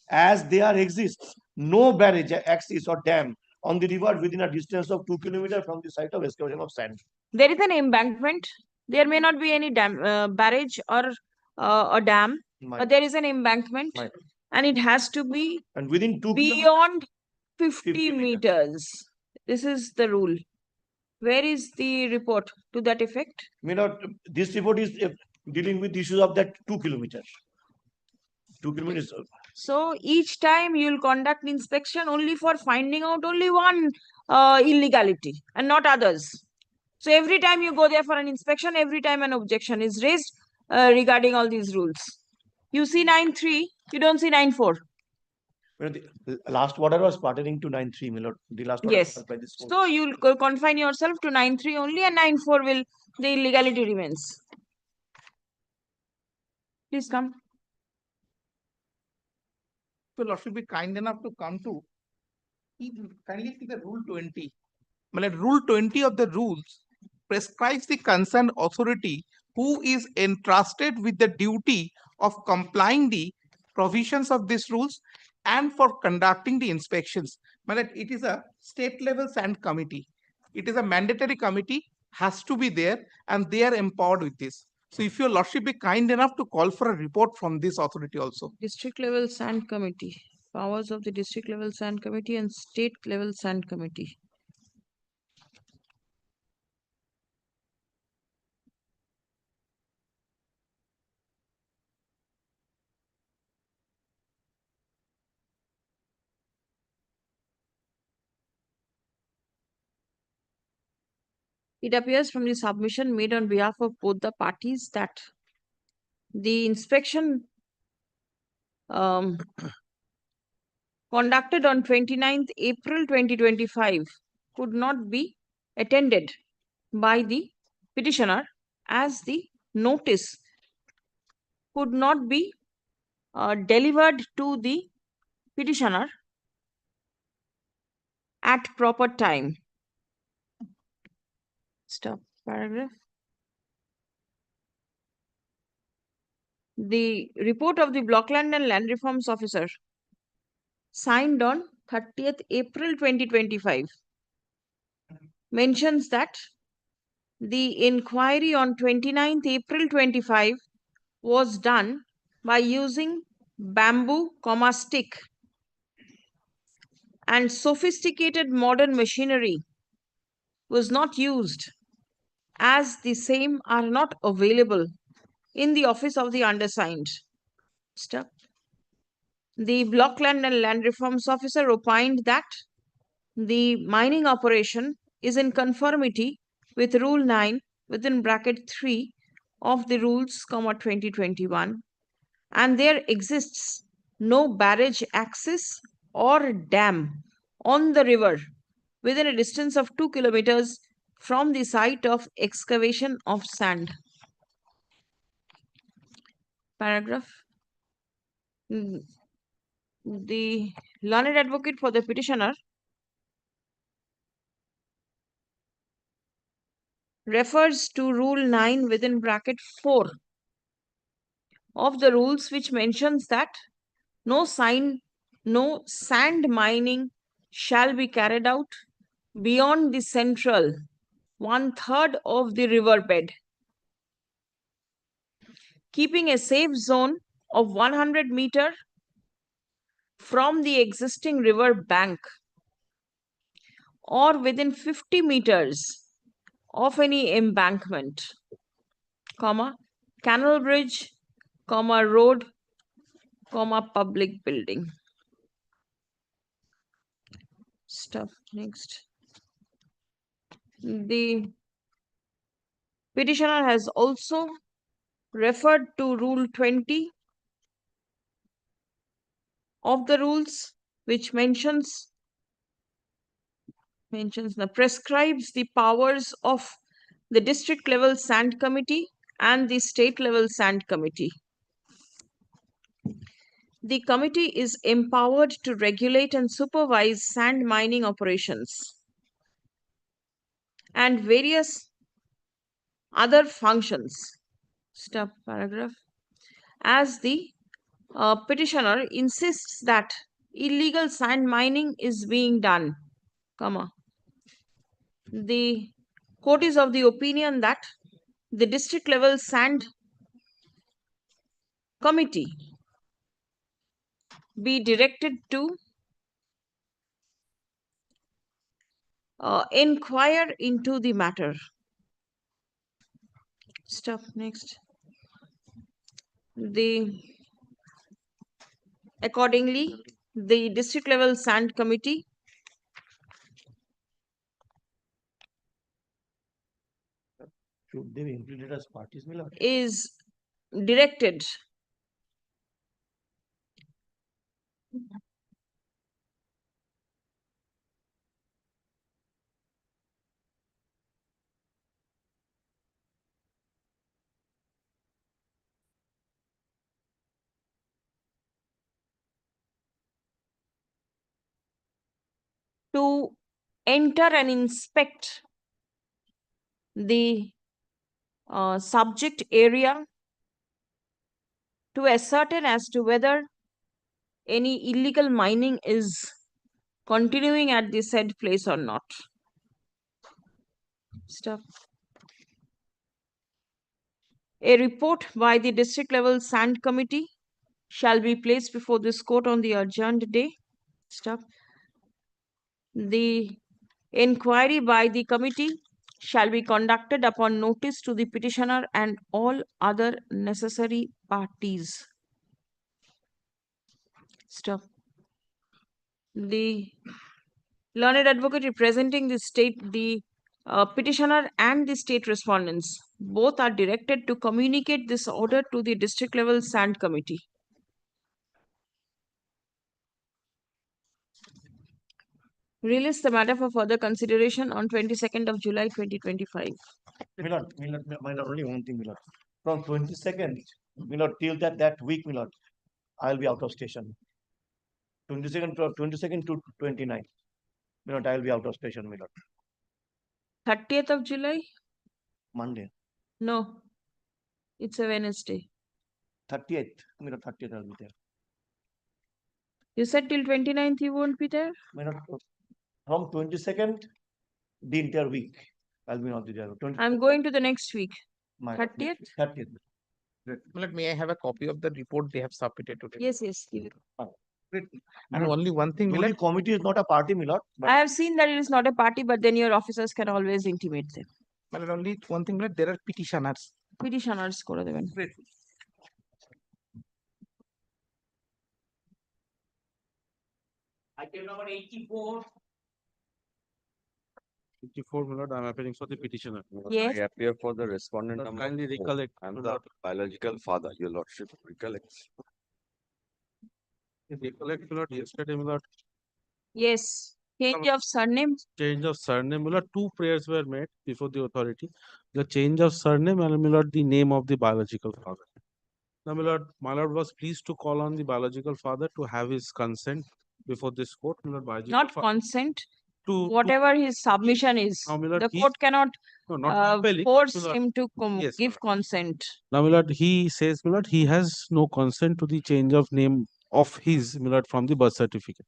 Speaker 19: as there exists no barrage, axis, or dam on the river within a distance of 2 kilometers from the site of excavation of sand.
Speaker 2: There is an embankment. There may not be any barrage or a dam, but there is an embankment, and it has to be
Speaker 19: within
Speaker 2: beyond 50 meters. This is the rule. Where is the report to that effect?
Speaker 19: My lord, this report is dealing with issues of that 2 kilometers. 2 kilometers.
Speaker 2: So each time you will conduct inspection only for finding out only one illegality and not others. So every time you go there for an inspection, every time an objection is raised regarding all these rules. You see 9.3, you don't see 9.4.
Speaker 19: The last order was pertaining to 9.3, my lord. The last order
Speaker 2: Yes.
Speaker 19: was by this court.
Speaker 2: So you'll confine yourself to 9.3 only, and 9.4 will the illegality remains. Please come.
Speaker 1: So, Lord should be kind enough to come to kindly see the rule 20. Rule 20 of the rules prescribes the concerned authority who is entrusted with the duty of complying the provisions of these rules and for conducting the inspections. It is a state level sand committee. It is a mandatory committee, has to be there, and they are empowered with this. So if your lordship be kind enough to call for a report from this authority also.
Speaker 2: District level sand committee. Powers of the district level sand committee and state level sand committee. It appears from the submission made on behalf of both the parties that The inspection conducted on 29th April 2025 could not be attended by the petitioner as the notice could not be delivered to the petitioner at proper time. Stop paragraph. The report of the Blockland and Land Reforms Officer signed on 30th April 2025 mentions that the inquiry on 29th April 25 was done by using bamboo, stick and sophisticated modern machinery was not used as the same are not available in the office of the undersigned. Step. The Blockland and Land Reforms Officer opined that the mining operation is in conformity with Rule 9 within bracket 3 of the Rules, 2021, and there exists no barrage access or dam on the river within a distance of 2 kilometers from the site of excavation of sand. Paragraph. The learned advocate for the petitioner refers to Rule 9 within bracket 4 of the rules, which mentions that no sand mining shall be carried out beyond the central 1/3 of the riverbed, keeping a safe zone of 100 meters from the existing river bank or within 50 meters of any embankment, canal bridge, road, public building. Stuff next. The petitioner has also referred to Rule 20 of the rules, which prescribes the powers of the district level sand committee and the state level sand committee. The committee is empowered to regulate and supervise sand mining operations and various other functions. Stop paragraph. As the petitioner insists that illegal sand mining is being done, the court is of the opinion that the district level sand committee be directed to inquire into the matter. Stuff next. Accordingly, the district level sand committee
Speaker 19: should they be included as parties, my lord?
Speaker 2: Is directed to enter and inspect the subject area to ascertain as to whether any illegal mining is continuing at the said place or not. Stuff. A report by the district level sand committee shall be placed before this court on the adjourned day. Stuff. The inquiry by the committee shall be conducted upon notice to the petitioner and all other necessary parties. Stop. The learned advocate representing the petitioner and the state respondents both are directed to communicate this order to the district level SAND committee. Release the matter for further consideration on 22nd of July 2025.
Speaker 19: Milord, only one thing, Milord. From 22nd, Milord, till that week, Milord, I'll be out of station. 22nd to 29. Milord, I'll be out of station, Milord.
Speaker 2: 30th of July?
Speaker 19: Monday.
Speaker 2: No, it's a Wednesday.
Speaker 19: 30th, Milord, 30th I'll be there.
Speaker 2: You said till 29th you won't be there?
Speaker 19: Milord, from 22nd, the entire week, I'll be not there.
Speaker 2: I'm going to the next week. 30th?
Speaker 19: 30th.
Speaker 1: May I have a copy of the report they have submitted today?
Speaker 2: Yes, yes. Give it.
Speaker 1: And only one thing,
Speaker 19: Jury committee is not a party, Milord.
Speaker 2: I have seen that it is not a party, but then your officers can always intimate them.
Speaker 1: But only one thing, there are petitioners.
Speaker 2: Petitioners করে দেবেন।
Speaker 16: Item number 84.
Speaker 20: 54, my lord, I am appearing for the petitioner.
Speaker 2: Yes.
Speaker 11: I appear for the respondent number
Speaker 20: Kindly
Speaker 11: 4.
Speaker 20: recollect.
Speaker 11: I am the biological father, your lordship recollects.
Speaker 20: Recollect, my lord, yesterday, my lord,
Speaker 2: Yes. Change of surname.
Speaker 20: change of surname, my lord, 2 prayers were made before the authority. The change of surname and, my lord, the name of the biological father. Now, my lord was pleased to call on the biological father to have his consent before this court. My lord, biological
Speaker 2: Not consent.
Speaker 20: to
Speaker 2: Whatever his submission is,
Speaker 20: Now, my lord,
Speaker 2: the
Speaker 20: he-
Speaker 2: court cannot
Speaker 20: no, not compelling,
Speaker 2: force
Speaker 20: my lord.
Speaker 2: him to
Speaker 20: Yes,
Speaker 2: give consent.
Speaker 20: Now, my lord, he says, my lord, he has no consent to the change of name of his, my lord, from the birth certificate.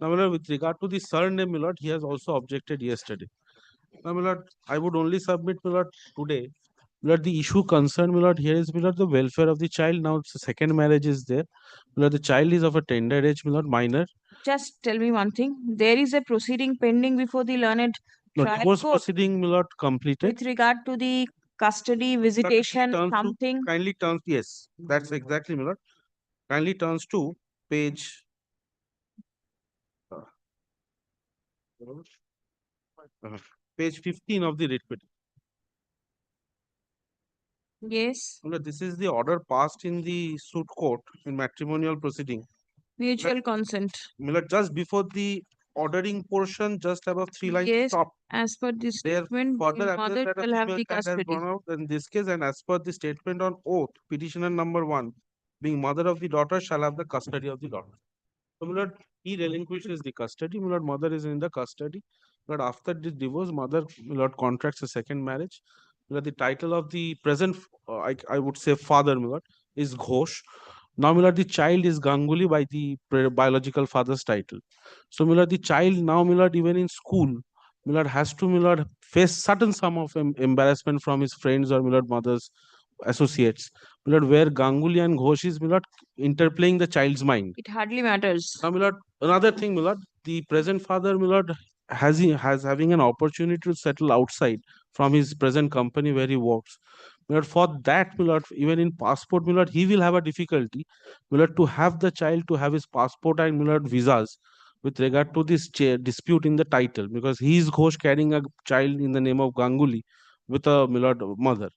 Speaker 20: Now, my lord, with regard to the surname, my lord, he has also objected yesterday. Now, my lord, I would only submit, my lord, today. My lord, the issue concerned, my lord, here is, my lord, the welfare of the child. Now, the second marriage is there. My lord, the child is of a tender age, my lord, minor.
Speaker 2: Just tell me one thing. There is a proceeding pending before the learned
Speaker 20: No,
Speaker 2: trial
Speaker 20: divorce
Speaker 2: court
Speaker 20: proceeding, my lord, completed.
Speaker 2: with regard to the custody visitation, something.
Speaker 20: Kindly turns, yes, that's exactly, my lord. Kindly turns to page. Page 15 of the writ petition.
Speaker 2: Yes.
Speaker 20: My lord, this is the order passed in the suit court in matrimonial proceeding.
Speaker 2: Mutual consent.
Speaker 20: My lord, just before the ordering portion, just above 3 lines
Speaker 2: Yes.
Speaker 20: stop.
Speaker 2: As per the
Speaker 20: There
Speaker 2: statement,
Speaker 20: further
Speaker 2: the
Speaker 20: appears
Speaker 2: mother
Speaker 20: that a
Speaker 2: will have
Speaker 20: female
Speaker 2: the
Speaker 20: child has
Speaker 2: custody.
Speaker 20: gone out in this case, and as per the statement on oath, petitioner number 1, being mother of the daughter, shall have the custody of the daughter. So, my lord, he relinquishes the custody. My lord, mother is in the custody. But after the divorce, mother, my lord, contracts a second marriage. My lord, the title of the present, I would say father, my lord, is Ghosh. Now, my lord, the child is Ganguly by the biological father's title. So, my lord, the child now, my lord, even in school, my lord, has to, my lord, face certain sum of embarrassment from his friends or, my lord, mother's associates. My lord, where Ganguly and Ghosh is, my lord, interplaying the child's mind.
Speaker 2: It hardly matters.
Speaker 20: Now, my lord, another thing, my lord, the present father, my lord, has having an opportunity to settle outside from his present company where he works. My lord, for that, my lord, even in passport, my lord, he will have a difficulty, my lord, to have the child to have his passport and, my lord, visas with regard to this dispute in the title, because he is Ghosh carrying a child in the name of Ganguly with a, my lord, mother.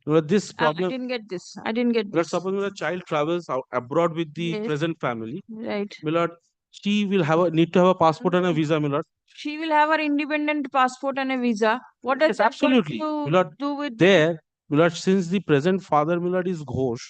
Speaker 20: My lord, this
Speaker 2: I
Speaker 20: problem.
Speaker 2: didn't get this. I didn't get
Speaker 20: Let's
Speaker 2: this.
Speaker 20: suppose the child travels out abroad with the
Speaker 2: Yes.
Speaker 20: present family.
Speaker 2: Right.
Speaker 20: My lord, she will need to have a passport and a visa, my lord.
Speaker 2: She will have her independent passport and a visa. What does
Speaker 20: Yes,
Speaker 2: that
Speaker 20: absolutely.
Speaker 2: got
Speaker 20: My
Speaker 2: to
Speaker 20: lord,
Speaker 2: do with
Speaker 20: there, my lord, since the present father, my lord, is Ghosh,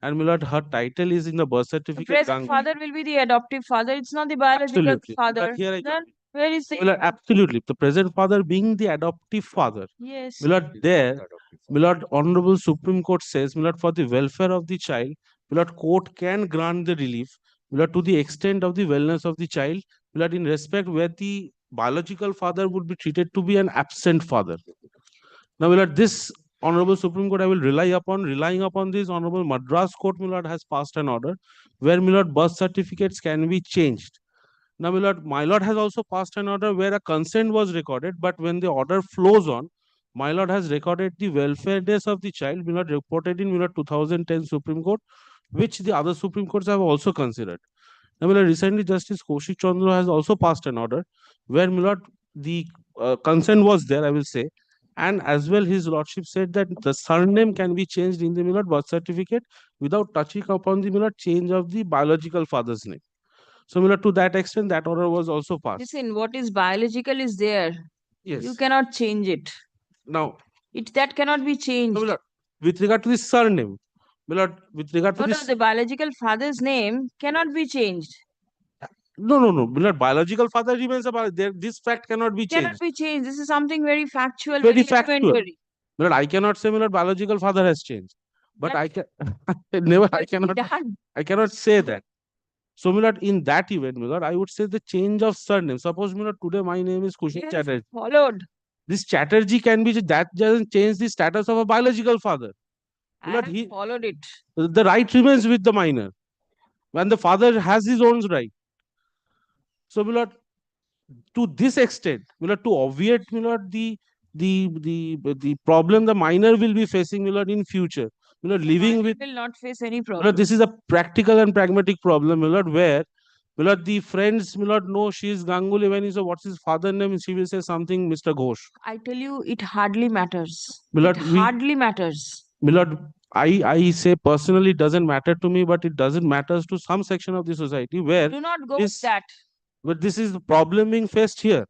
Speaker 20: and my lord, her title is in the birth
Speaker 2: the
Speaker 20: certificate.
Speaker 2: present
Speaker 20: Ganguly.
Speaker 2: father will be the adoptive father. It's not the biological
Speaker 20: Absolutely. My lord,
Speaker 2: father.
Speaker 20: here I
Speaker 2: Then where is the
Speaker 20: My lord, absolutely. The present father being the adoptive father.
Speaker 2: yes?
Speaker 20: My lord, there, my lord, Honorable Supreme Court says, my lord, for the welfare of the child, my lord, court can grant the relief, my lord, to the extent of the wellness of the child, my lord, in respect where the biological father would be treated to be an absent father. Now, my lord, this Honorable Supreme Court I will relying upon this Honorable Madras Court, my lord, has passed an order where, my lord, birth certificates can be changed. Now, my lord has also passed an order where a consent was recorded, but when the order flows on, my lord has recorded the welfare days of the child, my lord, reported in, my lord, 2010 Supreme Court, which the other Supreme Courts have also considered. Now, my lord, recently Justice Kaushik Chandra has also passed an order where, my lord, the consent was there, I will say. And as well, his lordship said that the surname can be changed in the birth certificate without touching upon the change of the biological father's name. So to that extent, that order was also passed.
Speaker 2: Listen, what is biological is there.
Speaker 20: Yes.
Speaker 2: You cannot change it.
Speaker 20: Now,
Speaker 2: that cannot be changed.
Speaker 20: no, with regard to the surname, with regard to
Speaker 2: No,
Speaker 20: this,
Speaker 2: the biological father's name cannot be changed.
Speaker 20: no, biological father remains this fact cannot be
Speaker 2: Cannot
Speaker 20: changed.
Speaker 2: be changed. This is something very factual,
Speaker 20: Very
Speaker 2: very
Speaker 20: factual.
Speaker 2: elementary.
Speaker 20: I cannot say biological father has changed, but I can never. I cannot say that. So, in that event, I would say the change of surname. Suppose, today my name is Kushal Chatterjee.
Speaker 2: Followed.
Speaker 20: This Chatterjee can be that doesn't change the status of a biological father.
Speaker 2: I have followed it.
Speaker 20: The right remains with the minor, when the father has his own right. So, to this extent, to obviate the problem the minor will be facing in future, living with
Speaker 2: Will not face any problem.
Speaker 20: this is a practical and pragmatic problem, where the friends know she is Ganguly. When he says what's his father name, she will say something Mr. Ghosh.
Speaker 2: I tell you, it hardly matters.
Speaker 20: Milord,
Speaker 2: It hardly matters.
Speaker 20: Milord, I say personally it doesn't matter to me, but it doesn't matter to some section of the society where
Speaker 2: Do not go with that.
Speaker 20: but this is the problem being faced here.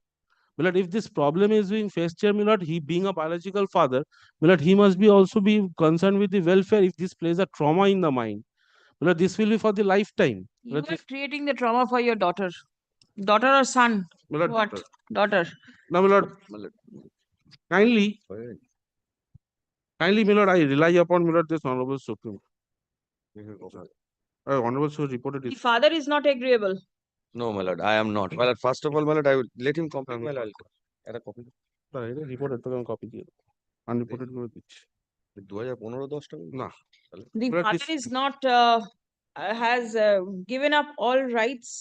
Speaker 20: Milord, if this problem is being faced here, Milord, he being a biological father, Milord, he must be also be concerned with the welfare if this plays a trauma in the mind. Milord, this will be for the lifetime.
Speaker 2: You are creating the trauma for your daughter. Daughter or son?
Speaker 20: Milord,
Speaker 2: What? Daughter.
Speaker 20: Now, Milord, kindly, Milord, I rely upon Milord this Honorable Supreme. Honorable Supreme reported
Speaker 2: The
Speaker 20: it.
Speaker 2: father is not agreeable.
Speaker 13: No, my lord, I am not. My lord, first of all, my lord, I will let him complete. My lord, I'll copy.
Speaker 20: Reported to copy দিয়ে unreported করে দিচ্ছি
Speaker 13: 2015-10 টাকা
Speaker 20: না
Speaker 2: The father is not has given up all rights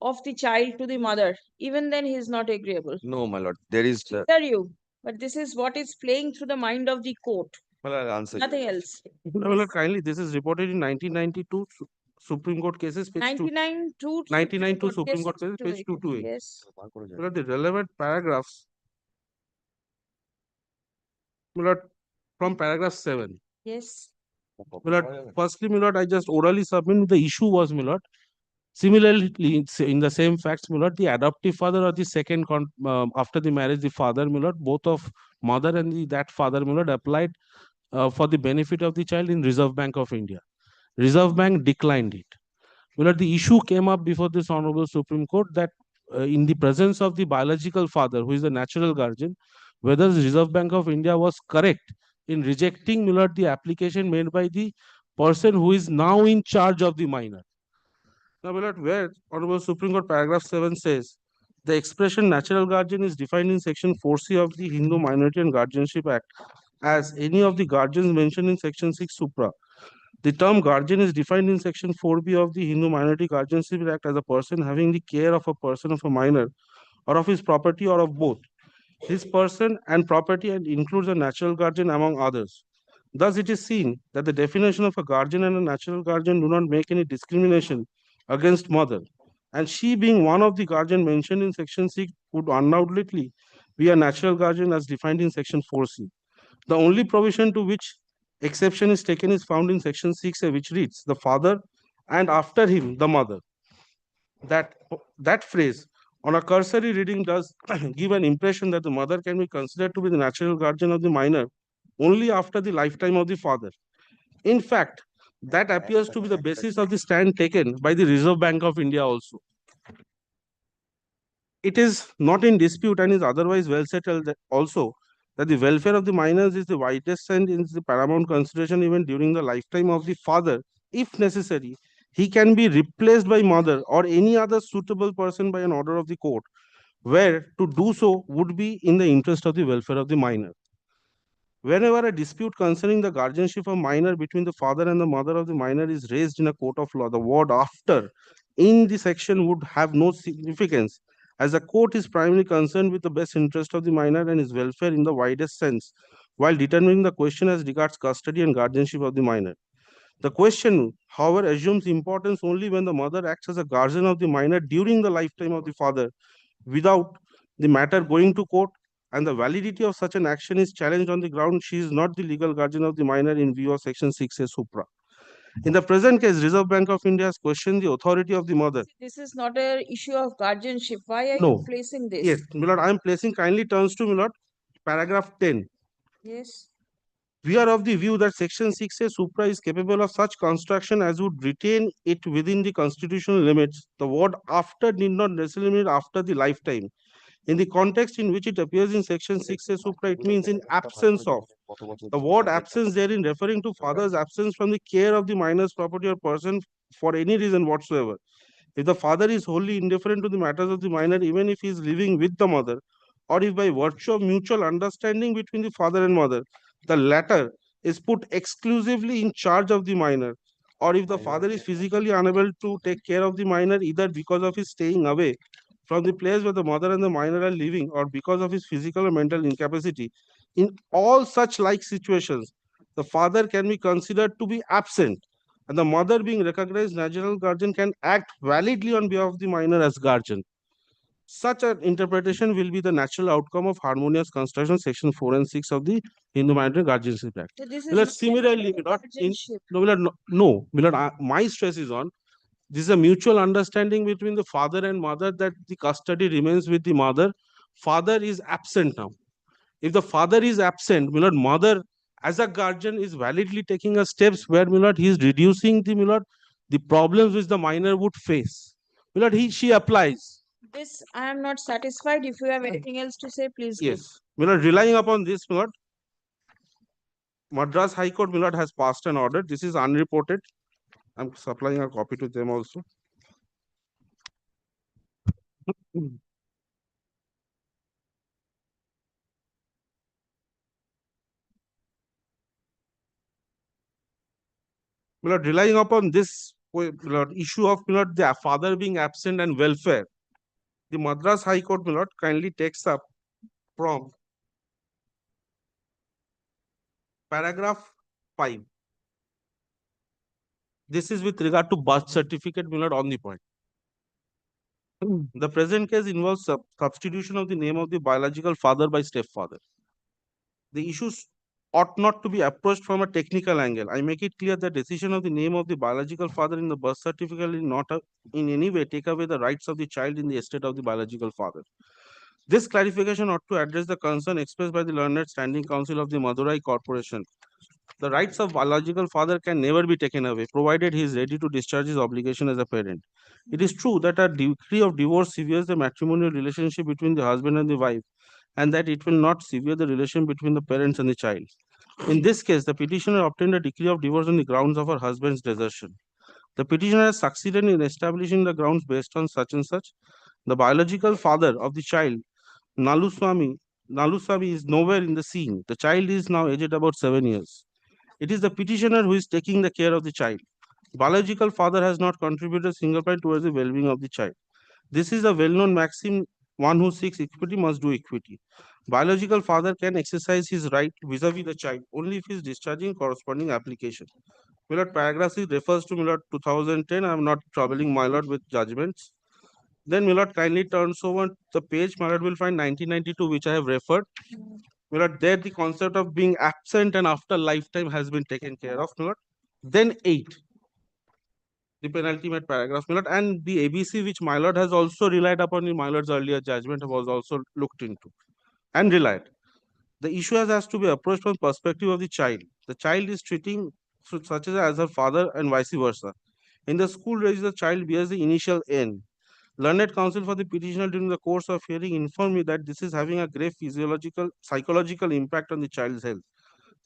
Speaker 2: of the child to the mother. Even then, he is not agreeable.
Speaker 13: No, my lord, there is.
Speaker 2: Tell you, but this is what is playing through the mind of the court.
Speaker 13: Well, I'll answer you.
Speaker 2: Nothing else.
Speaker 20: Kindly, this is reported in 1992 Supreme Court cases, page
Speaker 2: 99 to
Speaker 20: 1992 Supreme Court cases, page 228.
Speaker 2: Yes.
Speaker 20: The relevant paragraphs, from paragraph 7.
Speaker 2: Yes.
Speaker 20: Firstly, I just orally submit the issue was, similarly, in the same facts, the adoptive father or the second after the marriage, the father, both of mother and that father, applied for the benefit of the child in Reserve Bank of India. Reserve Bank declined it. The issue came up before this Honorable Supreme Court that in the presence of the biological father, who is the natural guardian, whether the Reserve Bank of India was correct in rejecting the application made by the person who is now in charge of the minor. Now, where Honorable Supreme Court paragraph 7 says, the expression natural guardian is defined in section 4C of the Hindu Minority and Guardianship Act as any of the guardians mentioned in section 6 supra. The term guardian is defined in section 4B of the Hindu Minority Guardianship Act as a person having the care of a person of a minor or of his property or of both his person and property, and includes a natural guardian among others. Thus, it is seen that the definition of a guardian and a natural guardian do not make any discrimination against mother, and she being one of the guardian mentioned in section 6 would undoubtedly be a natural guardian as defined in section 4C. The only provision to which exception is taken is found in section 6A, which reads the father and after him the mother. That phrase on a cursory reading does give an impression that the mother can be considered to be the natural guardian of the minor only after the lifetime of the father. In fact, that appears to be the basis of the stand taken by the Reserve Bank of India also. It is not in dispute and is otherwise well settled that also that the welfare of the minors is the widest and is the paramount consideration even during the lifetime of the father. If necessary, he can be replaced by mother or any other suitable person by an order of the court, where to do so would be in the interest of the welfare of the minor. Whenever a dispute concerning the guardianship of minor between the father and the mother of the minor is raised in a court of law, the word after in the section would have no significance, as the court is primarily concerned with the best interest of the minor and his welfare in the widest sense, while determining the question as regards custody and guardianship of the minor. The question, however, assumes importance only when the mother acts as a guardian of the minor during the lifetime of the father, without the matter going to court, and the validity of such an action is challenged on the ground she is not the legal guardian of the minor in view of Section 6A supra. In the present case, Reserve Bank of India has questioned the authority of the mother.
Speaker 2: This is not a issue of guardianship. Why are you
Speaker 20: No.
Speaker 2: placing this?
Speaker 20: Yes, Milord, I am placing kindly turns to Milord, paragraph 10.
Speaker 2: Yes.
Speaker 20: We are of the view that Section 6A supra is capable of such construction as would retain it within the constitutional limits. The word after need not necessarily mean after the lifetime. In the context in which it appears in Section 6A supra, it means in absence of. The word absence therein referring to father's absence from the care of the minor's property or person for any reason whatsoever. If the father is wholly indifferent to the matters of the minor, even if he is living with the mother, or if by virtue of mutual understanding between the father and mother, the latter is put exclusively in charge of the minor, or if the father is physically unable to take care of the minor either because of his staying away from the place where the mother and the minor are living or because of his physical or mental incapacity, in all such like situations, the father can be considered to be absent, and the mother being recognized natural guardian can act validly on behalf of the minor as guardian. Such an interpretation will be the natural outcome of harmonious construction, section 4 and 6 of the Hindu Minor Guardianship Act.
Speaker 2: So this is
Speaker 20: Milord,
Speaker 2: not
Speaker 20: similarly, Milord, in,
Speaker 2: guardianship.
Speaker 20: no, Milord, no, Milord, my stress is on this is a mutual understanding between the father and mother that the custody remains with the mother. Father is absent now. If the father is absent, Milord, mother as a guardian is validly taking a steps where Milord he is reducing the Milord the problems which the minor would face. Milord, she applies.
Speaker 2: This I am not satisfied. If you have anything else to say, please give.
Speaker 20: Yes. Milord, relying upon this, Milord, Madras High Court, Milord, has passed an order. This is unreported. I'm supplying a copy to them also. Milord, relying upon this Milord, issue of Milord, the father being absent and welfare, the Madras High Court, Milord, kindly takes up from paragraph 5. This is with regard to birth certificate, Milord, on the point. The present case involves substitution of the name of the biological father by stepfather. The issues ought not to be approached from a technical angle. I make it clear that decision of the name of the biological father in the birth certificate will not in any way take away the rights of the child in the estate of the biological father. This clarification ought to address the concern expressed by the learned Standing Council of the Madurai Corporation. The rights of biological father can never be taken away, provided he is ready to discharge his obligation as a parent. It is true that a decree of divorce severs the matrimonial relationship between the husband and the wife, and that it will not sever the relation between the parents and the child. In this case, the petitioner obtained a decree of divorce on the grounds of her husband's desertion. The petitioner has succeeded in establishing the grounds based on such and such. The biological father of the child, Naluswamy, is nowhere in the scene. The child is now aged about 7 years. It is the petitioner who is taking the care of the child. Biological father has not contributed a single point towards the well-being of the child. This is a well-known maxim, one who seeks equity must do equity. Biological father can exercise his right vis-a-vis the child only if he is discharging corresponding application. My lord, paragraph 6 refers to, my lord, 2010. I am not troubling my lord with judgments. Then, my lord, kindly turns over the page. My lord will find 1992, which I have referred. My lord, there the concept of being absent and after lifetime has been taken care of, my lord. Then 8, the penultimate paragraph, my lord, and the ABC, which my lord has also relied upon in my lord's earlier judgment, was also looked into and relied. The issue has to be approached from perspective of the child. The child is treating such as her father and vice versa. In the school register, the child bears the initial N. Learned counsel for the petitioner during the course of hearing informed me that this is having a grave psychological impact on the child's health.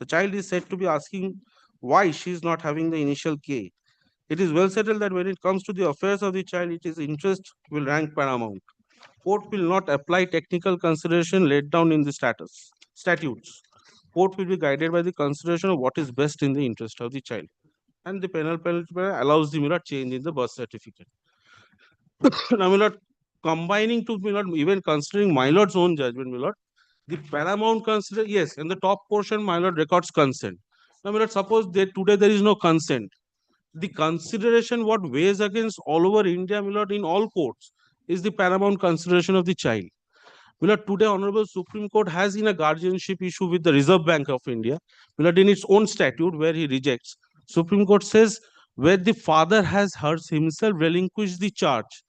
Speaker 20: The child is said to be asking why she is not having the initial K. It is well settled that when it comes to the affairs of the child, its interest will rank paramount. Court will not apply technical consideration laid down in the statutes. Court will be guided by the consideration of what is best in the interest of the child. And the penal penalty allows the mirror change in the birth certificate. Now, my lord, combining to, my lord, even considering my lord's own judgment, my lord, the paramount consider, yes, in the top portion, my lord records consent. Now, my lord, suppose today there is no consent. The consideration what weighs against all over India, my lord, in all courts, is the paramount consideration of the child. My lord, today Honorable Supreme Court has in a guardianship issue with the Reserve Bank of India, my lord, in its own statute where he rejects. Supreme Court says where the father has himself relinquished the charge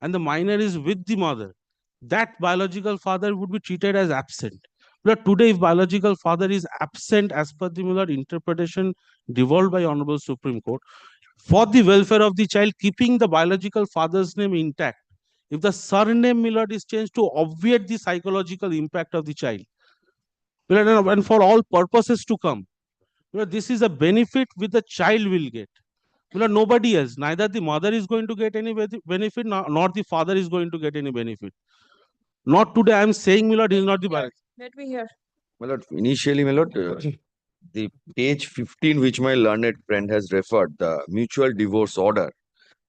Speaker 20: and the minor is with the mother, that biological father would be treated as absent. But today, if biological father is absent as per the Muller interpretation devolved by Honorable Supreme Court, for the welfare of the child, keeping the biological father's name intact, if the surname Millard is changed to obviate the psychological impact of the child, and for all purposes to come, this is a benefit which the child will get. Nobody else, neither the mother is going to get any benefit, nor the father is going to get any benefit. Not today, I am saying, Millard, is not the balance.
Speaker 2: Let me hear.
Speaker 13: My lord, initially, my lord, the page 15, which my learned friend has referred, the mutual divorce order.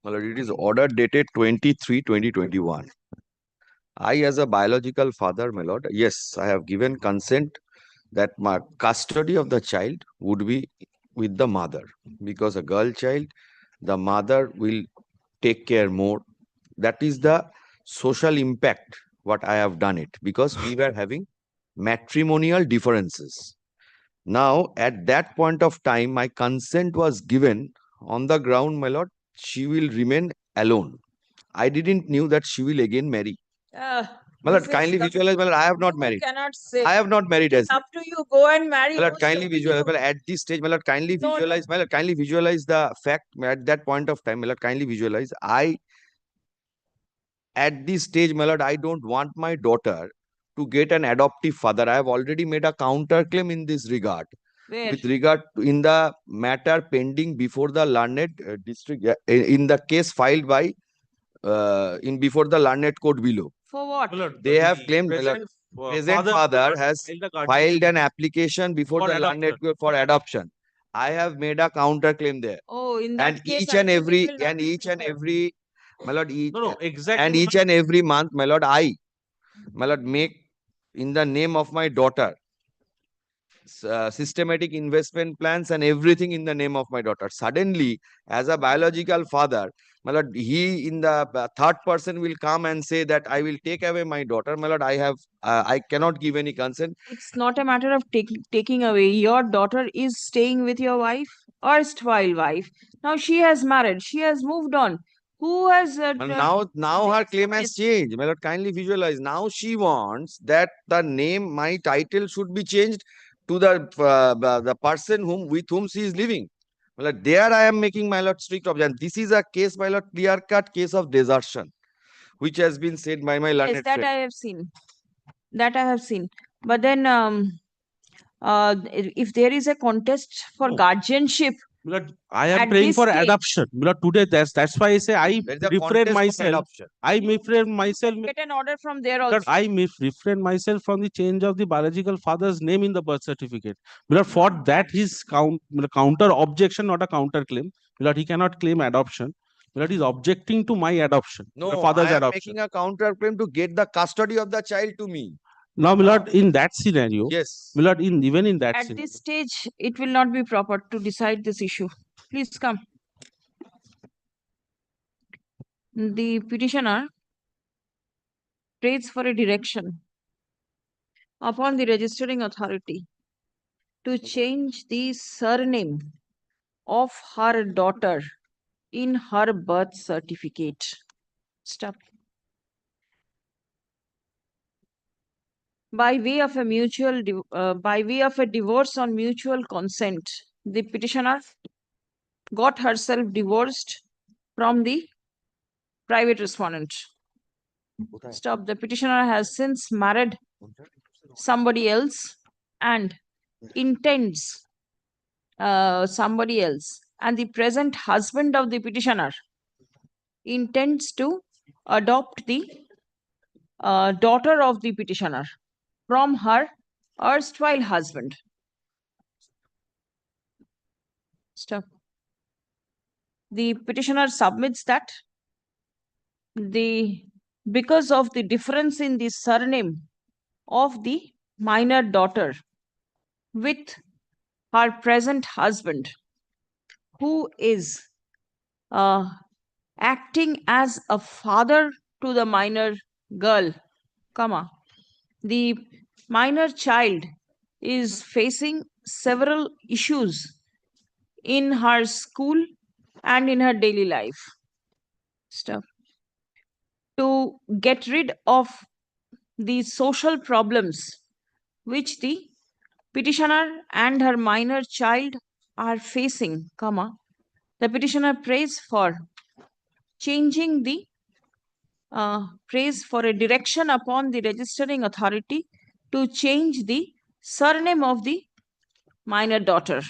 Speaker 13: My lord, it is order dated 23/2021. I, as a biological father, my lord, yes, I have given consent that my custody of the child would be with the mother, because a girl child, the mother will take care more. That is the social impact what I have done it, because we were having matrimonial differences. Now, at that point of time, my consent was given on the ground, my lord, she will remain alone. I didn't knew that she will again marry. My lord, kindly visualize, my lord, I have not married.
Speaker 2: Cannot say.
Speaker 13: I have not married as
Speaker 2: Up to you. Go and marry.
Speaker 13: my lord, kindly visualize, my lord, at this stage, my lord, kindly
Speaker 2: No, no.
Speaker 13: visualize, my lord, kindly visualize the fact at that point of time, my lord, kindly visualize. At this stage, my lord, I don't want my daughter to get an adoptive father. I have already made a counterclaim in this regard.
Speaker 2: Where?
Speaker 13: With regard to in the matter pending before the learned district, in the case filed by in before the learned court below.
Speaker 2: For what?
Speaker 13: They have claimed present father has filed an application before the learned court for adoption. I have made a counterclaim there.
Speaker 2: Oh, in that
Speaker 13: And
Speaker 2: case,
Speaker 13: each
Speaker 2: I
Speaker 13: and
Speaker 2: think it
Speaker 13: every
Speaker 2: will not be preferred.
Speaker 13: my lord,
Speaker 20: exactly.
Speaker 13: and each and every month, my lord, my lord, make in the name of my daughter systematic investment plans and everything in the name of my daughter. Suddenly, as a biological father, my lord, he in the third person will come and say that I will take away my daughter. My lord, I cannot give any consent.
Speaker 2: It's not a matter of taking away. Your daughter is staying with your wife, erstwhile wife. Now she has married. She has moved on. Who has
Speaker 13: And now her claim has changed. My lord, kindly visualize. Now she wants that the name, my title should be changed to the person with whom she is living. My lord, there I am making, my lord, strict objection. This is a case, my lord, clear-cut case of desertion, which has been said by my learned
Speaker 2: Yes, that
Speaker 13: friend.
Speaker 2: I have seen. That I have seen. But then, if there is a contest for guardianship,
Speaker 20: I am
Speaker 2: at
Speaker 20: praying
Speaker 2: this
Speaker 20: for
Speaker 2: stage-
Speaker 20: adoption. Today, that's why I say I
Speaker 13: There is a
Speaker 20: refrain
Speaker 13: contest for
Speaker 20: myself.
Speaker 13: adoption.
Speaker 20: I refrain myself.
Speaker 2: get an order from there also.
Speaker 20: I refrain myself from the change of the biological father's name in the birth certificate. For that, his counter objection, not a counter claim. He cannot claim adoption. He is objecting to my adoption.
Speaker 13: No,
Speaker 20: father's
Speaker 13: I am
Speaker 20: adoption.
Speaker 13: making a counterclaim to get the custody of the child to me.
Speaker 20: Now, Milord, in that scenario,
Speaker 13: yes,
Speaker 20: Milord, even in that
Speaker 2: At
Speaker 20: scenario,
Speaker 2: this stage, it will not be proper to decide this issue. Please come. The petitioner prays for a direction upon the registering authority to change the surname of her daughter in her birth certificate. Stop. By way of a divorce on mutual consent, the petitioner got herself divorced from the private respondent. Stop. The petitioner has since married somebody else and intends somebody else, and the present husband of the petitioner intends to adopt the daughter of the petitioner from her erstwhile husband. Stop. The petitioner submits that because of the difference in the surname of the minor daughter with her present husband, who is acting as a father to the minor girl, the minor child is facing several issues in her school and in her daily life stuff. To get rid of the social problems which the petitioner and her minor child are facing, the petitioner prays for changing the prays for a direction upon the registering authority to change the surname of the minor daughter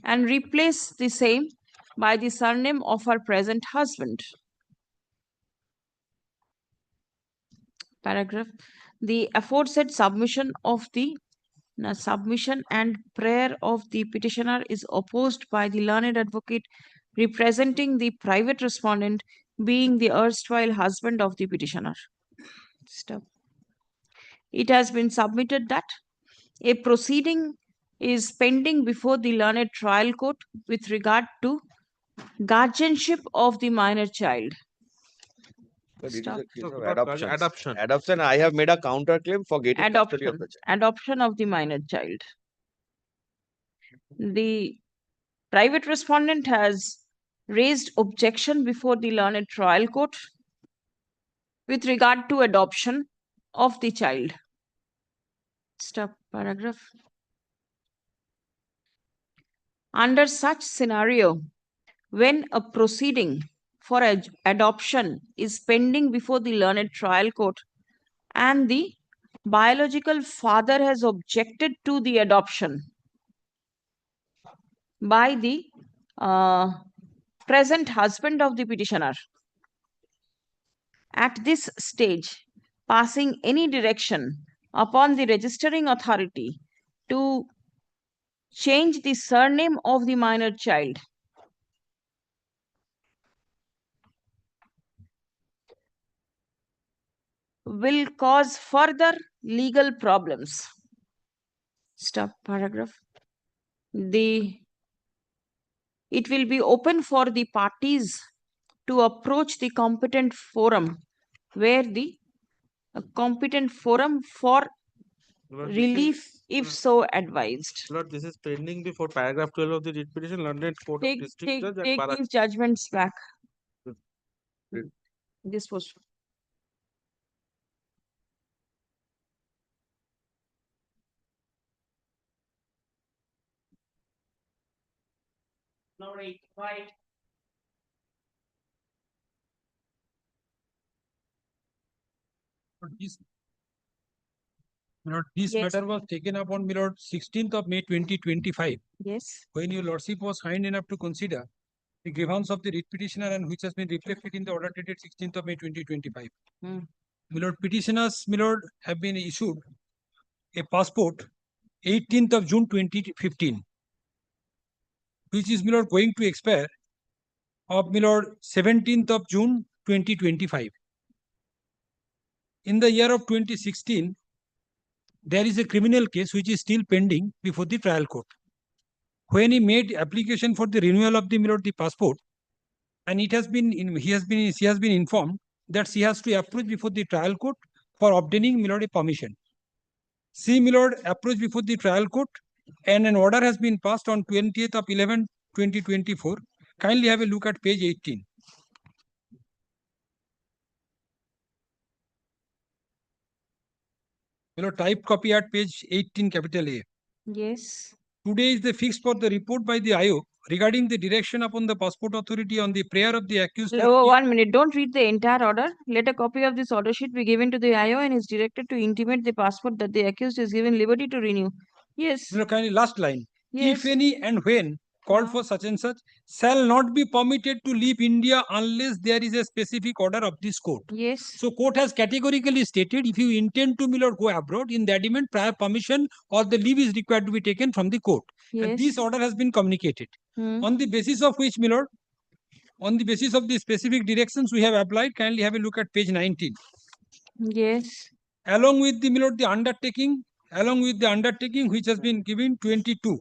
Speaker 2: and replace the same by the surname of her present husband. Paragraph. The aforesaid submission and prayer of the petitioner is opposed by the learned advocate representing the private respondent, being the erstwhile husband of the petitioner. Stop. It has been submitted that a proceeding is pending before the learned trial court with regard to guardianship of the minor child.
Speaker 11: But it is
Speaker 2: Stop.
Speaker 11: a case of
Speaker 6: Adoption.
Speaker 11: adoption. Adoption, I have made a counterclaim for getting custody of the child.
Speaker 2: Adoption of the minor child. The private respondent has raised objection before the learned trial court with regard to adoption of the child. Stop. Paragraph. Under such scenario, when a proceeding for adoption is pending before the learned trial court and the biological father has objected to the adoption by the present husband of the petitioner, at this stage, passing any direction upon the registering authority to change the surname of the minor child will cause further legal problems. Stop. Paragraph. It will be open for the parties to approach the competent forum where the competent forum for
Speaker 20: Lord,
Speaker 2: relief if so advised.
Speaker 20: Lord, this is pending before paragraph 12 of the writ petition, London Court of District Judge and
Speaker 2: Take these judgments back.
Speaker 20: Good.
Speaker 2: This was
Speaker 17: Right. This
Speaker 2: Yes.
Speaker 17: matter was taken up on 16th of May 2025.
Speaker 2: Yes.
Speaker 17: When your lordship was kind enough to consider the grievance of the writ petitioner and which has been reflected in the order dated 16th of May 2025. Milord, petitioners, milord, have been issued a passport 18th of June 2015, which is milord going to expire of milord 17th of June 2025. In the year of 2016, there is a criminal case which is still pending before the trial court. When he made application for the renewal of the passport, and it has been she has been informed that she has to approach before the trial court for obtaining a permission. She approached before the trial court, and an order has been passed on 20th of 11 2024. Kindly have a look at page 18. Type copy at page 18, capital A.
Speaker 2: Yes.
Speaker 17: Today is the fixed for the report by the IO regarding the direction upon the passport authority on the prayer of the accused.
Speaker 2: Oh, 1 minute. Don't read the entire order. Let a copy of this order sheet be given to the IO and is directed to intimate the passport that the accused is given liberty to renew. Yes.
Speaker 17: Kindly last line.
Speaker 2: Yes.
Speaker 17: If any and when called for such and such, shall not be permitted to leave India unless there is a specific order of this court.
Speaker 2: Yes.
Speaker 17: So court has categorically stated if you intend to go abroad, in that event prior permission or the leave is required to be taken from the court.
Speaker 2: Yes.
Speaker 17: And this order has been communicated. On the basis of which, milord, on the basis of the specific directions we have applied, kindly have a look at page 19.
Speaker 2: Yes.
Speaker 17: Along with the milord, the undertaking which has been given 22.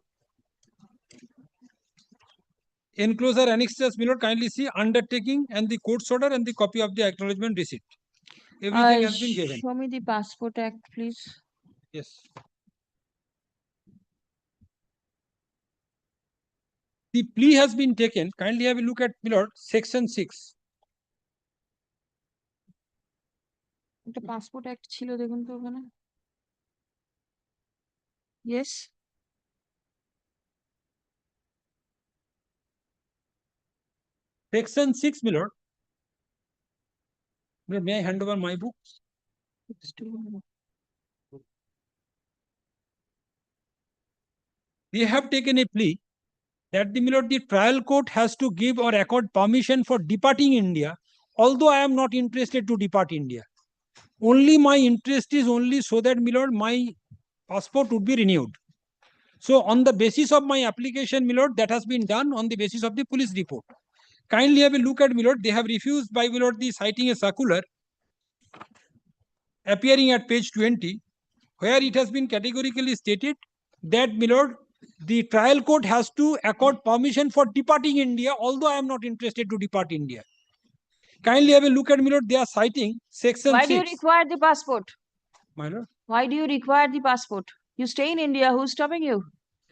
Speaker 17: Enclosure annexes, milord, kindly see undertaking and the court's order and the copy of the acknowledgement receipt. Everything has been given.
Speaker 2: Show me the Passport Act, please.
Speaker 17: Yes. The plea has been taken. Kindly have a look at, my lord, section 6.
Speaker 2: The Passport Act ছিল দেখুন তো ওখানে। Yes.
Speaker 17: Section 6, my lord. May I hand over my book? They have taken a plea that the trial court has to give or accord permission for departing India, although I am not interested to depart India. Only my interest is only so that my passport would be renewed. So on the basis of my application, that has been done on the basis of the police report. Kindly have a look at, they have refused by the citing a circular appearing at page 20, where it has been categorically stated that, the trial court has to accord permission for departing India, although I am not interested to depart India. Kindly have a look at, they are citing section 6.
Speaker 2: Why do you require the passport?
Speaker 17: My lord?
Speaker 2: Why do you require the passport? You stay in India, who's stopping you?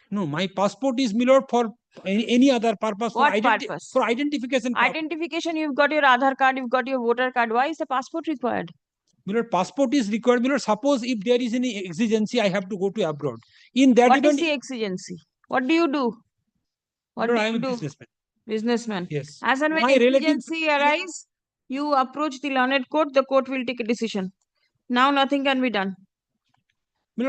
Speaker 17: No, my passport is, for any other purpose.
Speaker 2: What purpose?
Speaker 17: For identification.
Speaker 2: Identification, you've got your Aadhaar card, you've got your voter card. Why is the passport required?
Speaker 17: Passport is required. Suppose if there is any exigency, I have to go to abroad. In that
Speaker 2: What
Speaker 17: event,
Speaker 2: is the exigency? What do you do? What do
Speaker 17: I am
Speaker 2: you
Speaker 17: a
Speaker 2: do?
Speaker 17: businessman.
Speaker 2: Businessman.
Speaker 17: Yes.
Speaker 2: As and when
Speaker 17: My relative-
Speaker 2: exigency arise, you approach the learned court, the court will take a decision. Now nothing can be done.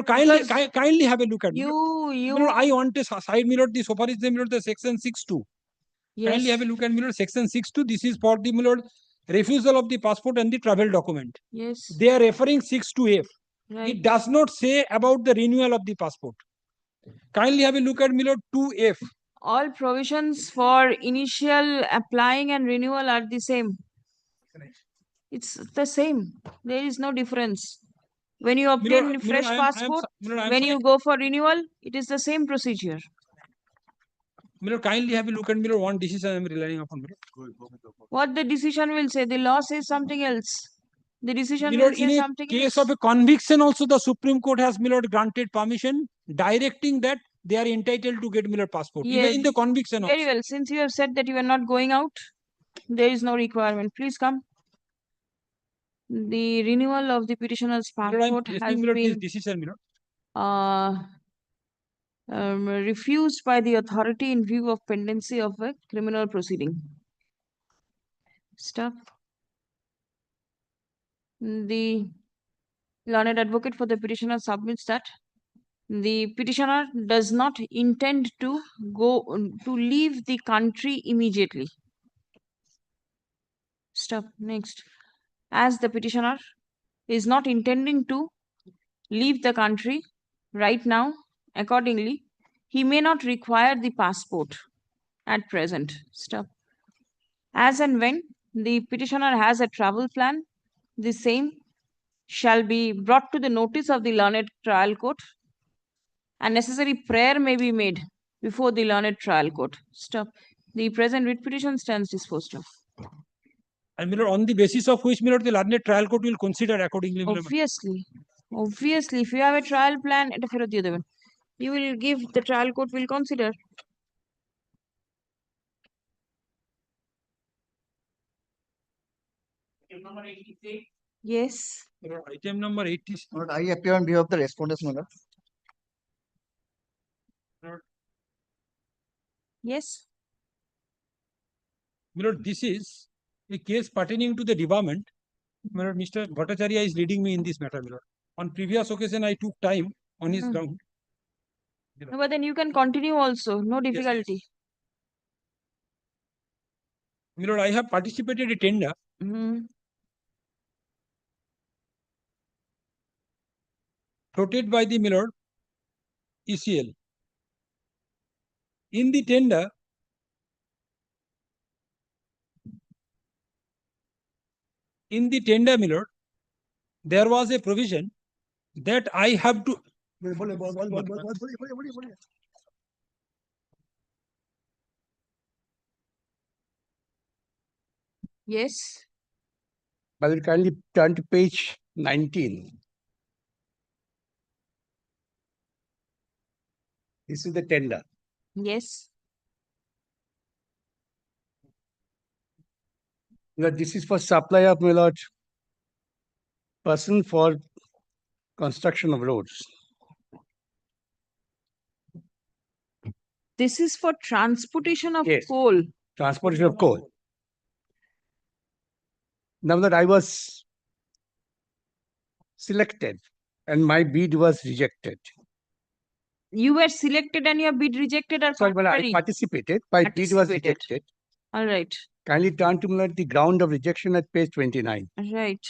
Speaker 17: Kindly have a look at I want to side the so far is the section 6.2.
Speaker 2: Yes.
Speaker 17: Kindly have a look at section 6.2. This is for the refusal of the passport and the travel document.
Speaker 2: Yes.
Speaker 17: They are referring 6.2F.
Speaker 2: Right.
Speaker 17: It does not say about the renewal of the passport. Kindly have a look at 2F.
Speaker 2: All provisions for initial applying and renewal are the same. It's the same. There is no difference. When you obtain fresh passport, when you go for renewal, it is the same procedure.
Speaker 17: Kindly have a look at one decision I am relying upon.
Speaker 2: What the decision will say? The law says something else. The decision will say something
Speaker 17: in case
Speaker 2: else.
Speaker 17: of a conviction also, the Supreme Court has granted permission directing that they are entitled to get passport.
Speaker 2: Yes.
Speaker 17: Even in the conviction
Speaker 2: Very
Speaker 17: also.
Speaker 2: well. Since you have said that you are not going out, there is no requirement. Please come. The renewal of the petitioner's passport has been refused by the authority in view of pendency of a criminal proceeding. Stop. The learned advocate for the petitioner submits that the petitioner does not intend to leave the country immediately. Stop. Next. As the petitioner is not intending to leave the country right now, accordingly, he may not require the passport at present. Stop. As and when the petitioner has a travel plan, the same shall be brought to the notice of the learned trial court, and necessary prayer may be made before the learned trial court. Stop. The present writ petition stands disposed of.
Speaker 17: And on the basis of which the learned trial court will consider accordingly.
Speaker 2: Obviously, if you have a trial plan, you will give, the trial court will consider. Yes.
Speaker 17: Item number 86.
Speaker 4: I appear on behalf of the respondents, my lord.
Speaker 2: Yes.
Speaker 17: This is a case pertaining to the debarment. Mr. Bhattacharya is leading me in this matter. On previous occasion, I took time on his ground.
Speaker 2: No, but then you can continue also, no difficulty.
Speaker 17: I have participated in a tender. Floated by the ECL. In the tender, there was a provision that I have to.
Speaker 2: Yes.
Speaker 5: But will kindly turn to page 19. This is the tender.
Speaker 2: Yes.
Speaker 5: This is for supply of, my lord, person for construction of roads.
Speaker 2: This is for transportation of
Speaker 5: Yes.
Speaker 2: coal.
Speaker 5: Transportation of coal. Now that I was selected and my bid was rejected.
Speaker 2: You were selected and your bid rejected or
Speaker 5: Sorry, but I
Speaker 2: contrary?
Speaker 5: participated. My bid was
Speaker 2: Participated.
Speaker 5: rejected.
Speaker 2: All right.
Speaker 5: Kindly turn to, my lord, the ground of rejection at page 29.
Speaker 2: Right.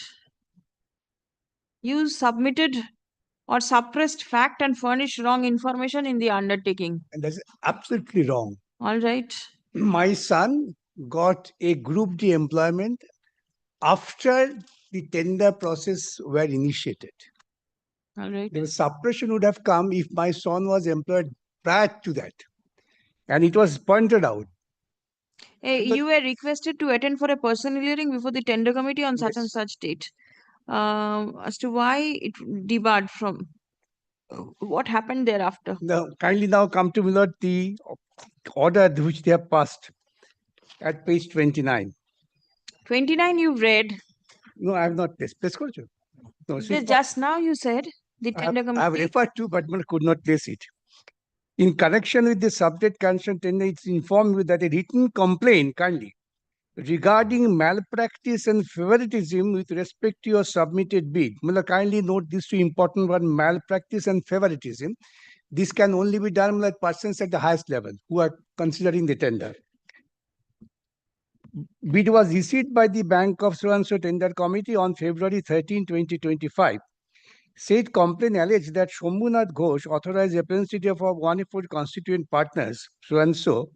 Speaker 2: You submitted or suppressed fact and furnished wrong information in the undertaking.
Speaker 5: And that's absolutely wrong.
Speaker 2: All right.
Speaker 5: My son got a Group D employment after the tender process were initiated.
Speaker 2: All right.
Speaker 5: The suppression would have come if my son was employed prior to that. And it was pointed out.
Speaker 2: You were requested to attend for a personal hearing before the tender committee on such and such date. As to why it debarred from what happened thereafter.
Speaker 5: Now, kindly now come to, my lord, the order which they have passed at page 29.
Speaker 2: 29 you read.
Speaker 5: No, I have not placed. Please go to. No, see,
Speaker 2: Just now you said the tender
Speaker 5: I have
Speaker 2: committee.
Speaker 5: referred to, but could not place it. In connection with the subject cancellation tender, it's informed you that a written complaint, kindly, regarding malpractice and favoritism with respect to your submitted bid. Mula, kindly note these two important ones: malpractice and favoritism. This can only be done by persons at the highest level who are considering the tender. Bid was issued by the Bank of So-and-so Tender Committee on February 13, 2025. Said complaint alleged that Shambhunath Ghosh, authorized representative of one of our constituent partners, so-and-so,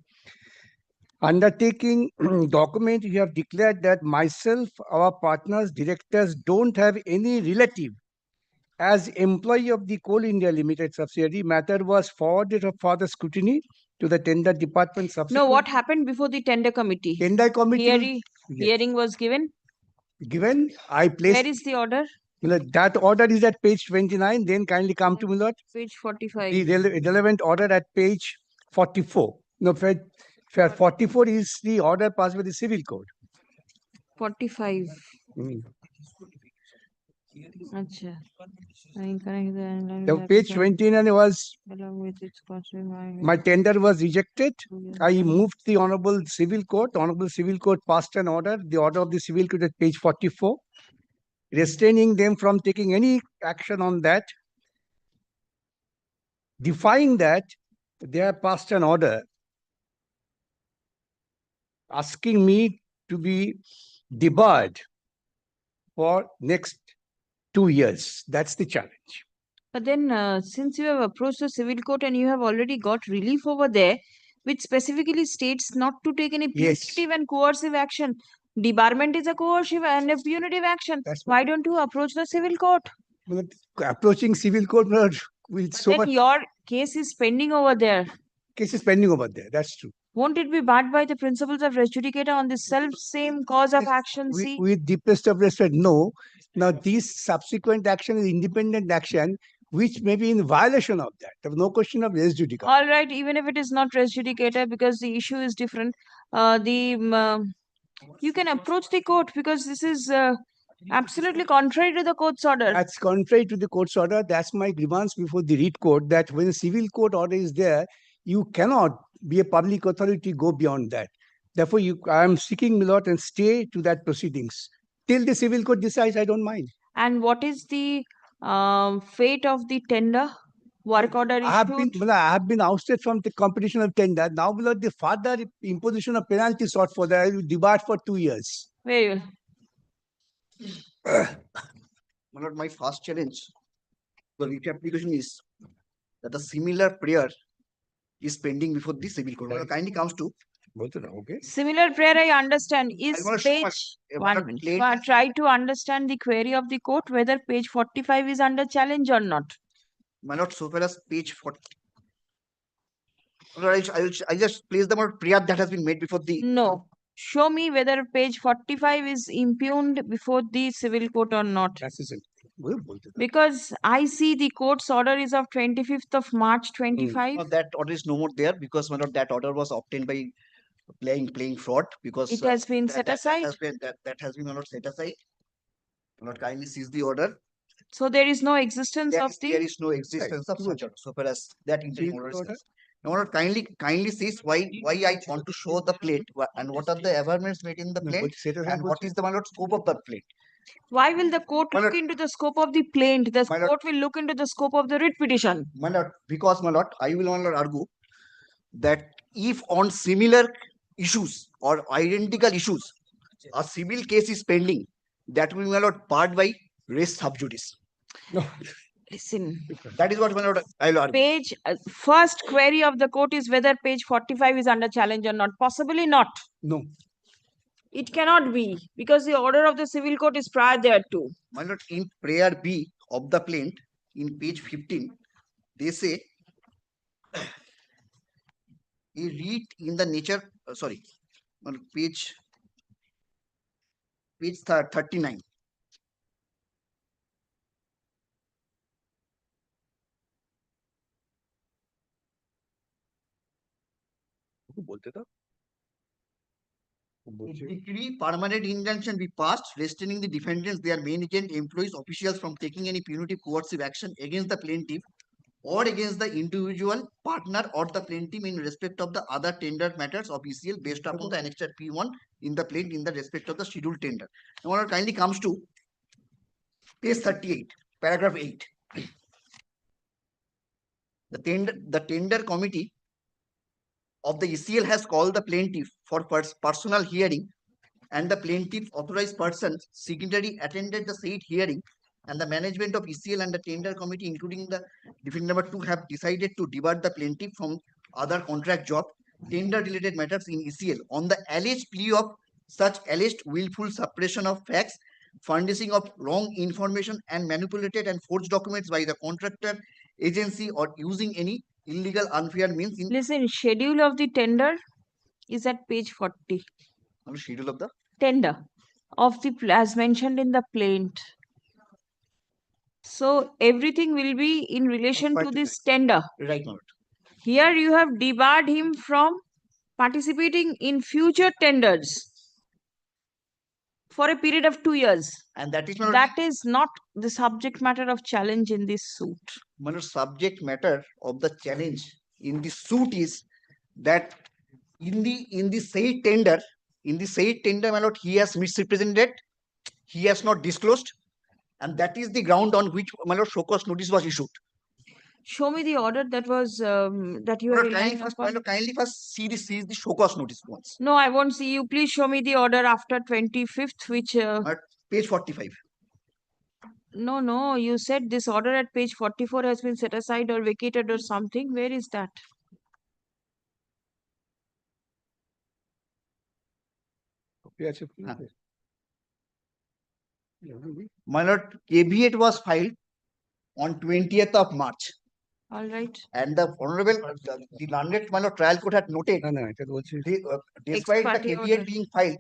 Speaker 5: undertaking document, you have declared that myself, our partners, directors don't have any relative as employee of the Coal India Limited subsidiary. Matter was forwarded for the scrutiny to the tender department.
Speaker 2: No, what happened before the tender committee?
Speaker 5: Tender committee
Speaker 2: Hearing was given.
Speaker 5: Given, I placed.
Speaker 2: Where is the order?
Speaker 5: That order is at page 29. Then kindly come to, my lord,
Speaker 2: Page 45.
Speaker 5: the relevant order at page 44. No, 44 is the order passed by the civil code.
Speaker 2: 45.
Speaker 5: Mm.
Speaker 2: Acha.
Speaker 5: The page 29 was my tender was rejected. I moved the Honorable Civil Court. Honorable Civil Court passed an order. The order of the Civil Court at page 44, restraining them from taking any action on that. Defying that, they have passed an order asking me to be debarred for next 2 years. That's the challenge.
Speaker 2: But then, since you have approached the civil court and you have already got relief over there, which specifically states not to take any punitive and coercive action. Debarment is a coercive and a punitive action. Why don't you approach the civil court?
Speaker 5: Approaching civil court with so much.
Speaker 2: Your case is pending over there.
Speaker 5: Case is pending over there. That's true.
Speaker 2: Won't it be barred by the principles of res judicata on the same cause of action?
Speaker 5: With deepest of respect, no. Now, this subsequent action is independent action, which may be in violation of that. There's no question of res judicata.
Speaker 2: All right, even if it is not res judicata, because the issue is different, you can approach the court because this is absolutely contrary to the court's order.
Speaker 5: That's contrary to the court's order. That's my grievance before the writ court, that when a civil court order is there, you cannot be a public authority, go beyond that. Therefore, I am seeking, my lord, and stay to that proceedings. Till the civil court decides, I don't mind.
Speaker 2: And what is the fate of the tender? Work order issued?
Speaker 5: I have been ousted from the competition of tender. Now, my lord, the further imposition of penalty sought for that, I will debarred for 2 years.
Speaker 2: Very
Speaker 4: well. My lord, my first challenge, the writ application is that a similar prayer is pending before the civil court. Well, kindly comes to.
Speaker 5: Okay.
Speaker 2: Similar prayer, I understand. Is page 1 minute. Try to understand the query of the court whether page 45 is under challenge or not.
Speaker 4: My lord, so far as page 40. I just place the prayer that has been made before the.
Speaker 2: No. show me whether page 45 is impugned before the civil court or not. Because I see the court's order is of 25th of March 25.
Speaker 4: No, that order is no more there because my lord, that order was obtained by playing fraud because
Speaker 2: It has been
Speaker 4: that-
Speaker 2: set
Speaker 4: that-
Speaker 2: aside.
Speaker 4: That has been my lord set aside. My lord, kindly seize the order.
Speaker 2: So there is no existence of
Speaker 4: There
Speaker 2: the.
Speaker 4: is no existence of such order so far as that interim order is concerned. Now, my lord, kindly seize why I want to show the plate and what are the averments made in the plate and what is the my lord scope of the plate.
Speaker 2: Why will the court look into the scope of the plaint? The court will look into the scope of the writ petition.
Speaker 4: My lord, because my lord, I will my lord argue that if on similar issues or identical issues, a civil case is pending, that will be my lord barred by res sub judice.
Speaker 2: Listen.
Speaker 4: That is what my lord I will argue.
Speaker 2: Page first query of the court is whether page 45 is under challenge or not. Possibly not.
Speaker 5: No.
Speaker 2: It cannot be because the order of the civil court is prior thereto.
Speaker 4: My lord, in prayer B of the plaint, in page 15, they say a read in the nature, sorry, my lord, page 39. Decree permanent injunction be passed, restraining the defendants, their main agent, employees, officials from taking any punitive coercive action against the plaintiff or against the individual partner or the plaintiff in respect of the other tender matters of ECL based upon the annexed P1 in the plaint in the respect of the scheduled tender. Now, what kindly comes to page 38, paragraph 8. The tender committee of the ECL has called the plaintiff for personal hearing and the plaintiff authorized person signatory attended the said hearing and the management of ECL and the tender committee including the defendant number 2 have decided to depart the plaintiff from other contract job tender related matters in ECL on the alleged plea of such alleged willful suppression of facts, furnishing of wrong information and manipulated and forged documents by the contractor agency or using any illegal unfair means in.
Speaker 2: Listen, schedule of the tender is at page 40.
Speaker 4: Schedule of the
Speaker 2: tender of the as mentioned in the plaint. So everything will be in relation to this tender.
Speaker 4: Right, Lord.
Speaker 2: Here you have debarred him from participating in future tenders for a period of 2 years.
Speaker 4: And that
Speaker 2: is not the subject matter of challenge in this suit.
Speaker 4: Subject matter of the challenge in the suit is that in the said tender, my lord, he has misrepresented, he has not disclosed, and that is the ground on which my lord show cause notice was issued.
Speaker 2: Show me the order that was that you are relying upon.
Speaker 4: Kindly first see the show cause notice once.
Speaker 2: No, I won't see you. Please show me the order after 25th, which
Speaker 4: page 45.
Speaker 2: No, you said this order at page 44 has been set aside or vacated or something. Where is that?
Speaker 4: My lord, caveat was filed on 20th of March.
Speaker 2: All right.
Speaker 4: And the honorable, the learned my lord trial court had noted, despite the caveat being filed,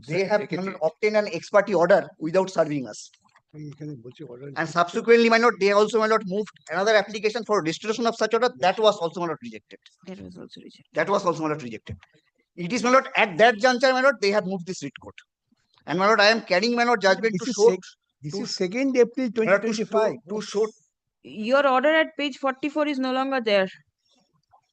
Speaker 4: they have obtained an ex parte order without serving us. And subsequently, my lord, they also my lord moved another application for restoration of such order. That was also my lord rejected.
Speaker 2: That was also rejected.
Speaker 4: That was also my lord rejected. It is my lord at that juncture, my lord, they have moved this writ court. And my lord, I am carrying my lord judgment to show.
Speaker 5: This is 2nd April 2025.
Speaker 4: To show.
Speaker 2: Your order at page 44 is no longer there.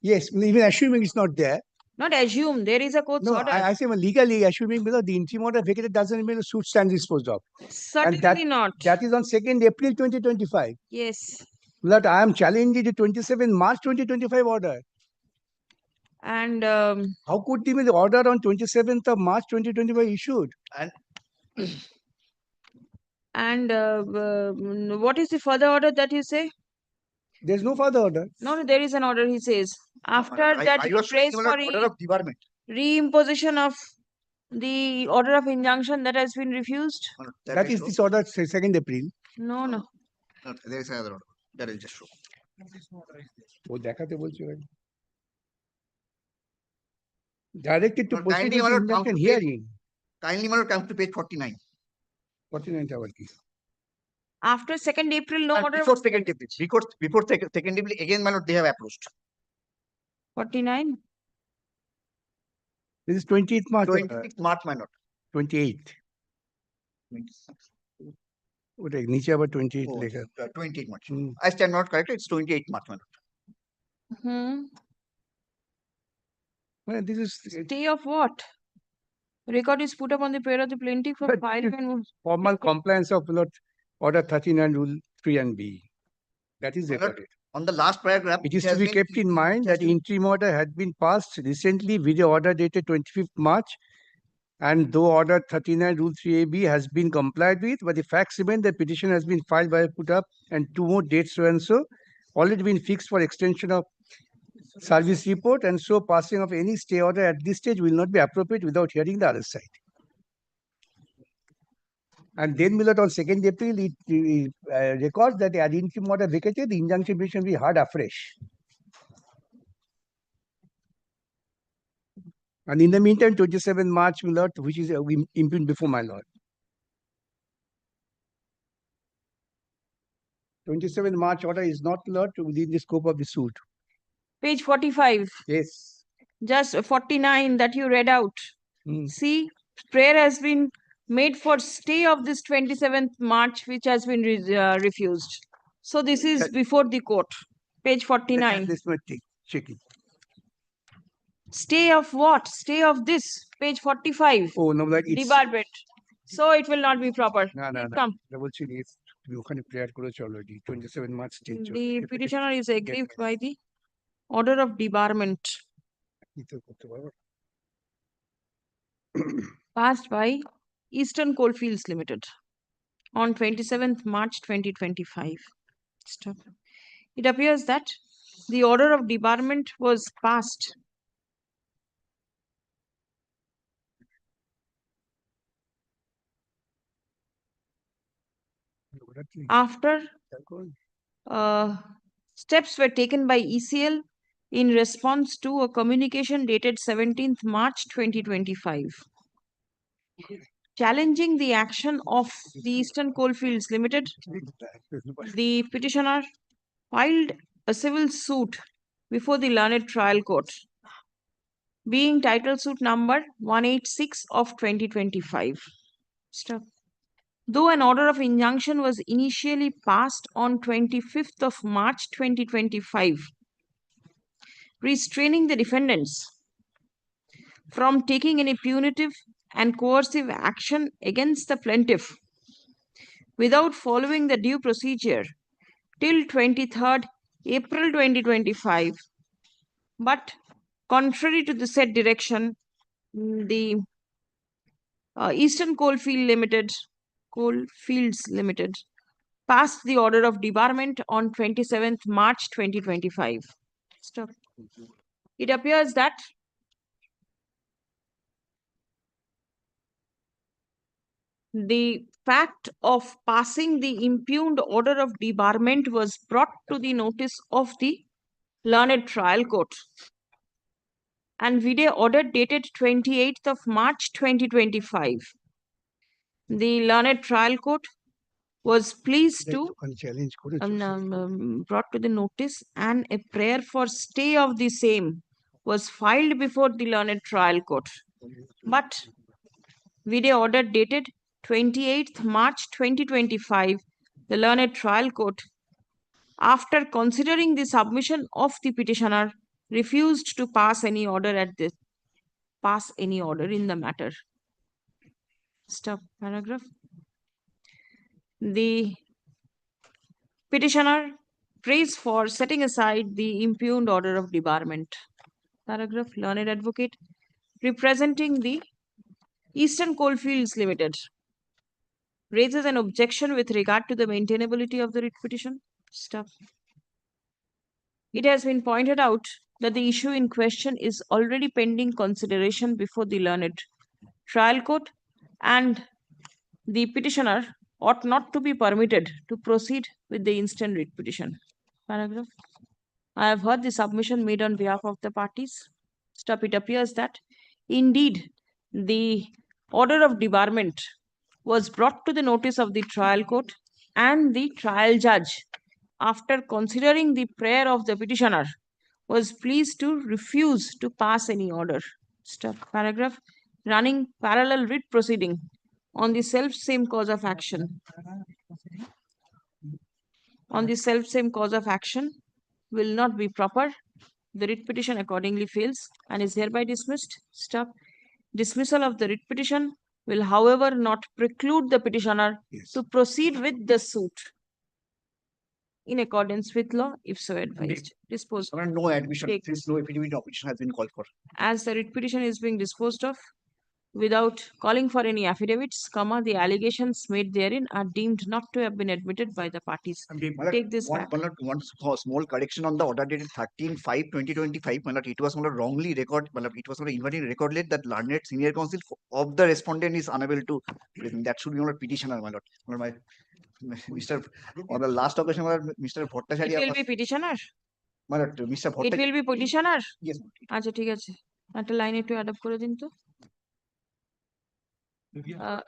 Speaker 5: Yes, even assuming it's not there.
Speaker 2: Not assume, there is a court's order.
Speaker 5: I say legally assuming because the interim order vacated doesn't mean the suit stands disposed of.
Speaker 2: Certainly not.
Speaker 5: That is on 2nd April 2025.
Speaker 2: Yes.
Speaker 5: That I am challenging the 27 March 2025 order.
Speaker 2: And
Speaker 5: how could the order on 27th of March 2025 issued?
Speaker 2: And what is the further order that you say?
Speaker 5: There's no further order.
Speaker 2: No, there is an order, he says. After that, he prays for
Speaker 4: order of debarment.
Speaker 2: Reimposition of the order of injunction that has been refused.
Speaker 5: That is this order, 2nd April.
Speaker 2: No.
Speaker 4: No, there is another order. That will just show.
Speaker 5: Directed to proceed
Speaker 4: Kindly,
Speaker 5: with
Speaker 4: my
Speaker 5: the
Speaker 4: lord, come
Speaker 5: induction
Speaker 4: to page-
Speaker 5: hearing.
Speaker 4: Kindly, my lord, come to page 49.
Speaker 5: 49th hour key.
Speaker 2: After 2nd April, no order.
Speaker 4: Before 2nd April, before 2nd April, again, my lord, they have approached.
Speaker 2: 49.
Speaker 5: This is 28th March.
Speaker 4: 26th March, my lord.
Speaker 5: 28th. ওটা নিচে আবার 28
Speaker 4: Oh,
Speaker 5: লেখা
Speaker 4: 28 March. I stand not corrected. It's 28 March, my lord.
Speaker 5: Well, this is
Speaker 2: Stay of what? Record is put up on the prayer of the plaintiff for filing and
Speaker 5: formal compliance of Lord Order 39 Rule 3 and B. That is
Speaker 4: My lord,
Speaker 5: recorded.
Speaker 4: on the last paragraph,
Speaker 5: It is to
Speaker 4: has
Speaker 5: be
Speaker 4: been-
Speaker 5: kept in mind
Speaker 4: it has
Speaker 5: that
Speaker 4: been-
Speaker 5: interim order had been passed recently with the order dated 25th March, and though Order 39 Rule 3AB has been complied with, but the facts remain that petition has been filed by put up and 2 more dates so and so already been fixed for extension of service report, and so passing of any stay order at this stage will not be appropriate without hearing the other side. And then, Millet, on 2nd April, it records that the interim order vacated, the injunction petition will be heard afresh. And in the meantime, 27 March, Millet, which is impugned before my lord. 27 March order is not, Lord, within the scope of the suit.
Speaker 2: Page 45.
Speaker 5: Yes.
Speaker 2: Just 49 that you read out. See, prayer has been made for stay of this 27th March, which has been refused. So this is before the court. Page 49.
Speaker 5: Let's not check it.
Speaker 2: Stay of what? Stay of this. Page 45.
Speaker 5: Oh, no, that it's...
Speaker 2: Debarment. So it will not be proper.
Speaker 5: No, no, no.
Speaker 2: Come.
Speaker 5: Double check is you can prayer করেছে already. 27 March stage.
Speaker 2: The petitioner is aggrieved by the order of debarment passed by Eastern Coalfields Limited on 27th March 2025. Stop. It appears that the order of debarment was passed after steps were taken by ECL in response to a communication dated 17th March 2025. Challenging the action of the Eastern Coalfields Limited, the petitioner filed a civil suit before the learned trial court, being title suit number 186 of 2025. Stop. Though an order of injunction was initially passed on 25th of March 2025, restraining the defendants from taking any punitive and coercive action against the plaintiff without following the due procedure till 23rd April 2025. But contrary to the said direction, the Eastern Coalfields Limited passed the order of debarment on 27th March 2025. Stop. It appears that the fact of passing the impugned order of debarment was brought to the notice of the learned trial court, and vide order dated 28th of March 2025. The learned trial court was pleased to brought to the notice, and a prayer for stay of the same was filed before the learned trial court. But vide order dated 28th March 2025, the learned trial court, after considering the submission of the petitioner, refused to pass any order in the matter. Stop paragraph. The petitioner prays for setting aside the impugned order of debarment. Paragraph. Learned advocate representing the Eastern Coalfields Limited raises an objection with regard to the maintainability of the writ petition. Stop. It has been pointed out that the issue in question is already pending consideration before the learned trial court, and the petitioner ought not to be permitted to proceed with the instant writ petition. Paragraph. I have heard the submission made on behalf of the parties. Stop. It appears that Indeed, the order of debarment was brought to the notice of the trial court, and the trial judge, after considering the prayer of the petitioner, was pleased to refuse to pass any order. Paragraph running parallel writ proceeding on the self-same cause of action. On the self-same cause of action will not be proper. The writ petition accordingly fails and is hereby dismissed. Dismissal of the writ petition will, however, not preclude the petitioner to proceed with the suit in accordance with law, if so advised. Dispose.
Speaker 14: No admission,
Speaker 2: Take.
Speaker 14: since no affidavit of petition has been called for.
Speaker 2: As the writ petition is being disposed of without calling for any affidavits, the allegations made therein are deemed not to have been admitted by the parties. Take this back.
Speaker 14: One small correction on the order dated 13/5/2025. It was wrongly recorded. It was invalid recorded that learned senior counsel of the respondent is unable to present. That should be petitioner, my lord. Mr. On the last occasion, Mr. Bhattacharya.
Speaker 2: It will be petitioner.
Speaker 14: Mr.
Speaker 2: It will be petitioner.
Speaker 14: Yes.
Speaker 2: আচ্ছা ঠিক আছে একটা line একটু add up করে দিন তো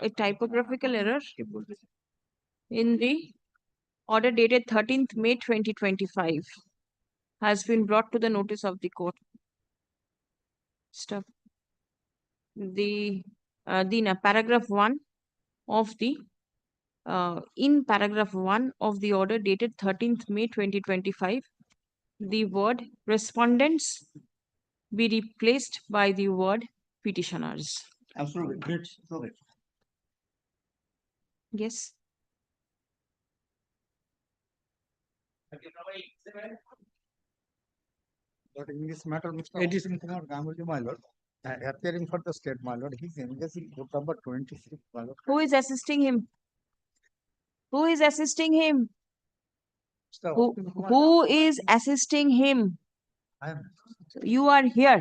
Speaker 2: a typographical error in the order dated 13th May 2025 has been brought to the notice of the court. Paragraph 1 of the in paragraph 1 of the order dated 13th May 2025, the word respondents be replaced by the word petitioners.
Speaker 14: Absolutely. Great.
Speaker 2: Yes.
Speaker 10: But in this matter, Mr. Edison Kumar Ganguly, my lord, appearing for the state, my lord, he's engaged in court number 26, my lord.
Speaker 2: Who is assisting him? Who is assisting him? Who is assisting him?
Speaker 10: I am.
Speaker 2: You are here.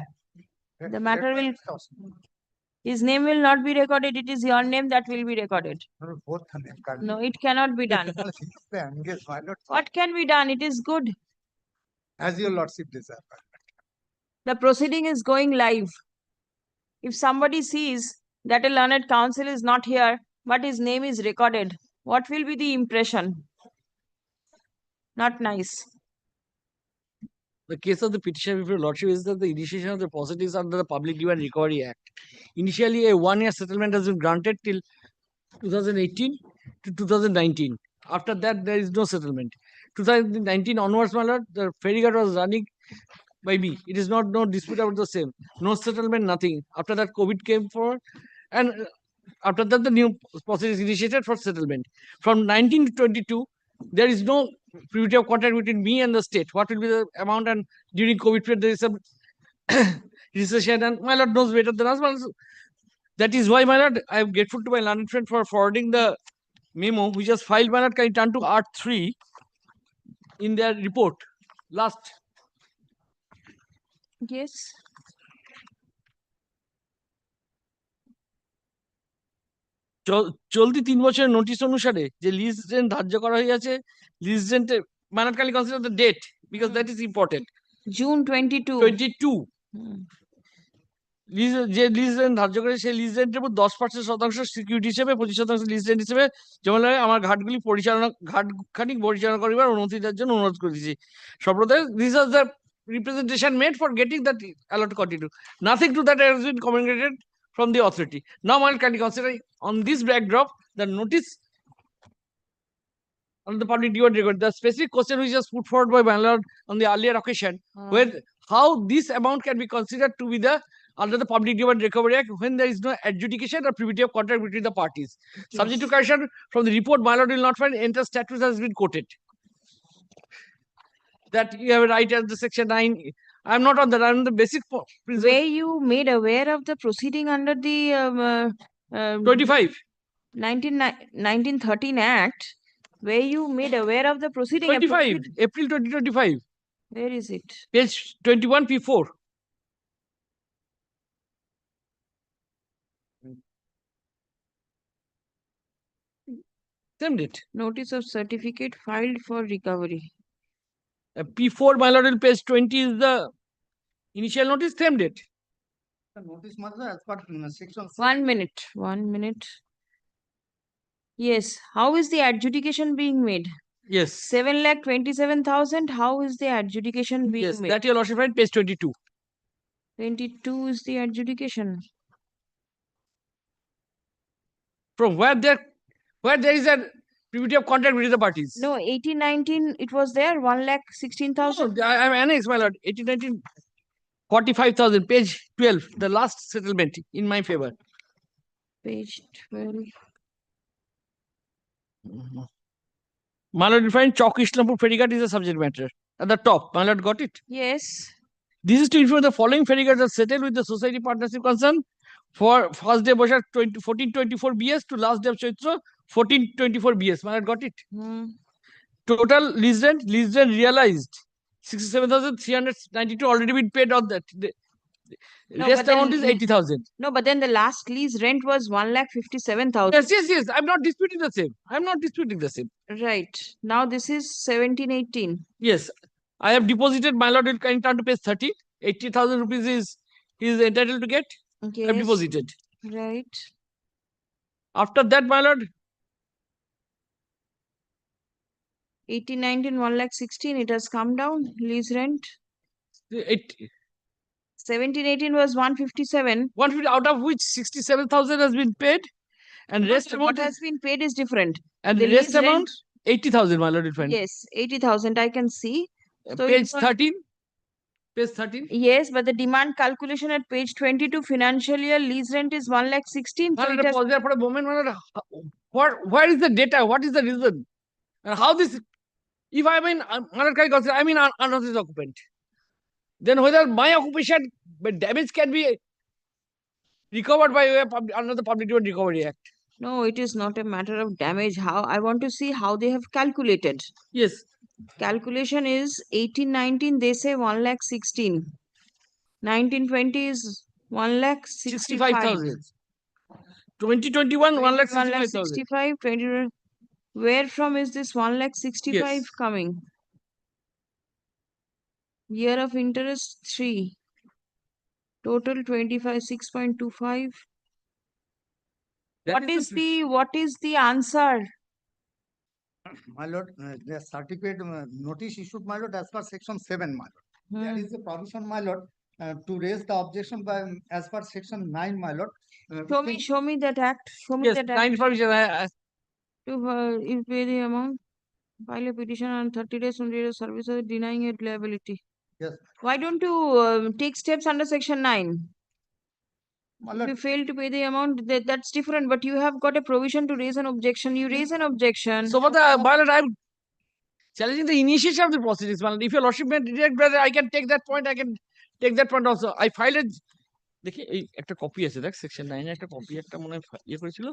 Speaker 2: The matter will. His name will not be recorded. It is your name that will be recorded. No, it cannot be done. What can be done? It is good.
Speaker 10: As your lordship desire.
Speaker 2: The proceeding is going live. If somebody sees that a learned counsel is not here, but his name is recorded, what will be the impression? Not nice.
Speaker 21: The case of the petition before lordship is that the initiation of the proceedings under the Public Demand Recovery Act. Initially, a one-year settlement has been granted till 2018 to 2019. After that, there is no settlement. 2019 onwards, my lord, the ferryguard was running by me. It is not no dispute about the same. No settlement, nothing. After that, COVID came forward, and after that, the new process is initiated for settlement. From 19 to 22, there is no privity of contract between me and the state. What will be the amount? And during COVID period, there is some recession, and my lord knows better than us. That is why, my lord, I am grateful to my learned friend for forwarding the memo which was filed. My lord, can you turn to Art 3 in their report last?
Speaker 2: Yes.
Speaker 21: চলতি 3 বছরের notice অনুসারে যে lease rent ধার্য করা হয়েছে, lease রেন্টে মানাট কালি consider the date because that is important.
Speaker 2: June 22.
Speaker 21: যে লিজ রেন্ট ধার্য করে সেই লিজ রেন্টের উপর 10% সিকিউরিটি হিসেবে 25% লিজ রেন্ট হিসেবে যেমন আমার ঘাটগুলি ঘাটখানি পরিচালনা করিবার অনুমতি দেওয়ার জন্য অনুরোধ করেছি। সম্প্রদায় this was the representation made for getting that allowed to continue. Nothing to that has been communicated from the authority. Now, one can consider on this backdrop the notice on the public demand record. The specific question which was put forward by my lord on the earlier occasion, where how this amount can be considered to be the under the Public Demand Recovery Act when there is no adjudication or privity of contract between the parties. Yes. Subject to correction from the report, my lord will not find entire statute has been quoted. That you have a right as the section 9. I am not on that. I am on the basic principle.
Speaker 2: Were you made aware of the proceeding under the
Speaker 21: 25
Speaker 2: 1913 Act? Were you made aware of the proceeding?
Speaker 21: 25 April 2025.
Speaker 2: Where is it?
Speaker 21: Page 21 P4. Same date.
Speaker 2: Notice of certificate filed for recovery.
Speaker 21: P4, my lord, in page 20 is the initial notice, same date.
Speaker 14: Notice, Madam, as per section.
Speaker 2: 1 minute, 1 minute. Yes, how is the adjudication being made?
Speaker 21: Yes.
Speaker 2: 7,27,000, how is the adjudication being
Speaker 21: Yes,
Speaker 2: made?
Speaker 21: that your lordship find page 22.
Speaker 2: 22 is the adjudication.
Speaker 21: From where there is a privity of contract between the parties.
Speaker 2: No, 1819, it was there, 1,16,000.
Speaker 21: No, I am annexed, my lord. 1819, 45,000, page 12, the last settlement in my favor.
Speaker 2: Page 12.
Speaker 21: My lord, you find Chowk Islampur Ferryguard is a subject matter. At the top, my lord got it.
Speaker 2: Yes.
Speaker 21: This is to inform the following ferryguards are settled with the society partnership concern for first day Boshak 1424 BS to last day of Chaitra 1424 BS. My lord got it. Total lease rent realized 67,392 already been paid on that. The
Speaker 2: No,
Speaker 21: rest
Speaker 2: but then-
Speaker 21: amount is 80,000.
Speaker 2: No, but then the last lease rent was 1,57,000.
Speaker 21: Yes. I'm not disputing the same. I'm not disputing the same.
Speaker 2: Right. Now this is 1718.
Speaker 21: Yes. I have deposited, my lord will kindly turn to page 30. 80,000 rupees is he is entitled to get. I have
Speaker 2: Yes.
Speaker 21: deposited.
Speaker 2: Right.
Speaker 21: After that, my lord,
Speaker 2: 1819, 1,16,000, it has come down. Lease rent. 1718 was 157.
Speaker 21: 150 out of which 67,000 has been paid, and rest
Speaker 2: What
Speaker 21: amount
Speaker 2: has been paid is different.
Speaker 21: and
Speaker 2: The
Speaker 21: rest
Speaker 2: lease rent-
Speaker 21: amount 80,000, my lord will find.
Speaker 2: Yes, 80,000 I can see. So
Speaker 21: Page
Speaker 2: you are-
Speaker 21: 13. Page 13.
Speaker 2: Yes, but the demand calculation at page 22, financial year lease rent is 1,16,000.
Speaker 21: My
Speaker 2: So
Speaker 21: lord,
Speaker 2: it has,
Speaker 21: pause there for a moment, my lord. Where is the data? What is the reason? And how this? If I'm in, my lord, I'm in unauthorized occupant, then whether my occupation damage can be recovered by way of another Public Domain Recovery Act.
Speaker 2: no, it is not a matter of damage. How I want to see how they have calculated.
Speaker 21: Yes.
Speaker 2: Calculation is 1819, they say 1,16,000. 1920 is 1,65,000.
Speaker 21: 2021, 1,65,000.
Speaker 2: 1,65,000. 20. Where from is this 1,65,000
Speaker 21: Yes.
Speaker 2: coming? Year of interest 3. Total 25, 6.25. What is the answer?
Speaker 14: My lord, the certificate notice issued, my lord, as per section 7, my lord. There is a provision, my lord, to raise the objection by as per section 9, my lord.
Speaker 2: Show me that act. Show me
Speaker 21: Yes,
Speaker 2: that
Speaker 21: 9
Speaker 2: act.
Speaker 21: provision.
Speaker 2: To pay the amount, file a petition on 30 days from date of service of denying it liability.
Speaker 14: Yes.
Speaker 2: Why don't you take steps under section 9? If
Speaker 14: lord.
Speaker 2: you fail to pay the amount, that's different. But you have got a provision to raise an objection. You raise an objection.
Speaker 21: So for the violent, I'm challenging the initiation of the proceedings. If your lordship may reject, brother, I can take that point. I can take that point also. I filed it. দেখি এই একটা copy আছে দেখ section 9 একটা copy একটা মনে ইয়ে করেছিল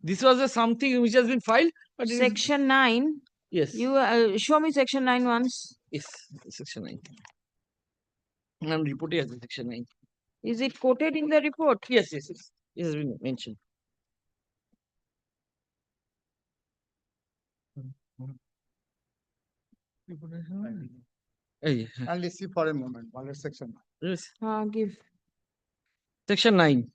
Speaker 21: this was a something which has been filed but
Speaker 2: Section 9.
Speaker 21: Yes.
Speaker 2: You show me section 9 once.
Speaker 21: Yes, section 9 I'm reporting as section 9.
Speaker 2: Is it quoted in the report?
Speaker 21: Yes. It has been mentioned.
Speaker 14: I'll see for a moment. My lord, section 9.
Speaker 21: Yes.
Speaker 2: Give.
Speaker 21: Section 9.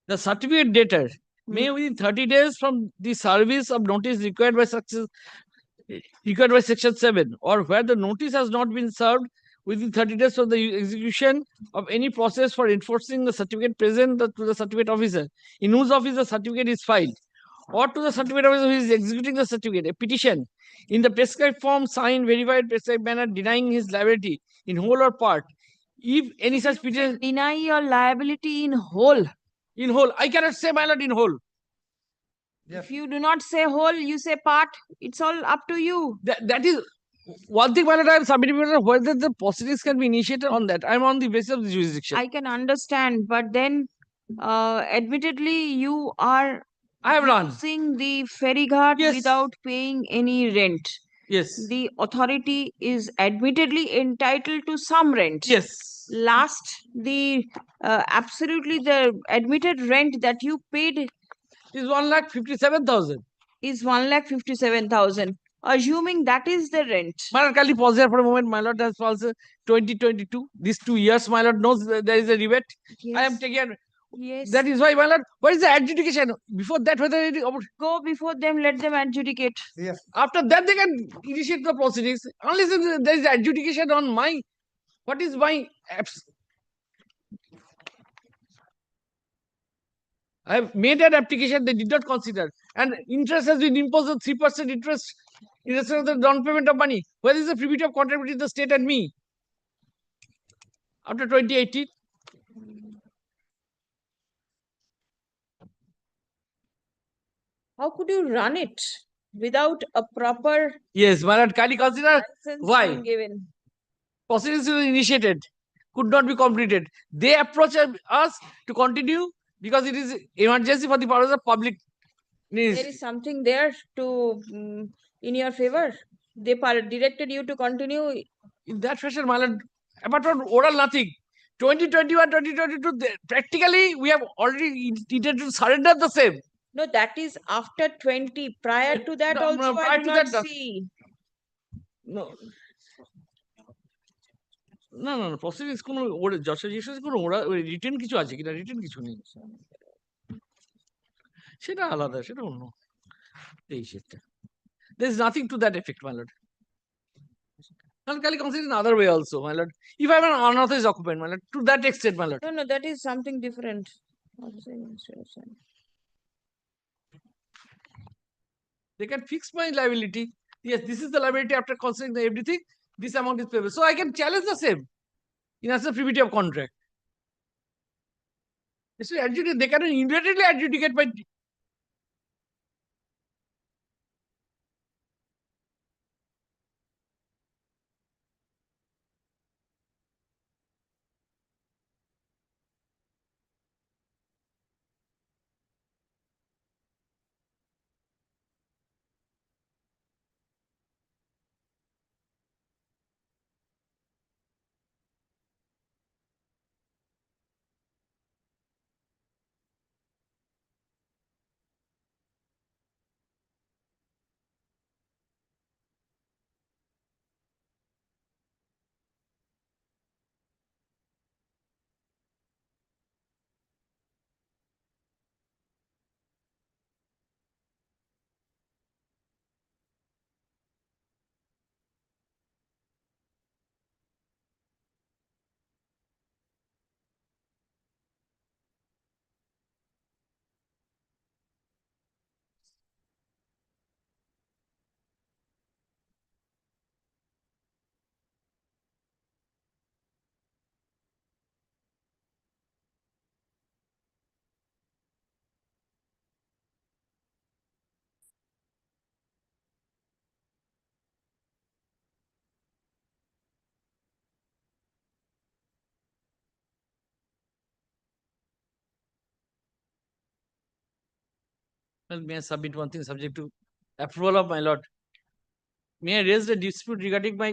Speaker 21: The certificate debtor may within 30 days from the service of notice required by section 7 or where the notice has not been served within 30 days from the execution of any process for enforcing the certificate present to the certificate officer in whose office the certificate is filed or to the certificate officer who is executing the certificate a petition in the prescribed form signed verified prescribed manner denying his liability in whole or part. If any such petition
Speaker 2: deny your liability in whole.
Speaker 21: In whole. I cannot say, my lord, in whole.
Speaker 2: If you do not say whole, you say part. It's all up to you.
Speaker 21: That is one thing, my lord, I am submitting whether the proceedings can be initiated on that. I am on the basis of the jurisdiction.
Speaker 2: I can understand, but then admittedly, you are
Speaker 21: I have run.
Speaker 2: using the ferry guard without paying any rent.
Speaker 21: Yes.
Speaker 2: The authority is admittedly entitled to some rent.
Speaker 21: Yes.
Speaker 2: Last, absolutely the admitted rent that you paid
Speaker 21: is 1,57,000.
Speaker 2: Is 1,57,000. Assuming that is the rent.
Speaker 21: My lord, kindly pause there for a moment. My lord has also 2022. These 2 years, my lord knows that there is a rebate. I am
Speaker 2: Yes.
Speaker 21: taking.
Speaker 2: Yes.
Speaker 21: That is why, my lord. What is the adjudication? Before that, whether it is
Speaker 2: Go before them, let them adjudicate.
Speaker 21: yes. After that, they can initiate the proceedings. Unless there is adjudication on my what is my I have made an application, they did not consider. And interest has been imposed on 3% interest in respect of the down payment of money. Where is the privity of contract between the state and me? After 2018.
Speaker 2: How could you run it without a proper
Speaker 21: Yes, my lord, kindly consider
Speaker 2: license
Speaker 21: why
Speaker 2: being given?
Speaker 21: proceedings were initiated, could not be completed. They approach us to continue because it is emergency for the purpose of public needs.
Speaker 2: There is something there to in your favor. They directed you to continue.
Speaker 21: In that fashion, my lord, apart from oral nothing. 2021, 2022, practically we have already intended to surrender the same.
Speaker 2: No, that is after 20. Prior to that
Speaker 21: No,
Speaker 2: also,
Speaker 21: prior
Speaker 2: I do
Speaker 21: to
Speaker 2: not
Speaker 21: that,
Speaker 2: see.
Speaker 21: No. No, proceedings কোনো ওরা Jessore issues কোনো ওরা written কিছু আছে কিনা written কিছু নেই সেটা আলাদা সেটা অন্য এই সেটা there is nothing to that effect, my lord. And can I consider in other way also, my lord? If I am an unauthorized occupant, my lord, to that extent, my lord.
Speaker 2: No, that is something different.
Speaker 21: They can fix my liability. Yes, this is the liability after considering everything. This amount is payable. So I can challenge the same in as a privity of contract. They can immediately adjudicate by well, may I submit one thing subject to approval of my lord? May I raise the dispute regarding my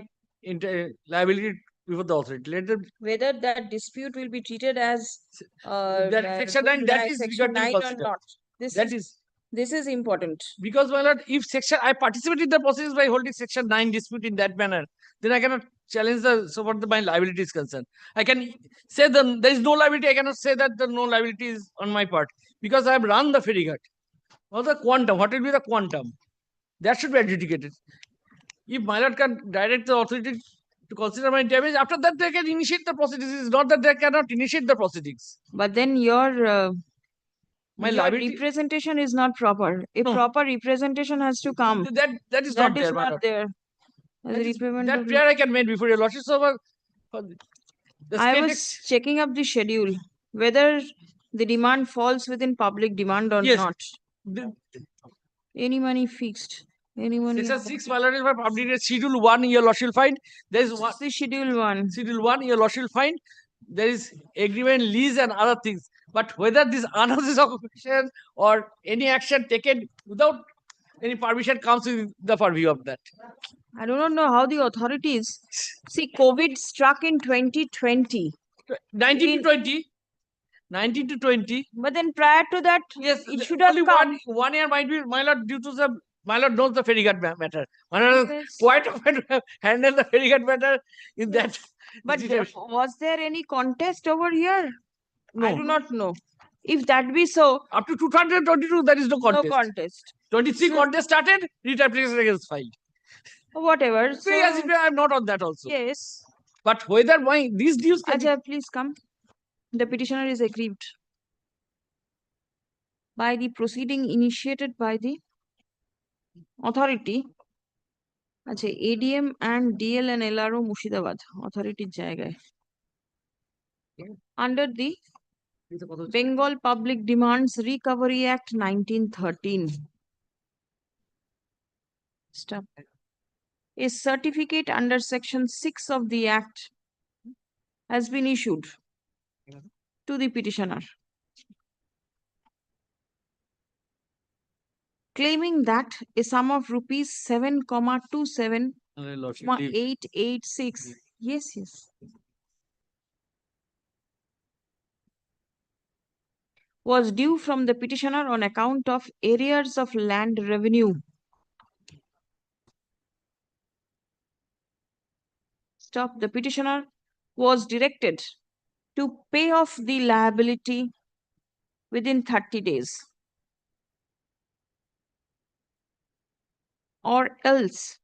Speaker 21: liability before the authority? Let them
Speaker 2: Whether that dispute will be treated as
Speaker 21: section 9, that is
Speaker 2: section 9 or not. This is important.
Speaker 21: Because, my lord, if I participate in the process by holding section 9 dispute in that manner, then I cannot challenge so far my liability is concerned. I can say there is no liability. I cannot say that the no liability is on my part because I have run the ferryguard. Or the quantum, what will be the quantum? That should be adjudicated. If my lord can direct the authority to consider my damage, after that they can initiate the proceedings. It's not that they cannot initiate the proceedings.
Speaker 2: But then your
Speaker 21: liability
Speaker 2: representation is not proper. A proper representation has to come.
Speaker 21: That is not there.
Speaker 2: Not there.
Speaker 21: That prayer I can make before your lordship. So,
Speaker 2: I was checking up the schedule, whether the demand falls within public demand or not. Any money fixed. Any money.
Speaker 21: Section 6, my lord, is by public schedule 1, your lordship will find. There is
Speaker 2: one. The schedule 1.
Speaker 21: Schedule 1, your lordship will find. There is agreement, lease, and other things. But whether this unauthorized occupation or any action taken without any permission comes with the purview of that.
Speaker 2: I do not know how the authorities see. COVID struck in 2020.
Speaker 21: 19 to 20. 19 to 20.
Speaker 2: But then prior to that,
Speaker 21: yes,
Speaker 2: it should have come.
Speaker 21: One year might be, my lord, due to the my lord knows the ferryguard matter. My lord quite often handle the ferryguard matter in that
Speaker 2: But
Speaker 21: Is it
Speaker 2: was there any contest over here? I
Speaker 21: No.
Speaker 2: do not know. If that be so,
Speaker 21: up to 2022, there is no
Speaker 2: no
Speaker 21: contest.
Speaker 2: contest.
Speaker 21: 23
Speaker 2: So-
Speaker 21: contest started, writ application is filed.
Speaker 2: Whatever.
Speaker 21: So, yes, I'm not on that also.
Speaker 2: Yes.
Speaker 21: But whether my these dues can
Speaker 2: Ajay, please come. The petitioner is aggrieved by the proceeding initiated by the authority. Ajay, ADM and DL and LRO Mushidabad authority jayagaye. Under the Bengal Public Demands Recovery Act 1913. Stop. A certificate under Section 6 of the Act has been issued to the petitioner, claiming that a sum of rupees 7,27,886. Yes, yes. Was due from the petitioner on account of arrears of land revenue. Stop. The petitioner was directed to pay off the liability within 30 days, or else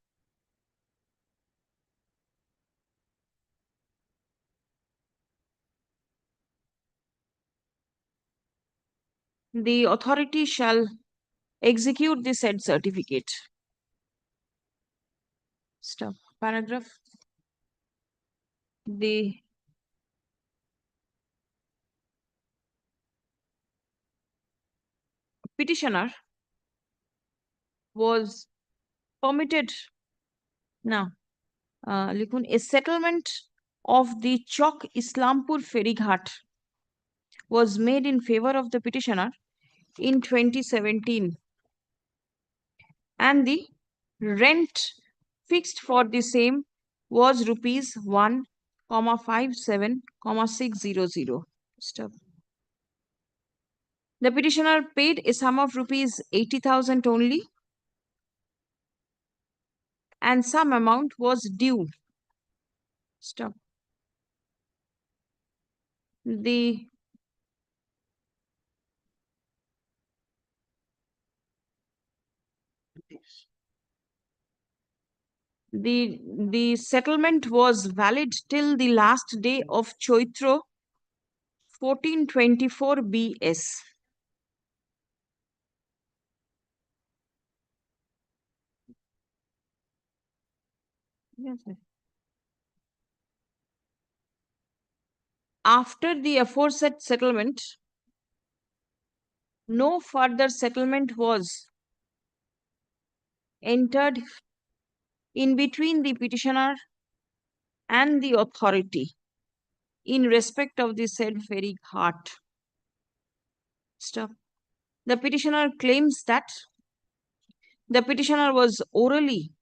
Speaker 2: the authority shall execute the said certificate. Stop. Paragraph. The petitioner was permitted now লিখুন a settlement of the Chok Islampur Ferryghat was made in favor of the petitioner in 2017, and the rent fixed for the same was rupees 1,57,600. Stop. The petitioner paid a sum of rupees 80,000 only, and some amount was due. Stop. The settlement was valid till the last day of Choitro 1424 BS. Yes, sir. After the aforesaid settlement, no further settlement was entered in between the petitioner and the authority in respect of the said ferry ghat. Stop. The petitioner claims that the petitioner was orally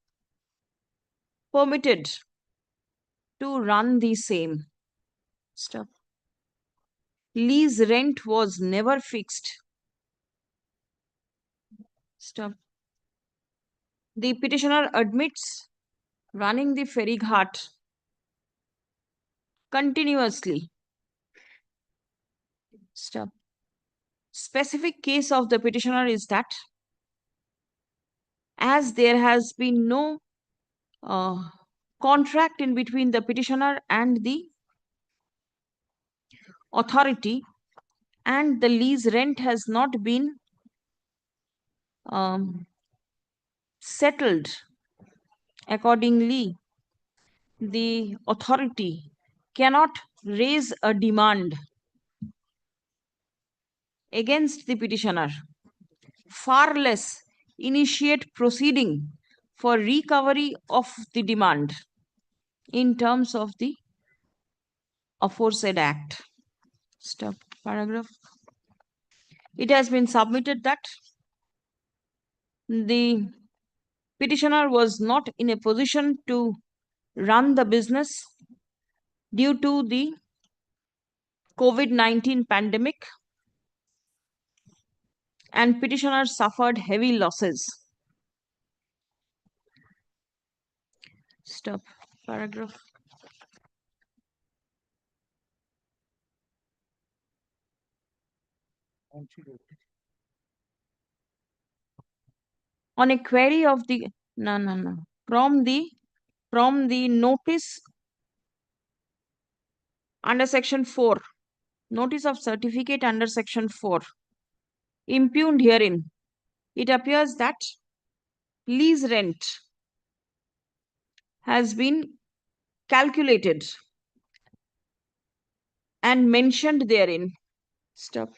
Speaker 2: permitted to run the same. Stop. Lease rent was never fixed. Stop. The petitioner admits running the ferry ghat continuously. Stop. Specific case of the petitioner is that as there has been no contract in between the petitioner and the authority, and the lease rent has not been settled accordingly, the authority cannot raise a demand against the petitioner, far less initiate proceeding for recovery of the demand in terms of the aforesaid act. Stop. Paragraph. It has been submitted that the petitioner was not in a position to run the business due to the COVID-19 pandemic, and petitioner suffered heavy losses. Stop. Paragraph. On a query of the from the notice under section 4, notice of certificate under section 4, impugned herein, it appears that lease rent has been calculated and mentioned therein. Stop.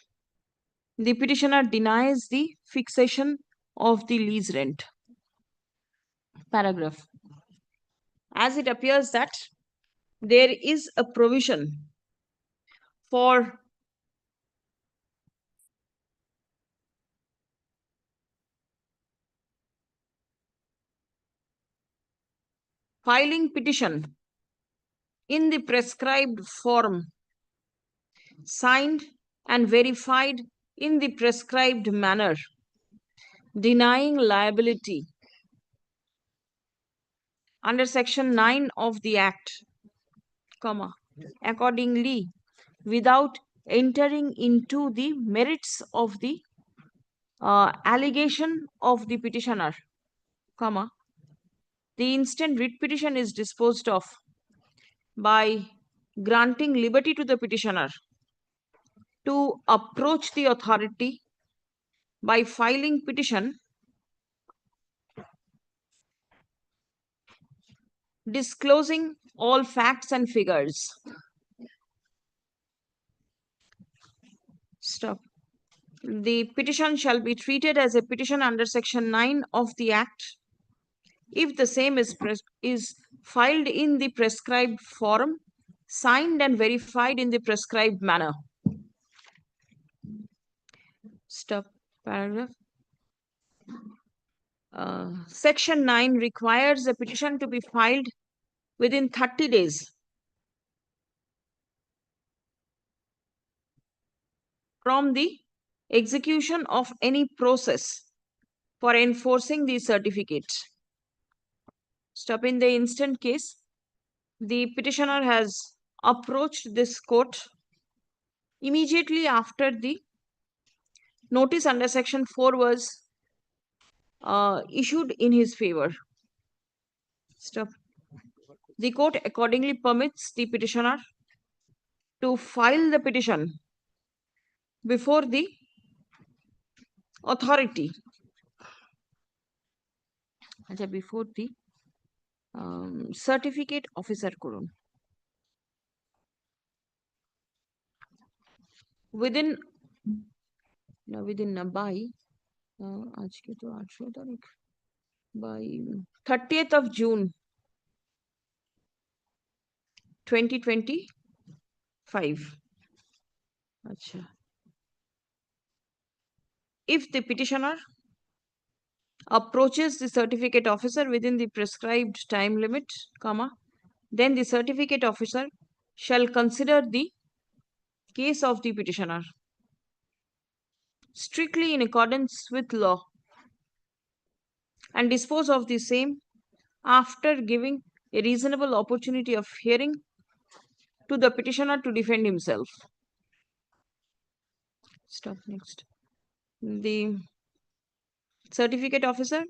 Speaker 2: The petitioner denies the fixation of the lease rent. Paragraph. As it appears that there is a provision for filing petition in the prescribed form, signed and verified in the prescribed manner, denying liability under section 9 of the Act, accordingly, without entering into the merits of the allegation of the petitioner, the instant writ petition is disposed of by granting liberty to the petitioner to approach the authority by filing petition disclosing all facts and figures. Stop. The petition shall be treated as a petition under section 9 of the Act if the same is filed in the prescribed form, signed and verified in the prescribed manner. Stop. Paragraph. Section 9 requires a petition to be filed within 30 days from the execution of any process for enforcing the certificate. Stop. In the instant case, the petitioner has approached this court immediately after the notice under section 4 was issued in his favor. Stop. The court accordingly permits the petitioner to file the petition before the authority, before the certificate officer করুন, by আজকে তো 18 তারিখ, by 30th of June 2025. If the petitioner approaches the certificate officer within the prescribed time limit, then the certificate officer shall consider the case of the petitioner strictly in accordance with law and dispose of the same after giving a reasonable opportunity of hearing to the petitioner to defend himself. Stop. Next. The certificate officer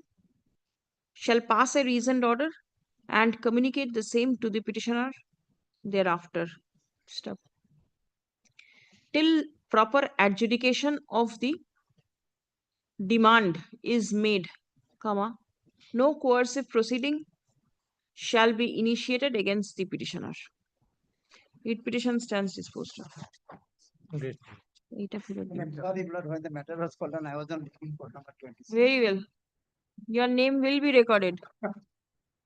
Speaker 2: shall pass a reasoned order and communicate the same to the petitioner thereafter. Stop. Till proper adjudication of the demand is made, no coercive proceeding shall be initiated against the petitioner. Writ petition stands disposed of.
Speaker 14: Great. Sorry, blood, when the matter was called on, I was not looking for number 26.
Speaker 2: Very well. Your name will be recorded.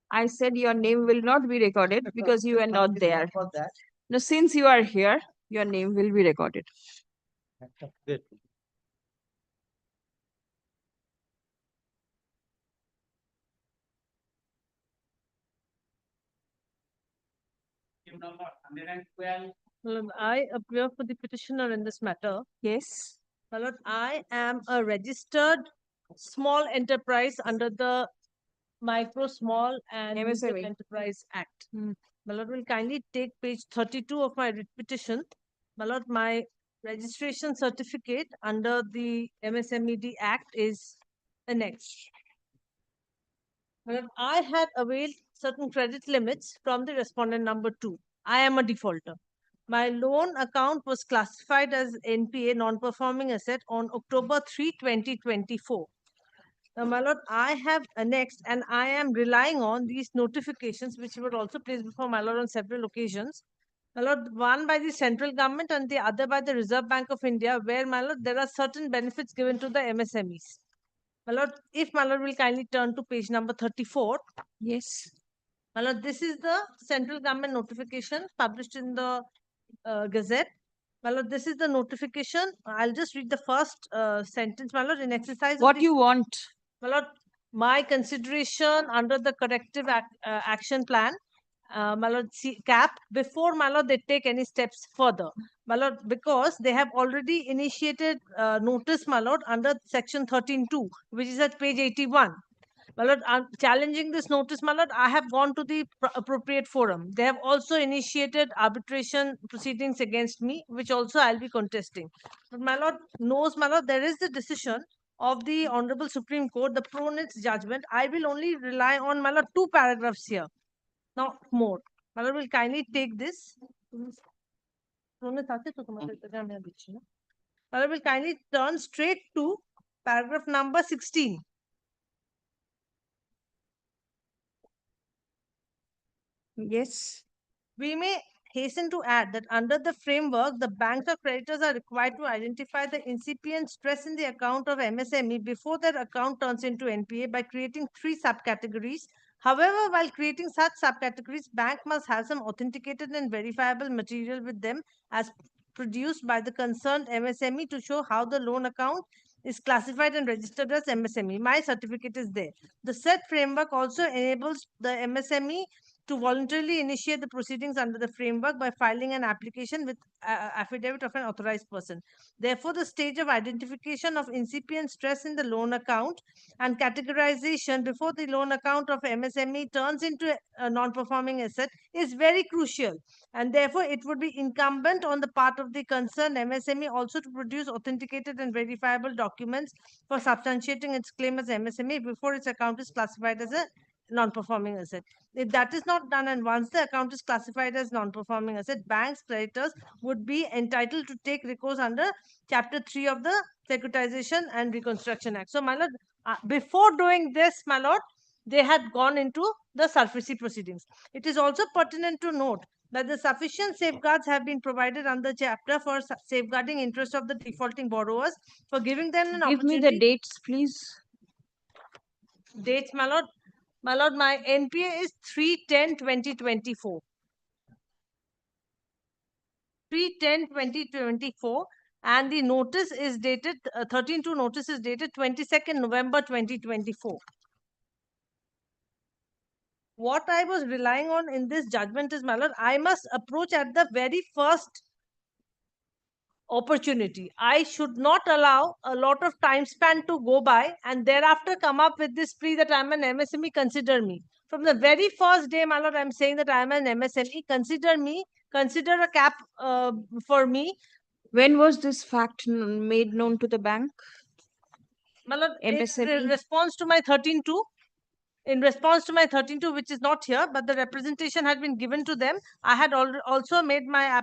Speaker 2: I said your name will not be recorded because you are not there. Now, since you are here, your name will be recorded.
Speaker 14: Good.
Speaker 9: Well, I appear for the petitioner in this matter.
Speaker 2: Yes.
Speaker 9: My lord, I am a registered small enterprise under the Micro, Small and Medium
Speaker 2: MSME.
Speaker 9: Enterprise Act. My lord will kindly take page 32 of my writ petition. My lord, my registration certificate under the MSMED Act is annexed. Well, I had availed certain credit limits from the respondent number 2. I am a defaulter. My loan account was classified as NPA, non-performing asset, on October 3, 2024. Now, my lord, I have annexed and I am relying on these notifications, which were also placed before my lord on several occasions. My lord, one by the central government and the other by the Reserve Bank of India, where, my lord, there are certain benefits given to the MSMEs. My lord, if my lord will kindly turn to page number 34.
Speaker 2: Yes.
Speaker 9: My lord, this is the central government notification published in the Gazette. My lord, this is the notification. I'll just read the first sentence, my lord, in exercise.
Speaker 2: What you want?
Speaker 9: My lord, my consideration under the corrective action plan, my lord, cap, before, my lord, they take any steps further. My lord, because they have already initiated notice, my lord, under section 13.2, which is at page 81. My lord, I'm challenging this notice, my lord. I have gone to the appropriate forum. They have also initiated arbitration proceedings against me, which also I'll be contesting. But my lord knows, my lord, there is the decision of the Honorable Supreme Court, the pro-nits judgment. I will only rely on, my lord, 2 paragraphs here, not more. My lord will kindly take this. My lord will kindly turn straight to paragraph number 16.
Speaker 2: Yes.
Speaker 9: We may hasten to add that under the framework, the banks or creditors are required to identify the incipient stress in the account of MSME before their account turns into NPA by creating 3 subcategories. However, while creating such subcategories, bank must have some authenticated and verifiable material with them as produced by the concerned MSME to show how the loan account is classified and registered as MSME. My certificate is there. The said framework also enables the MSME to voluntarily initiate the proceedings under the framework by filing an application with affidavit of an authorized person. Therefore, the stage of identification of incipient stress in the loan account and categorization before the loan account of MSME turns into a non-performing asset is very crucial. And therefore, it would be incumbent on the part of the concerned MSME also to produce authenticated and verifiable documents for substantiating its claim as MSME before its account is classified as a non-performing asset. If that is not done, and once the account is classified as non-performing asset, banks, creditors would be entitled to take recourse under Chapter 3 of the Securitization and Reconstruction Act. So, my lord, before doing this, my lord, they had gone into the SARFAESI proceedings. It is also pertinent to note that the sufficient safeguards have been provided under chapter for safeguarding interest of the defaulting borrowers, for giving them an opportunity.
Speaker 2: Give me the dates, please.
Speaker 9: Dates, my lord. My lord, my NPA is 3/10/2024. 3/10/2024, and the notice is dated 13/2 notice is dated 22nd November 2024. What I was relying on in this judgment is, my lord, I must approach at the very first opportunity. I should not allow a lot of time span to go by and thereafter come up with this plea that I'm an MSME, consider me. From the very first day, my lord, I'm saying that I'm an MSME, consider me, consider a cap for me.
Speaker 2: When was this fact made known to the bank?
Speaker 9: My lord,
Speaker 2: MSME?
Speaker 9: in response to my 13.2, in response to my 13.2, which is not here, but the representation had been given to them. I had also made my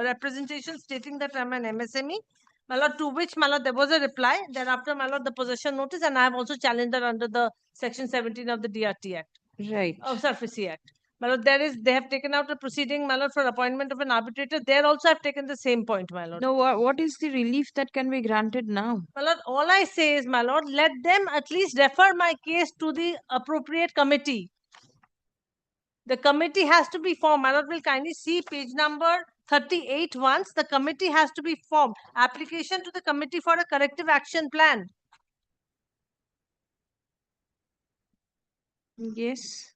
Speaker 9: representation stating that I'm an MSME. My lord, to which, my lord, there was a reply. Thereafter, my lord, the possession notice, and I have also challenged that under the section 17 of the DRT Act.
Speaker 2: Right.
Speaker 9: Of SARFAESI Act. My lord, they have taken out a proceeding, my lord, for appointment of an arbitrator. There also have taken the same point, my lord.
Speaker 2: No, what is the relief that can be granted now?
Speaker 9: My lord, all I say is, my lord, let them at least refer my case to the appropriate committee. The committee has to be formed. My lord will kindly see page number 38 once. The committee has to be formed. Application to the committee for a corrective action plan.
Speaker 2: Yes.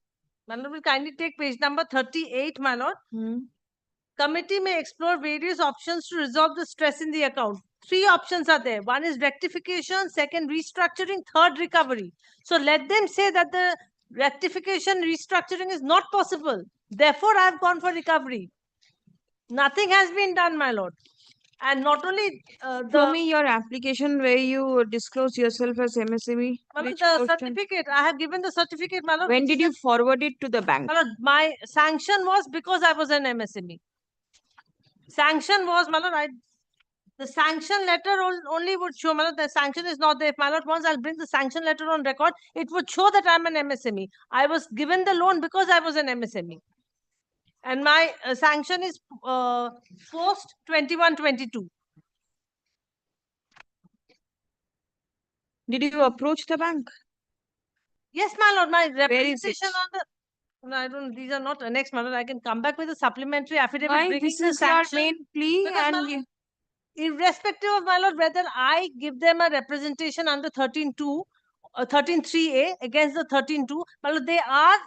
Speaker 9: My lord will kindly take page number 38, my lord. Committee may explore various options to resolve the stress in the account. 3 options are there. One is rectification, second restructuring, third recovery. So let them say that the rectification, restructuring is not possible. Therefore, I have gone for recovery. Nothing has been done, my lord. And not only
Speaker 2: Show me your application where you disclose yourself as MSME.
Speaker 9: my lord,
Speaker 2: Which
Speaker 9: the
Speaker 2: portion?
Speaker 9: certificate, I have given the certificate, my lord.
Speaker 2: When
Speaker 9: which
Speaker 2: did you
Speaker 9: says-
Speaker 2: forward it to the bank?
Speaker 9: My lord, my sanction was because I was an MSME. Sanction was, my lord, the sanction letter only would show, my lord, the sanction is not there. If my lord wants, I'll bring the sanction letter on record. It would show that I'm an MSME. I was given the loan because I was an MSME. And my sanction is post 21-22.
Speaker 2: Did you approach the bank?
Speaker 9: Yes, my lord, my
Speaker 2: is it?
Speaker 9: representation on the. No, I don't. These are not annexed, my lord. I can come back with a supplementary affidavit.
Speaker 2: Why?
Speaker 9: bringing
Speaker 2: This
Speaker 9: the
Speaker 2: is your
Speaker 9: sanction.
Speaker 2: main plea
Speaker 9: Because, my
Speaker 2: and
Speaker 9: lord,
Speaker 2: you...
Speaker 9: irrespective of, my lord, whether I give them a representation under 13.2 or 13.3a against the 13.2, my lord, they are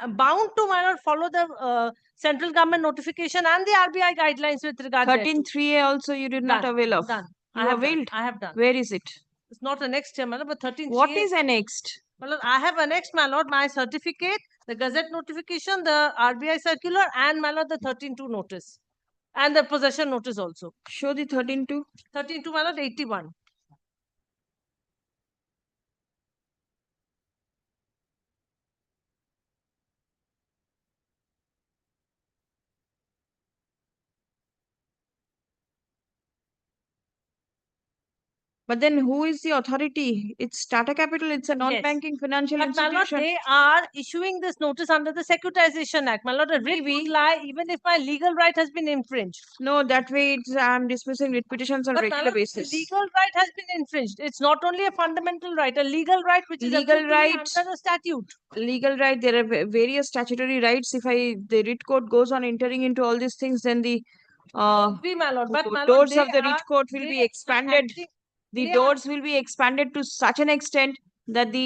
Speaker 9: bound to, my lord, follow the central government notification and the RBI guidelines with regard to
Speaker 2: 13.3a also you did not avail of.
Speaker 9: Done.
Speaker 2: You availed?
Speaker 9: I have done.
Speaker 2: Where is it?
Speaker 9: It's not annexed here, my lord, but 13.3a.
Speaker 2: What is annexed?
Speaker 9: My lord, I have annexed, my lord, my certificate, the Gazette notification, the RBI circular, and, my lord, the 13.2 notice. And the possession notice also.
Speaker 2: Show the 13.2.
Speaker 9: 13.2, my lord, 81.
Speaker 2: But then who is the authority? It's Tata Capital. It's a non-banking financial
Speaker 9: But, my lord,
Speaker 2: institution.
Speaker 9: they are issuing this notice under the Securitization Act. My lord, a writ would lie even if my legal right has been infringed.
Speaker 2: No, that way it's, I'm dismissing writ petitions on
Speaker 9: But, my
Speaker 2: regular
Speaker 9: lord, the
Speaker 2: basis.
Speaker 9: legal right has been infringed. It's not only a fundamental right, a legal right which is
Speaker 2: Legal
Speaker 9: absolutely
Speaker 2: right.
Speaker 9: under the statute.
Speaker 2: Legal right. There are various statutory rights. If the writ court goes on entering into all these things, then the
Speaker 9: My lord, but, my lord,
Speaker 2: doors
Speaker 9: they
Speaker 2: of the writ
Speaker 9: are-
Speaker 2: court will
Speaker 9: they
Speaker 2: be
Speaker 9: are
Speaker 2: expanded.
Speaker 9: acting-
Speaker 2: The
Speaker 9: they are-
Speaker 2: doors will be expanded to such an extent that the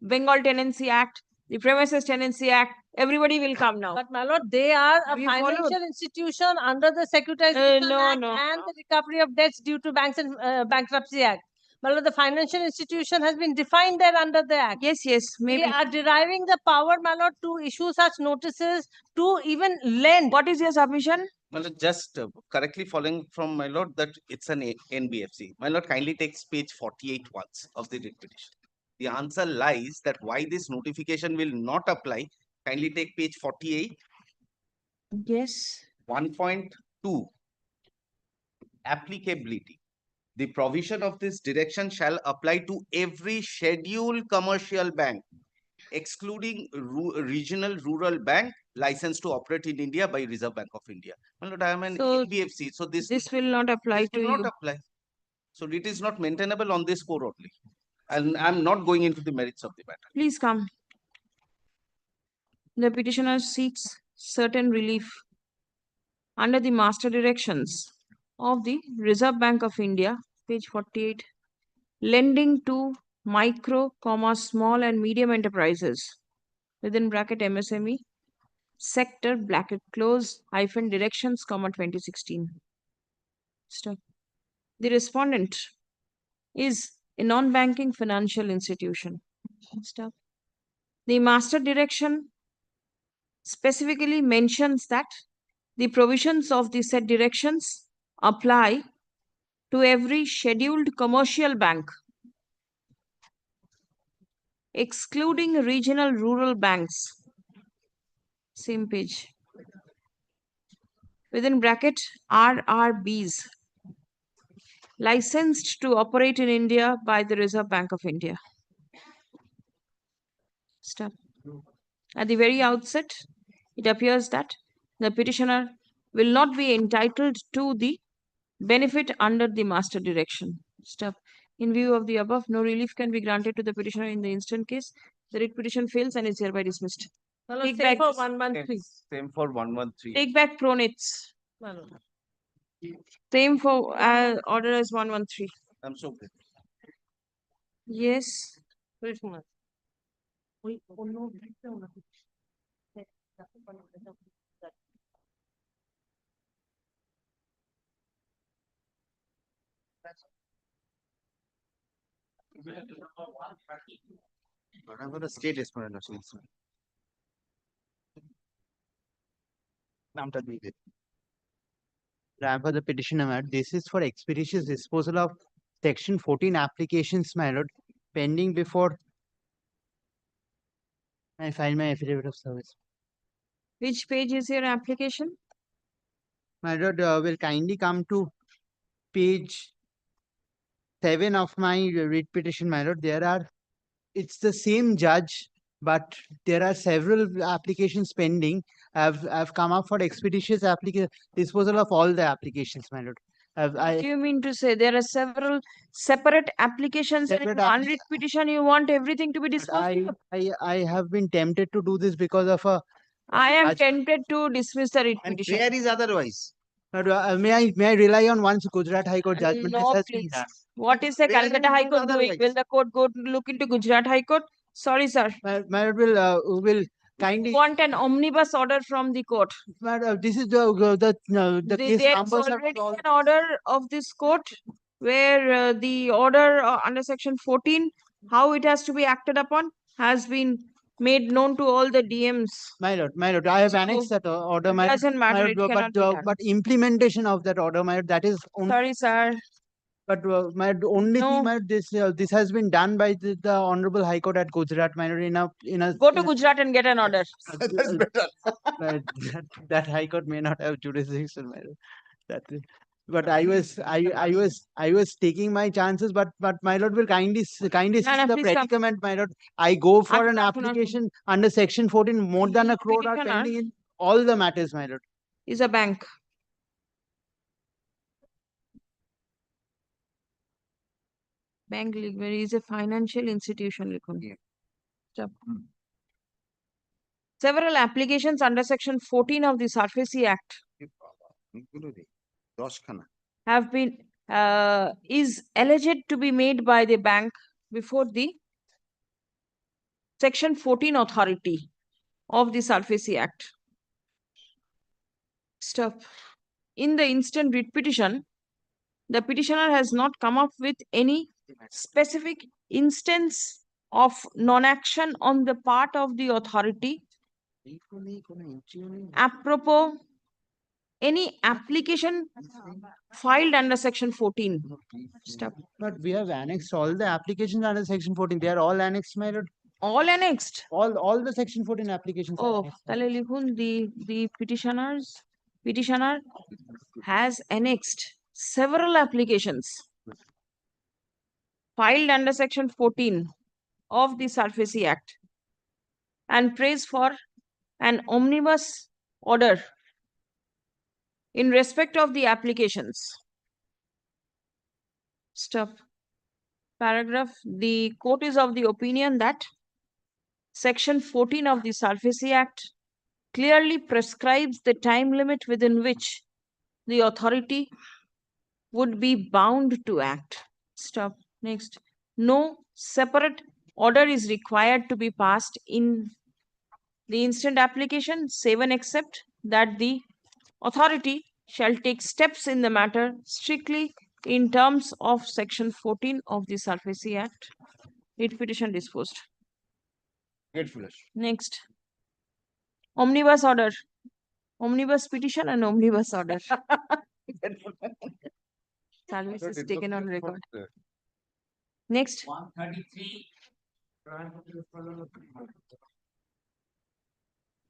Speaker 2: Bengal Tenancy Act, the Premises Tenancy Act, everybody will come now.
Speaker 9: But, my lord, they are a
Speaker 2: You
Speaker 9: financial
Speaker 2: followed?
Speaker 9: institution under the Securitization
Speaker 2: No,
Speaker 9: Act
Speaker 2: no,
Speaker 9: and the Recovery of Debts Due to Banks and Bankruptcy Act. My lord, the financial institution has been defined there under the Act.
Speaker 2: Yes, yes, maybe.
Speaker 9: They are deriving the power, my lord, to issue such notices, to even lend.
Speaker 2: What is your submission?
Speaker 12: My lord, just correctly following from my lord that it's an NBFC. My lord, kindly takes page 48 once of the writ petition. The answer lies that why this notification will not apply. Kindly take page 48.
Speaker 2: Yes.
Speaker 12: 1.2. Applicability. The provision of this direction shall apply to every scheduled commercial bank, excluding regional rural bank licensed to operate in India by Reserve Bank of India. My lord, I am an
Speaker 2: So
Speaker 12: NBFC, so this
Speaker 2: will not apply to
Speaker 12: will
Speaker 2: you.
Speaker 12: not apply. So it is not maintainable on this core only. And I'm not going into the merits of the matter.
Speaker 2: Please come. The petitioner seeks certain relief under the master directions of the Reserve Bank of India, page 48, lending to micro, small and medium enterprises, within bracket MSME, sector, bracket close, hyphen directions, 2016. Stop. The respondent is a non-banking financial institution. Stop. The master direction specifically mentions that the provisions of the said directions apply to every scheduled commercial bank, excluding regional rural banks. Same page. Within bracket RRBs, licensed to operate in India by the Reserve Bank of India. Stop. At the very outset, it appears that the petitioner will not be entitled to the benefit under the master direction. Stop. In view of the above, no relief can be granted to the petitioner in the instant case. The writ petition fails and is hereby dismissed.
Speaker 9: My lord,
Speaker 2: Take
Speaker 9: same
Speaker 2: back,
Speaker 9: for 113.
Speaker 12: Same for 113.
Speaker 2: take back pronates.
Speaker 9: My lord.
Speaker 2: Same for order as 113.
Speaker 12: I'm so good.
Speaker 2: Yes.
Speaker 12: But I'm going to state respondent also. নামটা দিয়ে দিন
Speaker 3: For the petitioner, my lord, this is for expeditious disposal of section 14 applications, my lord, pending before I file my affidavit of service.
Speaker 2: Which page is your application?
Speaker 3: My lord, will kindly come to page 7 of my writ petition, my lord. It's the same judge, but there are several applications pending. I've come up for expeditious disposal of all the applications, my lord.
Speaker 2: What do you mean to say? There are several separate applications and in
Speaker 3: Separate
Speaker 2: one writ petition you want everything to be disposed of?
Speaker 3: I have been tempted to do this because of a
Speaker 2: I am
Speaker 3: judge-
Speaker 2: tempted to dismiss the writ petition.
Speaker 3: where is otherwise? But, may I rely on one Gujarat High Court judgment? This
Speaker 2: No,
Speaker 3: has been
Speaker 2: please.
Speaker 3: done.
Speaker 2: What is the
Speaker 3: Where
Speaker 2: Calcutta
Speaker 3: is
Speaker 2: High
Speaker 3: it
Speaker 2: Court doing?
Speaker 3: otherwise?
Speaker 2: Will the court go to look into Gujarat High Court? Sorry, sir.
Speaker 3: My will kindly
Speaker 2: Want an omnibus order from the court.
Speaker 3: this is the case
Speaker 2: There's
Speaker 3: numbers are
Speaker 2: already
Speaker 3: all.
Speaker 2: an order of this court where the order under section 14, how it has to be acted upon, has been made known to all the DMs.
Speaker 3: My lord, I have annexed that order, my lord.
Speaker 2: Doesn't matter, it cannot be done.
Speaker 3: But implementation of that order, my lord, that is only.
Speaker 2: Sorry, sir.
Speaker 3: But my only
Speaker 2: No.
Speaker 3: thing, my lord, this has been done by the Honorable High Court at Gujarat, my lord, in a
Speaker 2: Go to Gujarat and get an order.
Speaker 3: That's better. that High Court may not have jurisdiction, my lord. That is. But I was taking my chances, but my lord will kindly see
Speaker 2: No,
Speaker 3: the
Speaker 2: please come.
Speaker 3: predicament, my lord. I go for an
Speaker 2: Afternoon.
Speaker 3: application under section 14, more than a crore are
Speaker 2: petitioner
Speaker 3: pending in all the matters, my lord.
Speaker 2: Is a bank. Bank is a financial institution. Stop. Several applications under section 14 of the SARFAESI Act have been is alleged to be made by the bank before the section 14 authority of the SARFAESI Act. Stop. In the instant writ petition, the petitioner has not come up with any specific instance of non-action on the part of the authority apropos any application filed under section 14. Stop.
Speaker 3: But we have annexed all the applications under section 14. They are all annexed, my lord.
Speaker 2: All annexed?
Speaker 3: All the section 14 applications are
Speaker 2: Oh,
Speaker 3: annexed.
Speaker 2: tale likhun, the petitioner has annexed several applications filed under section 14 of the SARFAESI Act and prays for an omnibus order in respect of the applications. Stop. Paragraph. The court is of the opinion that section 14 of the SARFAESI Act clearly prescribes the time limit within which the authority would be bound to act. Stop. Next. No separate order is required to be passed in the instant application, save and except that the authority shall take steps in the matter strictly in terms of section 14 of the SARFAESI Act. Writ petition disposed. Next. Omnibus order. Omnibus petition and omnibus order. Service is taken on record. Next.
Speaker 15: 133.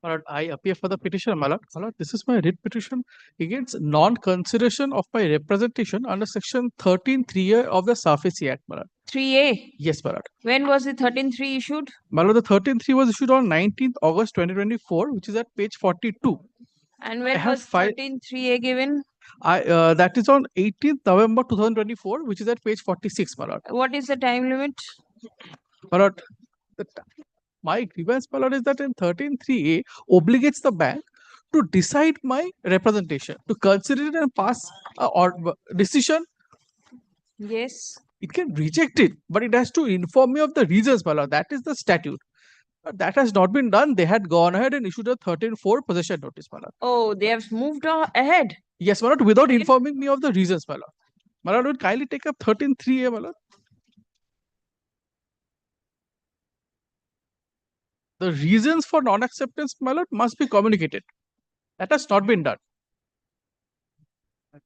Speaker 22: My lord, I appear for the petition, my lord. My lord, this is my writ petition against non-consideration of my representation under section 13(3)(a) of the SARFAESI Act, my lord.
Speaker 2: 3A.
Speaker 22: Yes, my lord.
Speaker 2: When was the 13(3) issued?
Speaker 22: My lord, the 13(3) was issued on 19th August 2024, which is at page 42.
Speaker 2: And when was 13(3)(a) given?
Speaker 22: That is on 18th November 2024, which is at page 46, my lord.
Speaker 2: What is the time limit?
Speaker 22: My lord, my grievance, my lord, is that in 13(3)(a) obligates the bank to decide my representation, to consider it and pass a decision.
Speaker 2: Yes.
Speaker 22: It can reject it, but it has to inform me of the reasons, my lord. That is the statute. But that has not been done. They had gone ahead and issued a 13(4) possession notice, my lord.
Speaker 2: Oh, they have moved ahead.
Speaker 22: Yes, my lord, without informing me of the reasons, my lord. My lord, would kindly take up 13(3)(a), my lord. The reasons for non-acceptance, my lord, must be communicated. That has not been done.
Speaker 14: My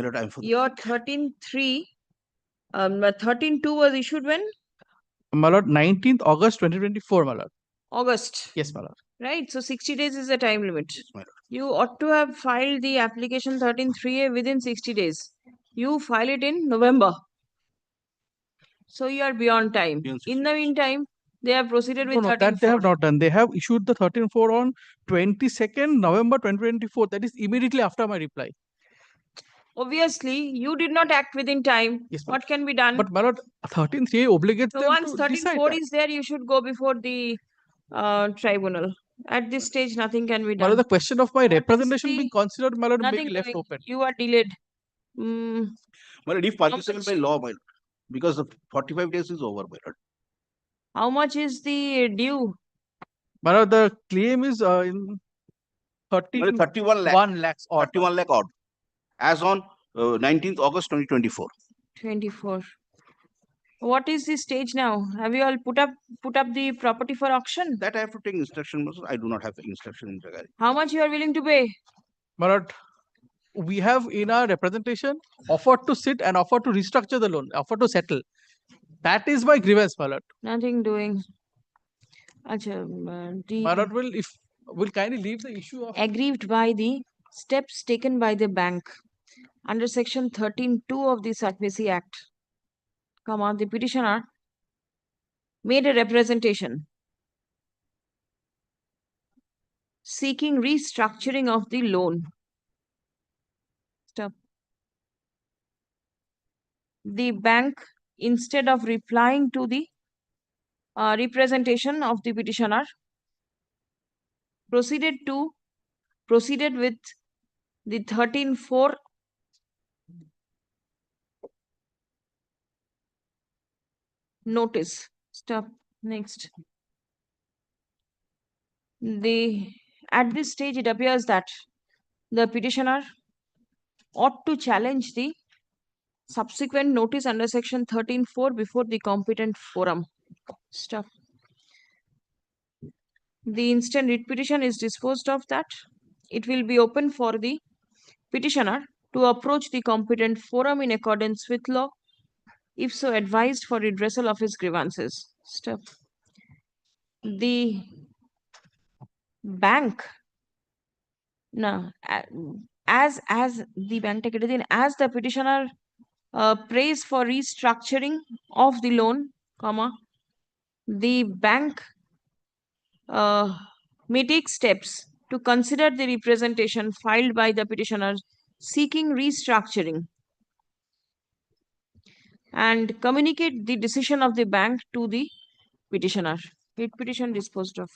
Speaker 14: lord, I'm for the
Speaker 2: Your 13.3, 13.2 was issued when?
Speaker 22: My lord, 19th August 2024, my lord.
Speaker 2: August.
Speaker 22: Yes, my lord.
Speaker 2: Right, so 60 days is the time limit.
Speaker 14: my lord.
Speaker 2: You ought to have filed the application 13.3A within 60 days. You file it in November. So you are beyond time. In the meantime, they have proceeded with
Speaker 22: No, no, that they
Speaker 2: 13.4.
Speaker 22: have not done. They have issued the 13.4 on 22nd November 2024. That is immediately after my reply.
Speaker 2: Obviously, you did not act within time.
Speaker 22: Yes,
Speaker 2: What can be done?
Speaker 22: But my lord, 13.3 obligates
Speaker 2: So
Speaker 22: them
Speaker 2: once
Speaker 22: to decide
Speaker 2: 13.4
Speaker 22: that.
Speaker 2: is there, you should go before the tribunal. At this stage, nothing can be
Speaker 22: My lord,
Speaker 2: done.
Speaker 22: the question of my
Speaker 2: What is
Speaker 22: representation
Speaker 2: the-
Speaker 22: being considered, my lord, may
Speaker 2: Nothing
Speaker 22: be left
Speaker 2: doing.
Speaker 22: open.
Speaker 2: You are delayed.
Speaker 14: My lord, if permissible by law, my lord, because the 45 days is over, my lord.
Speaker 2: How much is the due?
Speaker 22: My lord, the claim is in
Speaker 14: 31 lakh.
Speaker 22: 1 lakhs odd.
Speaker 14: 31 lakh odd. As on 19th August 2024.
Speaker 2: 24. What is the stage now? Have you all put up the property for auction?
Speaker 14: That I have to take instruction. I do not have the instruction in regard.
Speaker 2: How much you are willing to pay?
Speaker 22: My lord, we have in our representation offered to sit and offered to restructure the loan, offered to settle. That is my grievance, my lord.
Speaker 2: Nothing doing. Acha,
Speaker 22: My lord will kindly leave the issue of
Speaker 2: aggrieved by the steps taken by the bank under section 13(2) of the SARFAESI Act, the petitioner made a representation seeking restructuring of the loan. Stop. The bank, instead of replying to the representation of the petitioner, proceeded with the 13(4) notice. Stop. Next. At this stage, it appears that the petitioner ought to challenge the subsequent notice under section 13(4) before the competent forum. Stop. The instant writ petition is disposed of that. It will be open for the petitioner to approach the competent forum in accordance with law, if so advised, for redressal of his grievances. Step. The bank, now, as the bank as the petitioner prays for restructuring of the loan, the bank may take steps to consider the representation filed by the petitioner seeking restructuring and communicate the decision of the bank to the petitioner. Writ petition disposed of.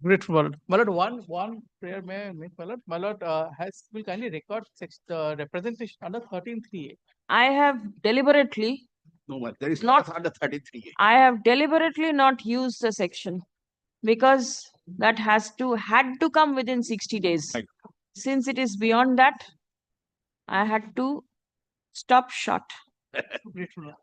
Speaker 22: Great, my lord. My lord, one prayer may I make, my lord. My lord will kindly record representation under 13.3A.
Speaker 2: I have deliberately
Speaker 14: No, there is
Speaker 2: not
Speaker 14: under 33A.
Speaker 2: I have deliberately not used the section because that had to come within 60 days. Since it is beyond that, I had to stop short.
Speaker 22: Great, my lord.